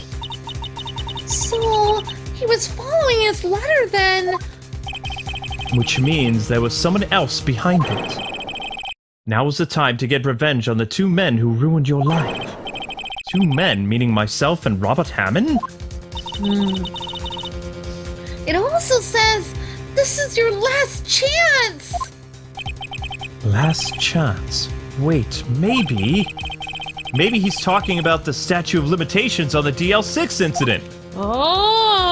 So, he was following his letter then. Which means there was someone else behind it. Now is the time to get revenge on the two men who ruined your life. 2 men, meaning myself and Robert Hammond? It also says this is your last chance. Last chance. Wait, maybe he's talking about the statute of limitations on the DL6 incident. Oh!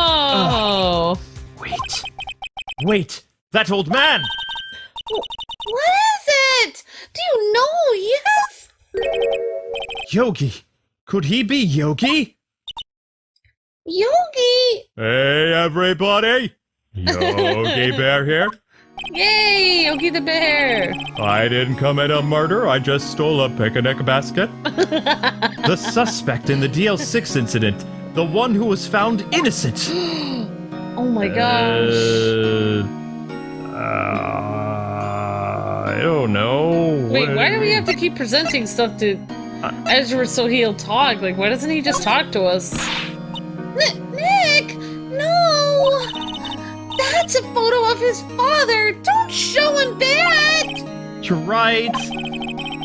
Wait, that old man! What is it? Do you know who he is? Yogi. Could he be Yogi? Yogi! Hey, everybody! Yogi Bear here. Yay! Yogi the Bear! I didn't commit a murder, I just stole a picnic basket. The suspect in the DL6 incident. The one who was found innocent. Oh my gosh. I don't know. Wait, why do we have to keep presenting stuff to Ezra so he'll talk? Like, why doesn't he just talk to us? Nick! No! That's a photo of his father! Don't show him that! You're right.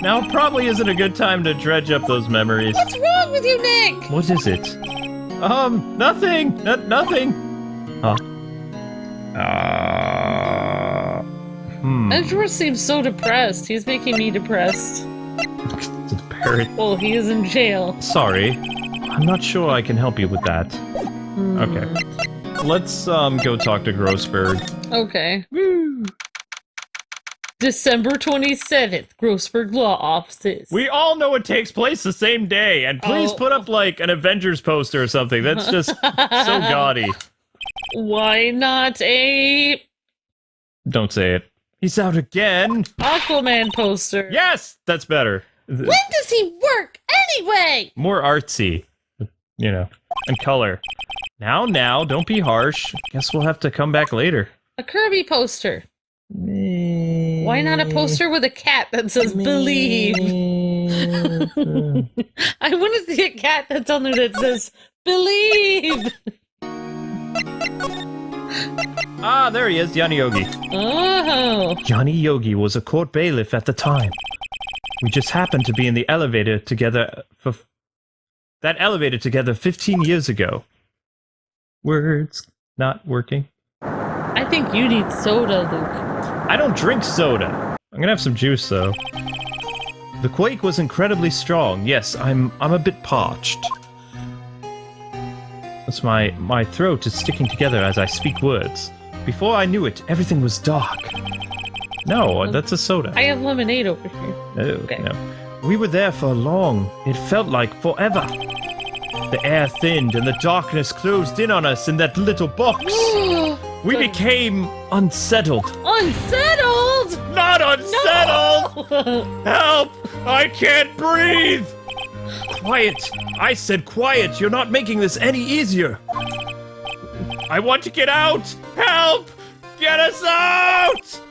Now probably isn't a good time to dredge up those memories. What's wrong with you, Nick? What is it? Nothing. Nothing. Huh? Ezra seems so depressed. He's making me depressed. The parrot. Well, he is in jail. Sorry. I'm not sure I can help you with that. Okay. Let's, go talk to Grossberg. Okay. Woo! December 27th, Grossberg Law Offices. We all know it takes place the same day, and please put up, like, an Avengers poster or something. That's just so gaudy. Why not a Don't say it. He's out again. Aquaman poster? Yes! That's better. When does he work, anyway? More artsy. You know. And color. Now, don't be harsh. Guess we'll have to come back later. A Kirby poster. Why not a poster with a cat that says believe? I want to see a cat that's on there that says believe. Ah, there he is, Yanni Yogi. Oh. Yanni Yogi was a court bailiff at the time. We just happened to be in the elevator together for... That elevator together 15 years ago. Words not working. I think you need soda, Luke. I don't drink soda. I'm gonna have some juice, though. The quake was incredibly strong. Yes, I'm a bit parched. That's my throat is sticking together as I speak words. Before I knew it, everything was dark. No, that's a soda. I have lemonade over here. No, Okay. no. We were there for long. It felt like forever. The air thinned and the darkness closed in on us in that little box. We became unsettled. Unsettled? Not unsettled! No! Help! I can't breathe! Quiet! I said quiet! You're not making this any easier! I want to get out! Help! Get us out!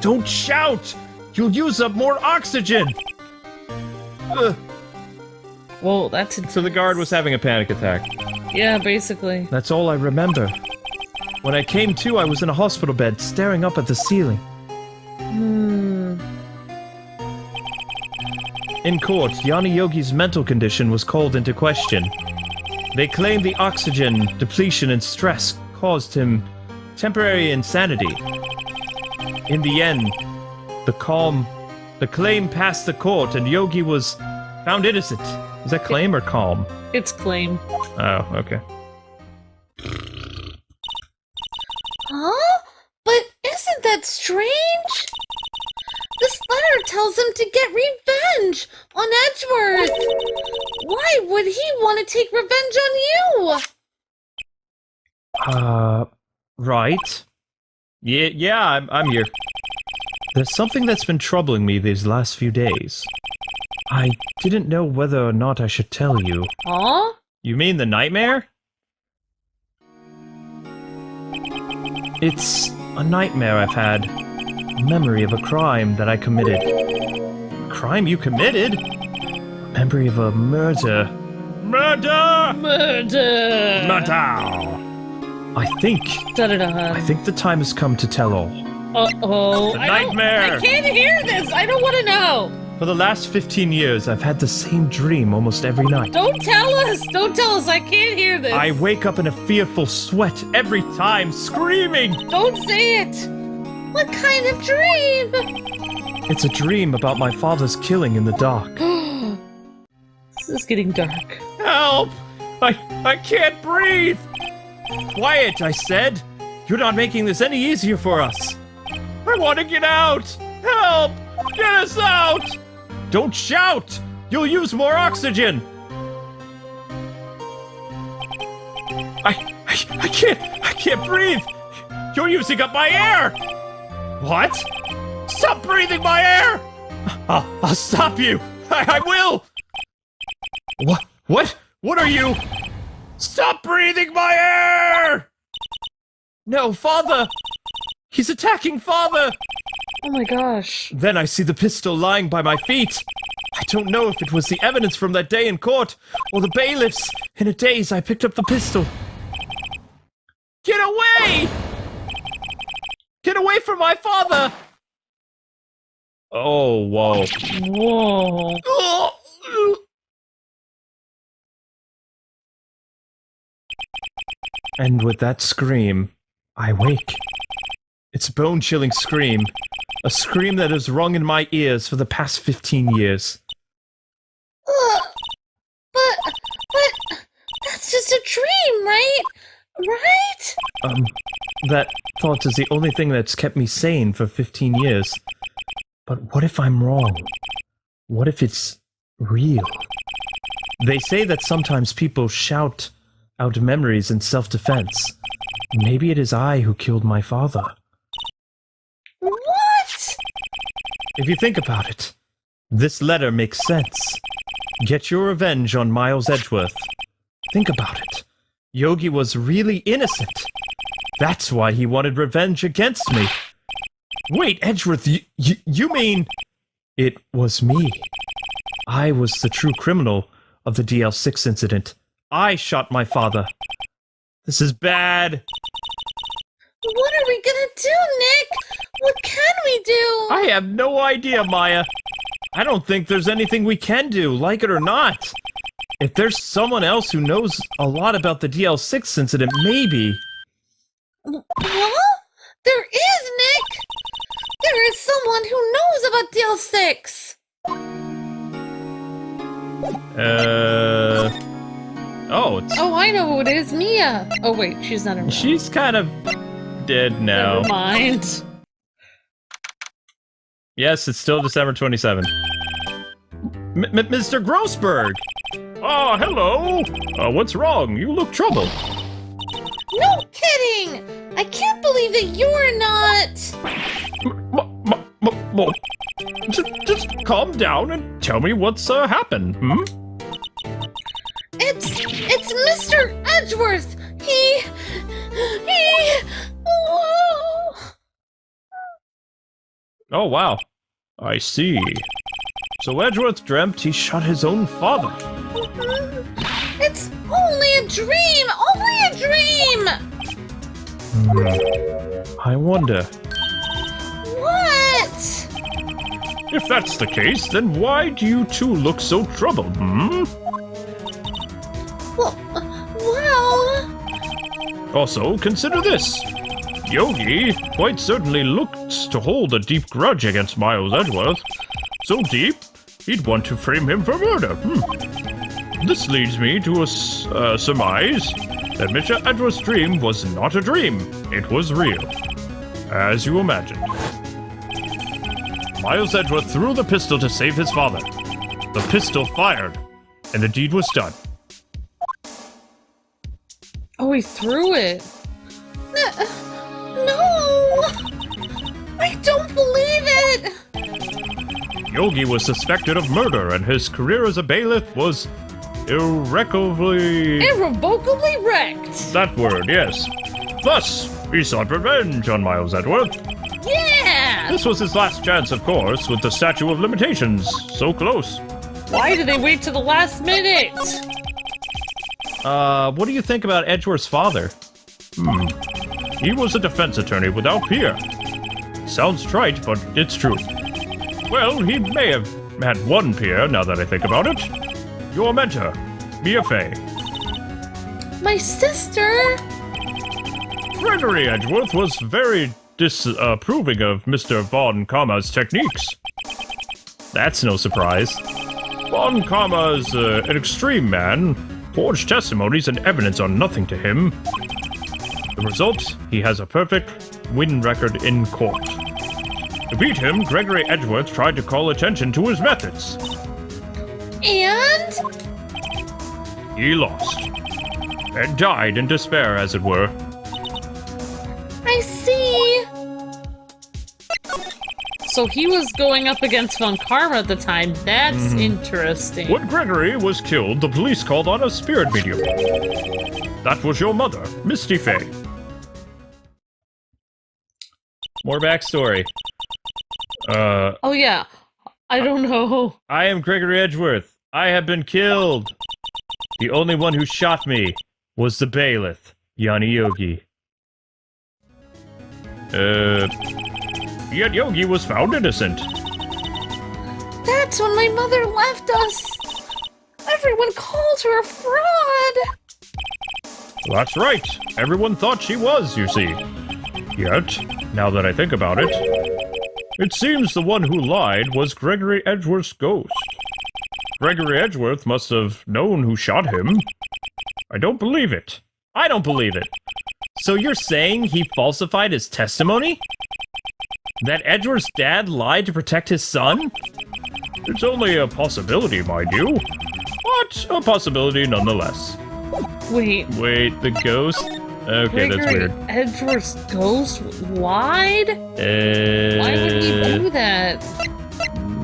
Don't shout! You'll use up more oxygen! Whoa, that's intense. So the guard was having a panic attack. Yeah, basically. That's all I remember. When I came to, I was in a hospital bed, staring up at the ceiling. In court, Yanni Yogi's mental condition was called into question. They claimed the oxygen depletion and stress caused him temporary insanity. In the end, the claim passed the court and Yogi was found innocent. Is that claim or calm? It's claim. Oh, okay. Huh? But isn't that strange? This letter tells him to get revenge on Edgeworth. Why would he want to take revenge on you? Right. Yeah, I'm here. There's something that's been troubling me these last few days. I didn't know whether or not I should tell you. Huh? You mean the nightmare? It's a nightmare I've had. A memory of a crime that I committed. A crime you committed? A memory of a murder. Murder! Murder! Murder! I think Da-da-da. the time has come to tell all. Uh-oh. The nightmare! I can't hear this! I don't want to know! For the last 15 years, I've had the same dream almost every night. Don't tell us! Don't tell us! I can't hear this! I wake up in a fearful sweat every time, screaming! Don't say it! What kind of dream? It's a dream about my father's killing in the dark. This is getting dark. Help! I can't breathe! Quiet, I said! You're not making this any easier for us! I want to get out! Help! Get us out! Don't shout! You'll use more oxygen! I can't breathe! You're using up my air! What? Stop breathing my air! I'll stop you! I will! What? What are you? Stop breathing my air! No, Father! He's attacking Father! Oh my gosh. Then I see the pistol lying by my feet. I don't know if it was the evidence from that day in court, or the bailiffs. In a daze, I picked up the pistol. Get away! Get away from my father! Oh, whoa. Whoa. And with that scream, I wake. It's a bone-chilling scream. A scream that has rung in my ears for the past 15 years. But that's just a dream, right? Right? That thought is the only thing that's kept me sane for 15 years. But what if I'm wrong? What if it's real? They say that sometimes people shout out memories in self-defense. Maybe it is I who killed my father. What? If you think about it, this letter makes sense. Get your revenge on Miles Edgeworth. Think about it. Yogi was really innocent. That's why he wanted revenge against me. Wait, Edgeworth, you mean... It was me. I was the true criminal of the DL6 incident. I shot my father. This is bad. What are we gonna do, Nick? What can we do? I have no idea, Maya. I don't think there's anything we can do, like it or not. If there's someone else who knows a lot about the DL6 incident, maybe... Huh? There is, Nick! There is someone who knows about DL6! Oh, it's... Oh, I know who it is. Mia. Oh, wait. She's not around. She's kind of dead now. Never mind. Yes, it's still December 27th. Mr. Grossberg! Oh, hello! What's wrong? You look troubled. No kidding! I can't believe that you're not... Just calm down and tell me what's happened, hmm? It's Mr. Edgeworth! He... Oh. Oh, wow. I see. So Edgeworth dreamt he shot his own father. It's only a dream! Only a dream! I wonder. What? If that's the case, then why do you two look so troubled, hmm? Well... Also, consider this. Yogi quite certainly looked to hold a deep grudge against Miles Edgeworth. So deep, he'd want to frame him for murder. This leads me to a surmise that Mr. Edgeworth's dream was not a dream. It was real. As you imagined. Miles Edgeworth threw the pistol to save his father. The pistol fired, and the deed was done. Oh, he threw it. No! I don't believe it! Yogi was suspected of murder, and his career as a bailiff was irrevocably wrecked. that word, yes. Thus, he sought revenge on Miles Edgeworth. Yeah! This was his last chance, of course, with the statute of limitations so close. Why did they wait to the last minute? What do you think about Edgeworth's father? He was a defense attorney without peer. Sounds trite, but it's true. Well, he may have had one peer, now that I think about it. Your mentor, Mia Fey. My sister? Gregory Edgeworth was very disapproving of Mr. Von Karma's techniques. That's no surprise. Von Karma is an extreme man. Forged testimonies and evidence are nothing to him. The result, he has a perfect win record in court. To beat him, Gregory Edgeworth tried to call attention to his methods. And? He lost. And died in despair, as it were. I see. So he was going up against Von Karma at the time. That's interesting. When Gregory was killed, the police called on a spirit medium. That was your mother, Misty Fey. More backstory. Oh yeah. I don't know. I am Gregory Edgeworth. I have been killed. The only one who shot me was the bailiff, Yanni Yogi. Yet Yogi was found innocent. That's when my mother left us. Everyone called her a fraud. That's right. Everyone thought she was, you see. Yet, now that I think about it, it seems the one who lied was Gregory Edgeworth's ghost. Gregory Edgeworth must have known who shot him. I don't believe it. I don't believe it. So you're saying he falsified his testimony? That Edgeworth's dad lied to protect his son? It's only a possibility, mind you. But a possibility nonetheless. Wait. Wait, the ghost? Okay, that's weird. Edgeworth's ghost lied? Why would he do that?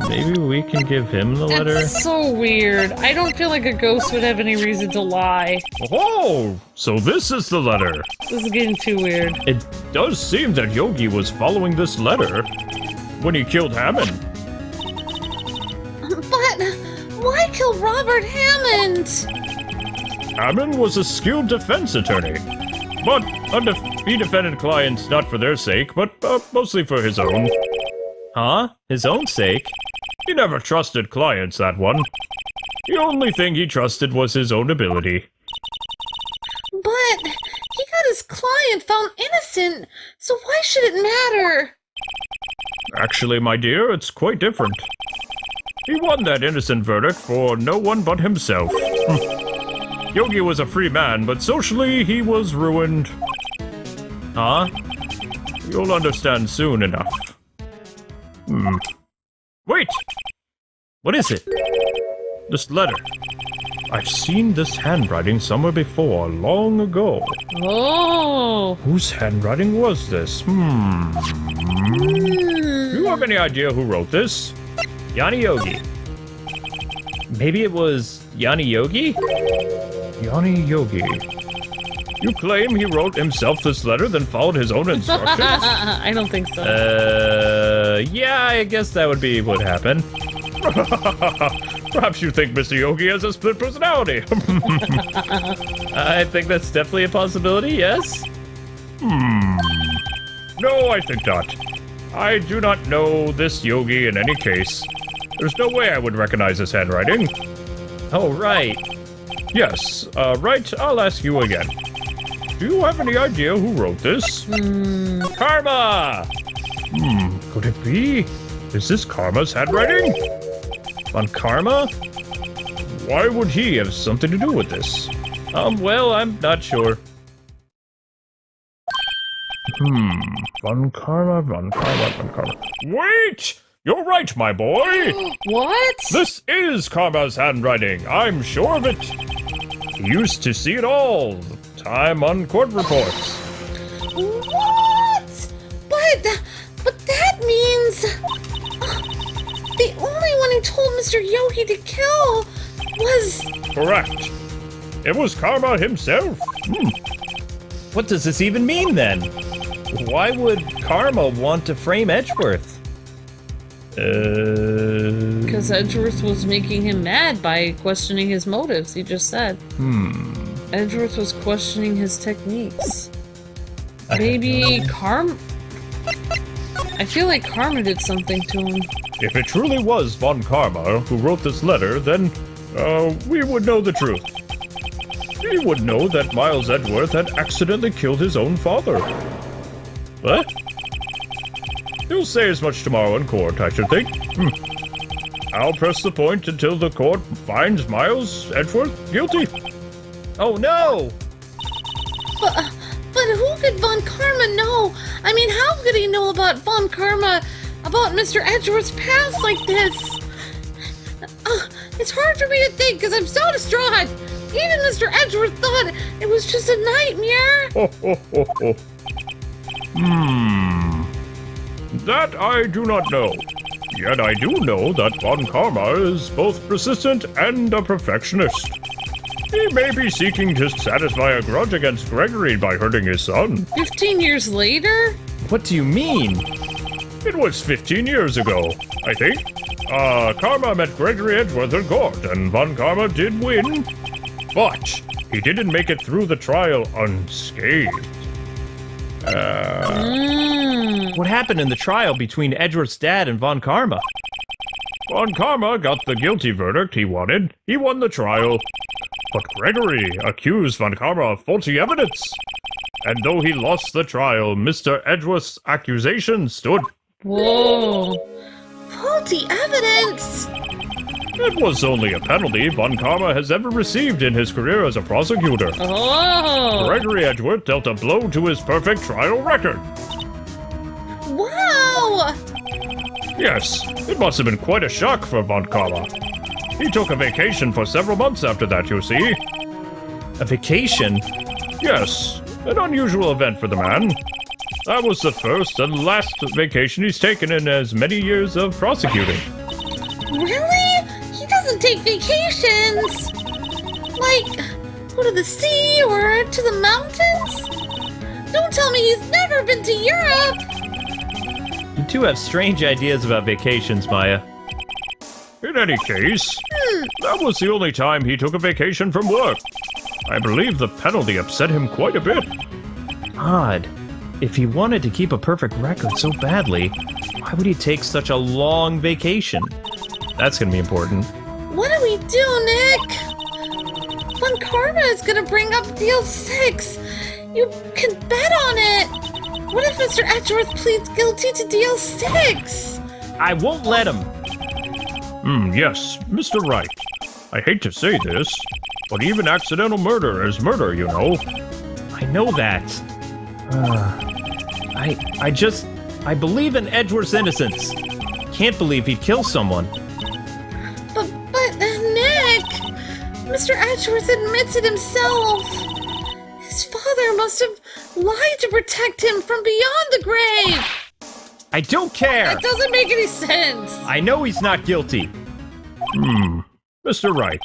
Maybe we can give him the letter? That's so weird. I don't feel like a ghost would have any reason to lie. Oh, so this is the letter. This is getting too weird. It does seem that Yogi was following this letter when he killed Hammond. But why kill Robert Hammond? Hammond was a skilled defense attorney. But he defended clients not for their sake, but mostly for his own. Huh? His own sake? He never trusted clients, that one. The only thing he trusted was his own ability. But he got his client found innocent, so why should it matter? Actually, my dear, it's quite different. He won that innocent verdict for no one but himself. Yogi was a free man, but socially he was ruined. Huh? You'll understand soon enough. Wait! What is it? This letter. I've seen this handwriting somewhere before, long ago. Oh! Whose handwriting was this? Do you have any idea who wrote this? Yanni Yogi. Maybe it was Yanni Yogi? Yanni Yogi. You claim he wrote himself this letter, then followed his own instructions? I don't think so. Yeah, I guess that would be what happened. Perhaps you think Mr. Yogi has a split personality. I think that's definitely a possibility, yes? No, I think not. I do not know this Yogi in any case. There's no way I would recognize his handwriting. Oh, right. Yes, right, I'll ask you again. Do you have any idea who wrote this? Karma! Could it be? Is this Karma's handwriting? On Karma? Why would he have something to do with this? Well, I'm not sure. Von Karma. Wait! You're right, my boy! What? This is Karma's handwriting, I'm sure of it. He used to see it all the time on court reports. What? But that means the only one who told Mr. Yogi to kill was... Correct. It was Karma himself. What does this even mean, then? Why would Karma want to frame Edgeworth? Because Edgeworth was making him mad by questioning his motives, he just said. Edgeworth was questioning his techniques. Maybe Karma... I feel like Karma did something to him. If it truly was Von Karma who wrote this letter, then, we would know the truth. We would know that Miles Edgeworth had accidentally killed his own father. What? He'll say as much tomorrow in court, I should think. I'll press the point until the court finds Miles Edgeworth guilty. Oh no! But who could Von Karma know? I mean, how could he know about Von Karma, about Mr. Edgeworth's past like this? It's hard for me to think because I'm so distraught. Even Mr. Edgeworth thought it was just a nightmare. That I do not know. Yet I do know that Von Karma is both persistent and a perfectionist. He may be seeking to satisfy a grudge against Gregory by hurting his son. 15 years later? What do you mean? It was 15 years ago, I think. Karma met Gregory Edgeworth in court, and Von Karma did win. But he didn't make it through the trial unscathed. What happened in the trial between Edgeworth's dad and Von Karma? Von Karma got the guilty verdict he wanted. He won the trial. But Gregory accused Von Karma of faulty evidence. And though he lost the trial, Mr. Edgeworth's accusation stood. Whoa. Faulty evidence! It was only a penalty Von Karma has ever received in his career as a prosecutor. Oh! Gregory Edgeworth dealt a blow to his perfect trial record. Wow! Yes, it must have been quite a shock for Von Karma. He took a vacation for several months after that, you see. A vacation? Yes, an unusual event for the man. That was the first and last vacation he's taken in as many years of prosecuting. Really? He doesn't take vacations! Like, go to the sea or to the mountains? Don't tell me he's never been to Europe! You two have strange ideas about vacations, Maya. In any case, that was the only time he took a vacation from work. I believe the penalty upset him quite a bit. Odd. If he wanted to keep a perfect record so badly, why would he take such a long vacation? That's gonna be important. What do we do, Nick? Von Karma is gonna bring up Deal 6. You can bet on it. What if Mr. Edgeworth pleads guilty to Deal 6? I won't let him. Yes, Mr. Wright. I hate to say this, but even accidental murder is murder, you know. I know that. I believe in Edgeworth's innocence. Can't believe he'd kill someone. But Nick, Mr. Edgeworth admits it himself. His father must have lied to protect him from beyond the grave. I don't care. That doesn't make any sense. I know he's not guilty. Mr. Wright,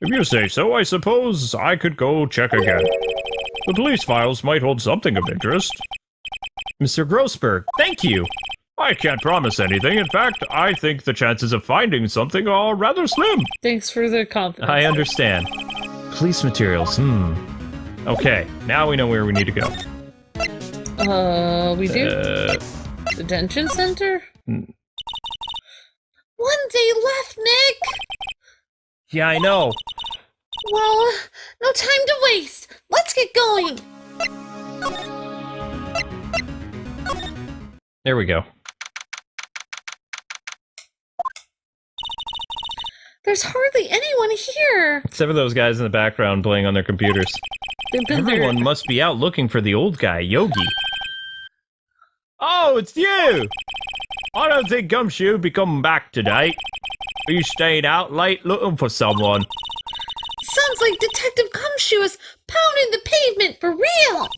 if you say so, I suppose I could go check again. The police files might hold something of interest. Mr. Grossberg, thank you. I can't promise anything. In fact, I think the chances of finding something are rather slim. Thanks for the confidence. I understand. Police materials, Okay, now we know where we need to go. We do? Detention center? 1 day left, Nick. Yeah, I know. Well, no time to waste. Let's get going. There we go. There's hardly anyone here. Except for those guys in the background playing on their computers. They've been Everyone there. must be out looking for the old guy, Yogi. Oh, it's you! I don't think Gumshoe be coming back today. Are you staying out late looking for someone? Sounds like Detective Gumshoe is pounding the pavement for real.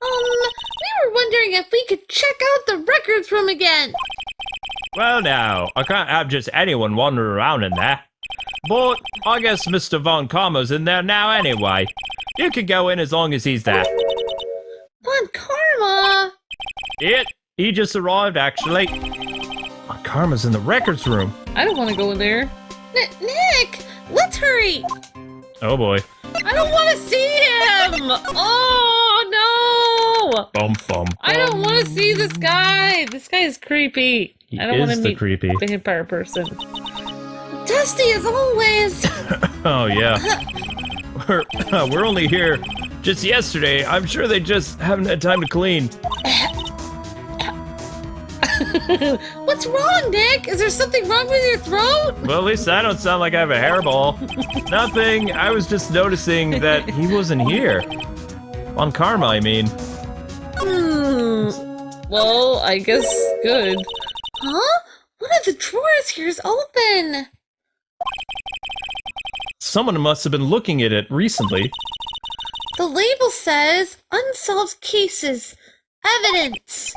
We were wondering if we could check out the records room again. Well now, I can't have just anyone wandering around in there. But I guess Mr. Von Karma's in there now anyway. You can go in as long as he's there. Von Karma? He just arrived actually. Von Karma's in the records room. I don't want to go in there. Nick, let's hurry. Oh boy. I don't want to see him! Oh, No! Bum, bum, I don't want to see this guy. This guy is creepy. He I don't want is to the meet creepy. the vampire person. Dusty as always. Oh, yeah. We're only here just yesterday. I'm sure they just haven't had time to clean. What's wrong, Nick? Is there something wrong with your throat? Well, at least I don't sound like I have a hairball. Nothing. I was just noticing that he wasn't here. On Karma, I mean. Well, I guess good. Huh? One of the drawers here is open. Someone must have been looking at it recently. The label says unsolved cases. Evidence.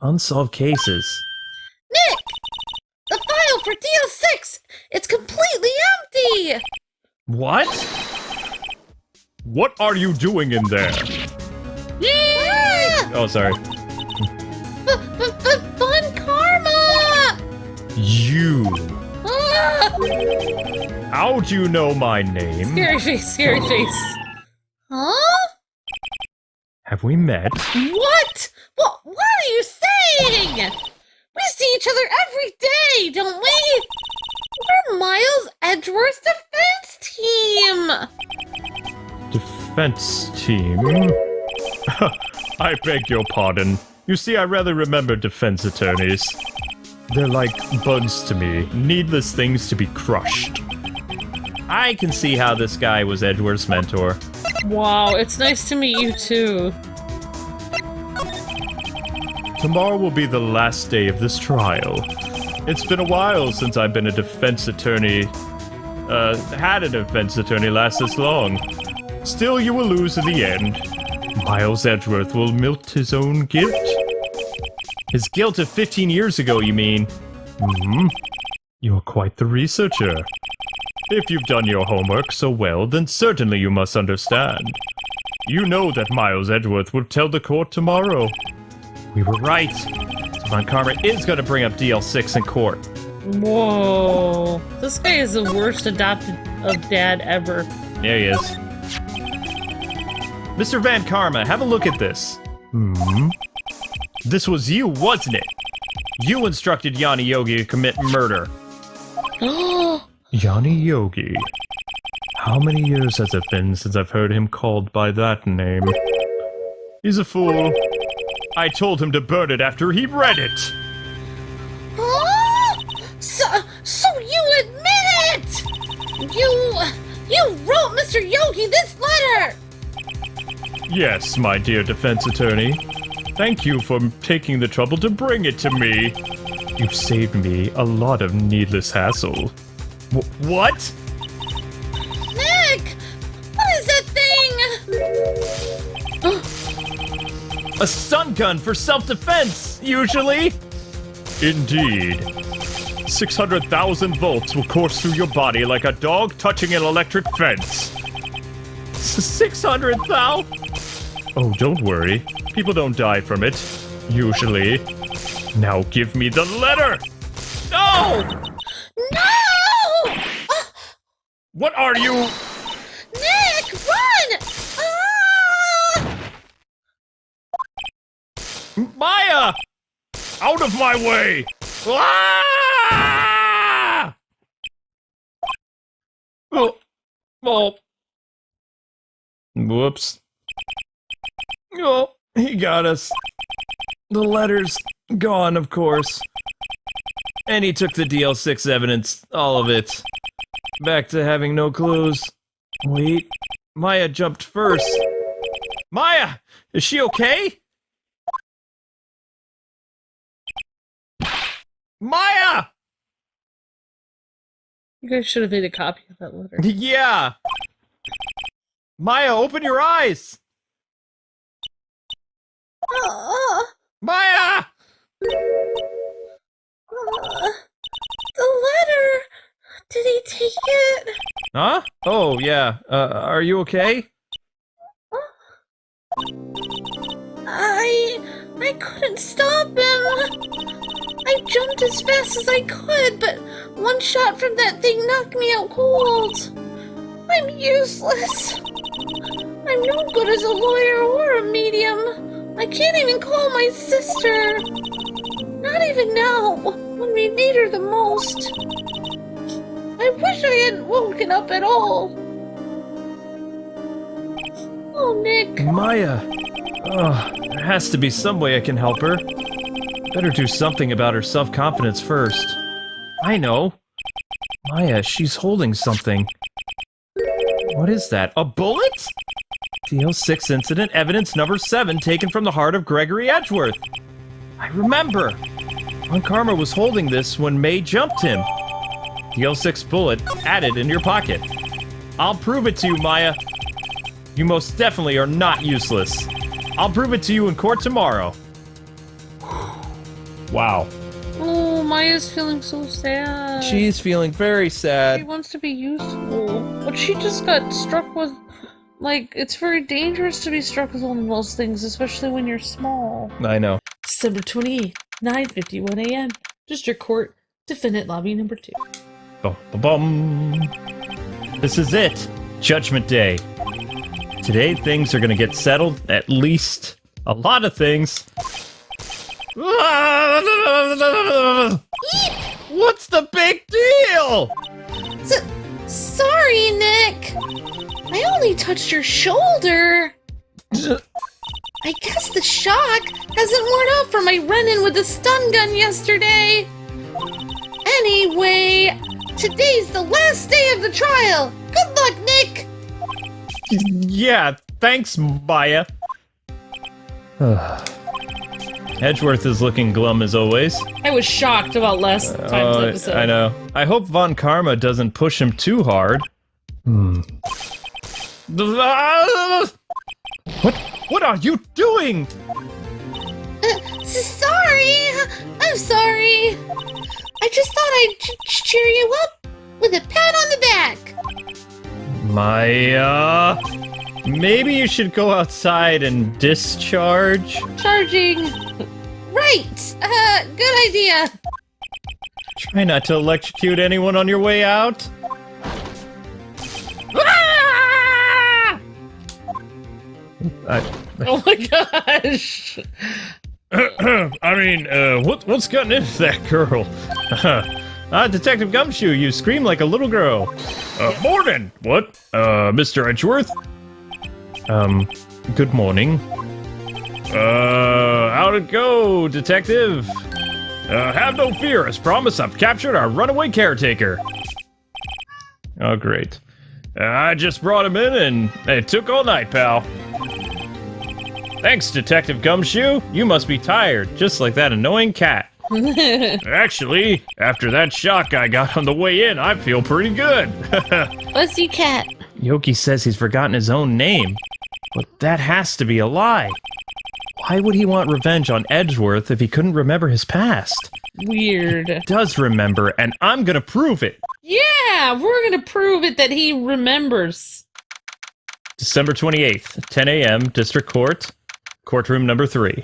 Unsolved cases. Nick! The file for DL6! It's completely empty! What? What are you doing in there? Yeah! Oh, sorry. Fun karma! You. Ah! How do you know my name? Scary face, scary face. Huh? Have we met? What? What are you saying? We see each other every day, don't we? We're Miles Edgeworth's defense team! Defense team? I beg your pardon. You see, I rather remember defense attorneys. They're like bugs to me, needless things to be crushed. I can see how this guy was Edgeworth's mentor. Wow, it's nice to meet you too. Tomorrow will be the last day of this trial. It's been a while since I've been a defense attorney. Had a defense attorney last this long. Still, you will lose in the end. Miles Edgeworth will milk his own guilt. His guilt of 15 years ago, you mean? You're quite the researcher. If you've done your homework so well, then certainly you must understand. You know that Miles Edgeworth will tell the court tomorrow. We were right. Von Karma is going to bring up DL6 in court. Whoa. This guy is the worst adopted dad ever. There he is. Mr. Van Karma, have a look at this. This was you, wasn't it? You instructed Yanni Yogi to commit murder. Yanni Yogi. How many years has it been since I've heard him called by that name? He's a fool. I told him to burn it after he read it! Huh? So you admit it! You wrote Mr. Yogi this letter! Yes, my dear defense attorney. Thank you for taking the trouble to bring it to me. You've saved me a lot of needless hassle. What? Nick! What is that thing? A stun gun for self-defense, usually? Indeed. 600,000 volts will course through your body like a dog touching an electric fence. 600,000? Oh, don't worry. People don't die from it. Usually. Now give me the letter! No! No! What are you? Nick, run! Ah! Maya! Out of my way! Ah! Oh. Whoops. Oh, he got us. The letter's gone, of course. And he took the DL6 evidence, all of it. Back to having no clues. Wait, Maya jumped first. Maya! Is she okay? Maya! You guys should have made a copy of that letter. Yeah! Maya, open your eyes! Maya! The letter! Did he take it? Huh? Oh, yeah. Are you okay? I couldn't stop him. I jumped as fast as I could, but one shot from that thing knocked me out cold. I'm useless. I'm no good as a lawyer or a medium I can't even call my sister. Not even now, when we need her the most. I wish I hadn't woken up at all. Oh, Nick. Maya. There has to be some way I can help her. Better do something about her self-confidence first. I know. Maya, she's holding something. What is that? A bullet? DL6 incident, evidence number 7, taken from the heart of Gregory Edgeworth. I remember. Von Karma was holding this when May jumped him. DL6 bullet added in your pocket. I'll prove it to you, Maya. You most definitely are not useless. I'll prove it to you in court tomorrow. Wow. Oh, Maya's feeling so sad. She's feeling very She sad. wants to be useful. But she just got struck with... Like, it's very dangerous to be struck with one of those things, especially when you're small. I know. December 28th, 9:51 a.m. District Court, Defendant Lobby Number 2. Bum, bum, bum. This is it. Judgment Day. Today things are gonna get settled. At least a lot of things. What's the big deal? Sorry, Nick. I only touched your shoulder. I guess the shock hasn't worn off from my run-in with the stun gun yesterday. Anyway, today's the last day of the trial. Good luck, Nick. Yeah, thanks, Maya. Edgeworth is looking glum as always. I was shocked about last time's episode. I know. I hope Von Karma doesn't push him too hard. What are you doing? Sorry. I'm sorry. I just thought I'd cheer you up with a pat on the back. Maya, maybe you should go outside and discharge. Charging. Right. Good idea. Try not to electrocute anyone on your way out. Oh my gosh! I mean, what's gotten into that girl? Detective Gumshoe, you scream like a little girl. Morning! What? Mr. Edgeworth? Good morning. How'd it go, detective? Have no fear, as promised, I've captured our runaway caretaker. Oh, great. I just brought him in and it took all night, pal. Thanks, Detective Gumshoe. You must be tired, just like that annoying cat. Actually, after that shock I got on the way in, I feel pretty good. Fuzzy cat. Yogi says he's forgotten his own name, but that has to be a lie. Why would he want revenge on Edgeworth if he couldn't remember his past? Weird. He does remember, and I'm gonna prove it. Yeah, we're gonna prove it that he remembers. December 28th, 10 a.m., District Court, courtroom number 3.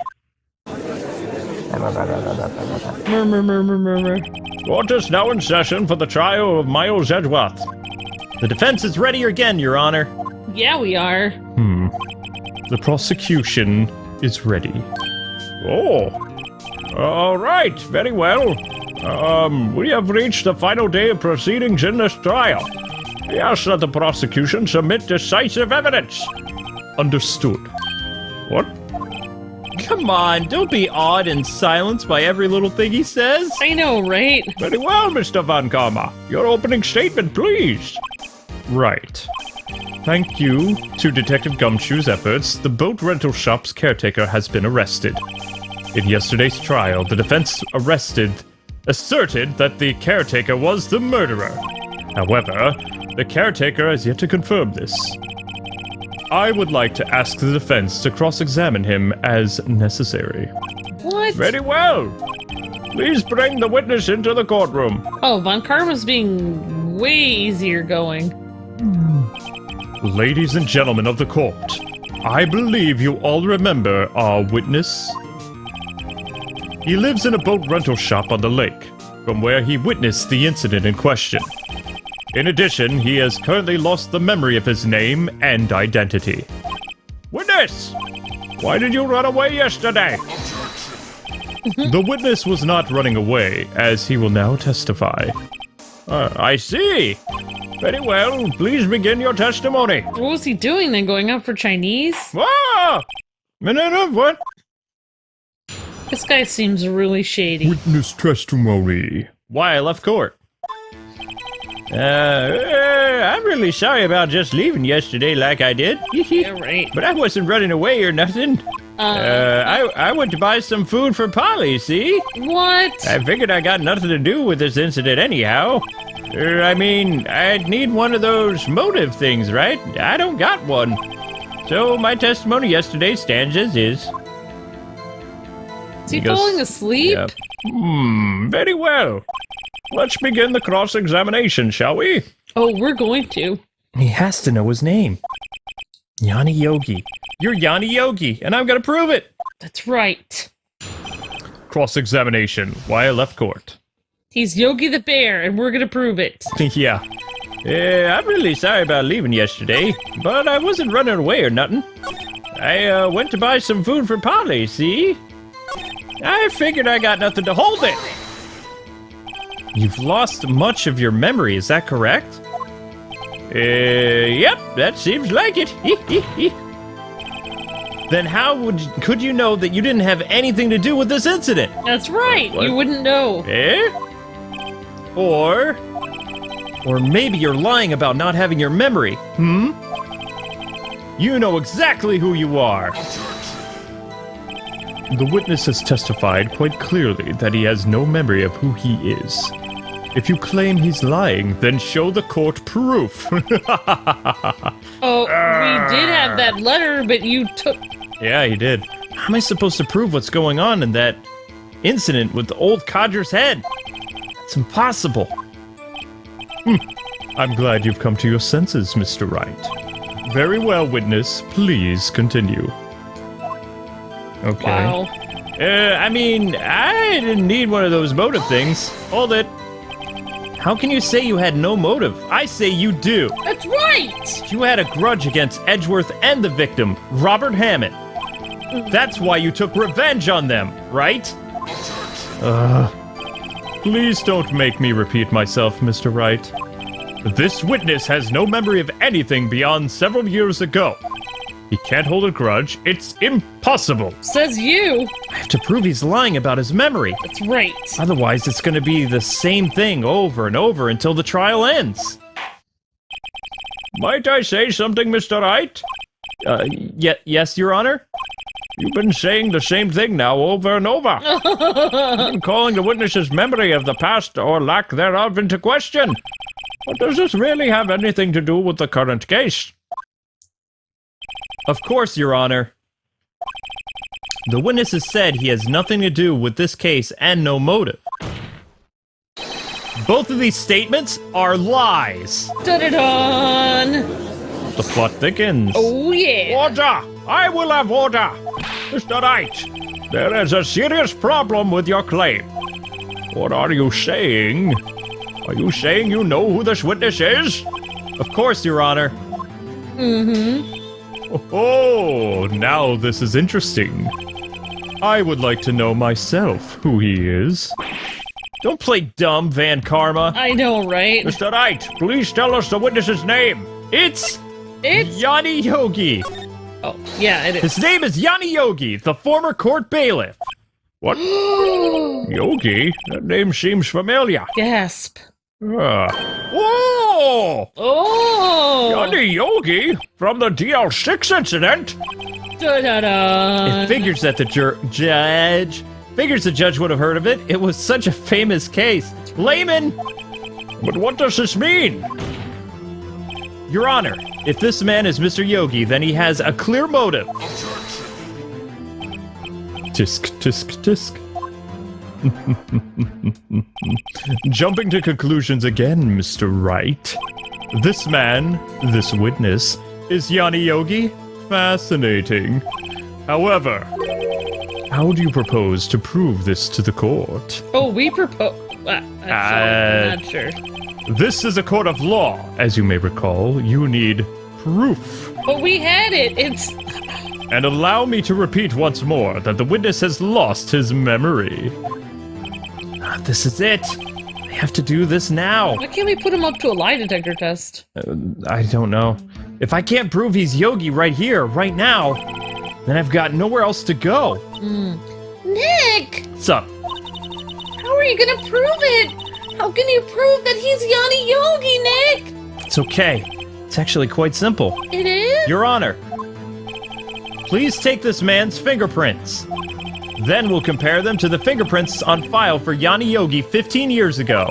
Murmur. Court is now in session for the trial of Miles Edgeworth. The defense is ready again, Your Honor. Yeah, we are. The prosecution is ready. Oh. All right, very well. We have reached the final day of proceedings in this trial. I ask that the prosecution submit decisive evidence. Understood. What? Come on, don't be awed and silenced by every little thing he says. I know, right? Very well, Mr. Von Karma. Your opening statement, please. Right. Thank you to Detective Gumshoe's efforts, the boat rental shop's caretaker has been arrested. In yesterday's trial, the defense asserted that the caretaker was the murderer. However, the caretaker has yet to confirm this. I would like to ask the defense to cross-examine him as necessary. What? Very well. Please bring the witness into the courtroom. Oh, Von Karma's being way easier going. Ladies and gentlemen of the court, I believe you all remember our witness. He lives in a boat rental shop on the lake, from where he witnessed the incident in question. In addition, he has currently lost the memory of his name and identity. Witness! Why did you run away yesterday? The witness was not running away, as he will now testify. I see. Very well, please begin your testimony. What was he doing then? Going out for Chinese? Ah! What? This guy seems really shady. Witness testimony. Why I left court? I'm really sorry about just leaving yesterday like I did. Yeah, right. But I wasn't running away or nothing. I went to buy some food for Polly, see? What? I figured I got nothing to do with this incident anyhow. I'd need one of those motive things, right? I don't got one. So my testimony yesterday stands as is. Is he falling asleep? Yep. Very well. Let's begin the cross-examination, shall we? Oh, we're going to. He has to know his name. Yanni Yogi. You're Yanni Yogi, and I'm gonna prove it. That's right. Cross-examination. Why I left court. He's Yogi the Bear, and we're gonna prove it. Yeah. I'm really sorry about leaving yesterday, but I wasn't running away or nothing. I went to buy some food for Polly, see? I figured I got nothing to hold it. You've lost much of your memory, is that correct? Yep, that seems like it. Then how could you know that you didn't have anything to do with this incident? That's right. What? You wouldn't know. Or maybe you're lying about not having your memory. You know exactly who you are. The witness has testified quite clearly that he has no memory of who he is. If you claim he's lying, then show the court proof. Oh, we did have that letter, but you took... Yeah, he did. How am I supposed to prove what's going on in that incident with old Codger's head? It's impossible. I'm glad you've come to your senses, Mr. Wright. Very well, witness. Please continue. Okay. Wow. I didn't need one of those motive things. Hold it. How can you say you had no motive? I say you do. That's right! You had a grudge against Edgeworth and the victim, Robert Hammond. That's why you took revenge on them, right? Please don't make me repeat myself, Mr. Wright. This witness has no memory of anything beyond several years ago. He can't hold a grudge. It's impossible. Says you. I have to prove he's lying about his memory. That's right. Otherwise, it's going to be the same thing over and over until the trial ends. Might I say something, Mr. Wright? Yes, Your Honor? You've been saying the same thing now over and over. You've been calling the witness's memory of the past or lack thereof into question. But does this really have anything to do with the current case? Of course, Your Honor. The witness has said he has nothing to do with this case and no motive. Both of these statements are lies. Dun-dun-dun! The plot thickens. Oh, yeah. Order! I will have order! Mr. Wright, there is a serious problem with your claim. What are you saying? Are you saying you know who this witness is? Of course, Your Honor. Oh, now this is interesting. I would like to know myself who he is. Don't play dumb, Van Karma. I know, right? Mr. Wright, please tell us the witness's name. It's It's... Yanni Yogi. Oh, yeah, it is. His name is Yanni Yogi, the former court bailiff. What? Yogi? That name seems familiar. Gasp. Oh! Oh! Yanni Yogi? From the DL6 incident? Da-da-da. It figures that the judge would have heard of it. It was such a famous case. Layman! But what does this mean? Your Honor, if this man is Mr. Yogi, then he has a clear motive. Tisk, tisk, tisk. Jumping to conclusions again, Mr. Wright. This man, this witness, is Yanni Yogi? Fascinating. However, how do you propose to prove this to the court? Oh, we propose... I'm not sure. This is a court of law. As you may recall, you need proof. But we had it. It's... And allow me to repeat once more that the witness has lost his memory. This is it. I have to do this now. Why can't we put him up to a lie detector test? I don't know. If I can't prove he's Yogi right here, right now, then I've got nowhere else to go. Nick! Sup? How are you gonna prove it? How can you prove that he's Yanni Yogi, Nick? It's okay. It's actually quite simple. It is? Your Honor, please take this man's fingerprints. Then we'll compare them to the fingerprints on file for Yanni Yogi 15 years ago.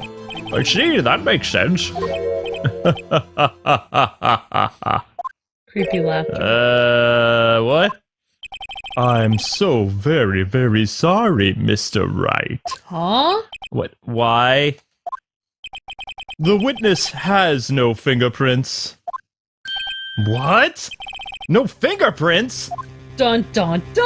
I see, that makes sense. Creepy laughter. What? I'm so very, very sorry, Mr. Wright. Huh? What? Why? The witness has no fingerprints. What? No fingerprints? Dun dun dun!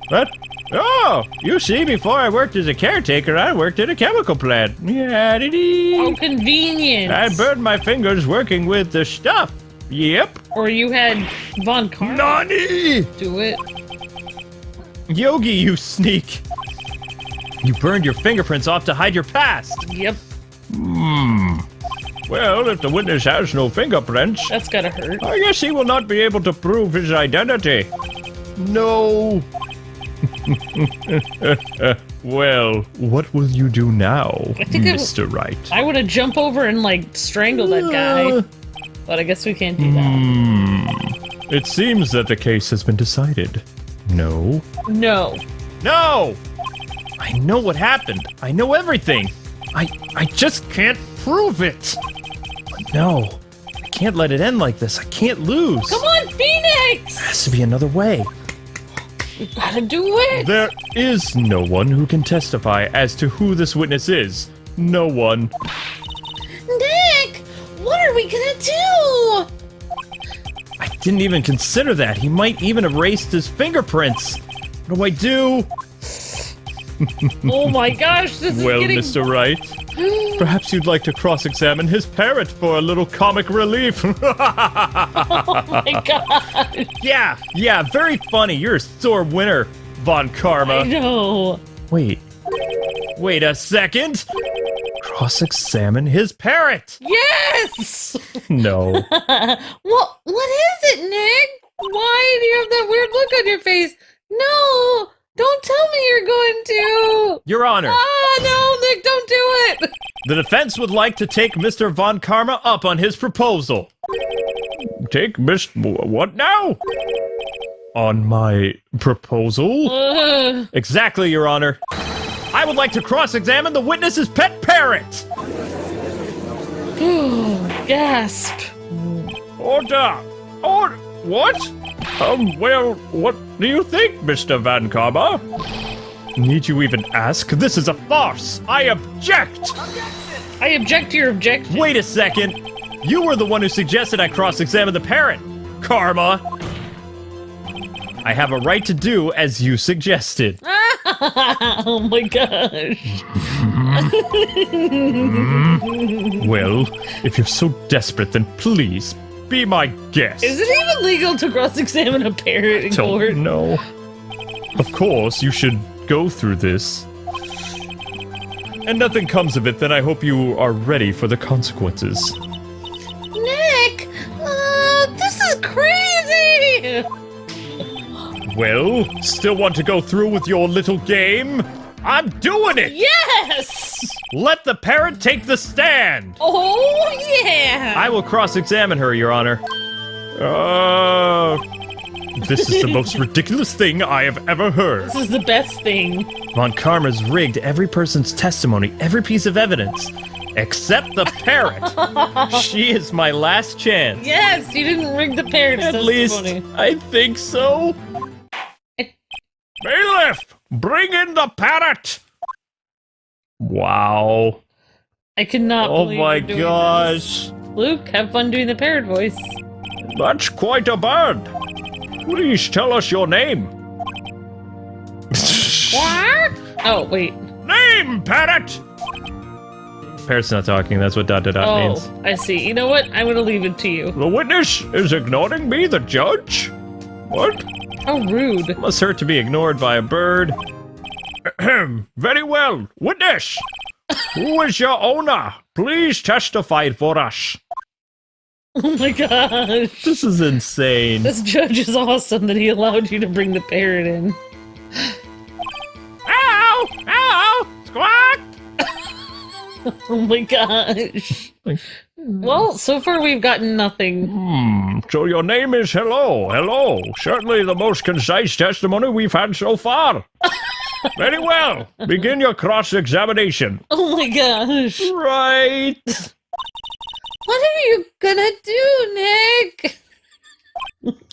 What? Oh, you see, before I worked as a caretaker, I worked at a chemical plant. Yeah, Oh, convenient. I burned my fingers working with the stuff. Yep. Or you had Von Karma Nani! do it. Yogi, you sneak! You burned your fingerprints off to hide your past! Yep, Well, if the witness has no fingerprints, that's gotta hurt. I guess he will not be able to prove his identity. No! Well, what will you do now, think Mr. Wright? I would have jumped over and, like, strangled that guy. But I guess we can't do that. It seems that the case has been decided. No? No. No! I know what happened. I know everything. I just can't prove it. But no, I can't let it end like this. I can't lose. Come on, Phoenix! There has to be another way. We gotta do it! There is no one who can testify as to who this witness is. No one. Nick! What are we gonna do? I didn't even consider that. He might even erased his fingerprints. What do I do? Oh my gosh, this Well, is getting... Mr. Wright, perhaps you'd like to cross-examine his parrot for a little comic relief. Oh my gosh. Yeah, very funny. You're a sore winner, Von I Karma. know. Wait a second. Cross-examine his parrot. Yes! No. What is it, Nick? Why do you have that weird look on your face? No! Don't tell me you're going to! Your Honor, Ah, no, Nick, don't do it! the defense would like to take Mr. Von Karma up on his proposal. Take what now? On my proposal? Exactly, Your Honor. I would like to cross-examine the witness's pet parrot. Gasp. Order! What? Well, what do you think, Mr. Van Karma? Need you even ask? This is a farce! I object! I object to your objection. Wait a second. You were the one who suggested I cross-examine the parrot, Karma. I have a right to do as you suggested. Oh my gosh. Well, if you're so desperate, then please, be my guest. Is it even legal to cross-examine a parrot in court? Don't know. Of course, you should go through this. And nothing comes of it, then I hope you are ready for the consequences. Nick! This is crazy! Well, still want to go through with your little game? I'm doing it! Yes! Let the parrot take the stand. Oh, yeah! I will cross-examine her, Your Honor. This is the most ridiculous thing I have ever heard. This is the best thing. Von Karma's rigged every person's testimony, every piece of evidence, except the parrot. She is my last chance. Yes, you didn't rig the parrot's At least, testimony. I think so. Bailiff, bring in the parrot! Wow. I cannot Oh believe my you're doing gosh. this. Luke, have fun doing the parrot voice. That's quite a bird. Please tell us your name. What? Oh, wait. Name, parrot! Parrot's not talking. That's what ... means. I see. You know what? I'm gonna leave it to you. The witness is ignoring me, the judge? What? How rude. Must hurt to be ignored by a bird. Very well. Witness! Who is your owner? Please testify for us. Oh my gosh. This is insane. This judge is awesome that he allowed you to bring the parrot in. Ow! Ow! Squawk! Oh my gosh. Well, so far we've gotten nothing. So your name is Hello. Hello. Certainly the most concise testimony we've had so far. Very well. Begin your cross-examination. Oh my gosh. Right. What are you gonna do, Nick?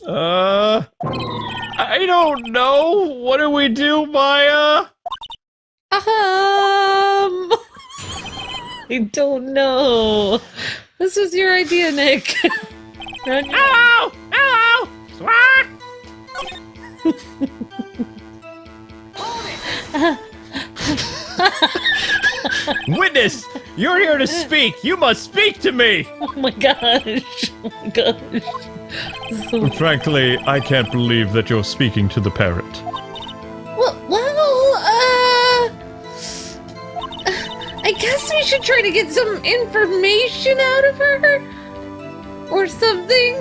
I don't know. What do we do, Maya? I don't know. This was your idea, Nick. Hello! Hello! Squawk! Witness, you're here to speak. You must speak to me. Oh my gosh. Oh my gosh. So Frankly, I can't believe that you're speaking to the parrot. I guess we should try to get some information out of her. Or something.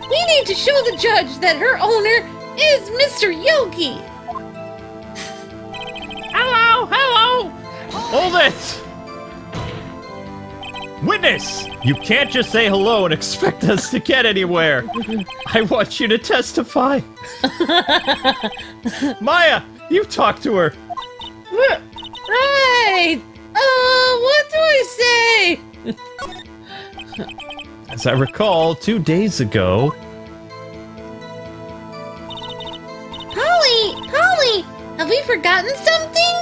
We need to show the judge that her owner is Mr. Yogi. Hello! Hello! Hold it! Witness, you can't just say hello and expect us to get anywhere. I want you to testify. Maya, you talk to her. Right. What do I say? As I recall, 2 days ago... Polly, have we forgotten something?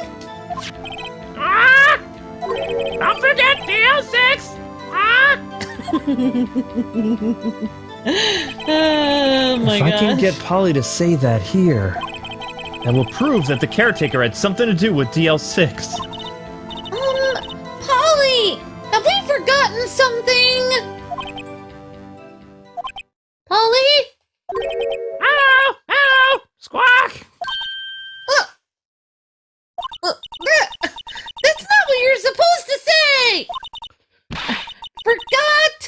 Ah! Don't forget DL6! Ah! oh my if I gosh. can get Polly to say that here, that will prove that the caretaker had something to do with DL6. Polly, have we forgotten something? Polly? Hello! Hello! Squawk! That's not what you're supposed to say! Forgot?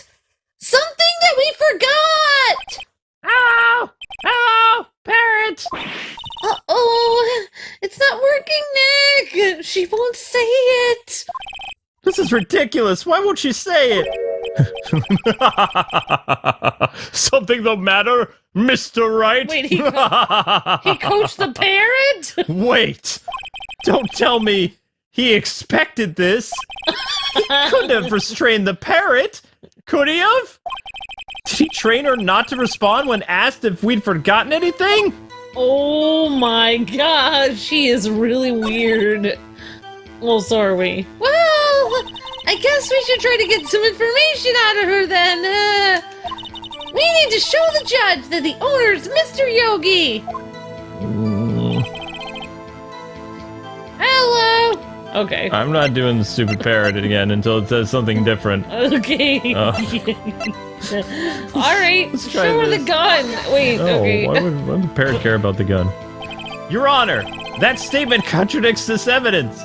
Something that we forgot! Hello! Hello! Parrot! Uh-oh, it's not working, Nick! She won't say it! This is ridiculous. Why won't she say it? Something the matter, Mr. Wright? Wait, he coached the parrot? Wait! Don't tell me he expected this. He couldn't have restrained the parrot. Could he have? Did he train her not to respond when asked if we'd forgotten anything? Oh my gosh, she is really weird. Well, so are we. Well, I guess we should try to get some information out of her then. We need to show the judge that the owner's Mr. Yogi. Hello. Okay. I'm not doing the stupid parrot again until it says something different. Okay. Oh. Alright, Let's try show her the this. gun. Wait, okay. Why would the parrot care about the gun? Your Honor, that statement contradicts this evidence.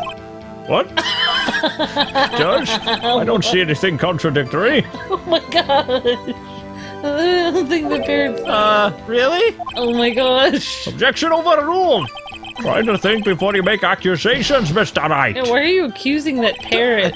What? Judge? I don't see anything contradictory. Oh my gosh. I don't think the parrot's... Really? Oh my gosh. Objection overruled. Try to think before you make accusations, Mr. Wright. Yeah, why are you accusing that parrot?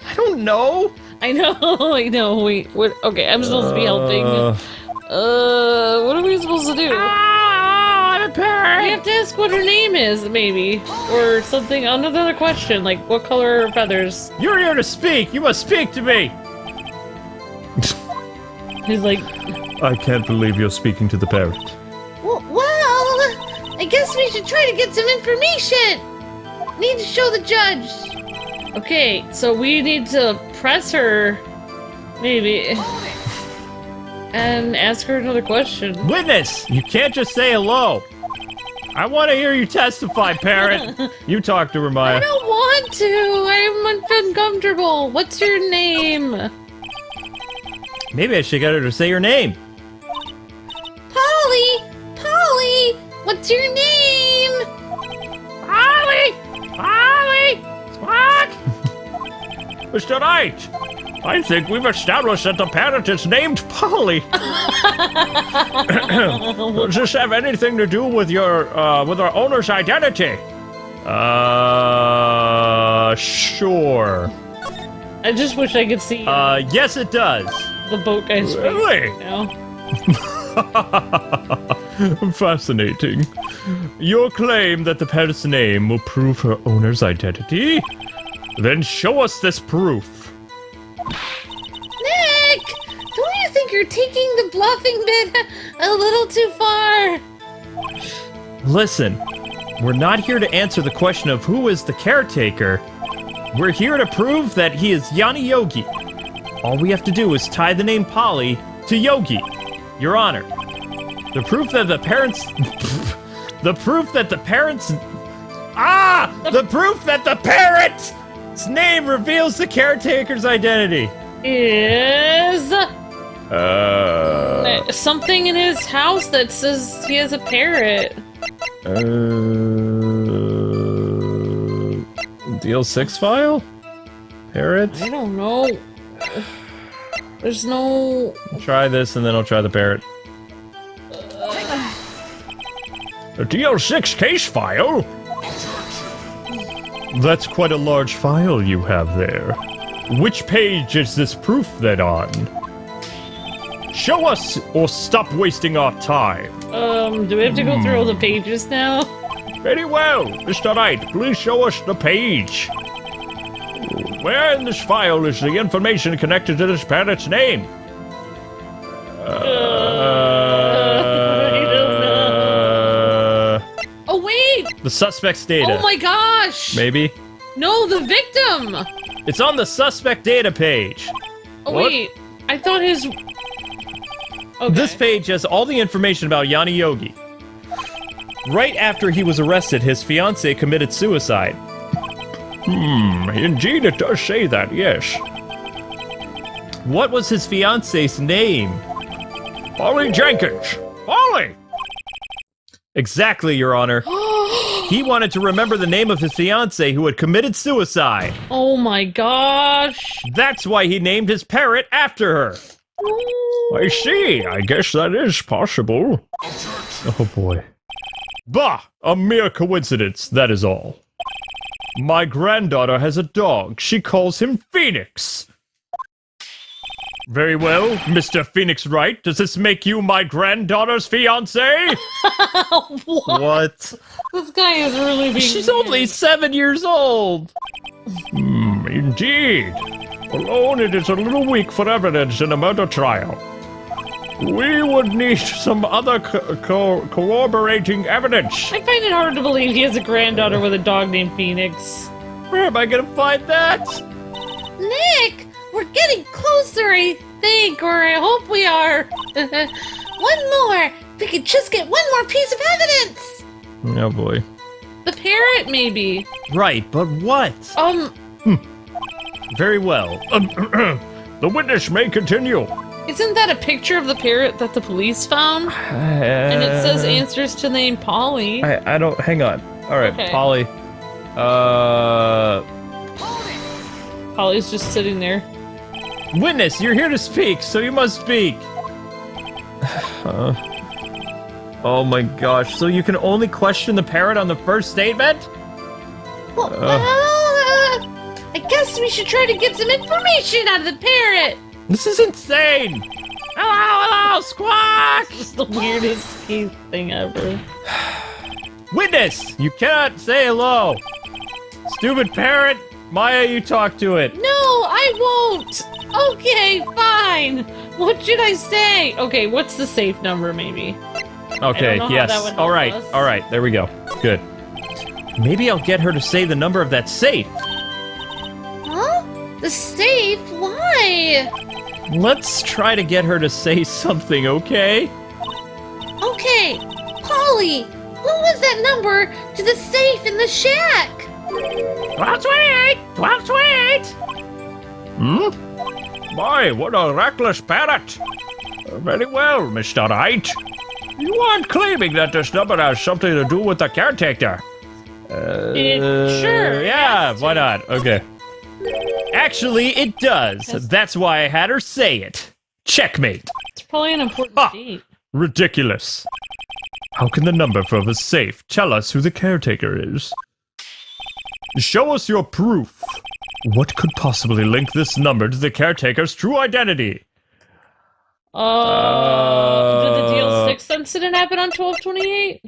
I don't know. I know. Wait, what? Okay, I'm supposed to be helping. What are we supposed to do? Ah, the parrot. We have to ask what her name is, maybe. Or something, another question, like, what color are her feathers? You're here to speak. You must speak to me. He's like, I can't believe you're speaking to the parrot. Well, I guess we should try to get some information. Need to show the judge. okay, so we need to press her, maybe, and ask her another question. Witness, you can't just say hello. I want to hear you testify, parrot. You talk to her, I Maya. don't want to. I'm uncomfortable. What's your name? Maybe I should get her to say her name. Polly! Polly! What's your name? Polly! Polly! Squawk! Mr. Wright, I think we've established that the parrot is named Polly. Does this have anything to do with your, with our owner's identity? Sure. I just wish I could see Yes it does. the boat guy's face Really? right now. Fascinating. Your claim that the parrot's name will prove her owner's identity? Then show us this proof. Nick! Don't you think you're taking the bluffing bit a little too far? Listen, we're not here to answer the question of who is the caretaker. We're here to prove that he is Yanni Yogi. All we have to do is tie the name Polly to Yogi. Your Honor, the proof that the parents... the proof that the parents... The proof that the parrot's name reveals the caretaker's identity. Is something in his house that says he has a parrot. Deal 6 file? Parrot? I don't know. There's no... Try this and then I'll try the parrot. A DL6 case file? That's quite a large file you have there. Which page is this proof then on? Show us or stop wasting our time. do we have to go through all the pages now? Very well, Mr. Wright, please show us the page. Where in this file is the information connected to this parrot's name? Oh wait! The suspect's data. Oh my gosh! Maybe? No, the victim! It's on the suspect data page. Oh What? wait, I thought his... Okay. This page has all the information about Yanni Yogi. Right after he was arrested, his fiancée committed suicide. Indeed, it does say that, yes. What was his fiancée's name? Polly Jenkins. Polly! Exactly, Your Honor. He wanted to remember the name of his fiancée who had committed suicide. Oh my gosh! That's why he named his parrot after her. I see. I guess that is possible. Oh boy. Bah! A mere coincidence, that is all. My granddaughter has a dog. She calls him Phoenix. Very well, Mr. Phoenix Wright. Does this make you my granddaughter's fiancé? What? This guy is really being... She's only 7 years old. Indeed. Alone, it is a little weak for evidence in a murder trial. We would need some other corroborating evidence. I find it hard to believe he has a granddaughter with a dog named Phoenix. Where am I gonna find that? Nick! We're getting closer, I think, or I hope we are. One more! We could just get one more piece of evidence! Oh boy. The parrot, maybe. Right, but what? Very well. The witness may continue. Isn't that a picture of the parrot that the police found? And it says answers to the name Polly. I don't. Hang on. All right, Okay. Polly. Polly's just sitting there. Witness, you're here to speak, so you must speak. Oh my gosh! So you can only question the parrot on the first statement? Well, I guess we should try to get some information out of the parrot! This is insane! Hello, squawk! This is the weirdest thing ever. Witness, you cannot say hello. Stupid parrot, Maya, you talk to it. No, I won't! Okay, fine! What should I say? Okay, what's the safe number, maybe? Okay, know how yes. that would help All right, us. all right. There we go. Good. Maybe I'll get her to say the number of that safe. Huh? The safe? Why? Let's try to get her to say something, okay? Okay, Polly, was that number to the safe in the shack? 1228! 1228! Hmm? My, what a reckless parrot! Very well, Mr. Wright. You aren't claiming that this number has something to do with the caretaker? Sure. Yeah, why not? Okay. Actually, it does. That's why I had her say it. Checkmate. It's probably an important Ah. date. Ridiculous. How can the number for the safe tell us who the caretaker is? Show us your proof. What could possibly link this number to the caretaker's true identity? Did the DL6 incident happen on 12/28?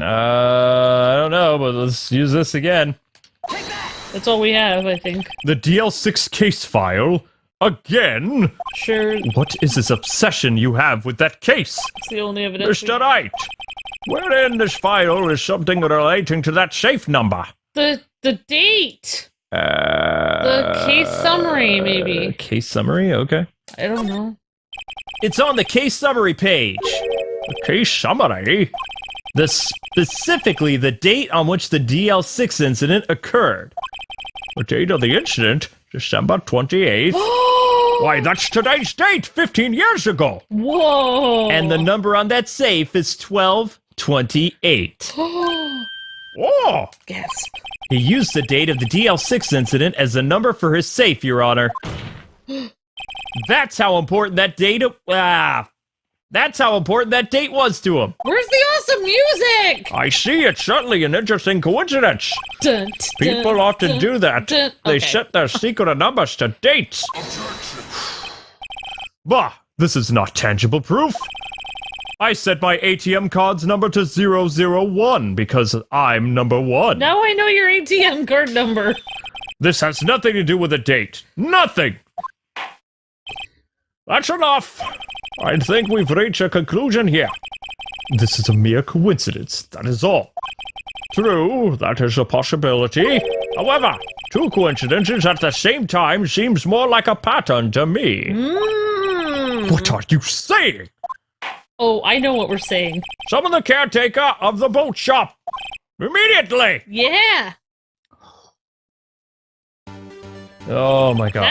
I don't know, but let's use this again. That's all we have, I think. The DL6 case file? Again? Sure, What is this obsession you have with that case? it's the only evidence. Mr. Wright, where in this file is something relating to that safe number? The date! The case summary, maybe. Case summary, okay. I don't know. It's on the case summary page. The case summary? Specifically the date on which the DL6 incident occurred. The date of the incident? December 28th? Why, that's today's date, 15 years ago! Whoa! And the number on that safe is 1228. Oh! Gasp. He used the date of the DL6 incident as the number for his safe, Your Honor. That's how important that date. That's how important that date was to him. Where's the awesome music? I see, it's certainly an interesting coincidence. Dun, People dun, often dun, do that. dun. They Okay. set their secret numbers to dates. Bah, this is not tangible proof. I set my ATM card's number to 001 because I'm number one. Now I know your ATM card number. This has nothing to do with the date. Nothing! That's enough. I think we've reached a conclusion here. This is a mere coincidence, that is all. True, that is a possibility. However, two coincidences at the same time seems more like a pattern to me. What are you saying? Oh, I know what we're saying. Summon the caretaker of the boat shop. Immediately! Yeah. Oh my god.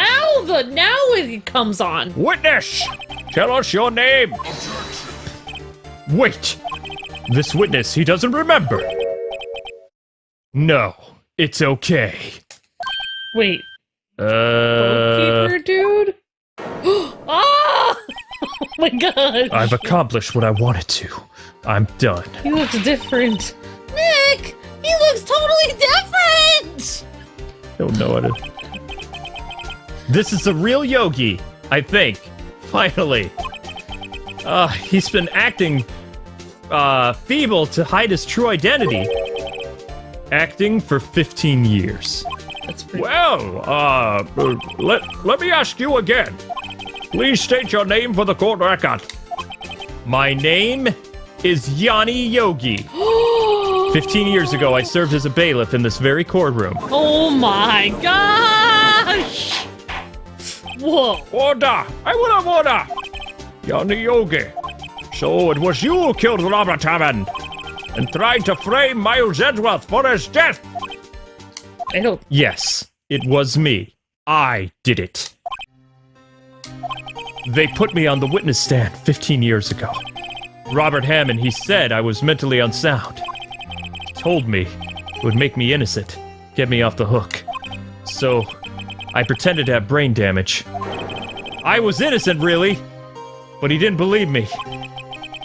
Now it comes on. Witness! Tell us your name! Wait! This witness, he doesn't remember. No, it's okay. Wait. Boatkeeper dude? Ah! Oh my god. I've accomplished what I wanted to. I'm done. He looks different. Nick, he looks totally different! Don't know what it. This is the real Yogi, I think. Finally. He's been acting feeble to hide his true identity. Acting for 15 years. That's pretty. Well, let me ask you again. Please state your name for the court record. My name is Yanni Yogi. 15 years ago, I served as a bailiff in this very courtroom. Oh my gosh! Whoa. Order! I will have order! Yanni Yogi. So it was you who killed Robert Hammond and tried to frame Miles Edgeworth for his death! I don't. Yes, it was me. I did it. They put me on the witness stand 15 years ago. Robert Hammond, he said I was mentally unsound. He told me it would make me innocent, get me off the hook. So, I pretended to have brain damage. I was innocent, really, but he didn't believe me.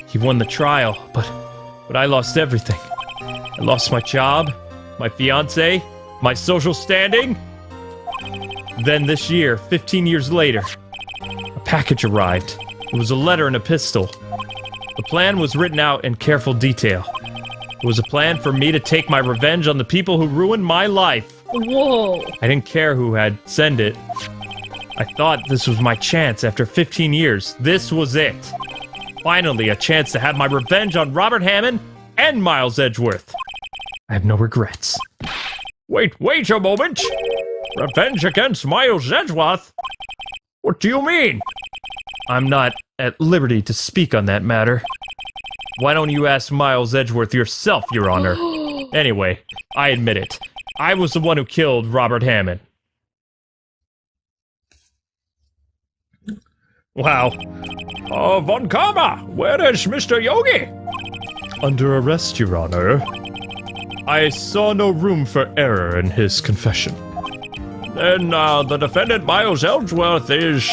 He won the trial, but I lost everything. I lost my job, my fiancé, my social standing. Then this year, 15 years later, a package arrived. It was a letter and a pistol. The plan was written out in careful detail. It was a plan for me to take my revenge on the people who ruined my life. Whoa. I didn't care who had sent it. I thought this was my chance after 15 years. This was it. Finally, a chance to have my revenge on Robert Hammond and Miles Edgeworth. I have no regrets. Wait a moment! Revenge against Miles Edgeworth? What do you mean? I'm not at liberty to speak on that matter. Why don't you ask Miles Edgeworth yourself, Your Honor? Anyway, I admit it. I was the one who killed Robert Hammond. Wow. Von Karma, where is Mr. Yogi? Under arrest, Your Honor. I saw no room for error in his confession. Then, the defendant, Miles Edgeworth, is...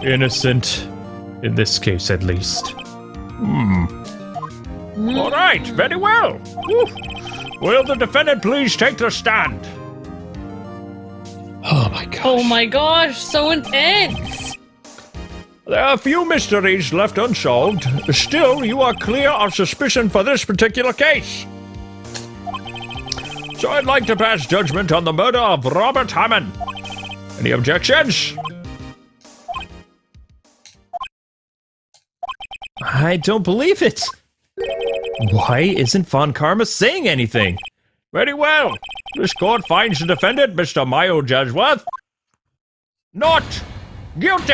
innocent. In this case, at least. All right, very well. Whew. Will the defendant please take the stand? Oh my gosh. Oh my gosh, so intense! There are a few mysteries left unsolved. Still, you are clear of suspicion for this particular case. So I'd like to pass judgment on the murder of Robert Hammond. Any objections? I don't believe it. Why isn't Von Karma saying anything? Very well. This court finds the defendant, Mr. Miles Edgeworth, not guilty.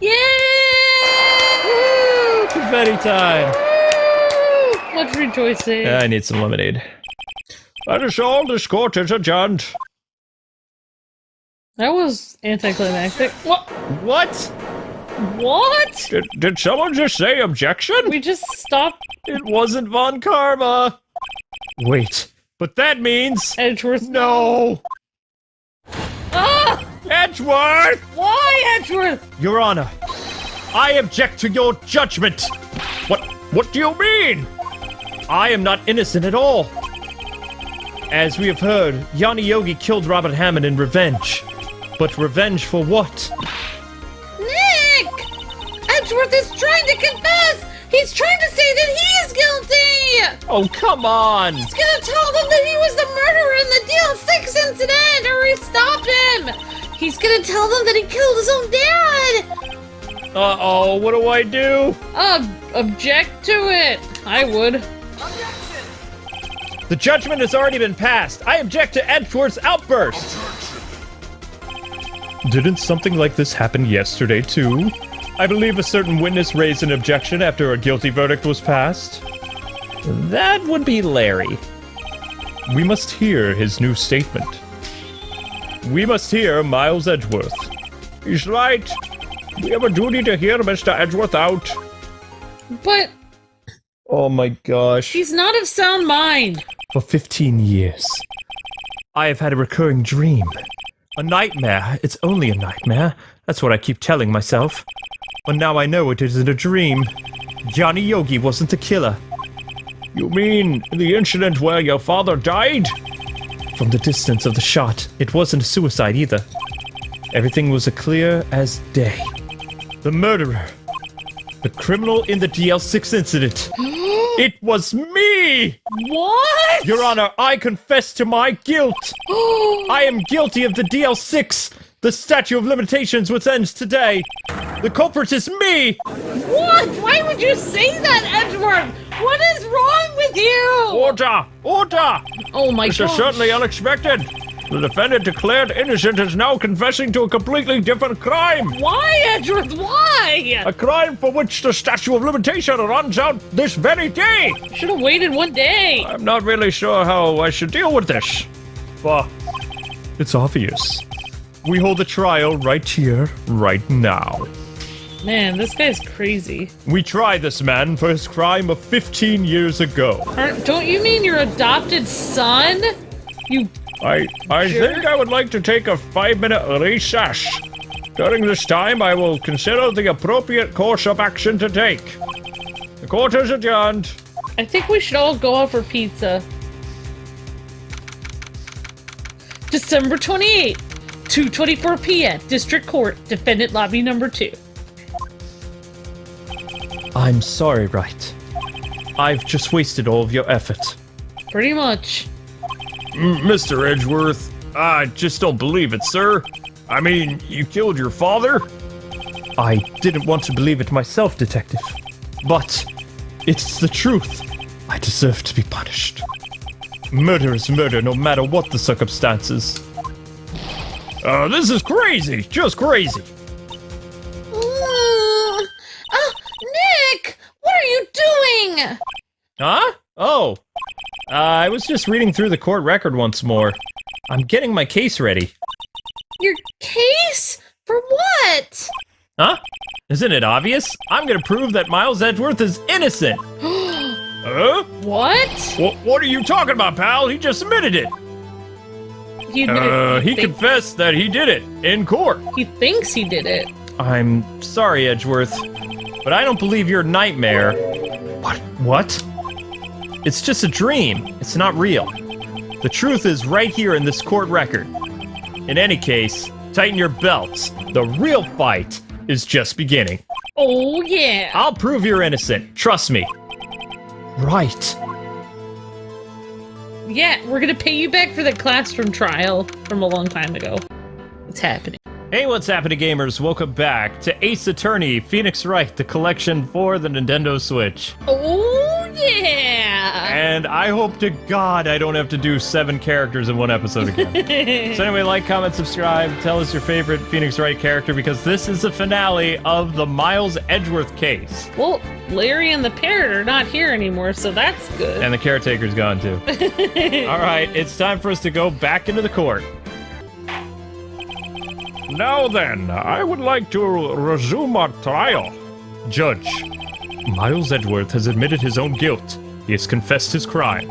Yay! Woo! Confetti time. Woo! Much rejoicing. I need some lemonade. That is all. This court is adjourned. That was anticlimactic. What? What? What? Did someone just say objection? We just stopped It wasn't Von Karma. Wait, but that means... Edgeworth. No. Ah! Edgeworth! Why, Edgeworth? Your Honor, I object to your judgment. What do you mean? I am not innocent at all. As we have heard, Yanni Yogi killed Robert Hammond in revenge. But revenge for what? Nick! Edgeworth is trying to confess! He's trying to say that he is guilty! Oh, come on! He's gonna tell them that he was the murderer in the DL6 incident, or he stopped him! He's gonna tell them that he killed his own dad! Uh-oh, what do I do? Object to it. I would. The judgment has already been passed. I object to Edgeworth's outburst. Didn't something like this happen yesterday, too? I believe a certain witness raised an objection after a guilty verdict was passed. That would be Larry. We must hear his new statement. We must hear Miles Edgeworth. He's right. We have a duty to hear Mr. Edgeworth out. But Oh my gosh. he's not of sound mind. For 15 years, I have had a recurring dream. A nightmare. It's only a nightmare. That's what I keep telling myself. But now I know it isn't a dream. Johnny Yogi wasn't the killer. You mean the incident where your father died? From the distance of the shot, it wasn't a suicide either. Everything was as clear as day. The murderer. The criminal in the DL6 incident. It was me! What? Your Honor, I confess to my guilt. I am guilty of the DL6, the statute of limitations which ends today. The culprit is me! What? Why would you say that, Edgeworth? What is wrong with you? Order! Order! Oh my This is gosh. certainly unexpected. The defendant declared innocent is now confessing to a completely different crime. Why, Edgeworth? Why? A crime for which the statute of limitation runs out this very day. Should have waited one day. I'm not really sure how I should deal with this. But it's obvious. We hold a trial right here, right now. Man, this guy's crazy. We try this man for his crime of 15 years ago. Don't you mean your adopted son? You I think I would like to take a 5-minute recess. During this time, I will consider the appropriate course of action to take. The court is adjourned. I think we should all go out for pizza. December 28th, 2:24 p.m. District Court, Defendant Lobby Number 2. I'm sorry, Wright. I've just wasted all of your effort. Pretty much. Mr. Edgeworth, I just don't believe it, sir. I mean, you killed your father? I didn't want to believe it myself, Detective. But it's the truth. I deserve to be punished. Murder is murder, no matter what the circumstances. This is crazy, just crazy. Nick! What are you doing? doing? Huh? Oh. I was just reading through the court record once more. I'm getting my case ready. Your case? For what? Huh? Isn't it obvious? I'm gonna prove that Miles Edgeworth is innocent. Huh? What? What are you talking about, pal? He just admitted it. He admitted He confessed that he did it in court. he thinks he did it. I'm sorry, Edgeworth, but I don't believe your nightmare. What? It's just a dream. It's not real. The truth is right here in this court record. In any case, tighten your belts. The real fight is just beginning. Oh, yeah. I'll prove you're innocent. Trust me. Right. Yeah, we're gonna pay you back for the classroom trial from a long time ago. It's happening. Hey, what's happening, gamers? Welcome back to Ace Attorney Phoenix Wright, the collection for the Nintendo Switch. Oh, yeah. And I hope to God I don't have to do 7 characters in one episode again. So anyway, like, comment, subscribe, tell us your favorite Phoenix Wright character, because this is the finale of the Miles Edgeworth case. Well, Larry and the parrot are not here anymore, so that's good. And the caretaker's gone too. Alright, it's time for us to go back into the court. Now then, I would like to resume our trial. Judge, Miles Edgeworth has admitted his own guilt. He has confessed his crime.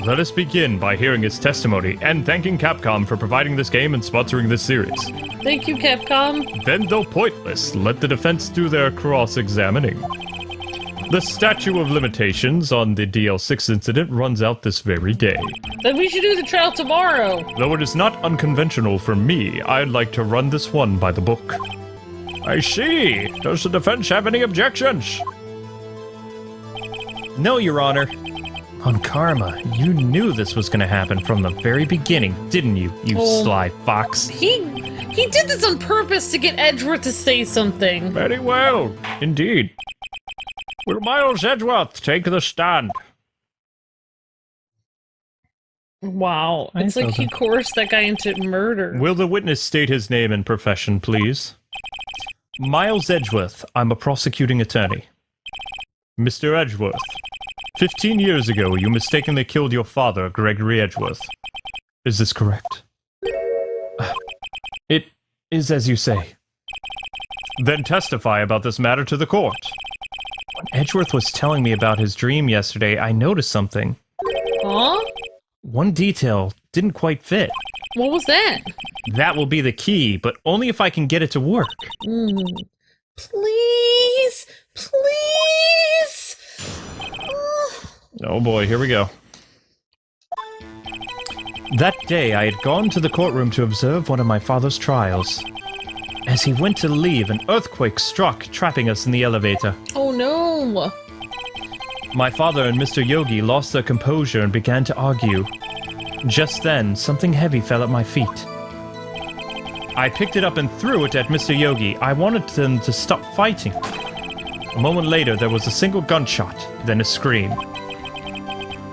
Let us begin by hearing his testimony and thanking Capcom for providing this game and sponsoring this series. Thank you, Capcom. Then, though pointless, let the defense do their cross-examining. The statute of limitations on the DL6 incident runs out this very day. Then we should do the trial tomorrow. Though it is not unconventional for me, I'd like to run this one by the book. I see. Does the defense have any objections? No, Your Honor. On Karma, you knew this was gonna happen from the very beginning, didn't you, you sly fox? He did this on purpose to get Edgeworth to say something. Very well, indeed. Will Miles Edgeworth take the stand? Wow. It's like he coerced that guy into murder. Will the witness state his name and profession, please? Miles Edgeworth, I'm a prosecuting attorney. Mr. Edgeworth, 15 years ago, you mistakenly killed your father, Gregory Edgeworth. Is this correct? It is as you say. Then testify about this matter to the court. When Edgeworth was telling me about his dream yesterday, I noticed something. Huh? One detail didn't quite fit. What was that? That will be the key, but only if I can get it to work. Please, please. Oh boy, here we go. That day, I had gone to the courtroom to observe one of my father's trials. As he went to leave, an earthquake struck, trapping us in the elevator. Oh no. My father and Mr. Yogi lost their composure and began to argue. Just then, something heavy fell at my feet. I picked it up and threw it at Mr. Yogi. I wanted them to stop fighting. A moment later, there was a single gunshot, then a scream.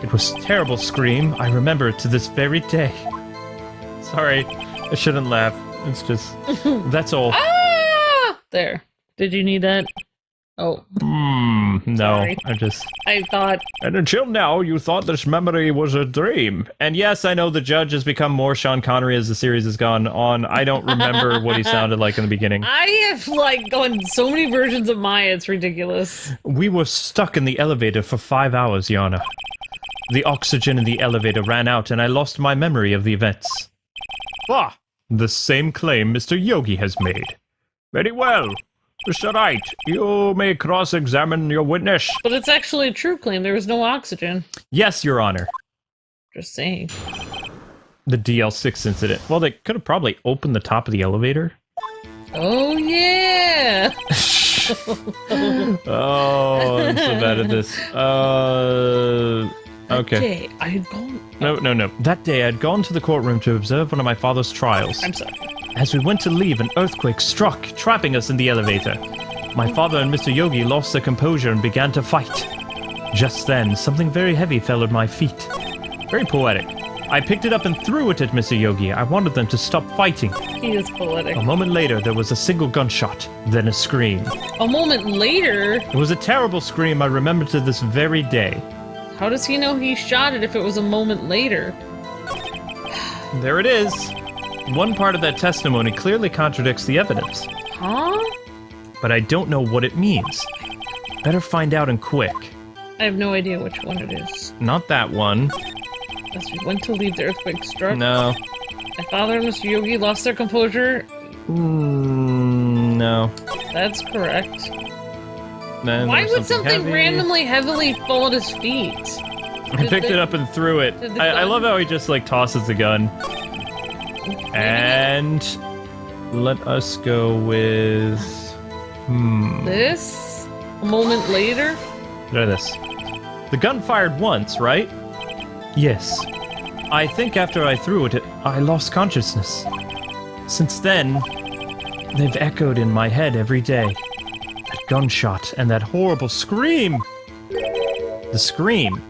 It was a terrible scream. I remember it to this very day. Sorry, I shouldn't laugh. It's just... that's all. Ah! There. Did you need that? Oh. No, Sorry. I thought... And until now, you thought this memory was a dream. And yes, I know the judge has become more Sean Connery as the series has gone on. I don't remember what he sounded like in the beginning. I have, like, gone so many versions of Maya, it's ridiculous. We were stuck in the elevator for 5 hours, Yana. The oxygen in the elevator ran out, and I lost my memory of the events. Ah, the same claim Mr. Yogi has made. Very well. Mr. Wright, you may cross-examine your witness. But it's actually a true claim. There was no oxygen. Yes, Your Honor. Just saying. The DL6 incident. Well, they could have probably opened the top of the elevator. Oh, yeah! Oh, I'm so bad at this. Okay. Okay, I had gone... No. That day, I had gone to the courtroom to observe one of my father's trials. I'm sorry. As we went to leave, an earthquake struck, trapping us in the elevator. My father and Mr. Yogi lost their composure and began to fight. Just then, something very heavy fell at my feet. Very poetic. I picked it up and threw it at Mr. Yogi. I wanted them to stop fighting. He is poetic. A moment later, there was a single gunshot, then a scream. A moment later? It was a terrible scream I remember to this very day. How does he know he shot it if it was a moment later? There it is. One part of that testimony clearly contradicts the evidence. Huh? But I don't know what it means. Better find out and quick. I have no idea which one it is. Not that one. As we went to leave, the earthquake struck. No. My father and Mr. Yogi lost their composure. No. That's correct. Then Why there's would something heavy. randomly heavily fall at his feet? I picked it up and threw it. Did the I gun- love how he just like tosses the gun. And let us go with This? A moment later? try this. The gun fired once, right? Yes. I think after I threw it, I lost consciousness. Since then, they've echoed in my head every day. That gunshot and that horrible scream. The scream.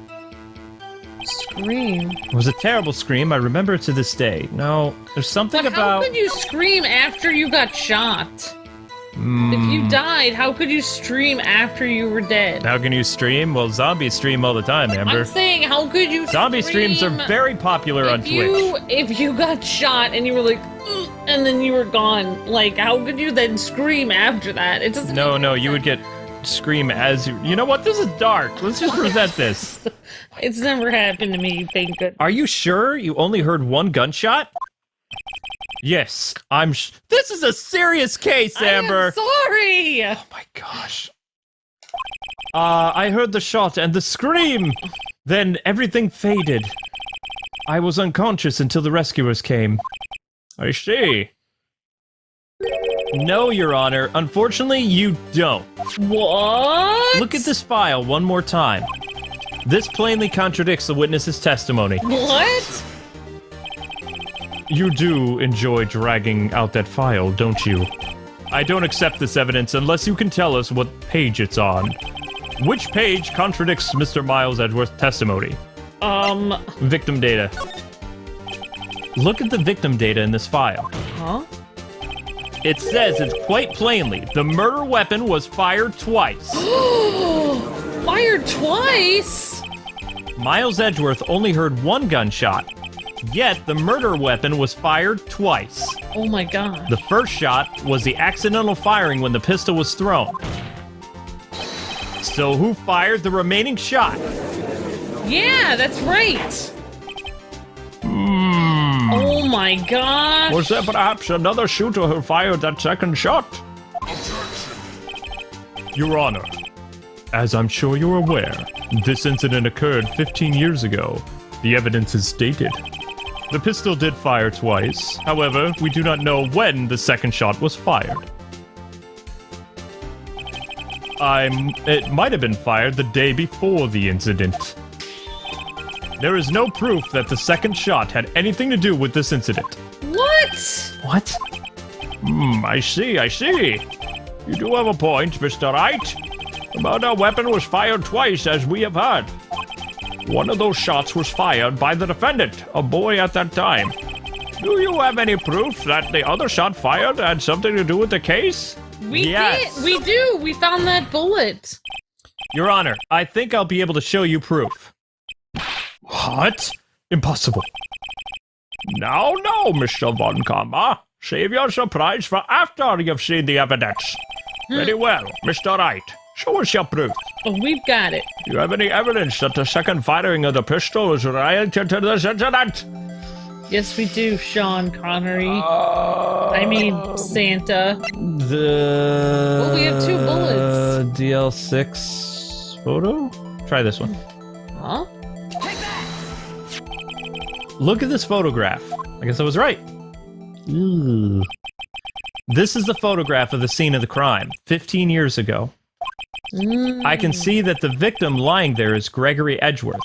Scream. It was a terrible scream. I remember it to this day. No, there's something But how about... could you scream after you got shot? If you died, how could you scream after you were dead? How can you stream? Well, zombies stream all the time, Amber. I'm saying, how could you Zombie scream streams are very popular on Twitch. If you got shot and you were like, "Ugh," and then you were gone, like, how could you then scream after that? It doesn't. No, make no, any you would sense. get scream as you... You know what? This is dark. Let's just present this. It's never happened to me, thank goodness. Are you sure you only heard one gunshot? Yes, This is a serious case, Amber. I'm sorry! Oh my gosh. I heard the shot and the scream. Then everything faded. I was unconscious until the rescuers came. I see. No, Your Honor. Unfortunately, you don't. What? Look at this file one more time. This plainly contradicts the witness's testimony. What? You do enjoy dragging out that file, don't you? I don't accept this evidence unless you can tell us what page it's on. Which page contradicts Mr. Miles Edgeworth's testimony? Victim data. Look at the victim data in this file. Huh? It says it quite plainly, the murder weapon was fired twice. Fired twice? Miles Edgeworth only heard one gunshot, yet the murder weapon was fired twice. Oh my god. The first shot was the accidental firing when the pistol was thrown. So who fired the remaining shot? Yeah, that's right. Oh my gosh. Was there perhaps another shooter who fired that second shot? Your Honor, as I'm sure you're aware, this incident occurred 15 years ago. The evidence is dated. The pistol did fire twice. However, we do not know when the second shot was fired. It might have been fired the day before the incident. There is no proof that the second shot had anything to do with this incident. What? What? I see. You do have a point, Mr. Wright. The murder weapon was fired twice, as we have heard. One of those shots was fired by the defendant, a boy at that time. Do you have any proof that the other shot fired had something to do with the case? We Yes. did. We do. We found that bullet. Your Honor, I think I'll be able to show you proof. What? Impossible. No, Mr. Von Karma. Save your surprise for after you've seen the evidence. Very well, Mr. Wright. Show us your proof. Oh, we've got it. Do you have any evidence that the second firing of the pistol is related to this incident? Yes, we do, Sean Connery. I mean, Santa. Well, we have two bullets. DL6 photo? Try this one. Huh? Look at this photograph. I guess I was right. Ooh. This is the photograph of the scene of the crime, 15 years ago. I can see that the victim lying there is Gregory Edgeworth.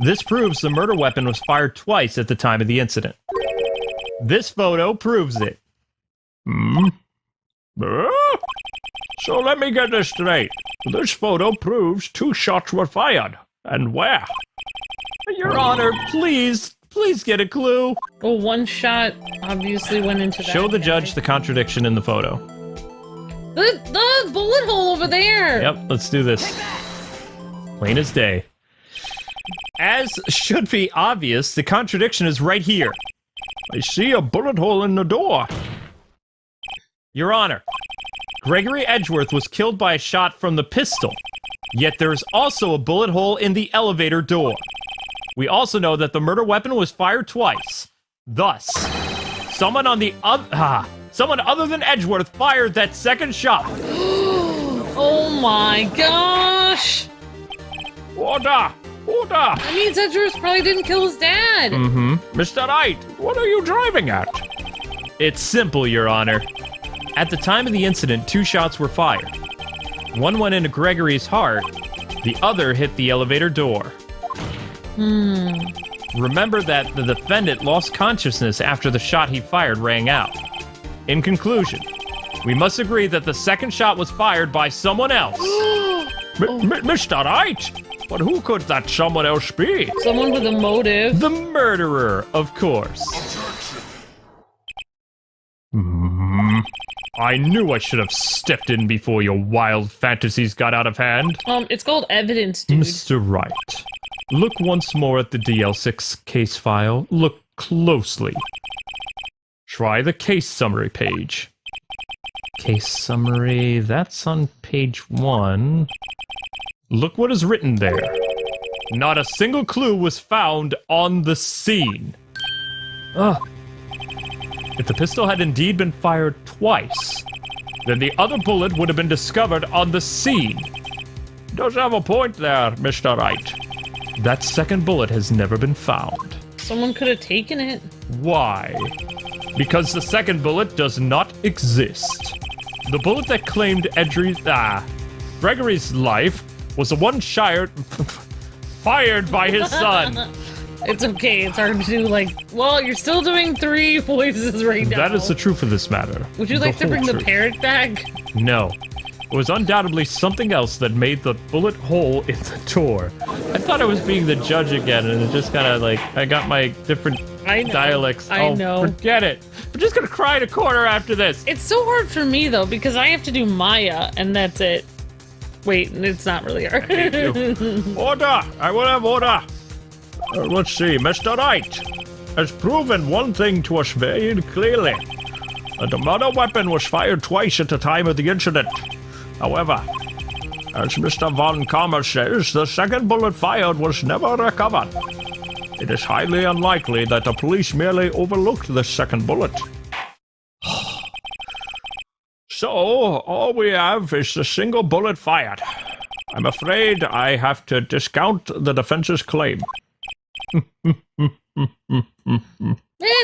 This proves the murder weapon was fired twice at the time of the incident. This photo proves it. So let me get this straight. This photo proves 2 shots were fired. And where? Your Honor, please Please get a clue. Well, one shot obviously went into that. Show the guy. judge the contradiction in the photo. The bullet hole over there. Yep, let's do this. Plain as day. As should be obvious, the contradiction is right here. I see a bullet hole in the door. Your Honor, Gregory Edgeworth was killed by a shot from the pistol, yet there's also a bullet hole in the elevator door. We also know that the murder weapon was fired twice. Thus, someone other than Edgeworth fired that second shot. Oh my gosh! Order! Order! That means Edgeworth probably didn't kill his dad. Mr. Wright, what are you driving at? It's simple, Your Honor. At the time of the incident, 2 shots were fired. One went into Gregory's heart, the other hit the elevator door. Remember that the defendant lost consciousness after the shot he fired rang out. In conclusion, we must agree that the second shot was fired by someone else. Mr. Wright? But who could that someone else be? Someone with a motive. The murderer, of course. I knew I should have stepped in before your wild fantasies got out of hand. It's called evidence, dude. Mr. Wright, look once more at the DL6 case file. Look closely. Try the case summary page. Case summary, that's on page 1. Look what is written there. Not a single clue was found on the scene. If the pistol had indeed been fired twice, then the other bullet would have been discovered on the scene. Does have a point there, Mr. Wright. That second bullet has never been found. Someone could have taken it. Why? Because the second bullet does not exist. The bullet that claimed Gregory's life was the one fired by his son. It's okay, it's hard to do, well, you're still doing 3 voices right now. That is the truth of this matter. Would you like to whole bring the truth. parrot back? No. It was undoubtedly something else that made the bullet hole in the door. I thought I was being the judge again, and it just kind of I got my different dialects. I know. Forget it. I'm just gonna cry in a corner after this. It's so hard for me, though, because I have to do Maya, and that's it. Wait, it's not really hard. Order! I will have order. Let's see. Mr. Wright has proven one thing to us very clearly. That the murder weapon was fired twice at the time of the incident. However, as Mr. Von Kammer says, the second bullet fired was never recovered. It is highly unlikely that the police merely overlooked the second bullet. So, all we have is the single bullet fired. I'm afraid I have to discount the defense's claim. Man,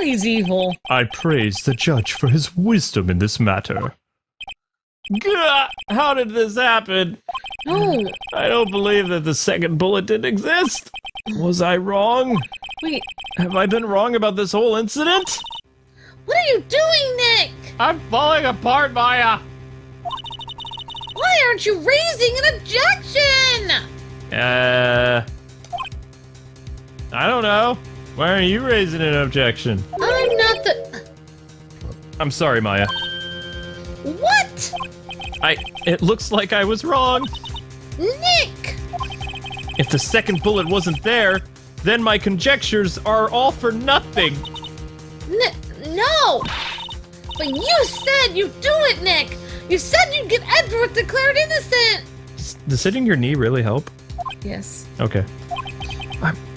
he's evil. I praise the judge for his wisdom in this matter. Gah! How did this happen? No. I don't believe that the second bullet didn't exist. Was I wrong? Wait, Have I been wrong about this whole incident? What are you doing, Nick? I'm falling apart, Maya! Why aren't you raising an objection? I don't know. Why aren't you raising an objection? I'm not the... I'm sorry, Maya. What? It looks like I was wrong. Nick! If the second bullet wasn't there, then my conjectures are all for nothing. No! But you said you'd do it, Nick! You said you'd get Edgeworth declared innocent! Does hitting your knee really help? yes. Okay.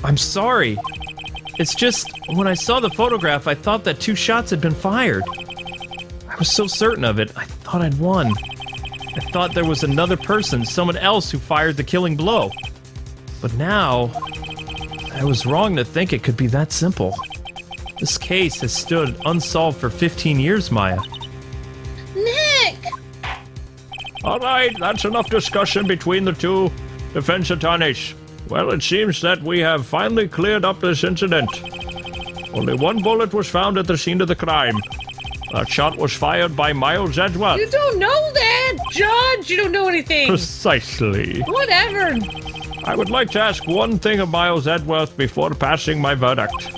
I'm sorry. It's just, when I saw the photograph, I thought that 2 shots had been fired. I was so certain of it, I thought I'd won. I thought there was another person, someone else who fired the killing blow. But now, I was wrong to think it could be that simple. This case has stood unsolved for 15 years, Maya. Nick! All right, that's enough discussion between the two defense attorneys. Well, it seems that we have finally cleared up this incident. Only 1 bullet was found at the scene of the crime. That shot was fired by Miles Edgeworth. You don't know that, Judge! You don't know anything! Precisely. Whatever! I would like to ask one thing of Miles Edgeworth before passing my verdict.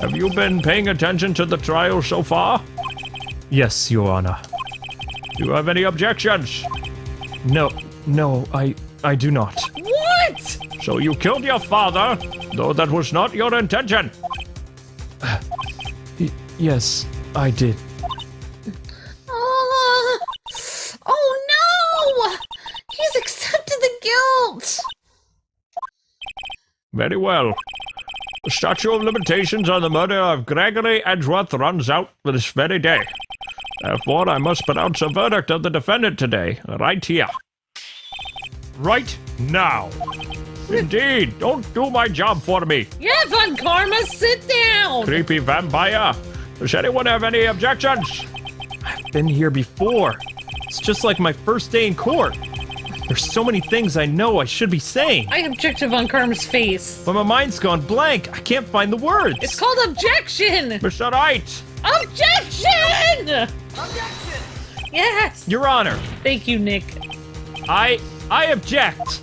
Have you been paying attention to the trial so far? Yes, Your Honor. Do you have any objections? No, I do not. What? So you killed your father, though that was not your intention. Yes, I did. Oh no! He's accepted the guilt! Very well. The statute of limitations on the murder of Gregory Edgeworth runs out this very day. Therefore, I must pronounce a verdict of the defendant today, right here. Right now. Indeed, don't do my job for me, Yeah, Von Karma, sit down! creepy vampire. Does anyone have any objections? I've been here before. It's just like my first day in court. There's so many things I know I should be saying, I object to Von Karma's face. but my mind's gone blank. I can't find the words. It's called objection! Mr. Wright! Objection! Objection! Yes! Your Honor, Thank you, Nick. I object.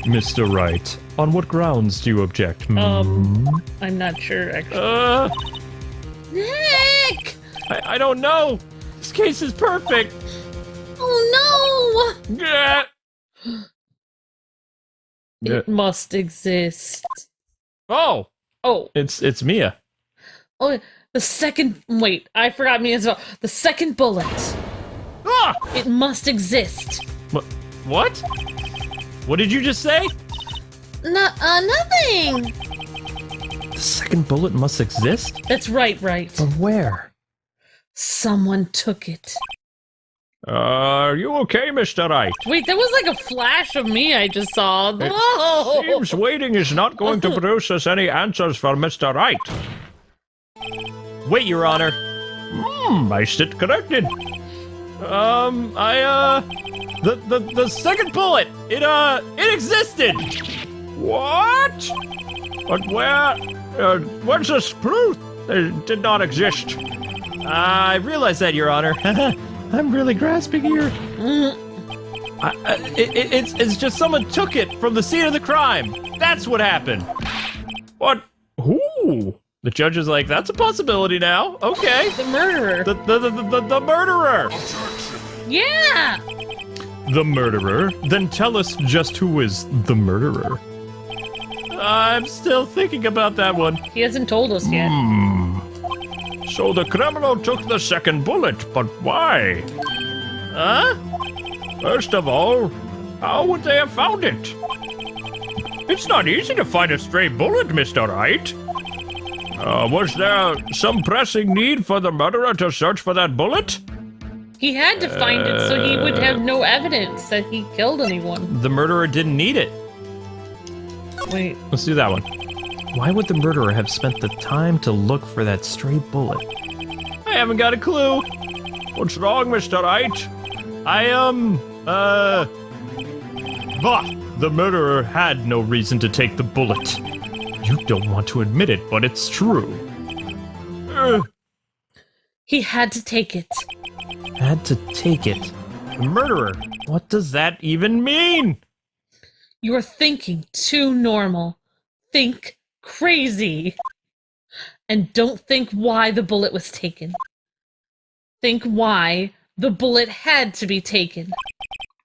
Mr. Wright, on what grounds do you object? I'm not sure, actually. Nick! I don't know. This case is perfect. Oh no! Yeah. It must exist. Oh, Oh, It's Mia. oh, the second. Wait, I forgot me as well. The second bullet. ah! It must exist. What? What did you just say? Nothing! The second bullet must exist? That's right, right. But where? Someone took it. Are you okay, Mr. Wright? Wait, that was like a flash of me I just saw. Whoa! Seems waiting is not going to produce us any answers for Mr. Wright. Wait, Your Honor. I sit corrected. The second bullet, it existed. What? But where? Where's this proof? It did not exist. I realize that, Your Honor. I'm really grasping here. It's just someone took it from the scene of the crime. That's what happened. What? Who? The judge is like, that's a possibility now. Okay. The murderer. The murderer. Yeah! The murderer? Then tell us just who is the murderer. I'm still thinking about that one. He hasn't told us yet. So the criminal took the second bullet, but why? Huh? First of all, how would they have found it? It's not easy to find a stray bullet, Mr. Wright. Was there some pressing need for the murderer to search for that bullet? He had to find it so he would have no evidence that he killed anyone. The murderer didn't need it. Wait. Let's do that one. Why would the murderer have spent the time to look for that stray bullet? I haven't got a clue. What's wrong, Mr. Wright? Bah! The murderer had no reason to take the bullet. You don't want to admit it, but it's true. He had to take it. Had to take it. The murderer. What does that even mean? You're thinking too normal. Think crazy. And don't think why the bullet was taken. Think why the bullet had to be taken.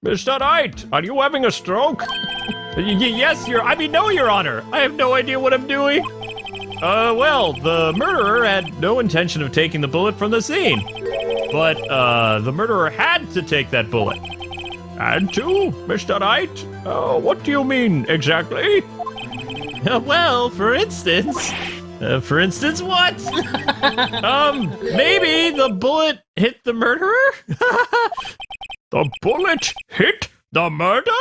Mr. Wright, are you having a stroke? Yes, no, Your Honor. I have no idea what I'm doing. Well, the murderer had no intention of taking the bullet from the scene. But, the murderer had to take that bullet. And to, Mr. Wright? What do you mean, exactly? Well, for instance what? Maybe the bullet hit the murderer? The bullet hit the murderer?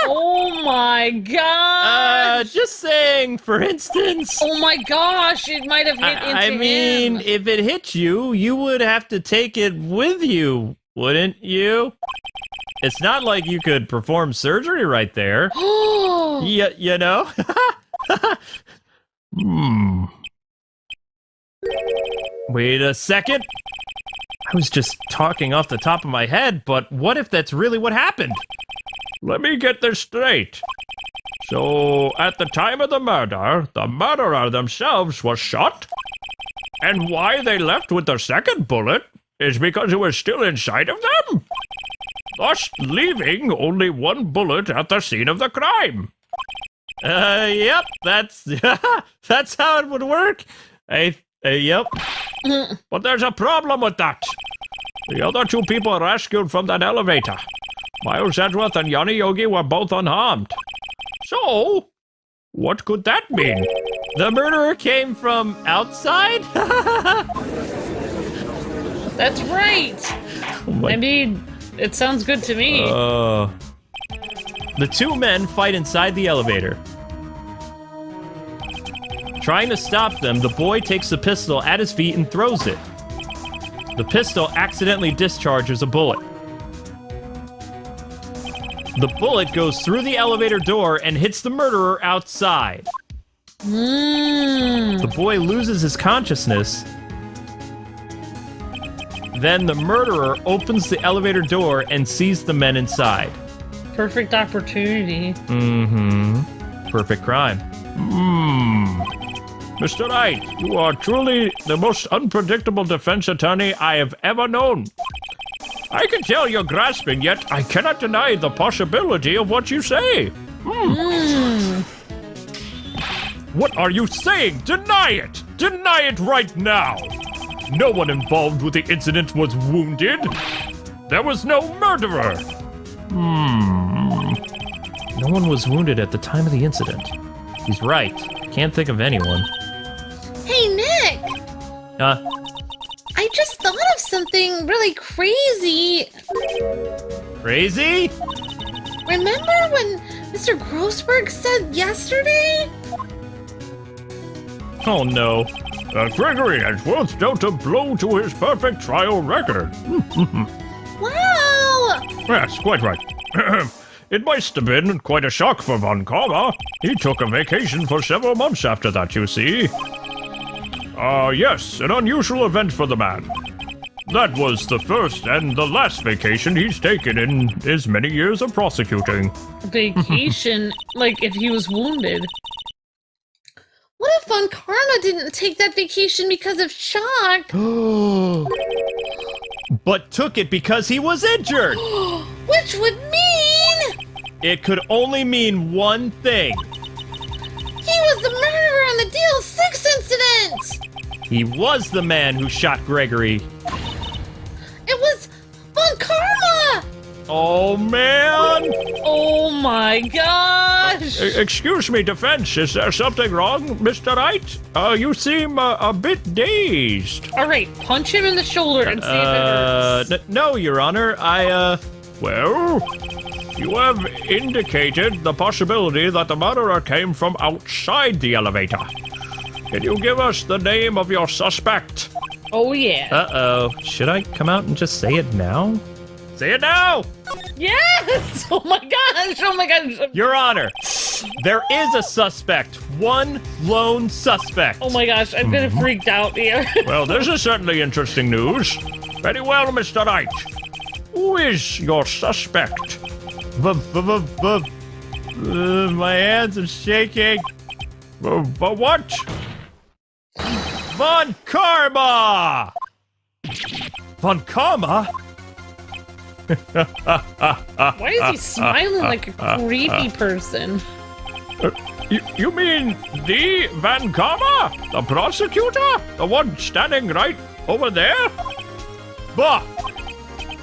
Oh my god! Just saying, for instance. Oh my gosh, it might have hit into him. If it hit you, you would have to take it with you, wouldn't you? It's not like you could perform surgery right there. You know? Wait a second. I was just talking off the top of my head, but what if that's really what happened? Let me get this straight. So, at the time of the murderer themselves was shot? And why they left with the second bullet is because it was still inside of them? Thus, leaving only one bullet at the scene of the crime. Yep, that's that's how it would work. Yep. But there's a problem with that. The other two people rescued from that elevator, Miles Edgeworth and Yanni Yogi, were both unharmed. So, what could that mean? The murderer came from outside? That's right. I mean, it sounds good to me. The two men fight inside the elevator. Trying to stop them, the boy takes the pistol at his feet and throws it. The pistol accidentally discharges a bullet. The bullet goes through the elevator door and hits the murderer outside. The boy loses his consciousness. Then the murderer opens the elevator door and sees the men inside. Perfect opportunity. Perfect crime. Mr. Wright, you are truly the most unpredictable defense attorney I have ever known. I can tell you're grasping, yet I cannot deny the possibility of what you say. What are you saying? Deny it! Deny it right now! No one involved with the incident was wounded. There was no murderer. No one was wounded at the time of the incident. He's right. Can't think of anyone. Hey, Nick! I just thought of something really crazy. Crazy? Remember when Mr. Grossberg said yesterday? Oh no. Gregory Edgeworth dealt a blow to his perfect trial record. Wow! Yes, quite right. It must have been quite a shock for Von Karma. He took a vacation for several months after that, you see. Yes, an unusual event for the man. That was the first and the last vacation he's taken in his many years of prosecuting. Vacation? Like if he was wounded. What if Von Karma didn't take that vacation because of shock? But took it because he was injured! Which would mean... It could only mean one thing. he was the murderer on the Deal 6 incident! He was the man who shot Gregory. It was Von Karma! Oh, man! Oh my gosh! Excuse me, defense. Is there something wrong, Mr. Wright? You seem a bit dazed. Alright, punch him in the shoulder and see if it hurts. No, Your Honor, Well, you have indicated the possibility that the murderer came from outside the elevator. Can you give us the name of your suspect? Oh yeah. Uh-oh. Should I come out and just say it now? Say it now! Yes! Oh my gosh! Oh my gosh! Your Honor, there is a suspect. One lone suspect. Oh my gosh, I'm getting freaked out here. Well, this is certainly interesting news. Very well, Mr. Wright. Who is your suspect? My hands are shaking. For what? Von Karma! Von Karma? Why is he smiling like a creepy person? You mean the Van Karma? The prosecutor? The one standing right over there? Bah!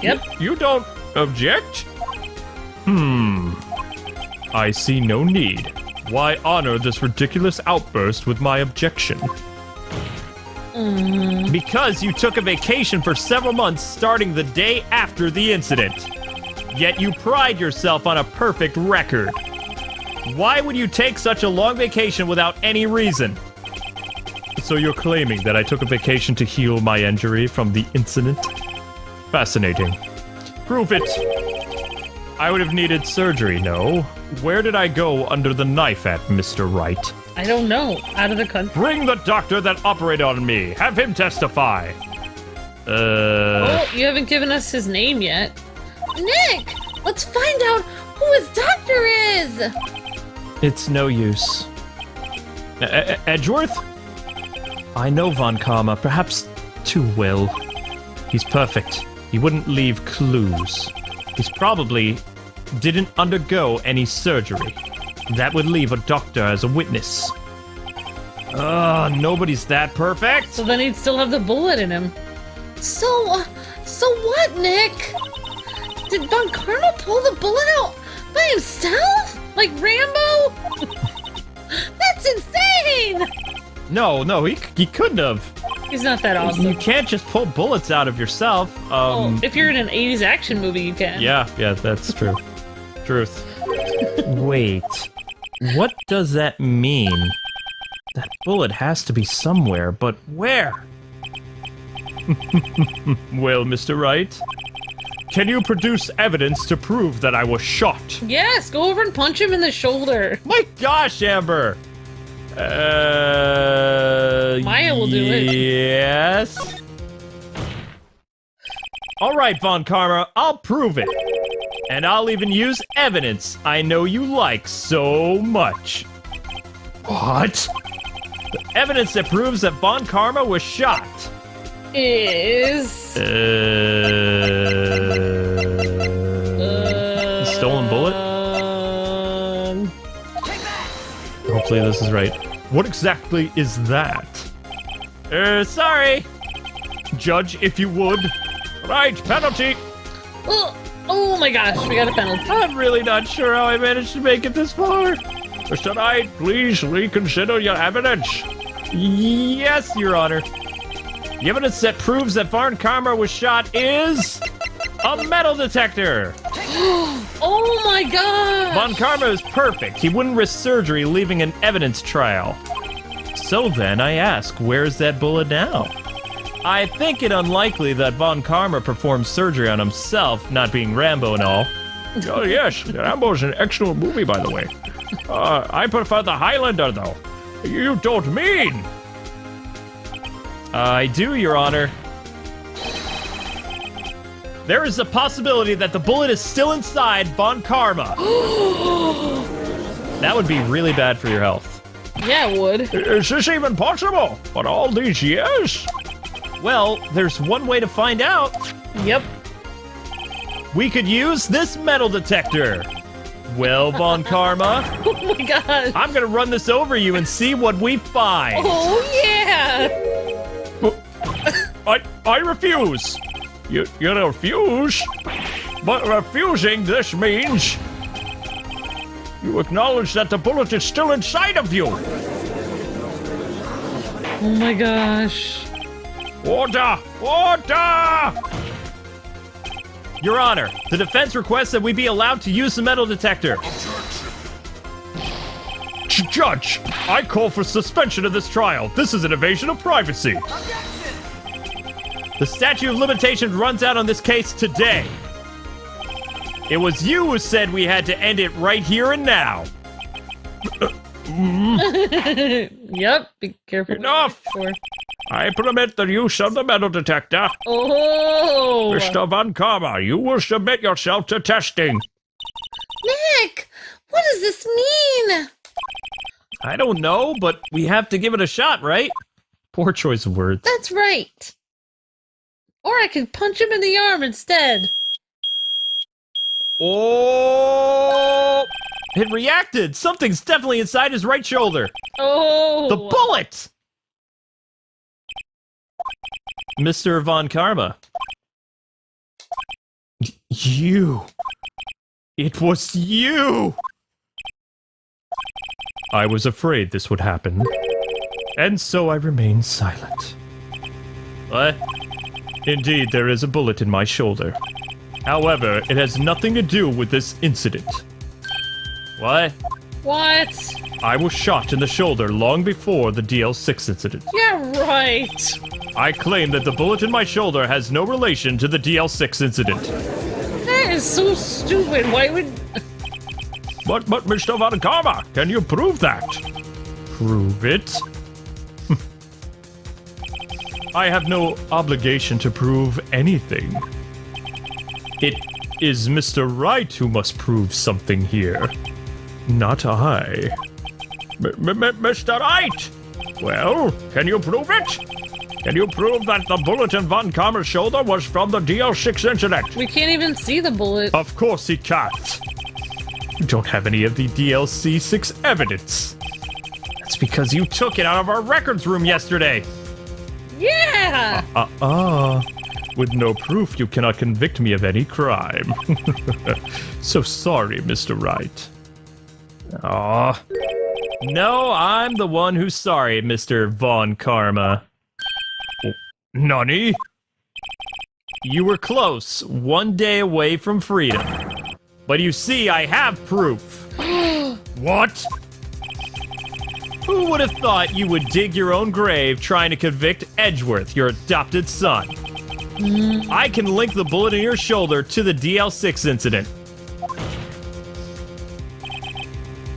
Yep. You don't object? I see no need. Why honor this ridiculous outburst with my objection? Because you took a vacation for several months starting the day after the incident. Yet you pride yourself on a perfect record. Why would you take such a long vacation without any reason? So you're claiming that I took a vacation to heal my injury from the incident? Fascinating. Prove it. I would have needed surgery, no? Where did I go under the knife at, Mr. Wright? I don't know. Out of the country. Bring the doctor that operated on me. Have him testify. Oh, you haven't given us his name yet. Nick! Let's find out who his doctor is! It's no use. Edgeworth? I know Von Karma, perhaps too well. He's perfect. He wouldn't leave clues. He's probably didn't undergo any surgery. That would leave a doctor as a witness. Nobody's that perfect. So then he'd still have the bullet in him. So what, Nick? Did Von Karma pull the bullet out by himself? Like Rambo? That's insane! No, he couldn't have. He's not that awesome. You can't just pull bullets out of yourself. If you're in an 80s action movie, you can. Yeah, that's true. Truth. Wait, what does that mean? That bullet has to be somewhere, but where? Well, Mr. Wright, can you produce evidence to prove that I was shot? Yes, go over and punch him in the shoulder. My gosh, Amber! Maya will do it. Yes. All right, Von Karma, I'll prove it. And I'll even use evidence I know you like so much. What? The evidence that proves that Von Karma was shot. Is... Stolen bullet? Hopefully this is right. What exactly is that? Sorry. Judge, if you would. Right, penalty. Oh my gosh, we got a penalty. I'm really not sure how I managed to make it this far. Mr. Knight, please reconsider your evidence. Yes, Your Honor. The evidence that proves that Von Karma was shot is a metal detector. Oh my god! Von Karma is perfect. He wouldn't risk surgery leaving an evidence trail. So then I ask, where's that bullet now? I think it unlikely that Von Karma performed surgery on himself, not being Rambo and all. Oh yes, Rambo's an excellent movie, by the way. I prefer the Highlander, though. You don't mean? I do, Your Honor. There is a possibility that the bullet is still inside Von Karma. That would be really bad for your health. Yeah, it would. Is this even possible? But all these years? Well, there's one way to find out. Yep. We could use this metal detector. Well, Von Karma, Oh my god. I'm gonna run this over you and see what we find. Oh yeah. I refuse. You refuse? But refusing this means you acknowledge that the bullet is still inside of you. Oh my gosh. Order! Order! Your Honor, the defense requests that we be allowed to use the metal detector. Judge, I call for suspension of this trial. This is an invasion of privacy. The statute of limitations runs out on this case today. It was you who said we had to end it right here and now. Yep, be careful. Enough! I permit the use of the metal detector. Oh! Mr. Von Karma, you will submit yourself to testing. Nick, what does this mean? I don't know, but we have to give it a shot, right? Poor choice of words. That's right. Or I could punch him in the arm instead. Oh! It reacted! Something's definitely inside his right shoulder. Oh! The bullet! Mr. Von Karma. You. It was you! I was afraid this would happen. And so I remained silent. What? Indeed, there is a bullet in my shoulder. However, it has nothing to do with this incident. What? What? I was shot in the shoulder long before the DL6 incident. Yeah, right. I claim that the bullet in my shoulder has no relation to the DL6 incident. That is so stupid. Why would... But Mr. Von Karma, can you prove that? Prove it? I have no obligation to prove anything. It is Mr. Wright who must prove something here. Not I. Mr. Wright! Well, can you prove it? Can you prove that the bullet in Von Karma's shoulder was from the DL6 incident? We can't even see the bullet. Of course he can't. You don't have any of the DLC6 evidence. That's because you took it out of our records room yesterday. Yeah! With no proof, you cannot convict me of any crime. So sorry, Mr. Wright. Aw. No, I'm the one who's sorry, Mr. Von Karma. Oh, Nani? You were close, 1 day away from freedom. But you see, I have proof. What? Who would have thought you would dig your own grave trying to convict Edgeworth, your adopted son? I can link the bullet in your shoulder to the DL6 incident.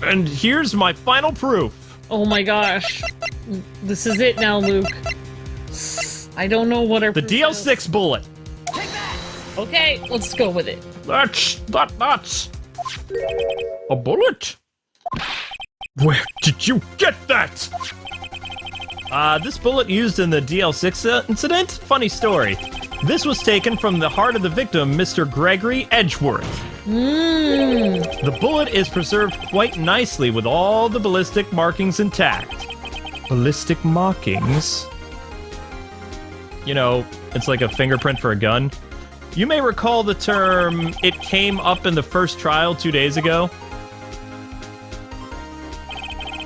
And here's my final proof. Oh my gosh. This is it now, Luke. I don't know what our The proof DL6 is. bullet. Okay, let's go with it. That's a bullet? Where did you get that? This bullet used in the DL6 incident? Funny story. This was taken from the heart of the victim, Mr. Gregory Edgeworth. The bullet is preserved quite nicely with all the ballistic markings intact. Ballistic markings? You know, it's like a fingerprint for a gun. You may recall the term, it came up in the first trial 2 days ago.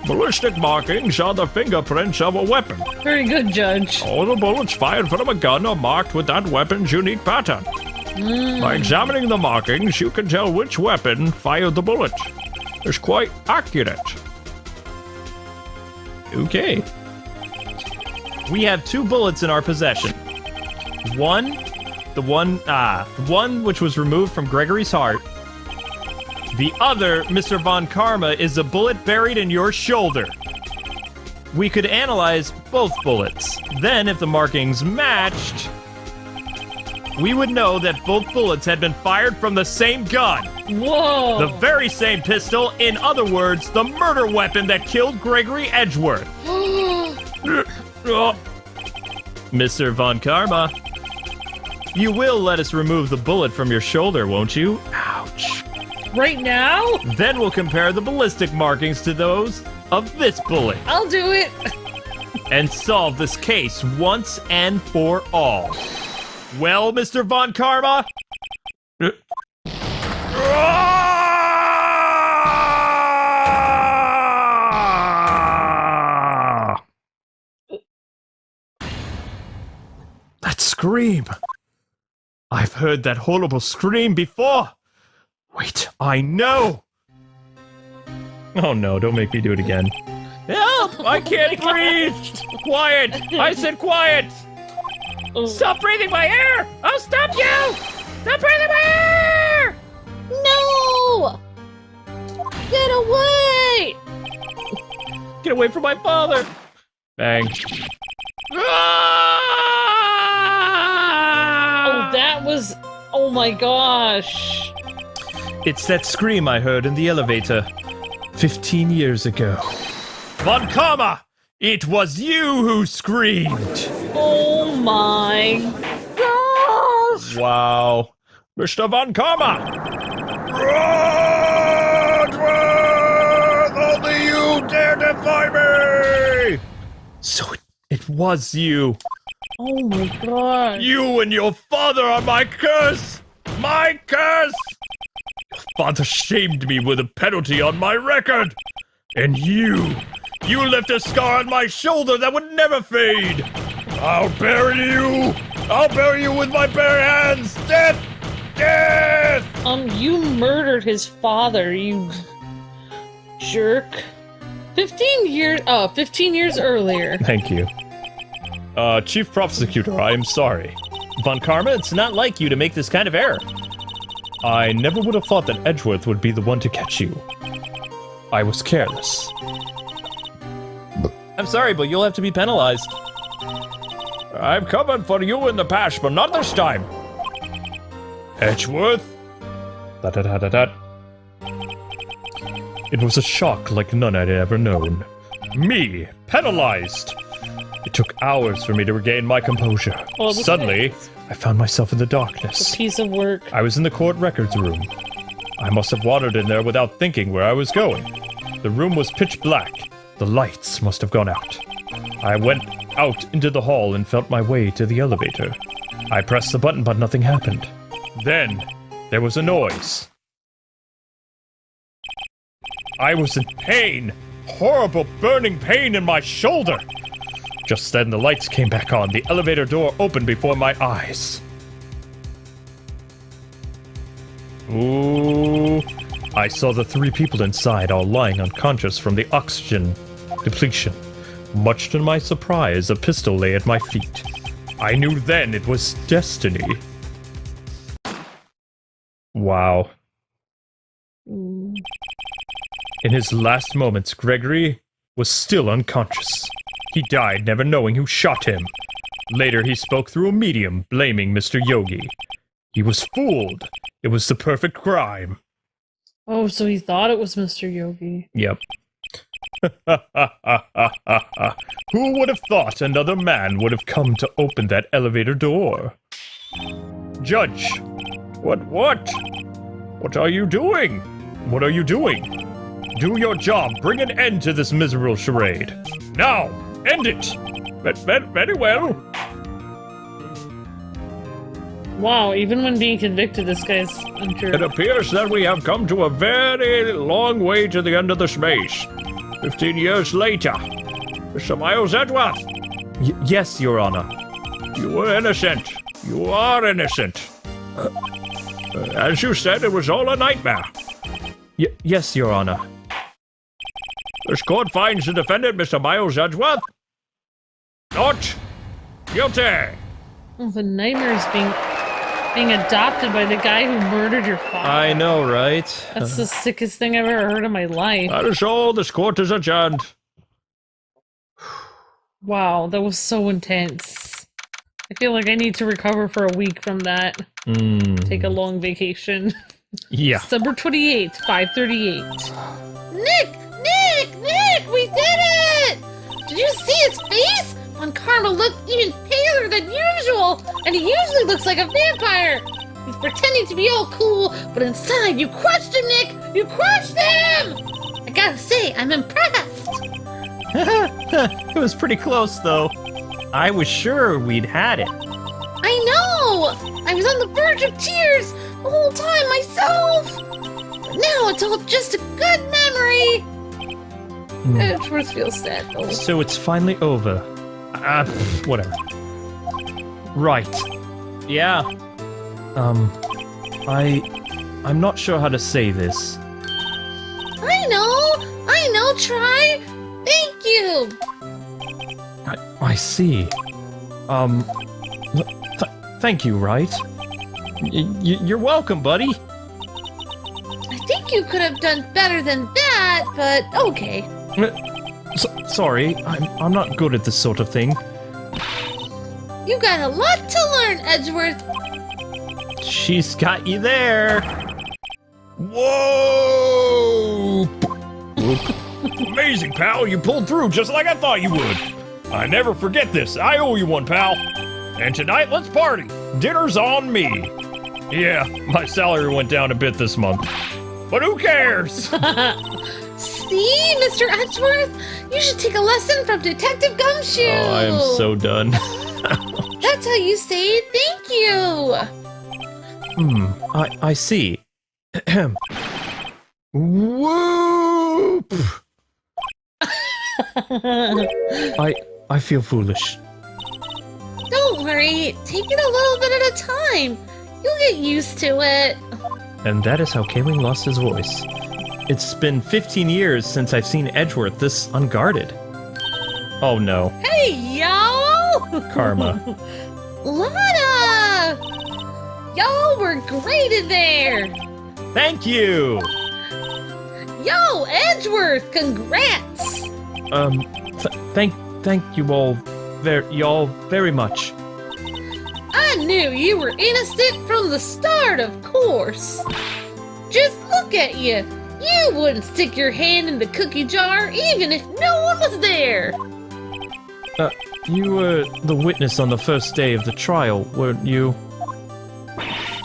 Ballistic markings are the fingerprints of a weapon. Very good, Judge. All the bullets fired from a gun are marked with that weapon's unique pattern. By examining the markings, you can tell which weapon fired the bullet. It's quite accurate. Okay. We have 2 bullets in our possession. The one which was removed from Gregory's heart. The other, Mr. Von Karma, is a bullet buried in your shoulder. We could analyze both bullets. Then, if the markings matched, we would know that both bullets had been fired from the same gun. Whoa! The very same pistol, in other words, the murder weapon that killed Gregory Edgeworth. Mr. Von Karma, you will let us remove the bullet from your shoulder, won't you? Ouch. Right now? Then we'll compare the ballistic markings to those of this bullet. I'll do it. And solve this case once and for all. Well, Mr. Von Karma? That scream. I've heard that horrible scream before. Wait, I know. Oh no, don't make me do it again. Help! I can't breathe! Quiet! I said quiet! Stop breathing my air! I'll stop you! Stop breathing my air! No! Get away! Get away from my father! Bang. Oh, that was... Oh my gosh. It's that scream I heard in the elevator 15 years ago. Von Karma! It was you who screamed! Oh my gosh. Wow. Mr. Von Karma! Edgeworth! Only you dare defy me! So it was you. Oh my gosh. You and your father are my curse! My curse! Your father shamed me with a penalty on my record! And you left a scar on my shoulder that would never fade! I'll bury you! I'll bury you with my bare hands! Death! Death! You murdered his father, you jerk. 15 years earlier. Thank you. Chief Prosecutor, I am sorry. Von Karma, it's not like you to make this kind of error. I never would have thought that Edgeworth would be the one to catch you. I was careless. I'm sorry, but you'll have to be penalized. I've covered for you in the past, but not this time. Edgeworth? It was a shock like none I'd ever known. Me, penalized! It took hours for me to regain my composure. Oh, Suddenly, I found myself in the It's darkness. a piece of work. I was in the court records room. I must have wandered in there without thinking where I was going. The room was pitch black. The lights must have gone out. I went out into the hall and felt my way to the elevator. I pressed the button, but nothing happened. Then, there was a noise. I was in pain. Horrible burning pain in my shoulder. Just then the lights came back on. The elevator door opened before my eyes. Ooh. I saw the 3 people inside all lying unconscious from the oxygen depletion. Much to my surprise, a pistol lay at my feet. I knew then it was destiny. Wow. In his last moments, Gregory was still unconscious. He died never knowing who shot him. Later, he spoke through a medium, blaming Mr. Yogi. He was fooled. It was the perfect crime. Oh, so he thought it was Mr. Yogi. Yep. Who would have thought another man would have come to open that elevator door? Judge! What? What are you doing? What are you doing? Do your job. Bring an end to this miserable charade. Now! End it! Very well. Wow, even when being convicted, this guy's unsure. It appears that we have come to a very long way to the end of the space. 15 years later. Mr. Miles Edgeworth. Yes, Your Honor. You were innocent. You are innocent. As you said, it was all a nightmare. Yes, Your Honor. This court finds the defendant, Mr. Miles Edgeworth, not guilty. Oh, the nightmare is being adopted by the guy who murdered your father. I know, right? That's the sickest thing I've ever heard in my life. That is all. This court is adjourned. Wow, that was so intense. I feel like I need to recover for a week from that. Take a long vacation. Yeah. December 28th, 5:38. Nick! We did it! Did you see his face? When Karma looked even paler than usual, and he usually looks like a vampire. He's pretending to be all cool, but inside you crushed him, Nick! You crushed him! I gotta say, I'm impressed. It was pretty close, though. I was sure we'd had it. I know! I was on the verge of tears the whole time myself! But now it's all just a good memory! Edgeworth feels sad, though. So it's finally over. Whatever. Right. Yeah. I'm not sure how to say this. I know, try! Thank you! I see. Thank you, Wright. You're welcome, buddy. I think you could have done better than that, but okay. Sorry, I'm not good at this sort of thing. You got a lot to learn, Edgeworth. She's got you there. Whoa! Amazing, pal. You pulled through just like I thought you would. I never forget this. I owe you one, pal. And tonight, let's party. Dinner's on me. Yeah, my salary went down a bit this month. But who cares? See, Mr. Edgeworth? You should take a lesson from Detective Gumshoe. Oh, I am so done. That's how you say thank you. I see. Whoop! I feel foolish. Don't worry. Take it a little bit at a time. You'll get used to it. And that is how Kwing lost his voice. It's been 15 years since I've seen Edgeworth this unguarded. Oh no. Hey, y'all! Karma. Lana! Y'all were great in there! Thank you! Yo, Edgeworth, congrats! Thank you all y'all very much. I knew you were innocent from the start, of course. Just look at you. You wouldn't stick your hand in the cookie jar even if no one was there. You were the witness on the first day of the trial, weren't you?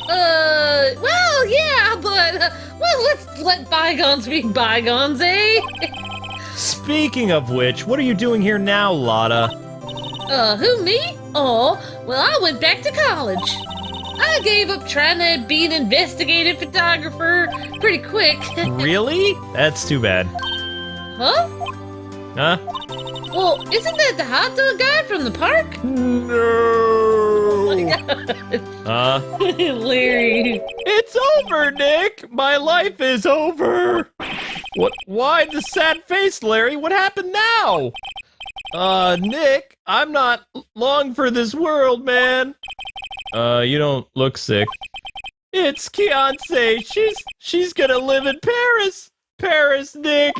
Well, yeah, but, well, let's let bygones be bygones, eh? Speaking of which, what are you doing here now, Lotta? Who, me? Oh, well, I went back to college. I gave up trying to be an investigative photographer pretty quick. Really? That's too bad. Huh? Huh? Well, isn't that the hot dog guy from the park? No! Larry. It's over, Nick! My life is over! What? Why the sad face, Larry? What happened now? Nick, I'm not long for this world, man. You don't look sick. It's Kianse. She's gonna live in Paris. Paris, Nick.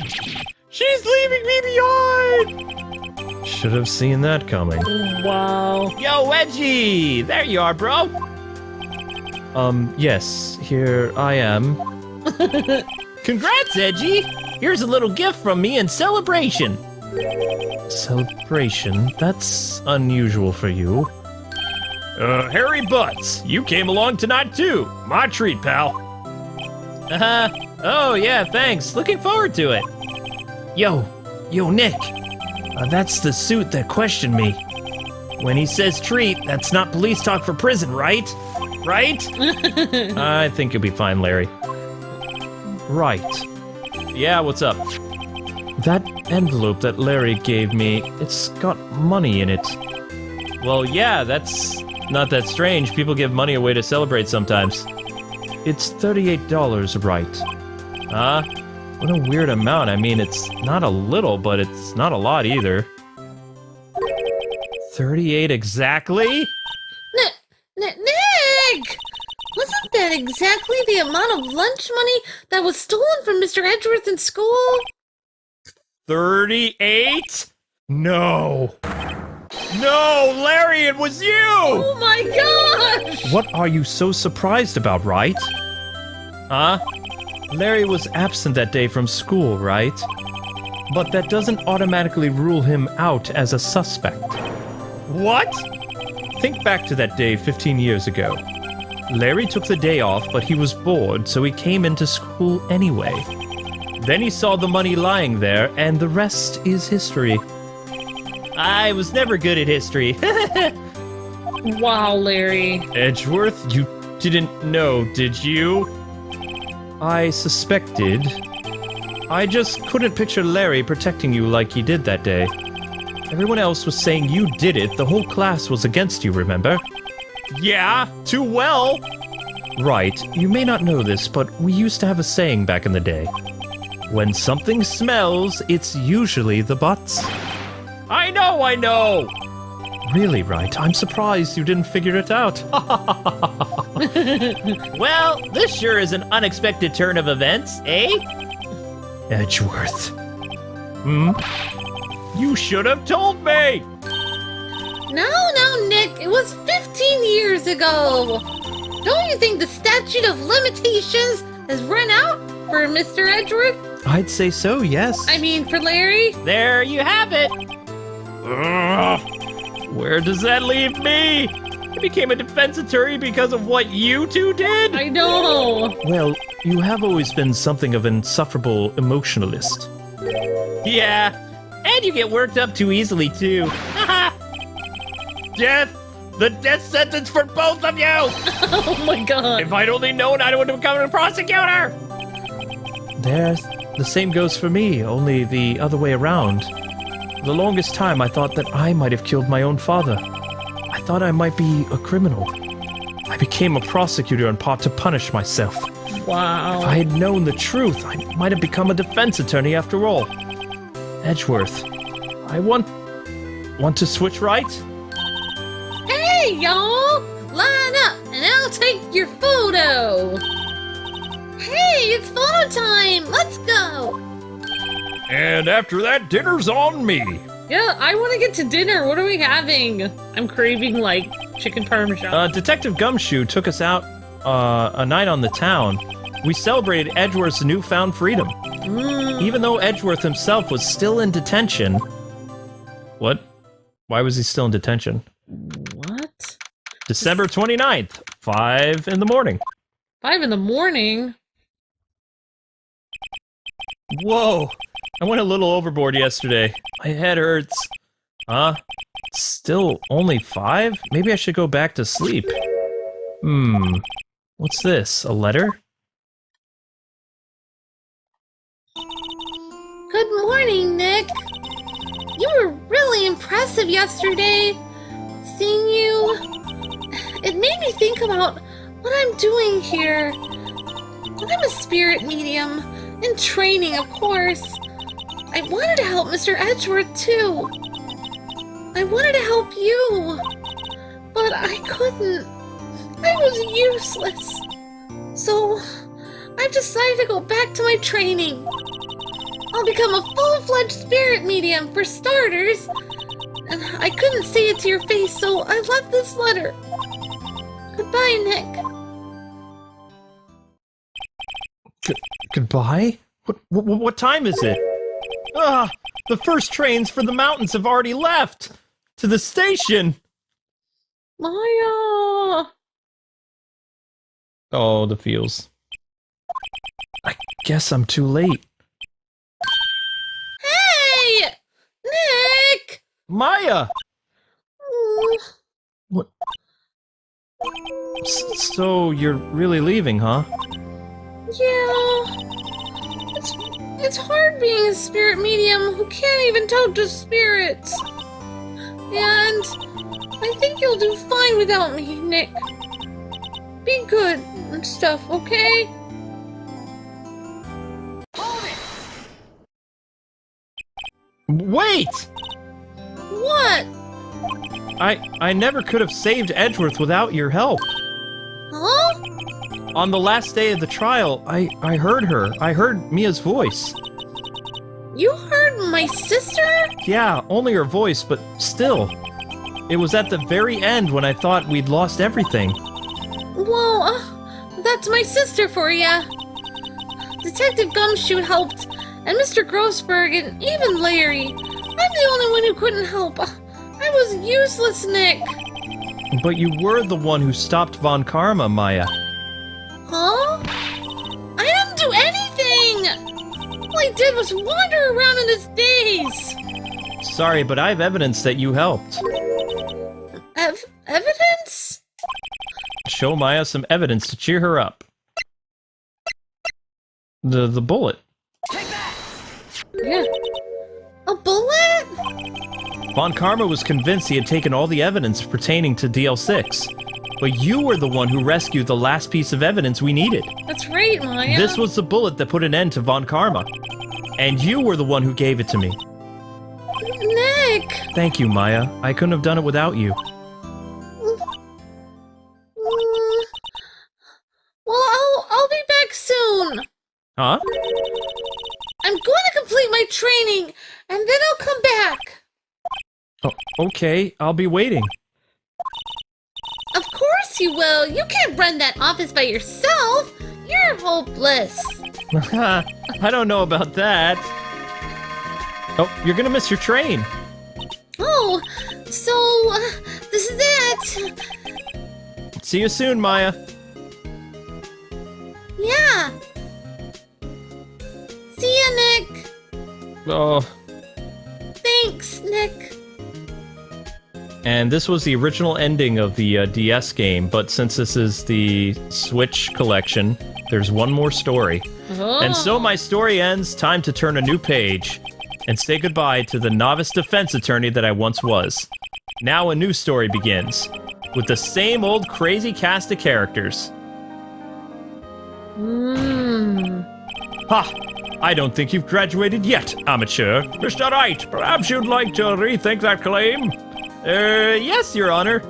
She's leaving me behind. Should have seen that coming. Wow. Yo, Wedgie! There you are, bro. Yes, here I am. Congrats, Edgy. Here's a little gift from me in celebration. Celebration? That's unusual for you. Harry Butts, you came along tonight too. My treat, pal. Oh, yeah, thanks. Looking forward to it. Yo, Nick. That's the suit that questioned me. When he says treat, that's not police talk for prison, right? Right? I think you'll be fine, Larry. Right. Yeah, what's up? That envelope that Larry gave me, it's got money in it. Well, yeah, that's not that strange. People give money away to celebrate sometimes. It's $38, right? Huh? What a weird amount. I mean, it's not a little, but it's not a lot either. 38 exactly? Nick! Wasn't that exactly the amount of lunch money that was stolen from Mr. Edgeworth in school? 38? No. No, Larry, it was you! Oh my gosh! What are you so surprised about, right? Huh? Larry was absent that day from school, right? But that doesn't automatically rule him out as a suspect. What? Think back to that day 15 years ago. Larry took the day off, but he was bored, so he came into school anyway. Then he saw the money lying there, and the rest is history. I was never good at history. Wow, Larry. Edgeworth, you didn't know, did you? I suspected. I just couldn't picture Larry protecting you like he did that day. Everyone else was saying you did it. The whole class was against you, remember? Yeah, too well. Right. You may not know this, but we used to have a saying back in the day. When something smells, it's usually the butts. I know. Really, right? I'm surprised you didn't figure it out. Well, this sure is an unexpected turn of events, eh? Edgeworth. You should have told me. No, Nick, it was 15 years ago. Don't you think the statute of limitations has run out for Mr. Edgeworth? I'd say so, yes. I mean, for Larry? There you have it. Where does that leave me? I became a defense attorney because of what you two did? I know. Well, you have always been something of an insufferable emotionalist. Yeah, and you get worked up too easily, too. Death! The death sentence for both of you! Oh my god. If I'd only known, I would have become a prosecutor! The same goes for me, only the other way around. The longest time I thought that I might have killed my own father. I thought I might be a criminal. I became a prosecutor in part to punish myself. Wow. If I had known the truth, I might have become a defense attorney after all. Edgeworth, I want to switch right? Hey, y'all! Line up, and I'll take your photo! Hey, it's photo time! Let's go! And after that, dinner's on me. Yeah, I want to get to dinner. What are we having? I'm craving, like, chicken parmesan. Detective Gumshoe took us out a night on the town. We celebrated Edgeworth's newfound freedom. Even though Edgeworth himself was still in detention. What? Why was he still in detention? What? December 29th, 5 in the morning. 5 in the morning? Whoa! I went a little overboard yesterday. My head hurts. Still only 5? Maybe I should go back to sleep. What's this? A letter? Good morning, Nick. You were really impressive yesterday. Seeing you, it made me think about what I'm doing here. I'm a spirit medium, in training, of course. I wanted to help Mr. Edgeworth, too. I wanted to help you, but I couldn't. I was useless. So, I've decided to go back to my training. I'll become a full-fledged spirit medium, for starters. And I couldn't say it to your face, so I left this letter. Goodbye, Nick. Goodbye? What time is it? The first trains for the mountains have already left! To the station! Maya! Oh, the feels. I guess I'm too late. Hey! Nick! Maya! Mm, What? So, you're really leaving, huh? yeah. It's hard being a spirit medium who can't even talk to spirits. And I think you'll do fine without me, Nick. Be good and stuff, okay? Wait! What? I never could have saved Edgeworth without your help. Huh? On the last day of the trial, I heard her. I heard Mia's voice. You heard my sister? Yeah, only her voice, but still. It was at the very end when I thought we'd lost everything. Well, that's my sister for ya. Detective Gumshoe helped, and Mr. Grossberg, and even Larry. I'm the only one who couldn't help. I was useless, Nick. But you were the one who stopped Von Karma, Maya. Huh? I didn't do anything! All I did was wander around in his daze. Sorry, but I have evidence that you helped. Evidence? Show Maya some evidence to cheer her up. The bullet. Yeah. A bullet? Von Karma was convinced he had taken all the evidence pertaining to DL6. But you were the one who rescued the last piece of evidence we needed. That's right, Maya. This was the bullet that put an end to Von Karma. And you were the one who gave it to me. Nick! Thank you, Maya. I couldn't have done it without you. Well, I'll be back soon. Huh? I'm going to complete my training, and then I'll come back. Oh, okay, I'll be waiting. Of course you will. You can't run that office by yourself. You're hopeless. I don't know about that. Oh, you're gonna miss your train. Oh, so this is it. See you soon, Maya. Yeah. See ya, Nick. Oh. Thanks, Nick. And this was the original ending of the DS game, but since this is the Switch collection, there's one more story. Oh. And so my story ends. Time to turn a new page and say goodbye to the novice defense attorney that I once was. Now a new story begins, with the same old crazy cast of characters. Ha! I don't think you've graduated yet, amateur. Mr. Wright, perhaps you'd like to rethink that claim? Yes, Your Honor.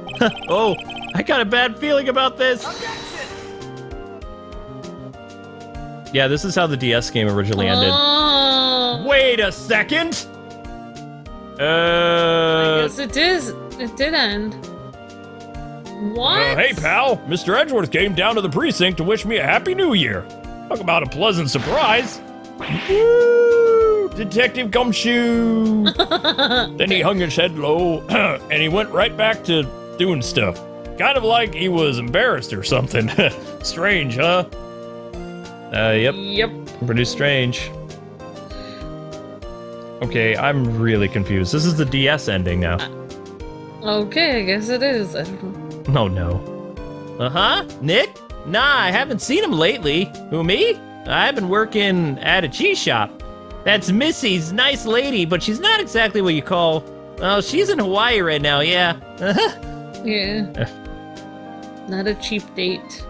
Oh, I got a bad feeling about this. Yeah, this is how the DS game originally ended. Oh. Wait a second! Yes, it is. It did end. What? Hey, pal. Mr. Edgeworth came down to the precinct to wish me a happy new year. Talk about a pleasant surprise. Woo! Detective Gumshoe. Then he hung his head low, and he went right back to doing stuff. Kind of like he was embarrassed or something. Strange, huh? Yep. Yep. Pretty strange. Okay, I'm really confused. This is the DS ending now. Okay, I guess it is. I don't know. Oh no. Uh-huh. Nick? Nah, I haven't seen him lately. Who, me? I've been working at a cheese shop. That's Missy's nice lady, but she's not exactly what you call... Oh, she's in Hawaii right now, yeah. Uh-huh. Yeah. Not a cheap date.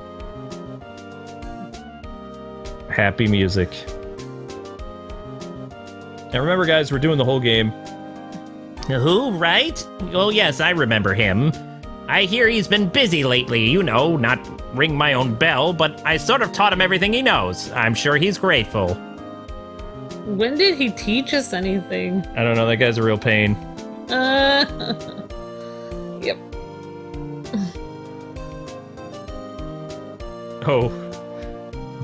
Happy music. Now remember, guys, we're doing the whole game. Who, right? Oh, yes, I remember him. I hear he's been busy lately, you know, not ring my own bell, but I sort of taught him everything he knows. I'm sure he's grateful. When did he teach us anything? I don't know, that guy's a real pain. Yep. Oh.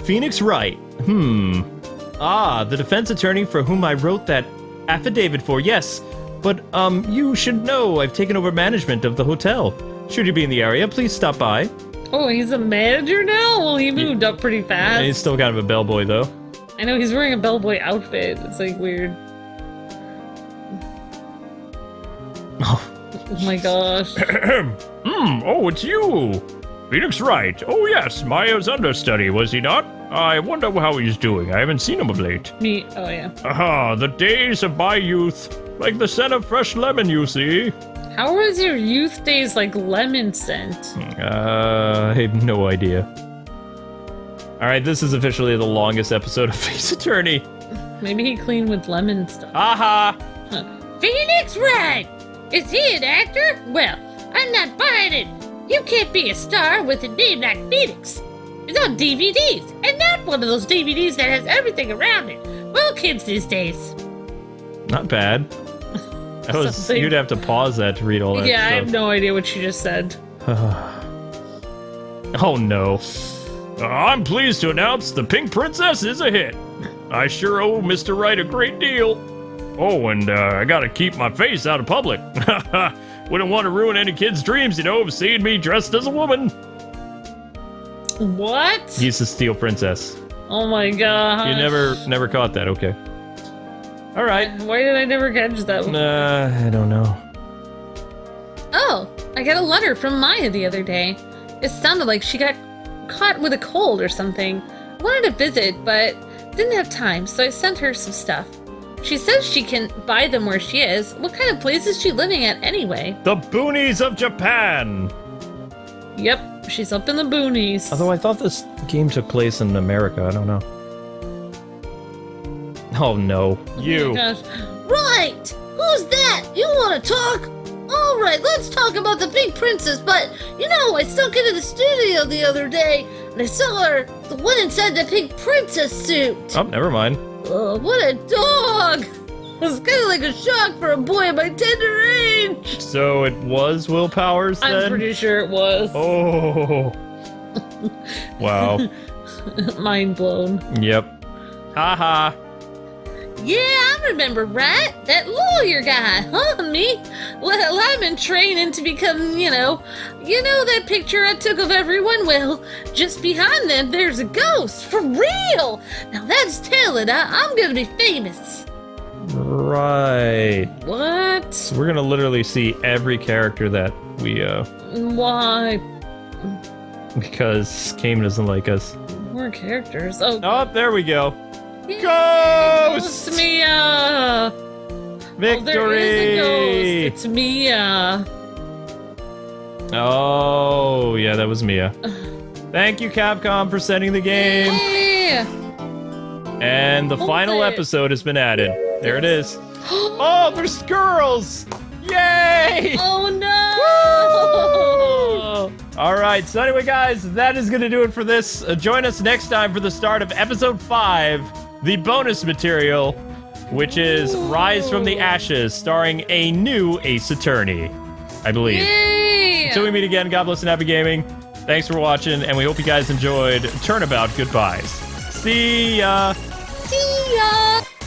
Phoenix Wright. Ah, the defense attorney for whom I wrote that affidavit for, yes. But, you should know I've taken over management of the hotel. Should you be in the area, please stop by. Oh, he's a manager now? Well, he moved up pretty And fast. he's still kind of a bellboy, though. I know, he's wearing a bellboy outfit. It's, like, weird. Oh my gosh. Oh, it's you. Phoenix Wright. Oh, yes, Maya's understudy, was he not? I wonder how he's doing. I haven't seen him of late. Me, oh yeah. Aha, the days of my youth. Like the scent of fresh lemon, you see. How was your youth days like lemon scent? I have no idea. Alright, this is officially the longest episode of Face Attorney. Maybe he cleaned with lemon stuff. Aha! Phoenix Wright! Is he an actor? Well, I'm not buying it. You can't be a star with a name like Phoenix. It's on DVDs, and not one of those DVDs that has everything around it. Well, kids these days. Not bad. That was, Something. you'd have to pause that to read all that Yeah, I stuff. have no idea what she just said. Oh no. I'm pleased to announce The Pink Princess is a hit. I sure owe Mr. Wright a great deal. Oh, and I gotta keep my face out of public. Wouldn't want to ruin any kid's dreams, you know, of seeing me dressed as a woman. What? He's the Steel Princess. Oh my god. You never caught that, okay. Alright. Why did I never catch that one? I don't know. Oh, I got a letter from Maya the other day. It sounded like she got caught with a cold or something. I wanted to visit, but didn't have time, so I sent her some stuff. She says she can buy them where she is. What kind of place is she living at anyway? The boonies of Japan. Yep, she's up in the boonies. Although I thought this game took place in America, I don't know. Oh no. You. Oh my gosh. Right! Who's that? You want to talk? Alright, let's talk about the Pink Princess, but, you know, I snuck into the studio the other day, and I saw her, the one inside the Pink Princess suit. Oh, never mind. Oh, what a dog! It was kind of like a shock for a boy of my tender age. So it was Will Powers then? I'm pretty sure it was. Oh. Wow. Mind blown. Yep. Haha. Yeah, I remember, right? That lawyer guy, huh? Me? Well, I'm in training to become, you know that picture I took of everyone? Well, just behind them, there's a ghost, for real! Now that's telling, I'm gonna be famous. Right. What? So we're gonna literally see every character that we, Why? because Cayman doesn't like us. More characters. Oh, Oh, there we go. Ghost Mia! Victory! Oh, there is a ghost. It's Mia. Oh, yeah, that was Mia. Thank you, Capcom, for sending the game. Yeah. And the Hold final it. episode has been added. There it is. Oh, there's girls! Yay! Oh no! All right, so anyway, guys, that is going to do it for this. Join us next time for the start of episode 5, the bonus material, which is Rise from the Ashes, starring a new Ace Attorney, I believe. Yay! Until we meet again, God bless and happy gaming. Thanks for watching, and we hope you guys enjoyed Turnabout. Goodbyes. See ya. See ya!